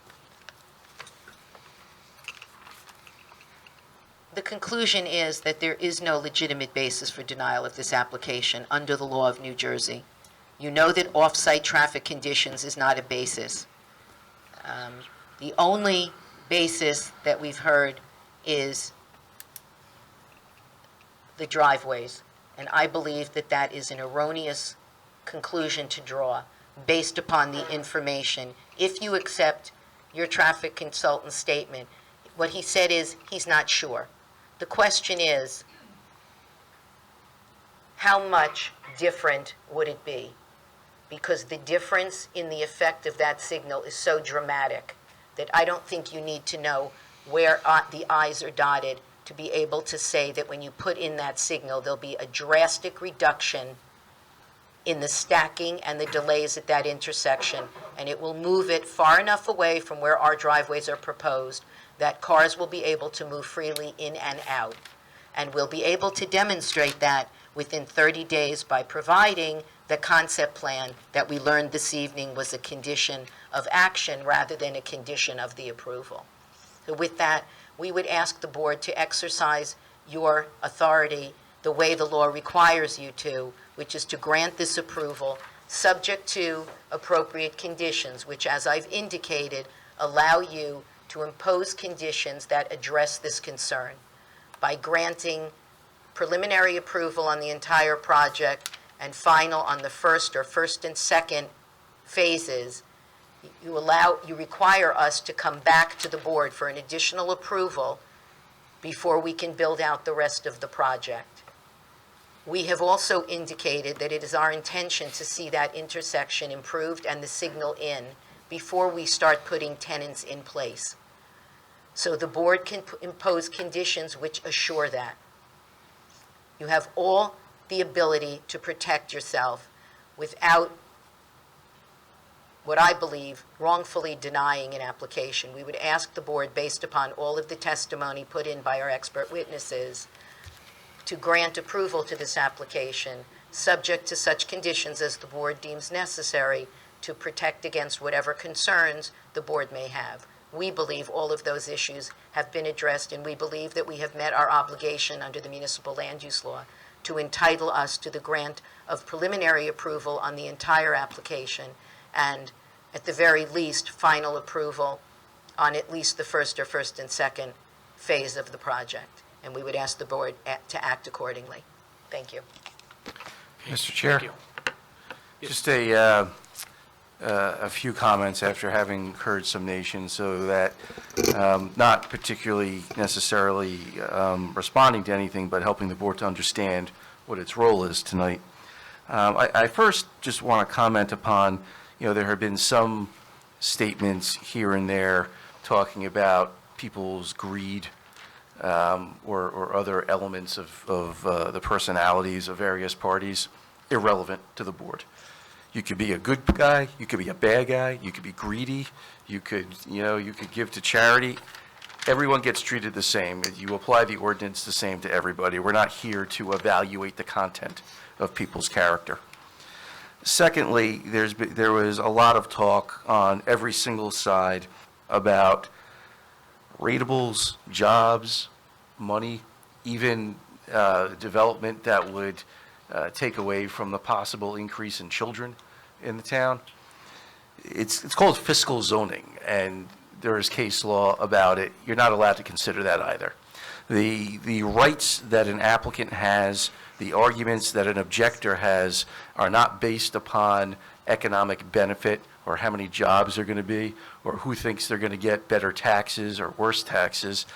The conclusion is that there is no legitimate basis for denial of this application under the law of New Jersey. You know that off-site traffic conditions is not a basis. The only basis that we've heard is the driveways, and I believe that that is an erroneous conclusion to draw based upon the information. If you accept your traffic consultant's statement, what he said is he's not sure. The question is, how much different would it be? Because the difference in the effect of that signal is so dramatic that I don't think you need to know where the I's are dotted to be able to say that when you put in that signal, there'll be a drastic reduction in the stacking and the delays at that intersection, and it will move it far enough away from where our driveways are proposed that cars will be able to move freely in and out. And we'll be able to demonstrate that within 30 days by providing the concept plan that we learned this evening was a condition of action rather than a condition of the approval. So with that, we would ask the board to exercise your authority the way the law requires you to, which is to grant this approval subject to appropriate conditions, which, as I've indicated, allow you to impose conditions that address this concern. By granting preliminary approval on the entire project and final on the first and second phases, you require us to come back to the board for an additional approval before we can build out the rest of the project. We have also indicated that it is our intention to see that intersection improved and the signal in before we start putting tenants in place. So the board can impose conditions which assure that. You have all the ability to protect yourself without what I believe wrongfully denying an application. We would ask the board, based upon all of the testimony put in by our expert witnesses, to grant approval to this application, subject to such conditions as the board deems necessary to protect against whatever concerns the board may have. We believe all of those issues have been addressed, and we believe that we have met our obligation under the municipal land use law to entitle us to the grant of preliminary approval on the entire application, and at the very least, final approval on at least the first and second phase of the project. And we would ask the board to act accordingly. Thank you. Mr. Chair? Thank you. Just a few comments after having heard some nations, so that not particularly necessarily responding to anything, but helping the board to understand what its role is tonight. I first just want to comment upon, there have been some statements here and there talking about people's greed or other elements of the personalities of various parties irrelevant to the board. You could be a good guy, you could be a bad guy, you could be greedy, you could give to charity. Everyone gets treated the same. You apply the ordinance the same to everybody. We're not here to evaluate the content of people's character. Secondly, there was a lot of talk on every single side about ratables, jobs, money, even development that would take away from the possible increase in children in the town. It's called fiscal zoning, and there is case law about it. You're not allowed to consider that either. The rights that an applicant has, the arguments that an objector has, are not based upon economic benefit or how many jobs are going to be or who thinks they're going to get better taxes or worse taxes.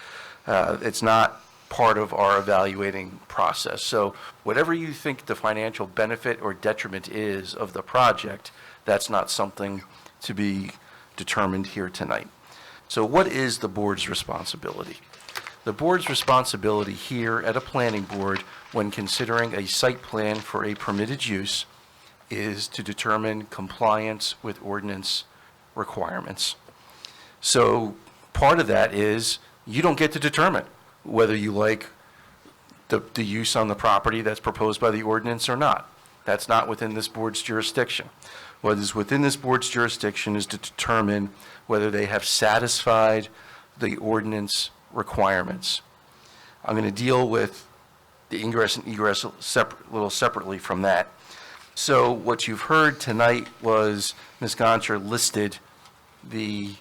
It's not part of our evaluating process. So whatever you think the financial benefit or detriment is of the project, that's not something to be determined here tonight. So what is the board's responsibility? The board's responsibility here at a planning board when considering a site plan for a permitted use is to determine compliance with ordinance requirements. So part of that is you don't get to determine whether you like the use on the property that's proposed by the ordinance or not. That's not within this board's jurisdiction. What is within this board's jurisdiction is to determine whether they have satisfied the ordinance requirements. I'm going to deal with the ingress and egress a little separately from that. So what you've heard tonight was Ms. Goncher listed the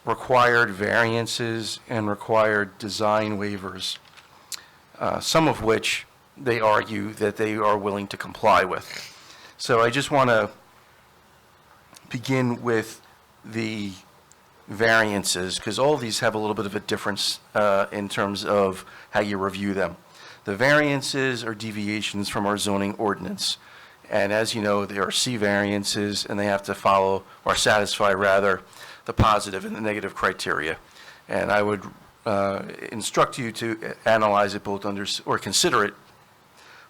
required variances and required design waivers, some of which they argue that they are willing to comply with. So I just want to begin with the variances, because all of these have a little bit of a difference in terms of how you review them. The variances are deviations from our zoning ordinance. And as you know, there are C variances, and they have to follow, or satisfy rather, the positive and the negative criteria. And I would instruct you to analyze it both under, or consider it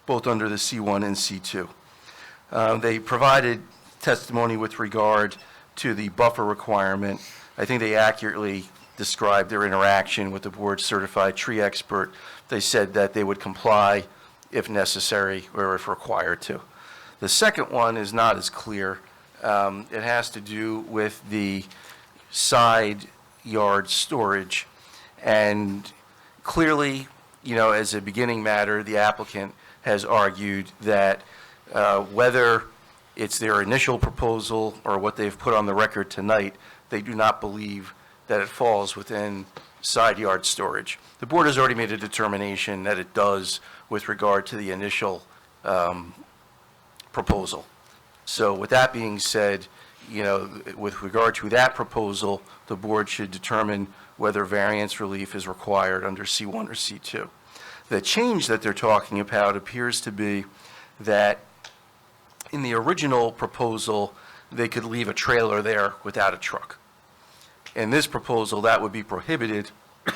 both under the C1 and C2. They provided testimony with regard to the buffer requirement. I think they accurately described their interaction with the board certified tree expert. They said that they would comply if necessary or if required to. The second one is not as clear. It has to do with the side yard storage. And clearly, as a beginning matter, the applicant has argued that whether it's their initial proposal or what they've put on the record tonight, they do not believe that it falls within side yard storage. The board has already made a determination that it does with regard to the initial proposal. So with that being said, with regard to that proposal, the board should determine whether variance relief is required under C1 or C2. The change that they're talking about appears to be that in the original proposal, they could leave a trailer there without a truck. In this proposal, that would be prohibited,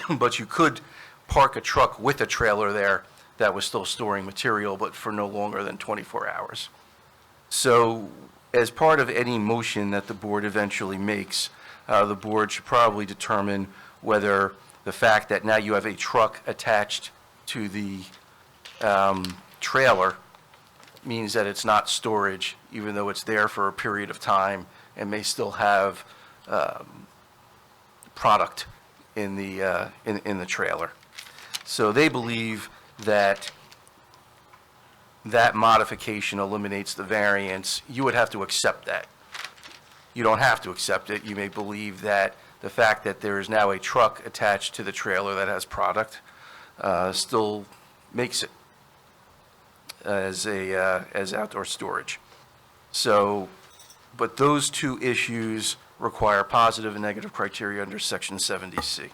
but you could park a truck with a trailer there that was still storing material, but for no longer than 24 hours. So as part of any motion that the board eventually makes, the board should probably determine whether the fact that now you have a truck attached to the trailer means that it's not storage, even though it's there for a period of time and may still have product in the trailer. So they believe that that modification eliminates the variance. You would have to accept that. You don't have to accept it. You may believe that the fact that there is now a truck attached to the trailer that has product still makes it as outdoor storage. So, but those two issues require positive and negative criteria under Section 70C.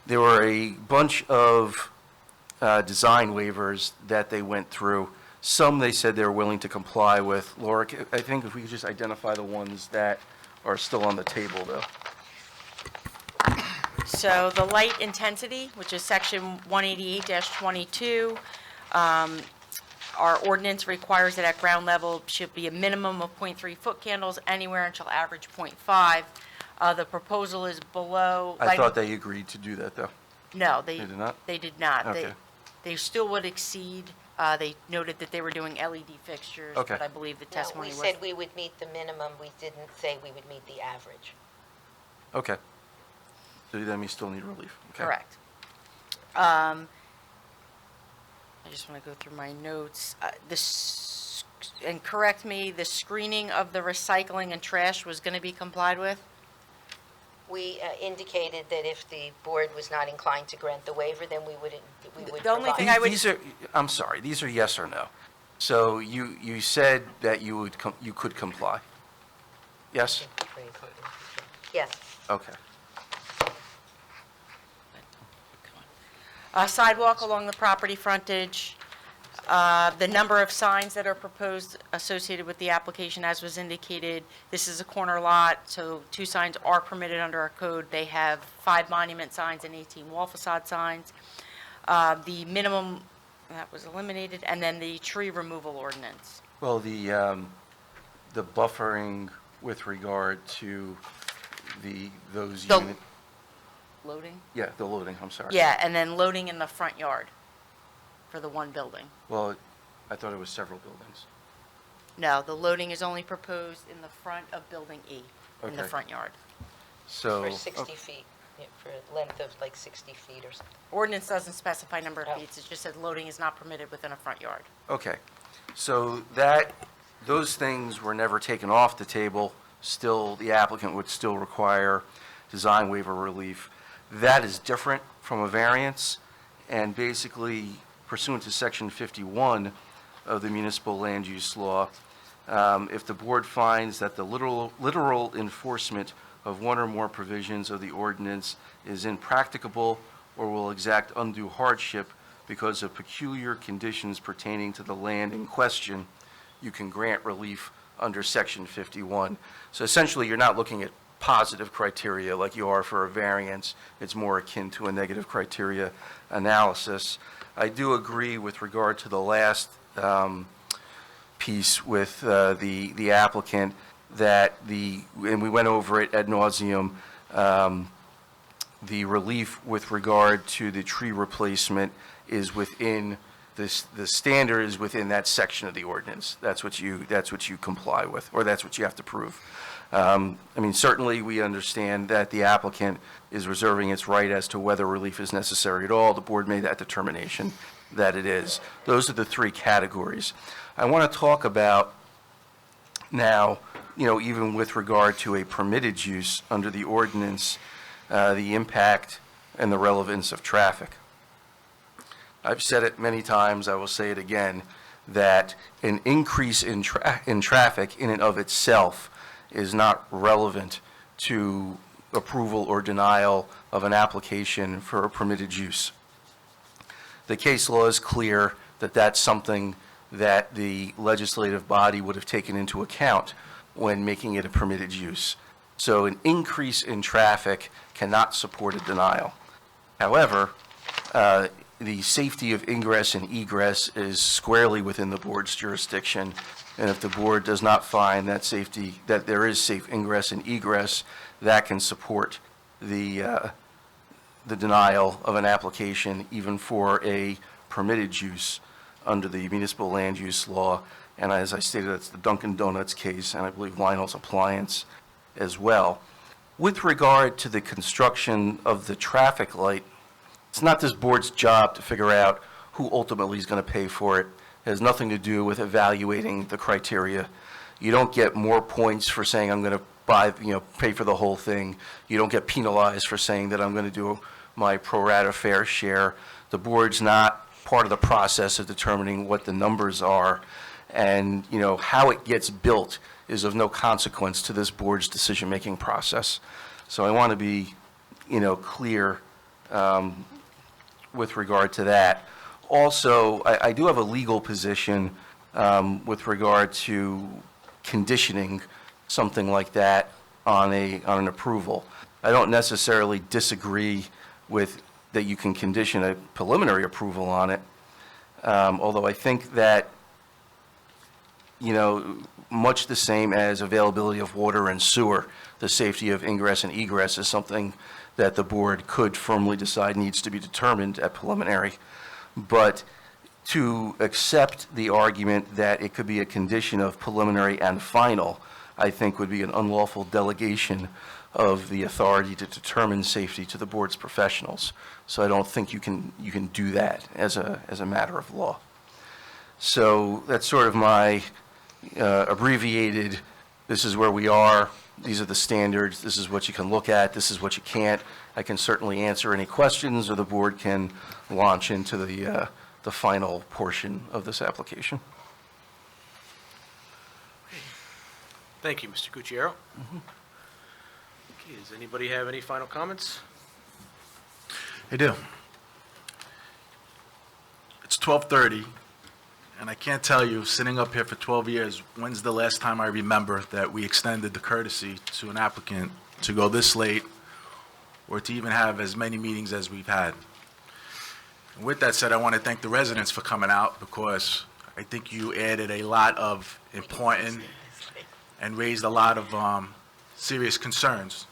There were a bunch of design waivers that they went through. Some they said they were willing to comply with. Laura, I think if we could just identify the ones that are still on the table, though. So the light intensity, which is section 188-22, our ordinance requires that at ground level should be a minimum of 0.3 foot candles anywhere until average 0.5. The proposal is below. I thought they agreed to do that, though. No, They did not? They did not. Okay. They still would exceed. They noted that they were doing LED fixtures, Okay. but I believe the No, testimony we was. said we would meet the minimum, we didn't say we would meet the average. Okay. So then we still need relief. Okay. Correct. I just want to go through my notes. And correct me, the screening of the recycling and trash was going to be complied with? We indicated that if the board was not inclined to grant the waiver, then we would The only provide. thing I would- These are, I'm sorry, these are yes or no. So you said that you could comply? Yes? Yes. Okay. Sidewalk along the property frontage, the number of signs that are proposed associated with the application, as was indicated, this is a corner lot, so 2 signs are permitted under our code. They have 5 monument signs and 18 wall facade signs. The minimum, that was eliminated, and then the tree removal ordinance. Well, the buffering with regard to those The- unit. Loading? Yeah, the loading, I'm sorry. Yeah, and then loading in the front yard for the one building. Well, I thought it was several buildings. No, the loading is only proposed in the front of Building E, in the Okay. front yard. So. For 60 feet, yeah, for a length of like 60 feet or something. Ordinance doesn't specify number of feet, it just says loading is not permitted within a front yard. Okay, so those things were never taken off the table. Still, the applicant would still require design waiver relief. That is different from a variance, and basically pursuant to Section 51 of the municipal land use law, if the board finds that the literal enforcement of one or more provisions of the ordinance is impracticable or will exact undue hardship because of peculiar conditions pertaining to the land in question, you can grant relief under Section 51. So essentially, you're not looking at positive criteria like you are for a variance. It's more akin to a negative criteria analysis. I do agree with regard to the last piece with the applicant that and we went over it ad nauseum, the relief with regard to the tree replacement is within the standard is within that section of the ordinance. That's what you comply with, or that's what you have to prove. I mean, certainly we understand that the applicant is reserving its right as to whether relief is necessary at all. The board made that determination that it is. Those are the 3 categories. I want to talk about now, even with regard to a permitted use under the ordinance, the impact and the relevance of traffic. I've said it many times, I will say it again, that an increase in traffic in and of itself is not relevant to approval or denial of an application for a permitted use. The case law is clear that that's something that the legislative body would have taken into account when making it a permitted use. So an increase in traffic cannot support a denial. However, the safety of ingress and egress is squarely within the board's jurisdiction, and if the board does not find that that there is safe ingress and egress, that can support the denial of an application even for a permitted use under the municipal land use law. And as I stated, that's the Dunkin' Donuts case, and I believe Lionel's Appliance as well. With regard to the construction of the traffic light, it's not this board's job to figure out who ultimately is going to pay for it. It has nothing to do with evaluating the criteria. You don't get more points for saying I'm going to pay for the whole thing. You don't get penalized for saying that I'm going to do my pro rata fair share. The board's not part of the process of determining what the numbers are, and how it gets built is of no consequence to this board's decision-making process. So I want to be clear with regard to that. Also, I do have a legal position with regard to conditioning something like that on an approval. I don't necessarily disagree with that you can condition a preliminary approval on it, although I think that, much the same as availability of water and sewer, the safety of ingress and egress is something that the board could firmly decide needs to be determined at preliminary. But to accept the argument that it could be a condition of preliminary and final, I think would be an unlawful delegation of the authority to determine safety to the board's professionals. So I don't think you can do that as a matter of law. So that's sort of my abbreviated, this is where we are, these are the standards, this is what you can look at, this is what you can't. I can certainly answer any questions, or the board can launch into the final portion of this application. Thank you, Mr. Cucchiaro. Okay, does anybody have any final comments? I do. It's 12:30, and I can't tell you, sitting up here for 12 years, when's the last time I remember that we extended the courtesy to an applicant to go this late, or to even have as many meetings as we've had. And with that said, I want to thank the residents for coming out, because I think you added a lot of important and raised a lot of serious concerns.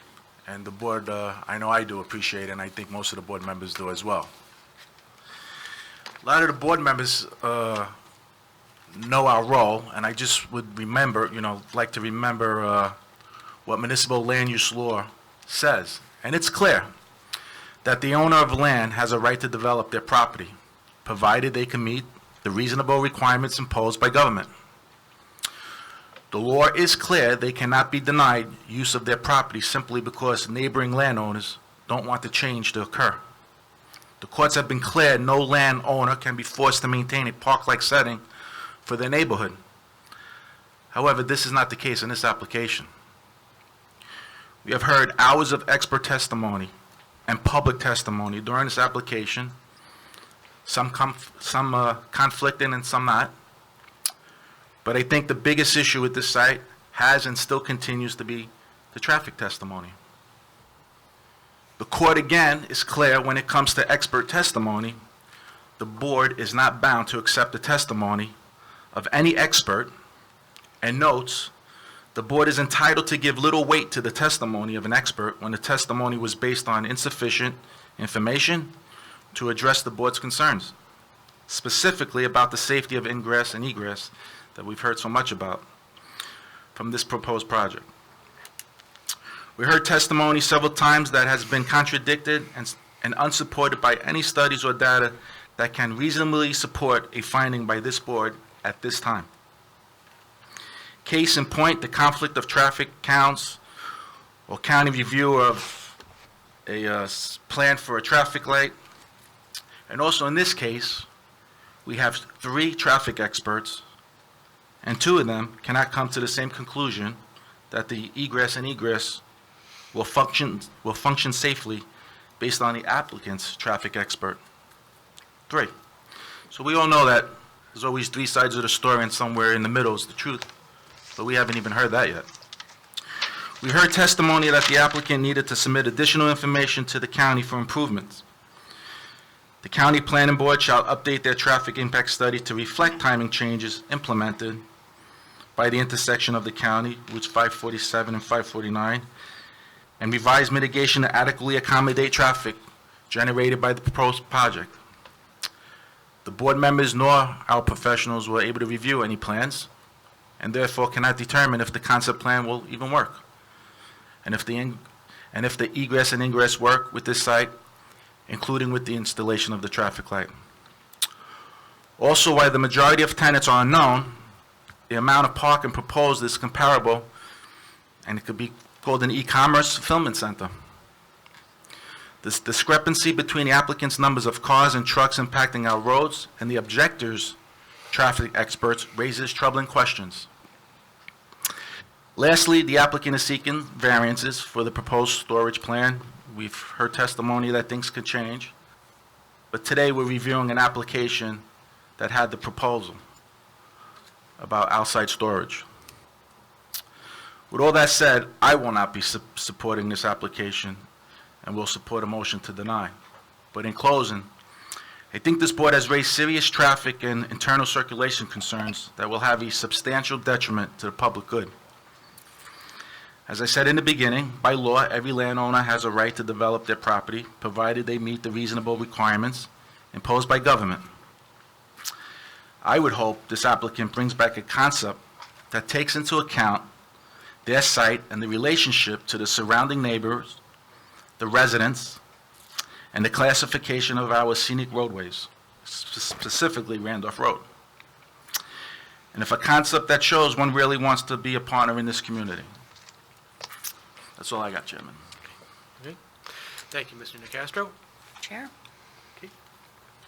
And the board, I know I do appreciate it, and I think most of the board members do as well. A lot of the board members know our role, and I just would remember, like to remember what municipal land use law says. And it's clear that the owner of land has a right to develop their property, provided they can meet the reasonable requirements imposed by government. The law is clear they cannot be denied use of their property simply because neighboring landowners don't want the change to occur. The courts have been clear no landowner can be forced to maintain a park-like setting for their neighborhood. However, this is not the case in this application. We have heard hours of expert testimony and public testimony during this application, some conflicting and some not. But I think the biggest issue with this site has and still continues to be the traffic testimony. The court, again, is clear when it comes to expert testimony. The board is not bound to accept the testimony of any expert, and notes the board is entitled to give little weight to the testimony of an expert when the testimony was based on insufficient information to address the board's concerns, specifically about the safety of ingress and egress that we've heard so much about from this proposed project. We heard testimony several times that has been contradicted and unsupported by any studies or data that can reasonably support a finding by this board at this time. Case in point, the conflict of traffic counts or county review of a plan for a traffic light. And also in this case, we have 3 traffic experts, and 2 of them cannot come to the same conclusion that the egress and egress will function safely based on the applicant's traffic expert. 3. So we all know that there's always 3 sides of the story, and somewhere in the middle is the truth, but we haven't even heard that yet. We heard testimony that the applicant needed to submit additional information to the county for improvements. The County Planning Board shall update their traffic impact study to reflect timing changes implemented by the intersection of the county, routes 547 and 549, and revise mitigation to adequately accommodate traffic generated by the proposed project. The board members nor our professionals were able to review any plans, and therefore cannot determine if the concept plan will even work, and if the egress and ingress work with this site, including with the installation of the traffic light. Also, while the majority of tenants are unknown, the amount of parking proposed is comparable, and it could be called an e-commerce fulfillment center. This discrepancy between the applicant's numbers of cars and trucks impacting our roads and the objectors' traffic experts raises troubling questions. Lastly, the applicant is seeking variances for the proposed storage plan. We've heard testimony that things could change, but today we're reviewing an application that had the proposal about outside storage. With all that said, I will not be supporting this application and will support a motion to deny. But in closing, I think this board has raised serious traffic and internal circulation concerns that will have a substantial detriment to the public good. As I said in the beginning, by law, every landowner has a right to develop their property, provided they meet the reasonable requirements imposed by government. I would hope this applicant brings back a concept that takes into account their site and the relationship to the surrounding neighbors, the residents, and the classification of our scenic roadways, specifically Randolph Road. And if a concept that shows one really wants to be a partner in this community. That's all I got, Chairman. Okay. Thank you, Mr. Nicastro. Chair? Okay.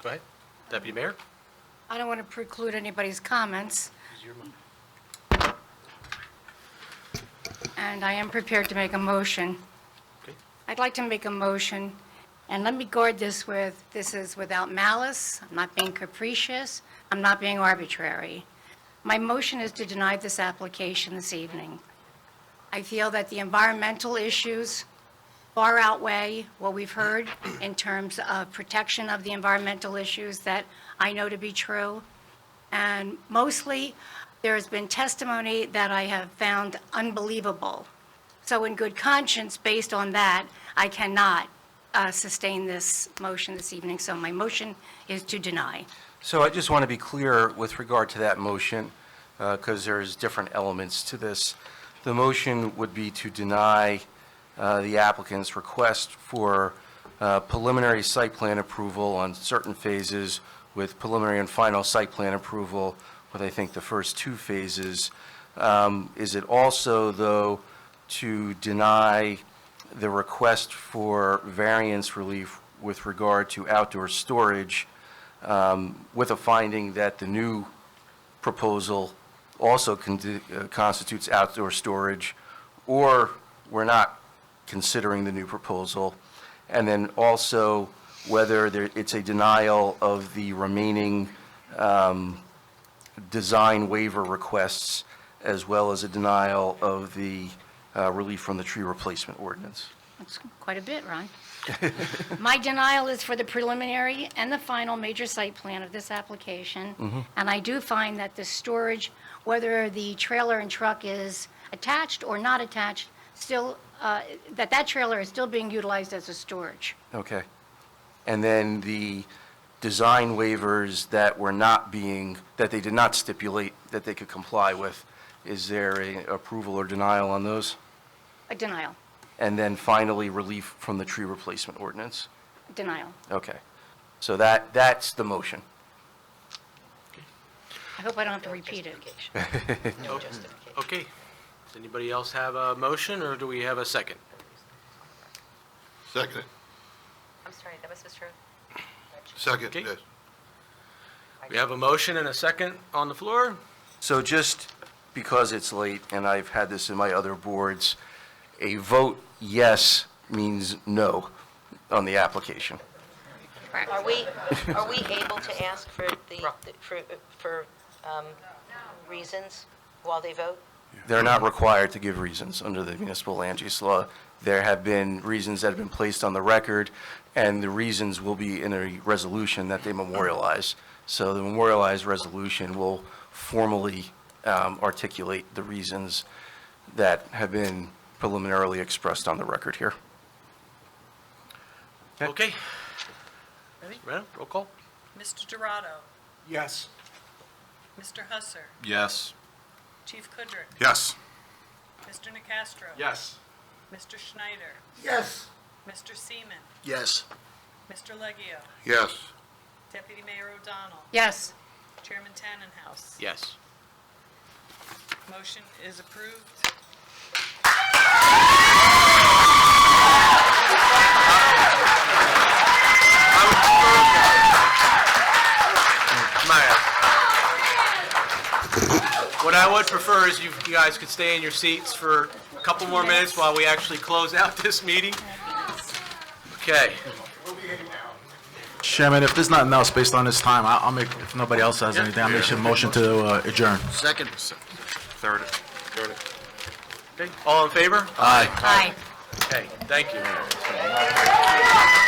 Go ahead. Deputy Mayor? I don't want to preclude anybody's comments, and I am prepared to make a motion. Okay. I'd like to make a motion, and let me guard this with, this is without malice, I'm not being capricious, I'm not being arbitrary. My motion is to deny this application this evening. I feel that the environmental issues far outweigh what we've heard in terms of protection of the environmental issues that I know to be true. And mostly, there has been testimony that I have found unbelievable. So in good conscience, based on that, I cannot sustain this motion this evening. So my motion is to deny. So I just want to be clear with regard to that motion, because there's different elements to this. The motion would be to deny the applicant's request for preliminary site plan approval on certain phases with preliminary and final site plan approval with, I think, the first two phases. Is it also, though, to deny the request for variance relief with regard to outdoor storage with a finding that the new proposal also constitutes outdoor storage, or we're not considering the new proposal? And then also whether it's a denial of the remaining design waiver requests, as well as a denial of the relief from the tree replacement ordinance. That's quite a bit, Ron. My denial is for the preliminary and the final major site plan of this application. And I do find that the storage, whether the trailer and truck is attached or not attached, still, that trailer is still being utilized as a storage. Okay. And then the design waivers that were not being, that they did not stipulate that they could comply with, is there a approval or denial on those? A denial. And then finally, relief from the tree replacement ordinance? Denial. Okay. So that's the motion. I hope I don't have to repeat it. No justification. Okay. Does anybody else have a motion, or do we have a second? Second. I'm sorry, that was Mr. Second, Okay. yes. We have a motion and a second on the floor. So just because it's late, and I've had this in my other boards, a vote yes means no on the application. Are we able to ask for reasons while they vote? They're not required to give reasons under the municipal land use law. There have been reasons that have been placed on the record, and the reasons will be in a resolution that they memorialize. So the memorialized resolution will formally articulate the reasons that have been preliminarily expressed on the record here. Okay. Ready? Roll call? Mr. Dorado, Yes. Mr. Husser, Yes. Chief Kudrick, Yes. Mr. Nacastro. Yes. Mr. Schneider, Yes. Mr. Seaman, Yes. Mr. Leggio, Yes. Deputy Mayor O'Donnell, Yes. Chairman Tannenhouse. Yes. Motion is approved. What I would prefer is you guys could stay in your seats for a couple more minutes while we actually close out this meeting. Okay. Chairman, if there's nothing else based on this time, I'll make, if nobody else has anything, I'll make a motion to adjourn. Second. Third. Okay. All in favor? Aye. Aye. Okay, thank you.